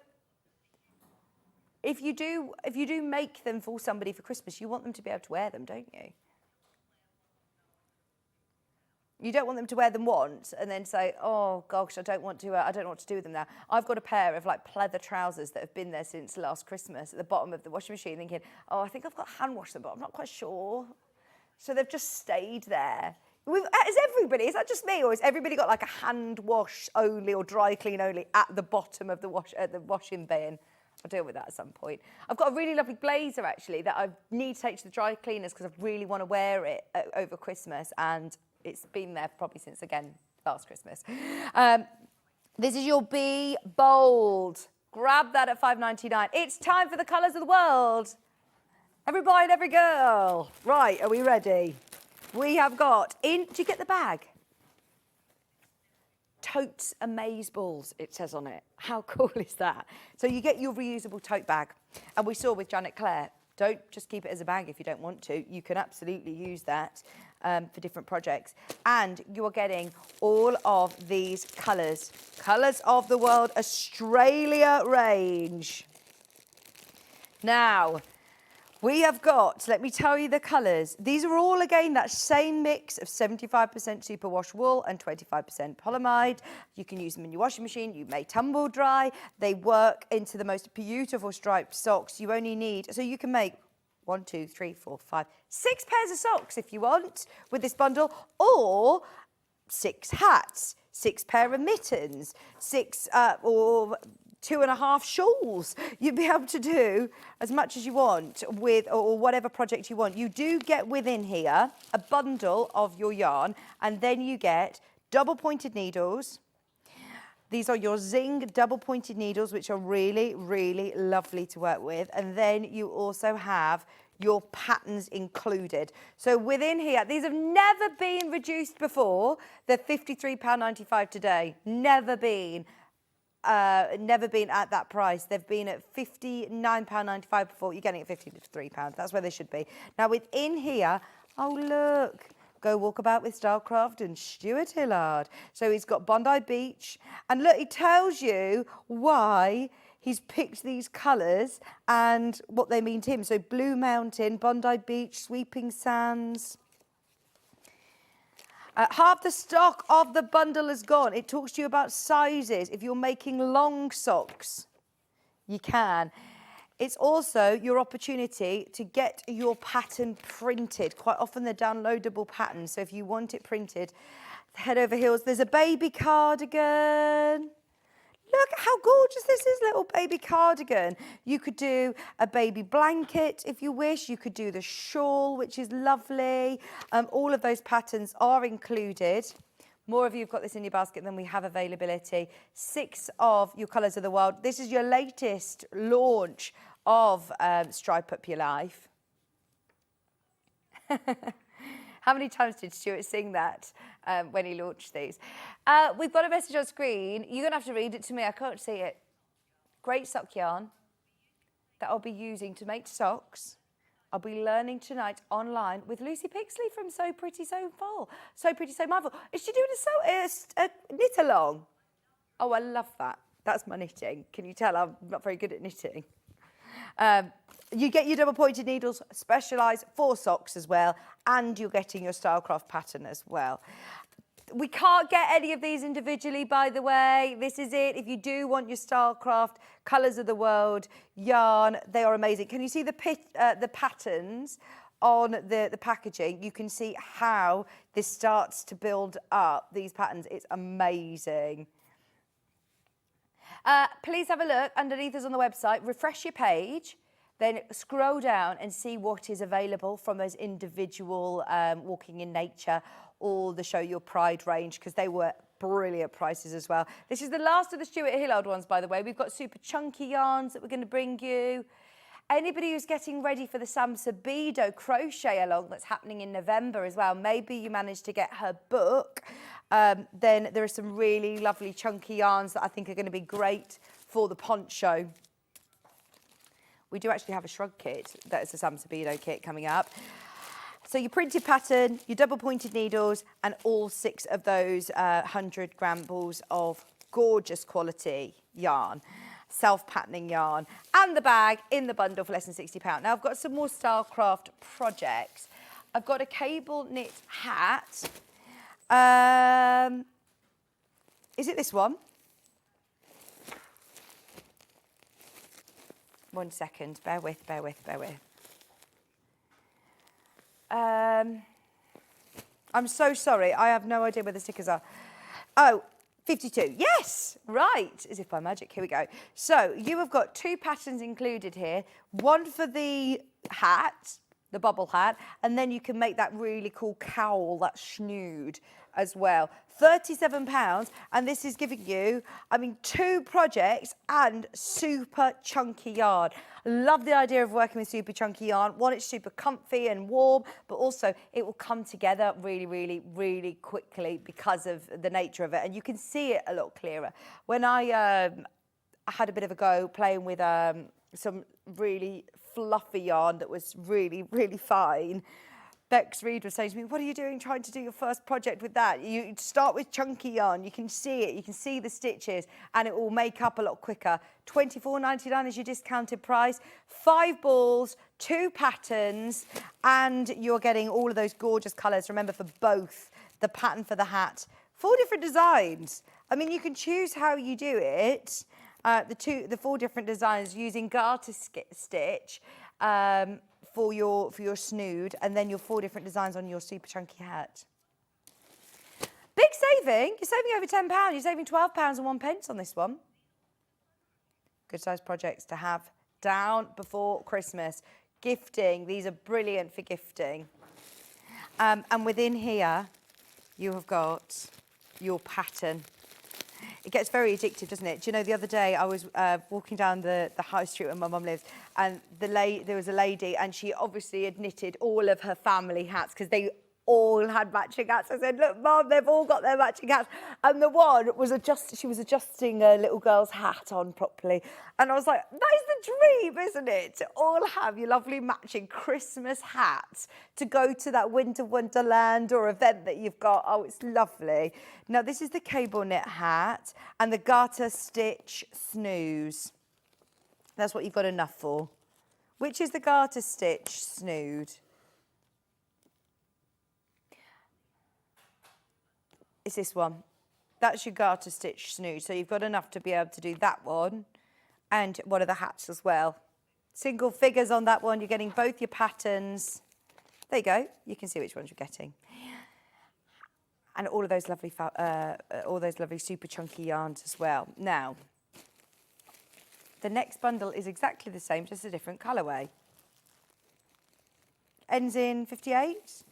if you do make them for somebody for Christmas, you want them to be able to wear them, don't you? You don't want them to wear them once and then say, "Oh gosh, I don't want to do with them now." I've got a pair of like pleather trousers that have been there since last Christmas at the bottom of the washing machine, thinking, "Oh, I think I've got to hand wash them, but I'm not quite sure." So they've just stayed there. Is everybody? Is that just me, or has everybody got like a hand wash only or dry clean only at the bottom of the washing bin? I'll deal with that at some point. I've got a really lovely blazer, actually, that I need to take to the dry cleaners because I really want to wear it over Christmas, and it's been there probably since, again, last Christmas. This is your Be Bold. Grab that at $5.99. It's time for the colours of the world. Every boy and every girl. Right, are we ready? We have got do you get the bag? Totes Amazeballs, it says on it. How cool is that? So you get your reusable tote bag. And we saw with Janet Clare, don't just keep it as a bag if you don't want to. You can absolutely use that for different projects. And you are getting all of these colours. Colours of the World Australia range. Now, we have got, let me tell you the colours. These are all, again, that same mix of 75% superwash wool and 25% polyamide. You can use them in your washing machine. You may tumble dry. They work into the most beautiful striped socks. You only need, so you can make 1, 2, 3, 4, 5, 6 pairs of socks if you want with this bundle, or 6 hats, 6 pair of mittens, 6 or 2.5 shawls. You'd be able to do as much as you want with, or whatever project you want. You do get within here a bundle of your yarn, and then you get double pointed needles. These are your Zing double pointed needles, which are really, really lovely to work with. And then you also have your patterns included. So within here, these have never been reduced before. They're £53.95 today. Never been at that price. They've been at £59.95 before. You're getting it at £53. That's where they should be. Now within here, oh look, Go Walk About with Stylecraft and Stuart Hillard. So he's got Bondi Beach. And look, he tells you why he's picked these colours and what they mean to him. So Blue Mountain, Bondi Beach, Sweeping Sands. Half the stock of the bundle is gone. It talks to you about sizes. If you're making long socks, you can. It's also your opportunity to get your pattern printed. Quite often they're downloadable patterns, so if you want it printed, head over heels. There's a baby cardigan. Look at how gorgeous this is, little baby cardigan. You could do a baby blanket if you wish. You could do the shawl, which is lovely. All of those patterns are included. More of you have got this in your basket than we have availability. 6 of your colours of the world. This is your latest launch of Stripe Up Your Life. How many times did Stuart sing that when he launched these? We've got a message on screen. You're going to have to read it to me. I can't see it. Great sock yarn that I'll be using to make socks. I'll be learning tonight online with Lucy Pixley from So Pretty So Full. So Pretty So Mindful. Is she doing a knit along? Oh, I love that. That's my knitting. Can you tell I'm not very good at knitting? You get your double pointed needles, specialised for socks as well, and you're getting your Stylecraft pattern as well. We can't get any of these individually, by the way. This is it. If you do want your Stylecraft Colours of the World yarn, they are amazing. Can you see the patterns on the packaging? You can see how this starts to build up, these patterns. It's amazing. Please have a look underneath us on the website, refresh your page, then scroll down and see what is available from those individual Walking in Nature or the Show Your Pride range, because they were brilliant prices as well. This is the last of the Stuart Hillard ones, by the way. We've got super chunky yarns that we're going to bring you. Anybody who's getting ready for the Sam Sabido crochet along that's happening in November as well, maybe you managed to get her book, then there are some really lovely chunky yarns that I think are going to be great for the poncho. We do actually have a shrug kit, that is a Sam Sabido kit coming up. So your printed pattern, your double pointed needles, and all 6 of those 100 gram balls of gorgeous quality yarn, self-patterning yarn, and the bag in the bundle for less than £60. Now I've got some more Stylecraft projects. I've got a cable knit hat. Is it this one? 1 second, bear with. I'm so sorry, I have no idea where the stickers are. Oh, 52, yes, right, as if by magic, here we go. So you have got 2 patterns included here, one for the hat, the bubble hat, and then you can make that really cool cowl, that snood as well. £37, and this is giving you, 2 projects and super chunky yarn. Love the idea of working with super chunky yarn. One, it's super comfy and warm, but also it will come together really, really, really quickly because of the nature of it, and you can see it a lot clearer. When I had a bit of a go playing with some really fluffy yarn that was really, really fine, Bex Reed was saying to me, what are you doing trying to do your first project with that? You start with chunky yarn, you can see it, you can see the stitches, and it will make up a lot quicker. £24.99 is your discounted price. 5 balls, 2 patterns, and you're getting all of those gorgeous colours. Remember, for both, the pattern for the hat, 4 different designs. You can choose how you do it. The 4 different designs using garter stitch, for your snood, and then your 4 different designs on your super chunky hat. Big saving. You're saving over £10. You're saving £12.01 on this one. Good size projects to have down before Christmas. Gifting. These are brilliant for gifting. And within here, you have got your pattern. It gets very addictive, doesn't it? Do you know, the other day I was walking down the high street where my mum lives, and there was a lady, and she obviously had knitted all of her family hats because they all had matching hats. I said, look, Mum, they've all got their matching hats. And the one was she was adjusting a little girl's hat on properly. And I was like, that is the dream, isn't it? To all have your lovely matching Christmas hats to go to that winter wonderland or event that you've got. Oh, it's lovely. Now, this is the cable knit hat and the garter stitch snooze. That's what you've got enough for. Which is the garter stitch snood? It's this one. That's your garter stitch snood. So you've got enough to be able to do that one and one of the hats as well. Single figures on that one. You're getting both your patterns. There you go. You can see which ones you're getting. And all of those lovely super chunky yarns as well. Now, the next bundle is exactly the same, just a different colourway. Ends in 58.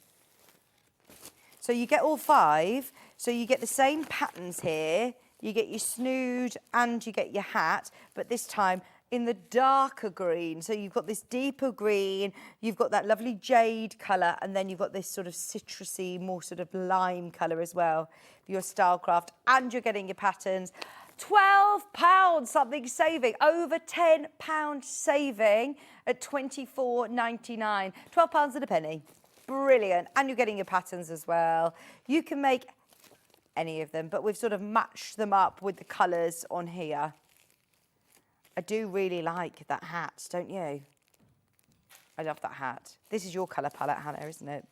So you get all 5. So you get the same patterns here. You get your snood and you get your hat, but this time in the darker green. So you've got this deeper green, you've got that lovely jade colour, and then you've got this sort of citrusy, more sort of lime colour as well for your Stylecraft, and you're getting your patterns. £12 something saving, over £10 saving at £24.99. £12 and a penny. Brilliant. And you're getting your patterns as well. You can make any of them, but we've sort of matched them up with the colours on here. I do really like that hat, don't you? I love that hat. This is your colour palette, Hannah, isn't it?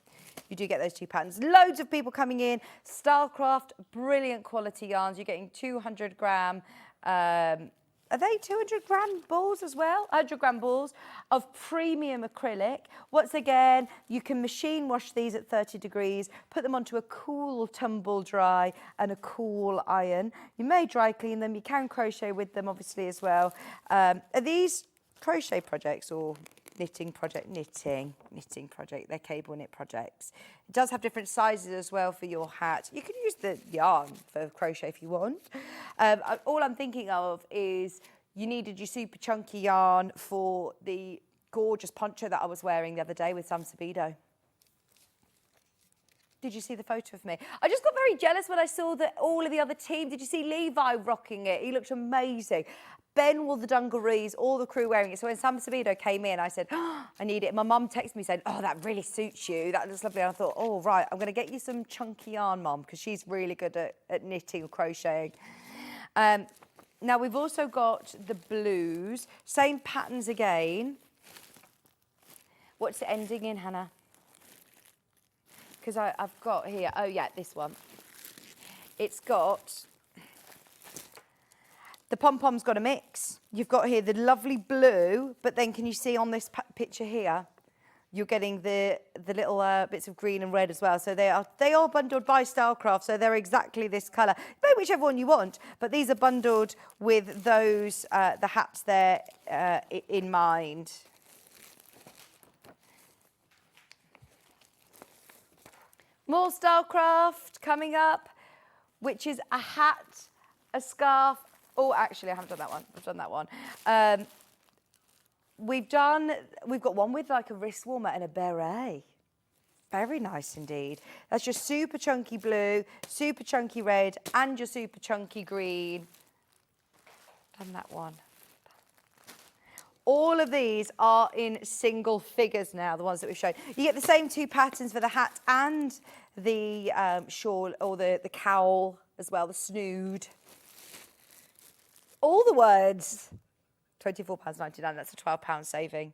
You do get those 2 patterns. Loads of people coming in. Stylecraft, brilliant quality yarns. You're getting 200 gram. Are they 200 gram balls as well? 100 gram balls of premium acrylic. Once again, you can machine wash these at 30 degrees, put them onto a cool tumble dry and a cool iron. You may dry clean them. You can crochet with them, obviously, as well. Are these crochet projects or knitting project? Knitting project. They're cable knit projects. It does have different sizes as well for your hat. You can use the yarn for crochet if you want. All I'm thinking of is you needed your super chunky yarn for the gorgeous poncho that I was wearing the other day with some Sabido. Did you see the photo of me? I just got very jealous when I saw that all of the other team. Did you see Levi rocking it? He looked amazing. Ben wore the dungarees, all the crew wearing it. So when Sam Sabido came in, I said, oh, I need it. My mum texted me saying, oh, that really suits you. That looks lovely. And I thought, oh, right, I'm going to get you some chunky yarn, Mum, because she's really good at knitting or crocheting. Now, we've also got the blues. Same patterns again. What's it ending in, Hannah? Because I've got here, oh, yeah, this one. It's got... The pom-pom's got a mix. You've got here the lovely blue, but then can you see on this picture here, you're getting the little bits of green and red as well. So they are bundled by Stylecraft, so they're exactly this colour. Maybe whichever one you want, but these are bundled with those, the hats there in mind. More Stylecraft coming up, which is a hat, a scarf. Oh, actually, I haven't done that one. I've done that one. We've got one with like a wrist warmer and a beret. Very nice indeed. That's your super chunky blue, super chunky red, and your super chunky green. Done that one. All of these are in single figures now, the ones that we've shown. You get the same 2 patterns for the hat and the shawl, or the cowl as well, the snood. All the words. £24.99, that's a £12 saving.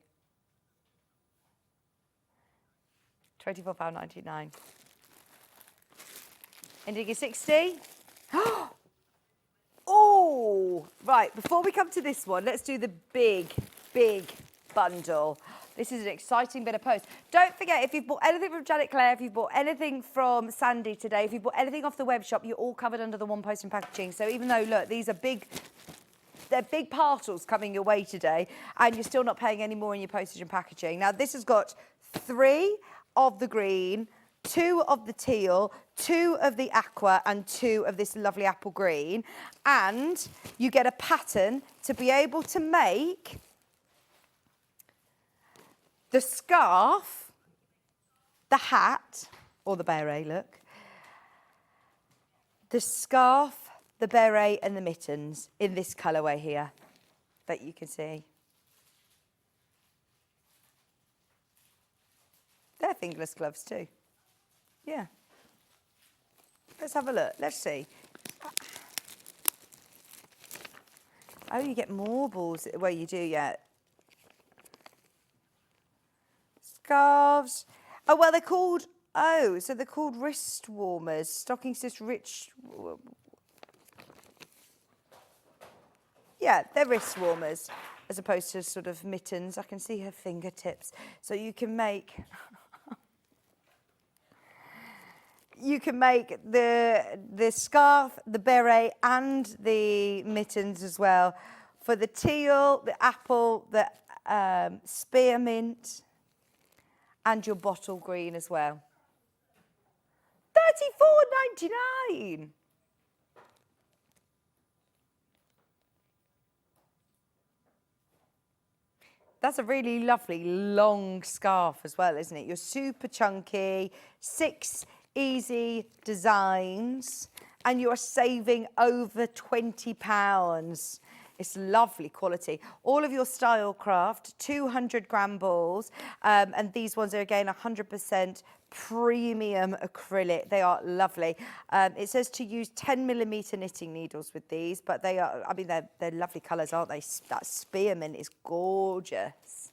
£24.99. Ending at 60. Oh, right, before we come to this one, let's do the big bundle. This is an exciting bit of post. Don't forget, if you've bought anything from Janet Clare, if you've bought anything from Sandi today, if you've bought anything off the web shop, you're all covered under the one post and packaging. So even though, look, these are they're big parcels coming your way today, and you're still not paying any more in your postage and packaging. Now, this has got 3 of the green, 2 of the teal, 2 of the aqua, and 2 of this lovely apple green. And you get a pattern to be able to make the scarf, the hat, or the beret, look. The scarf, the beret and the mittens in this colourway here that you can see. They're fingerless gloves too. Yeah. Let's have a look. Let's see. Oh, you get more balls. Well, you do, yeah. Scarves. Oh, well, they're called, so they're called wrist warmers. Stocking stitch rich. Yeah, they're wrist warmers as opposed to sort of mittens. I can see her fingertips. So you can make... You can make the scarf, the beret, and the mittens as well. For the teal, the apple, the spearmint, and your bottle green as well. $34.99. That's a really lovely long scarf as well, isn't it? You're super chunky, 6 easy designs, and you're saving over £20. It's lovely quality. All of your style craft, 200 gram balls, and these ones are again 100% premium acrylic. They are lovely. It says to use 10mm knitting needles with these, but they are, I mean, they're lovely colours, aren't they? That spearmint is gorgeous.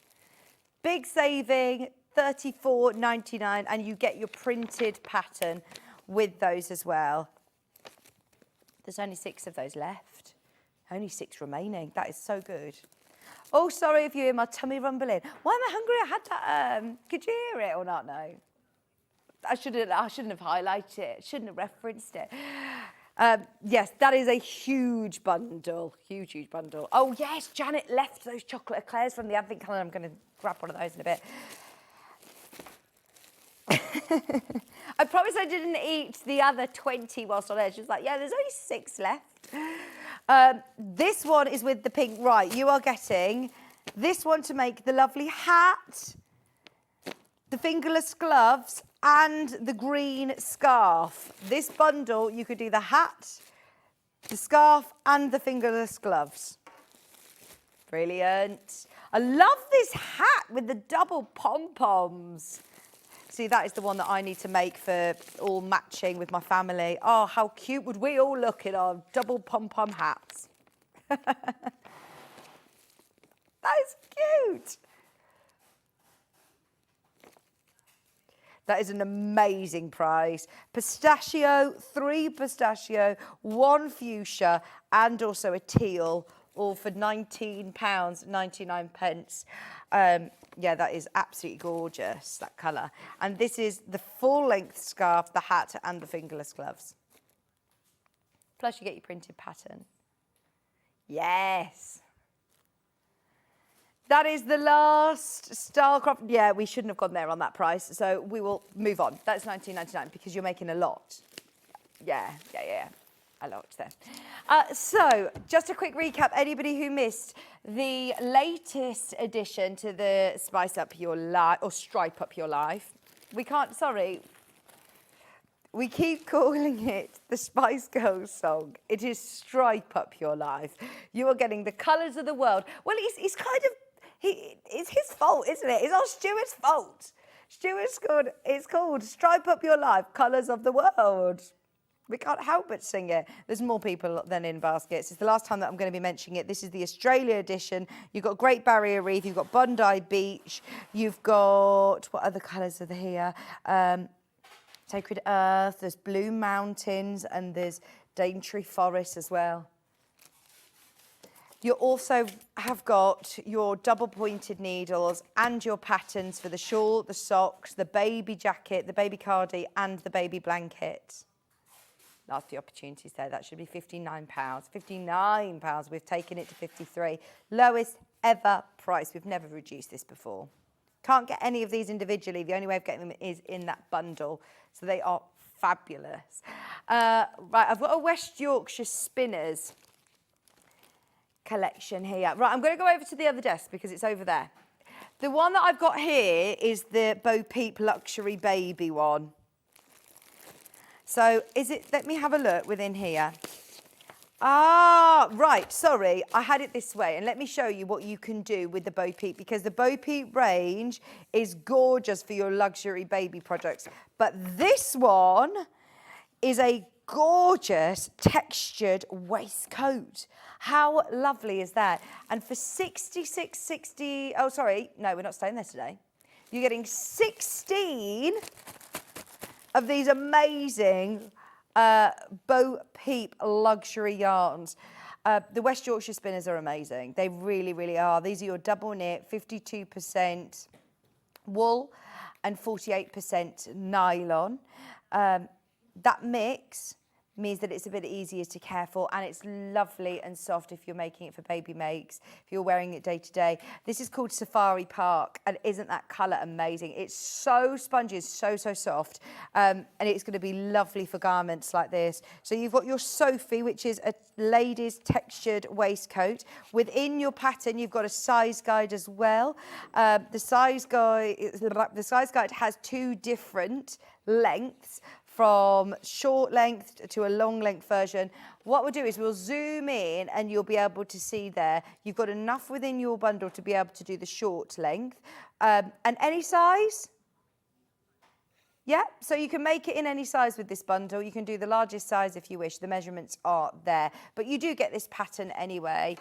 Big saving, $34.99, and you get your printed pattern with those as well. There's only 6 of those left. Only 6 remaining. That is so good. Oh, sorry if you hear my tummy rumbling. Why am I hungry? I had that. Could you hear it or not? No. I shouldn't have highlighted it. Shouldn't have referenced it. Yes, that is a huge bundle. Huge, huge bundle. Oh, yes, Janet left those chocolate eclairs from the advent calendar. I'm going to grab one of those in a bit. I promise I didn't eat the other 20 whilst on air. She was like, yeah, there's only 6 left. This one is with the pink. Right, you are getting this one to make the lovely hat, the fingerless gloves, and the green scarf. This bundle, you could do the hat, the scarf, and the fingerless gloves. Brilliant. I love this hat with the double pom-poms. See, that is the one that I need to make for all matching with my family. Oh, how cute would we all look in our double pom-pom hats? That is cute. That is an amazing price. Pistachio, 3 pistachio, 1 fuchsia, and also a teal, all for £19.99. Yeah, that is absolutely gorgeous, that colour. And this is the full-length scarf, the hat, and the fingerless gloves. Plus, you get your printed pattern. Yes. That is the last Stylecraft. Yeah, we shouldn't have gone there on that price, so we will move on. That's £19.99 because you're making a lot. Yeah. A lot there. So, just a quick recap. Anybody who missed the latest addition to the Spice Up Your Life, or Stripe Up Your Life. We keep calling it the Spice Girls song. It is Stripe Up Your Life. You are getting the colours of the world. Well, it's kind of, it's his fault, isn't it? It's all Stuart's fault. It's called Stripe Up Your Life, Colours of the World. We can't help but sing it. There's more people than in baskets. It's the last time that I'm going to be mentioning it. This is the Australia edition. You've got Great Barrier Reef. You've got Bondi Beach. You've got, what other colours are there here? Sacred Earth. There's Blue Mountains. And there's Daintree Forest as well. You also have got your double pointed needles and your patterns for the shawl, the socks, the baby jacket, the baby cardie, and the baby blanket. That's the opportunities there. That should be £59. £59. We've taken it to 53. Lowest ever price. We've never reduced this before. Can't get any of these individually. The only way of getting them is in that bundle. So they are fabulous. Right, I've got a West Yorkshire Spinners collection here. Right, I'm going to go over to the other desk because it's over there. The one that I've got here is the Bo Peep Luxury Baby one. So is it, let me have a look within here. Ah, right, sorry, I had it this way. And let me show you what you can do with the Bo Peep, because the Bo Peep range is gorgeous for your luxury baby products. But this one is a gorgeous textured waistcoat. How lovely is that? And for 66.60, oh sorry, no, we're not staying there today. You're getting 16 of these amazing Bo Peep luxury yarns. The West Yorkshire spinners are amazing. They really, really are. These are your double knit, 52% wool and 48% nylon. That mix means that it's a bit easier to care for, and it's lovely and soft if you're making it for baby makes, if you're wearing it day to day. This is called Safari Park, and isn't that colour amazing? It's so spongy, it's so, so soft, and it's going to be lovely for garments like this. So you've got your Sophie, which is a ladies textured waistcoat. Within your pattern, you've got a size guide as well. The size guide has 2 different lengths, from short length to a long length version. What we'll do is we'll zoom in and you'll be able to see there. You've got enough within your bundle to be able to do the short length. And any size? Yeah, so you can make it in any size with this bundle. You can do the largest size if you wish. The measurements are there. But you do get this pattern anyway.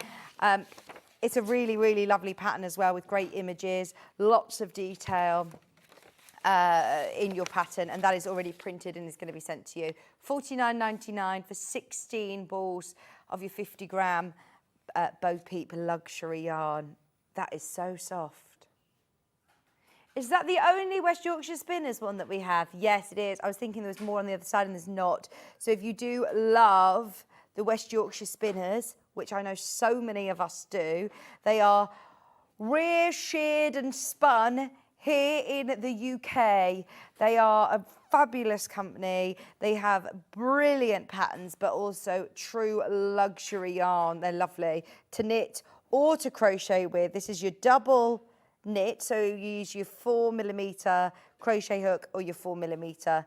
It's a really, really lovely pattern as well with great images, lots of detail. In your pattern, and that is already printed and is going to be sent to you. $49.99 for 16 balls of your 50 gram Bo Peep luxury yarn. That is so soft. Is that the only West Yorkshire Spinners one that we have? Yes, it is. I was thinking there was more on the other side and there's not. So if you do love the West Yorkshire Spinners, which I know so many of us do, they are rear sheared and spun here in the UK. They are a fabulous company. They have brilliant patterns, but also true luxury yarn. They're lovely to knit or to crochet with. This is your double knit, so you use your 4mm crochet hook or your 4mm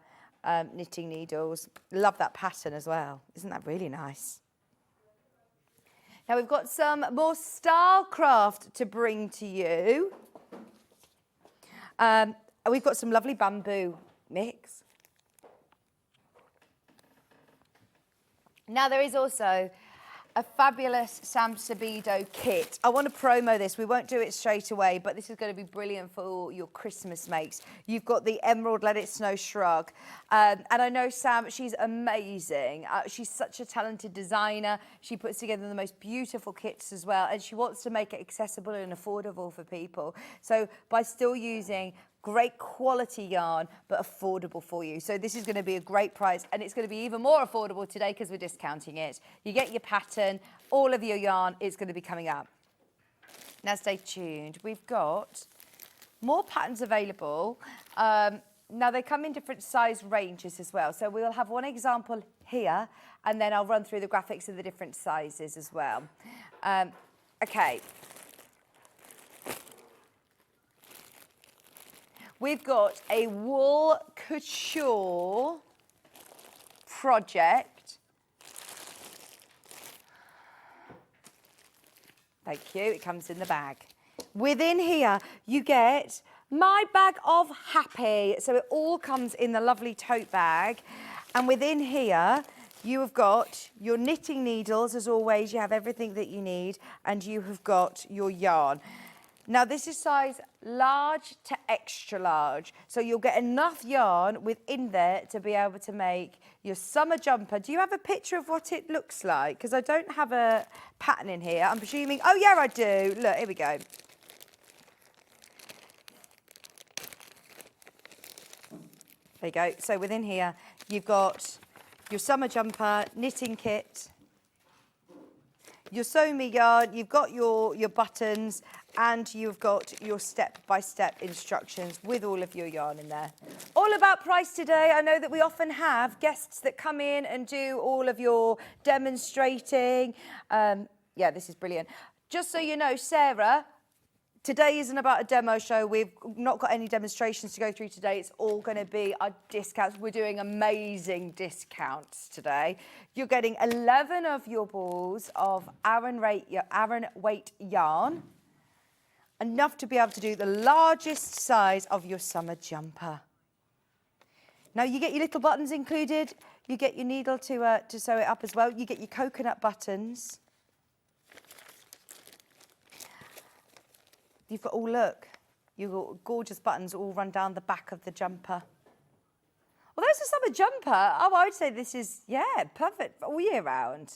knitting needles. Love that pattern as well. Isn't that really nice? Now we've got some more Stylecraft to bring to you. We've got some lovely bamboo mix. Now there is also a fabulous Sam Sabido kit. I want to promo this. We won't do it straight away, but this is going to be brilliant for your Christmas makes. You've got the Emerald Let It Snow Shrug. And I know Sam, she's amazing. She's such a talented designer. She puts together the most beautiful kits as well, and she wants to make it accessible and affordable for people. So by still using great quality yarn, but affordable for you. So this is going to be a great price, and it's going to be even more affordable today because we're discounting it. You get your pattern, all of your yarn is going to be coming up. Now stay tuned. We've got more patterns available. Now they come in different size ranges as well. So we'll have one example here, and then I'll run through the graphics of the different sizes as well. Okay. We've got a wool couture project. Thank you, it comes in the bag. Within here, you get my bag of happy. So it all comes in the lovely tote bag. And within here, you have got your knitting needles, as always, you have everything that you need, and you have got your yarn. Now this is size large to extra large, so you'll get enough yarn within there to be able to make your summer jumper. Do you have a picture of what it looks like? Because I don't have a pattern in here. I'm presuming, oh yeah, I do. Look, here we go. There you go. So within here, you've got your summer jumper, knitting kit, your sew me yarn, you've got your buttons, and you've got your step-by-step instructions with all of your yarn in there. All about price today. I know that we often have guests that come in and do all of your demonstrating. Yeah, this is brilliant. Just so you know, Sarah, today isn't about a demo show. We've not got any demonstrations to go through today. It's all going to be our discounts. We're doing amazing discounts today. You're getting 11 of your balls of Aran weight yarn, enough to be able to do the largest size of your summer jumper. Now you get your little buttons included. You get your needle to sew it up as well. You get your coconut buttons. You've got, oh look, you've got gorgeous buttons all run down the back of the jumper. Well, there's a summer jumper. Oh, I would say this is, yeah, perfect all year round.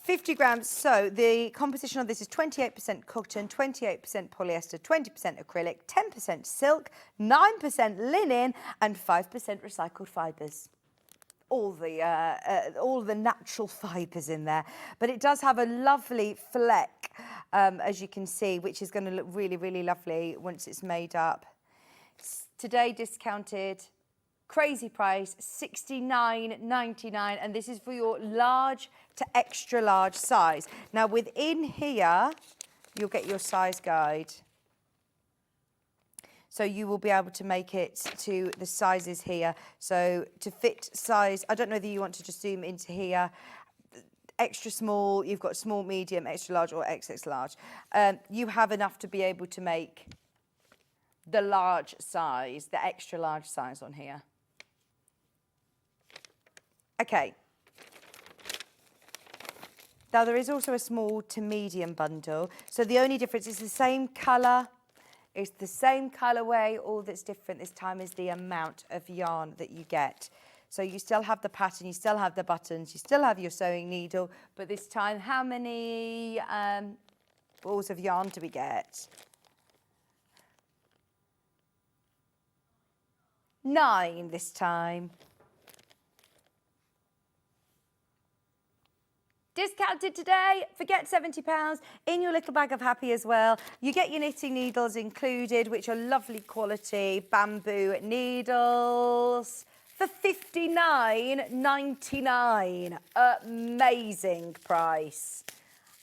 £50. So the composition of this is 28% cotton, 28% polyester, 20% acrylic, 10% silk, 9% linen, and 5% recycled fibres. All the natural fibres in there, but it does have a lovely fleck, as you can see, which is going to look really, really lovely once it's made up. Today discounted, crazy price, $69.99, and this is for your large to extra large size. Now within here, you'll get your size guide. So you will be able to make it to the sizes here. So to fit size, I don't know whether you want to just zoom into here, extra small, you've got small, medium, extra large or XX large. You have enough to be able to make the large size, the extra large size on here. Okay. Now there is also a small to medium bundle. So the only difference is the same colour. It's the same colourway, all that's different this time is the amount of yarn that you get. So you still have the pattern, you still have the buttons, you still have your sewing needle, but this time how many balls of yarn do we get? 9 this time. Discounted today, forget £70, in your little bag of happy as well. You get your knitting needles included, which are lovely quality bamboo needles for $59.99. Amazing price.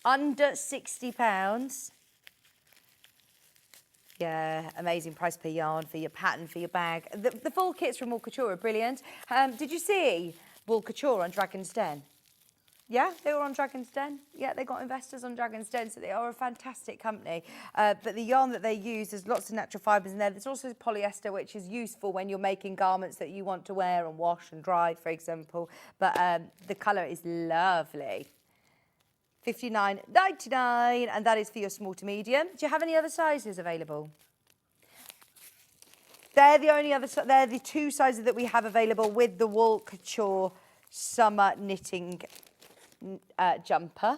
Under £60. Yeah, amazing price per yarn for your pattern, for your bag. The full kits from Wool Couture are brilliant. Did you see Wool Couture on Dragon's Den? Yeah, they were on Dragon's Den. Yeah, they got investors on Dragon's Den, so they are a fantastic company. But the yarn that they use, there's lots of natural fibres in there. There's also polyester, which is useful when you're making garments that you want to wear and wash and dry, for example. But the colour is lovely. $59.99, and that is for your small to medium. Do you have any other sizes available? They're the two sizes that we have available with the Wool Couture summer knitting jumper.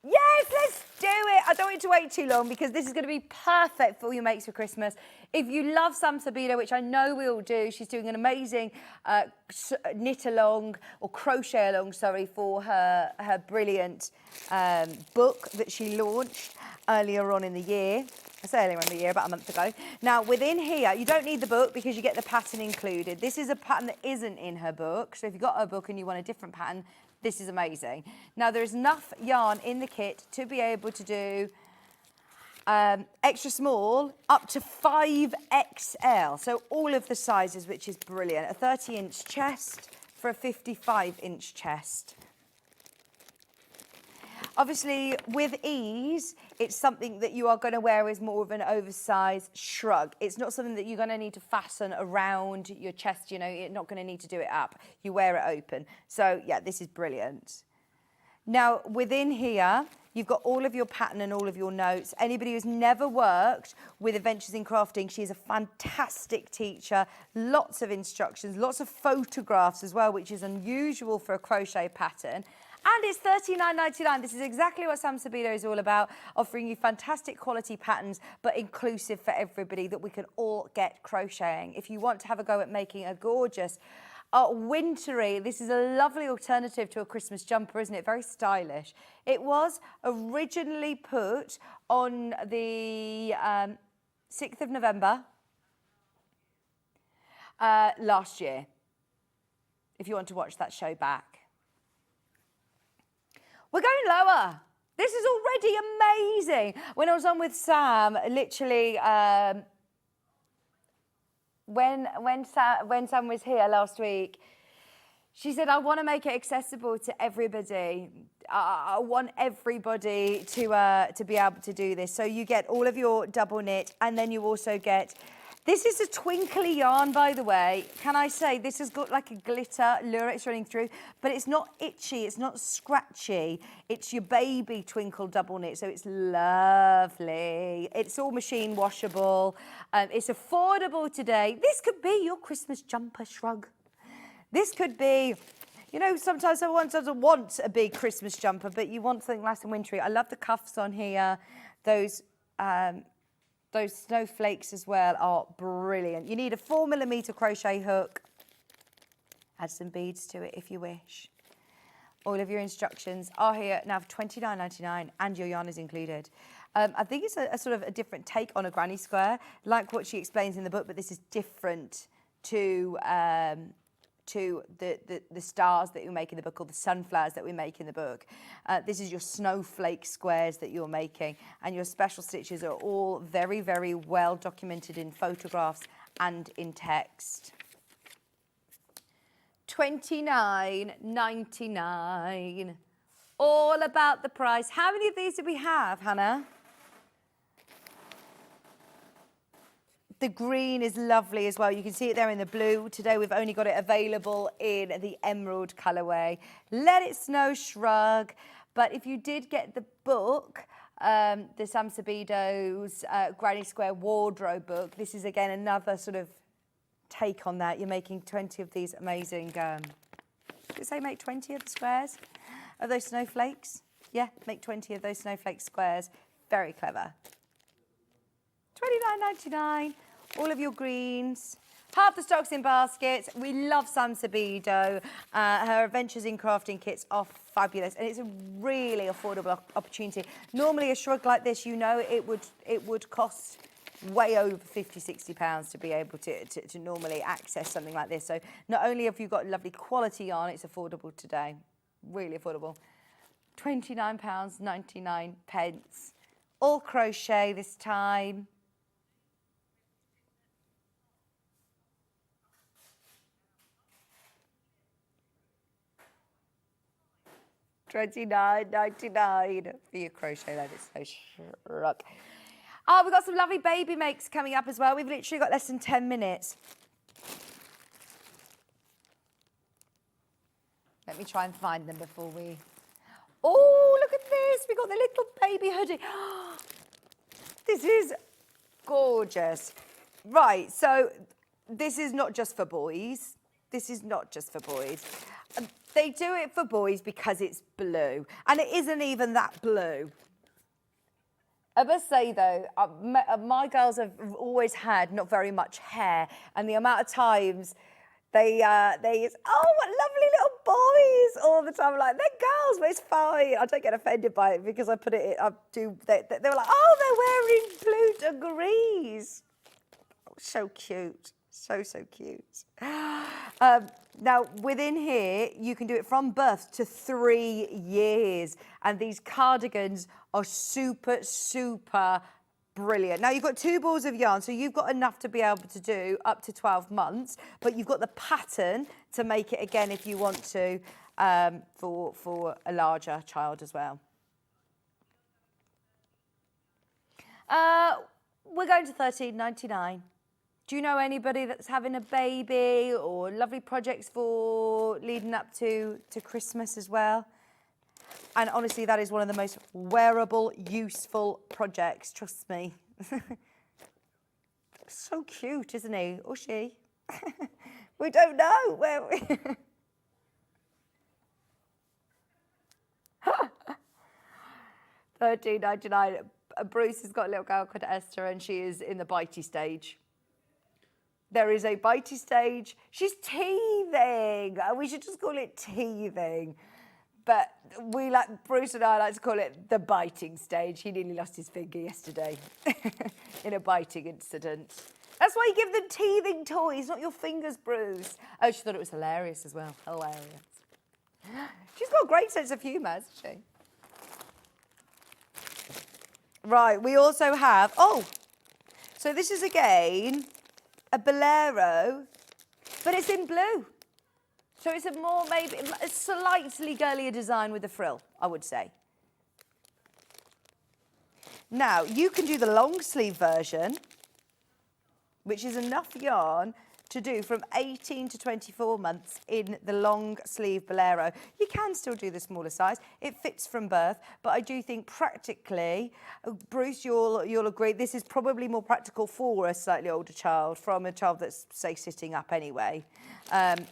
Yes, let's do it. I don't want you to wait too long because this is going to be perfect for all your makes for Christmas. If you love Sam Sabino, which I know we all do, she's doing an amazing knit along or crochet along, sorry, for her brilliant book that she launched earlier on in the year. I say earlier in the year, about a month ago. Now, within here, you don't need the book because you get the pattern included. This is a pattern that isn't in her book. So if you've got her book and you want a different pattern, this is amazing. Now, there's enough yarn in the kit to be able to do extra small up to 5XL. So all of the sizes, which is brilliant. A 30-inch chest for a 55-inch chest. Obviously, with ease, it's something that you are going to wear as more of an oversized shrug. It's not something that you're going to need to fasten around your chest, you know, you're not going to need to do it up. You wear it open. So, yeah, this is brilliant. Now, within here, you've got all of your pattern and all of your notes. Anybody who's never worked with Adventures in Crafting, she's a fantastic teacher. Lots of instructions, lots of photographs as well, which is unusual for a crochet pattern. And it's $39.99. This is exactly what Sam Sabino is all about, offering you fantastic quality patterns, but inclusive for everybody that we can all get crocheting. If you want to have a go at making a gorgeous, wintry, this is a lovely alternative to a Christmas jumper, isn't it? Very stylish. It was originally put on the 6th of November last year, if you want to watch that show back. We're going lower. This is already amazing. When I was on with Sam, literally, when Sam was here last week, She said, I want to make it accessible to everybody. I want everybody to be able to do this. So you get all of your double knit, and then you also get, this is a twinkly yarn, by the way. Can I say, this has got like a glitter lurex running through, but it's not itchy, it's not scratchy. It's your baby twinkle double knit, so it's lovely. It's all machine washable. It's affordable today. This could be your Christmas jumper shrug. This could be, you know, sometimes someone doesn't want a big Christmas jumper, but you want something nice and wintry. I love the cuffs on here. Those snowflakes as well are brilliant. You need a 4mm crochet hook. Add some beads to it if you wish. All of your instructions are here now for $29.99, and your yarn is included. I think it's a sort of a different take on a granny square, like what she explains in the book, but this is different to the stars that you make in the book, or the sunflowers that we make in the book. This is your snowflake squares that you're making, and your special stitches are all very, very well documented in photographs and in text. $29.99. All about the price. How many of these do we have, Hannah? The green is lovely as well. You can see it there in the blue. Today we've only got it available in the emerald colourway. Let It Snow Shrug. But if you did get the book, the Sam Sabido's Granny Square Wardrobe book, this is again another sort of take on that. You're making 20 of these amazing, did you say make 20 of the squares? Of those snowflakes? Yeah, make 20 of those snowflake squares. Very clever. $29.99. All of your greens. Half the stock's in baskets. We love Sam Sabido. Her Adventures in Crafting kits are fabulous, and it's a really affordable opportunity. Normally a shrug like this, you know, it would cost way over £50–60 to be able to normally access something like this. So not only have you got lovely quality yarn, it's affordable today. Really affordable. £29.99. All crochet this time. $29.99 for your crochet. That is so shrug. Oh, we've got some lovely baby makes coming up as well. We've literally got less than 10 minutes. Let me try and find them before we... Oh, look at this. We've got the little baby hoodie. This is gorgeous. Right, so this is not just for boys. This is not just for boys. They do it for boys because it's blue, and it isn't even that blue. I must say though, my girls have always had not very much hair, and the amount of times they oh, what lovely little boys all the time. I'm like, they're girls, but it's fine. I don't get offended by it because I put it. They were like, oh, they're wearing blue degrees. Oh, so cute. So cute. Now, within here, you can do it from birth to 3 years. And these cardigans are super brilliant. Now, you've got 2 balls of yarn, so you've got enough to be able to do up to 12 months. But you've got the pattern to make it again if you want to for a larger child as well. We're going to $13.99. Do you know anybody that's having a baby, or lovely projects for leading up to Christmas as well? And honestly, that is one of the most wearable, useful projects, trust me. So cute, isn't he? Or she? We don't know. Where we... $13.99. Bruce has got a little girl called Esther, and she is in the bitey stage. There is a bitey stage. She's teething. We should just call it teething. But Bruce and I like to call it the biting stage. He nearly lost his finger yesterday in a biting incident. That's why you give them teething toys, not your fingers, Bruce. Oh, she thought it was hilarious as well. Hilarious. She's got a great sense of humour, hasn't she? Right, we also have, so this is again a bolero, but it's in blue. So it's a more, maybe, a slightly girlier design with a frill, I would say. Now, you can do the long sleeve version, which is enough yarn to do from 18 to 24 months in the long sleeve bolero. You can still do the smaller size. It fits from birth, but I do think practically, Bruce, you'll agree, this is probably more practical for a slightly older child, from a child that's, say, sitting up anyway.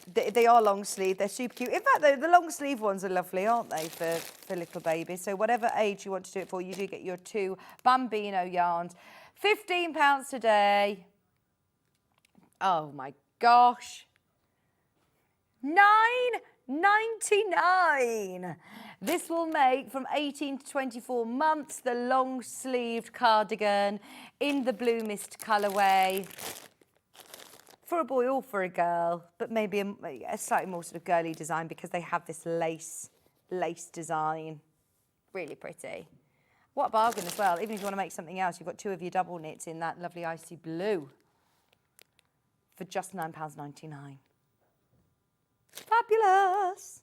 They are long sleeve, they're super cute. In fact, the long sleeve ones are lovely, aren't they, for little babies? So whatever age you want to do it for, you do get your 2 Bambino yarns. £15 today. Oh my gosh. $9.99. This will make from 18 to 24 months the long sleeved cardigan in the Blue Mist colourway. For a boy or for a girl, but maybe a slightly more sort of girly design because they have this lace design. Really pretty. What a bargain as well. Even if you want to make something else, you've got 2 of your double knits in that lovely icy blue. For just £9.99. Fabulous.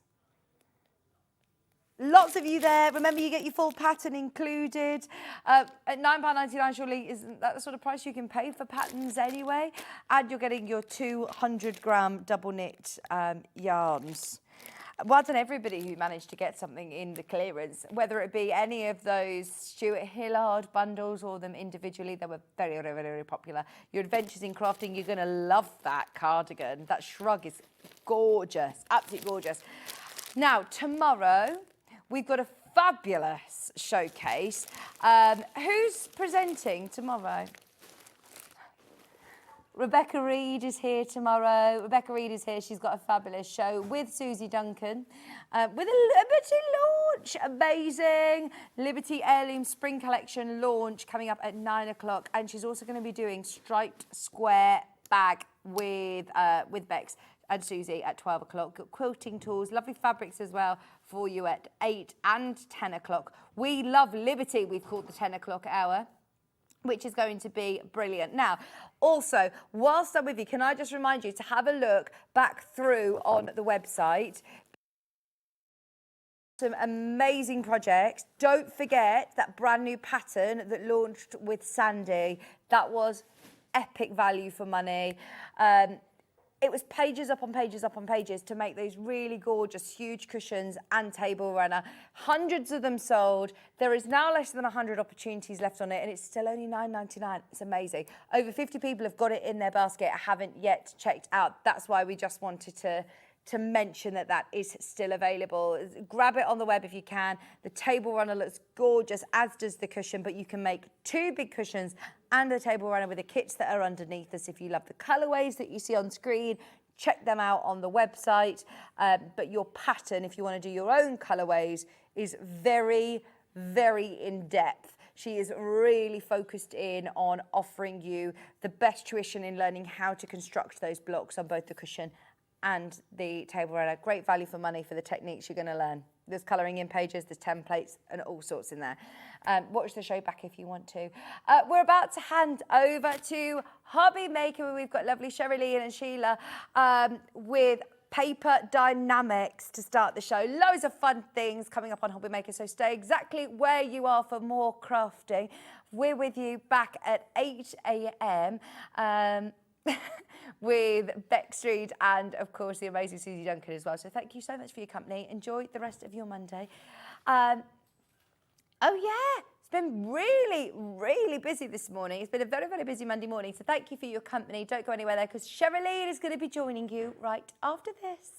Lots of you there. Remember, you get your full pattern included. At £9.99, surely isn't that the sort of price you can pay for patterns anyway? And you're getting your 200-gram double knit yarns. Well done everybody who managed to get something in the clearance, whether it be any of those Stuart Hillard bundles or them individually. They were very, very, very popular. Your Adventures in Crafting, you're going to love that cardigan. That shrug is gorgeous, absolutely gorgeous. Now, tomorrow, we've got a fabulous showcase. Who's presenting tomorrow? Rebecca Reid is here tomorrow. Rebecca Reid is here. She's got a fabulous show with Susie Duncan with a Liberty launch. Amazing. Liberty Heirloom Spring Collection launch coming up at 9 o'clock. And she's also going to be doing striped square bag with Bex and Susie at 12 o'clock. Got quilting tools, lovely fabrics as well for you at 8 and 10 o'clock. We love Liberty, we've called the 10 o'clock hour, which is going to be brilliant. Now, also, whilst I'm with you, can I just remind you to have a look back through on the website. Some amazing projects. Don't forget that brand new pattern that launched with Sandi. That was epic value for money. It was pages up on pages up on pages to make those really gorgeous, huge cushions and table runner. Hundreds of them sold. There is now less than 100 opportunities left on it, and it's still only £9.99. It's amazing. Over 50 people have got it in their basket, haven't yet checked out. That's why we just wanted to mention that is still available. Grab it on the web if you can. The table runner looks gorgeous, as does the cushion, but you can make 2 big cushions and the table runner with the kits that are underneath us. If you love the colourways that you see on screen, check them out on the website. But your pattern, if you want to do your own colourways, is very, very in-depth. She is really focused in on offering you the best tuition in learning how to construct those blocks on both the cushion and the table runner. Great value for money for the techniques you're going to learn. There's colouring in pages, there's templates and all sorts in there. Watch the show back if you want to. We're about to hand over to Hobby Maker, where we've got lovely Sherilyn and Sheila with Paper Dynamics to start the show. Loads of fun things coming up on Hobby Maker, so stay exactly where you are for more crafting. We're with you back at 8 a.m. with Bex Street and, of course, the amazing Susie Duncan as well. So thank you so much for your company. Enjoy the rest of your Monday. Oh, yeah, it's been really, really busy this morning. It's been a very, very busy Monday morning. So thank you for your company. Don't go anywhere there, because Sherilyn is going to be joining you right after this.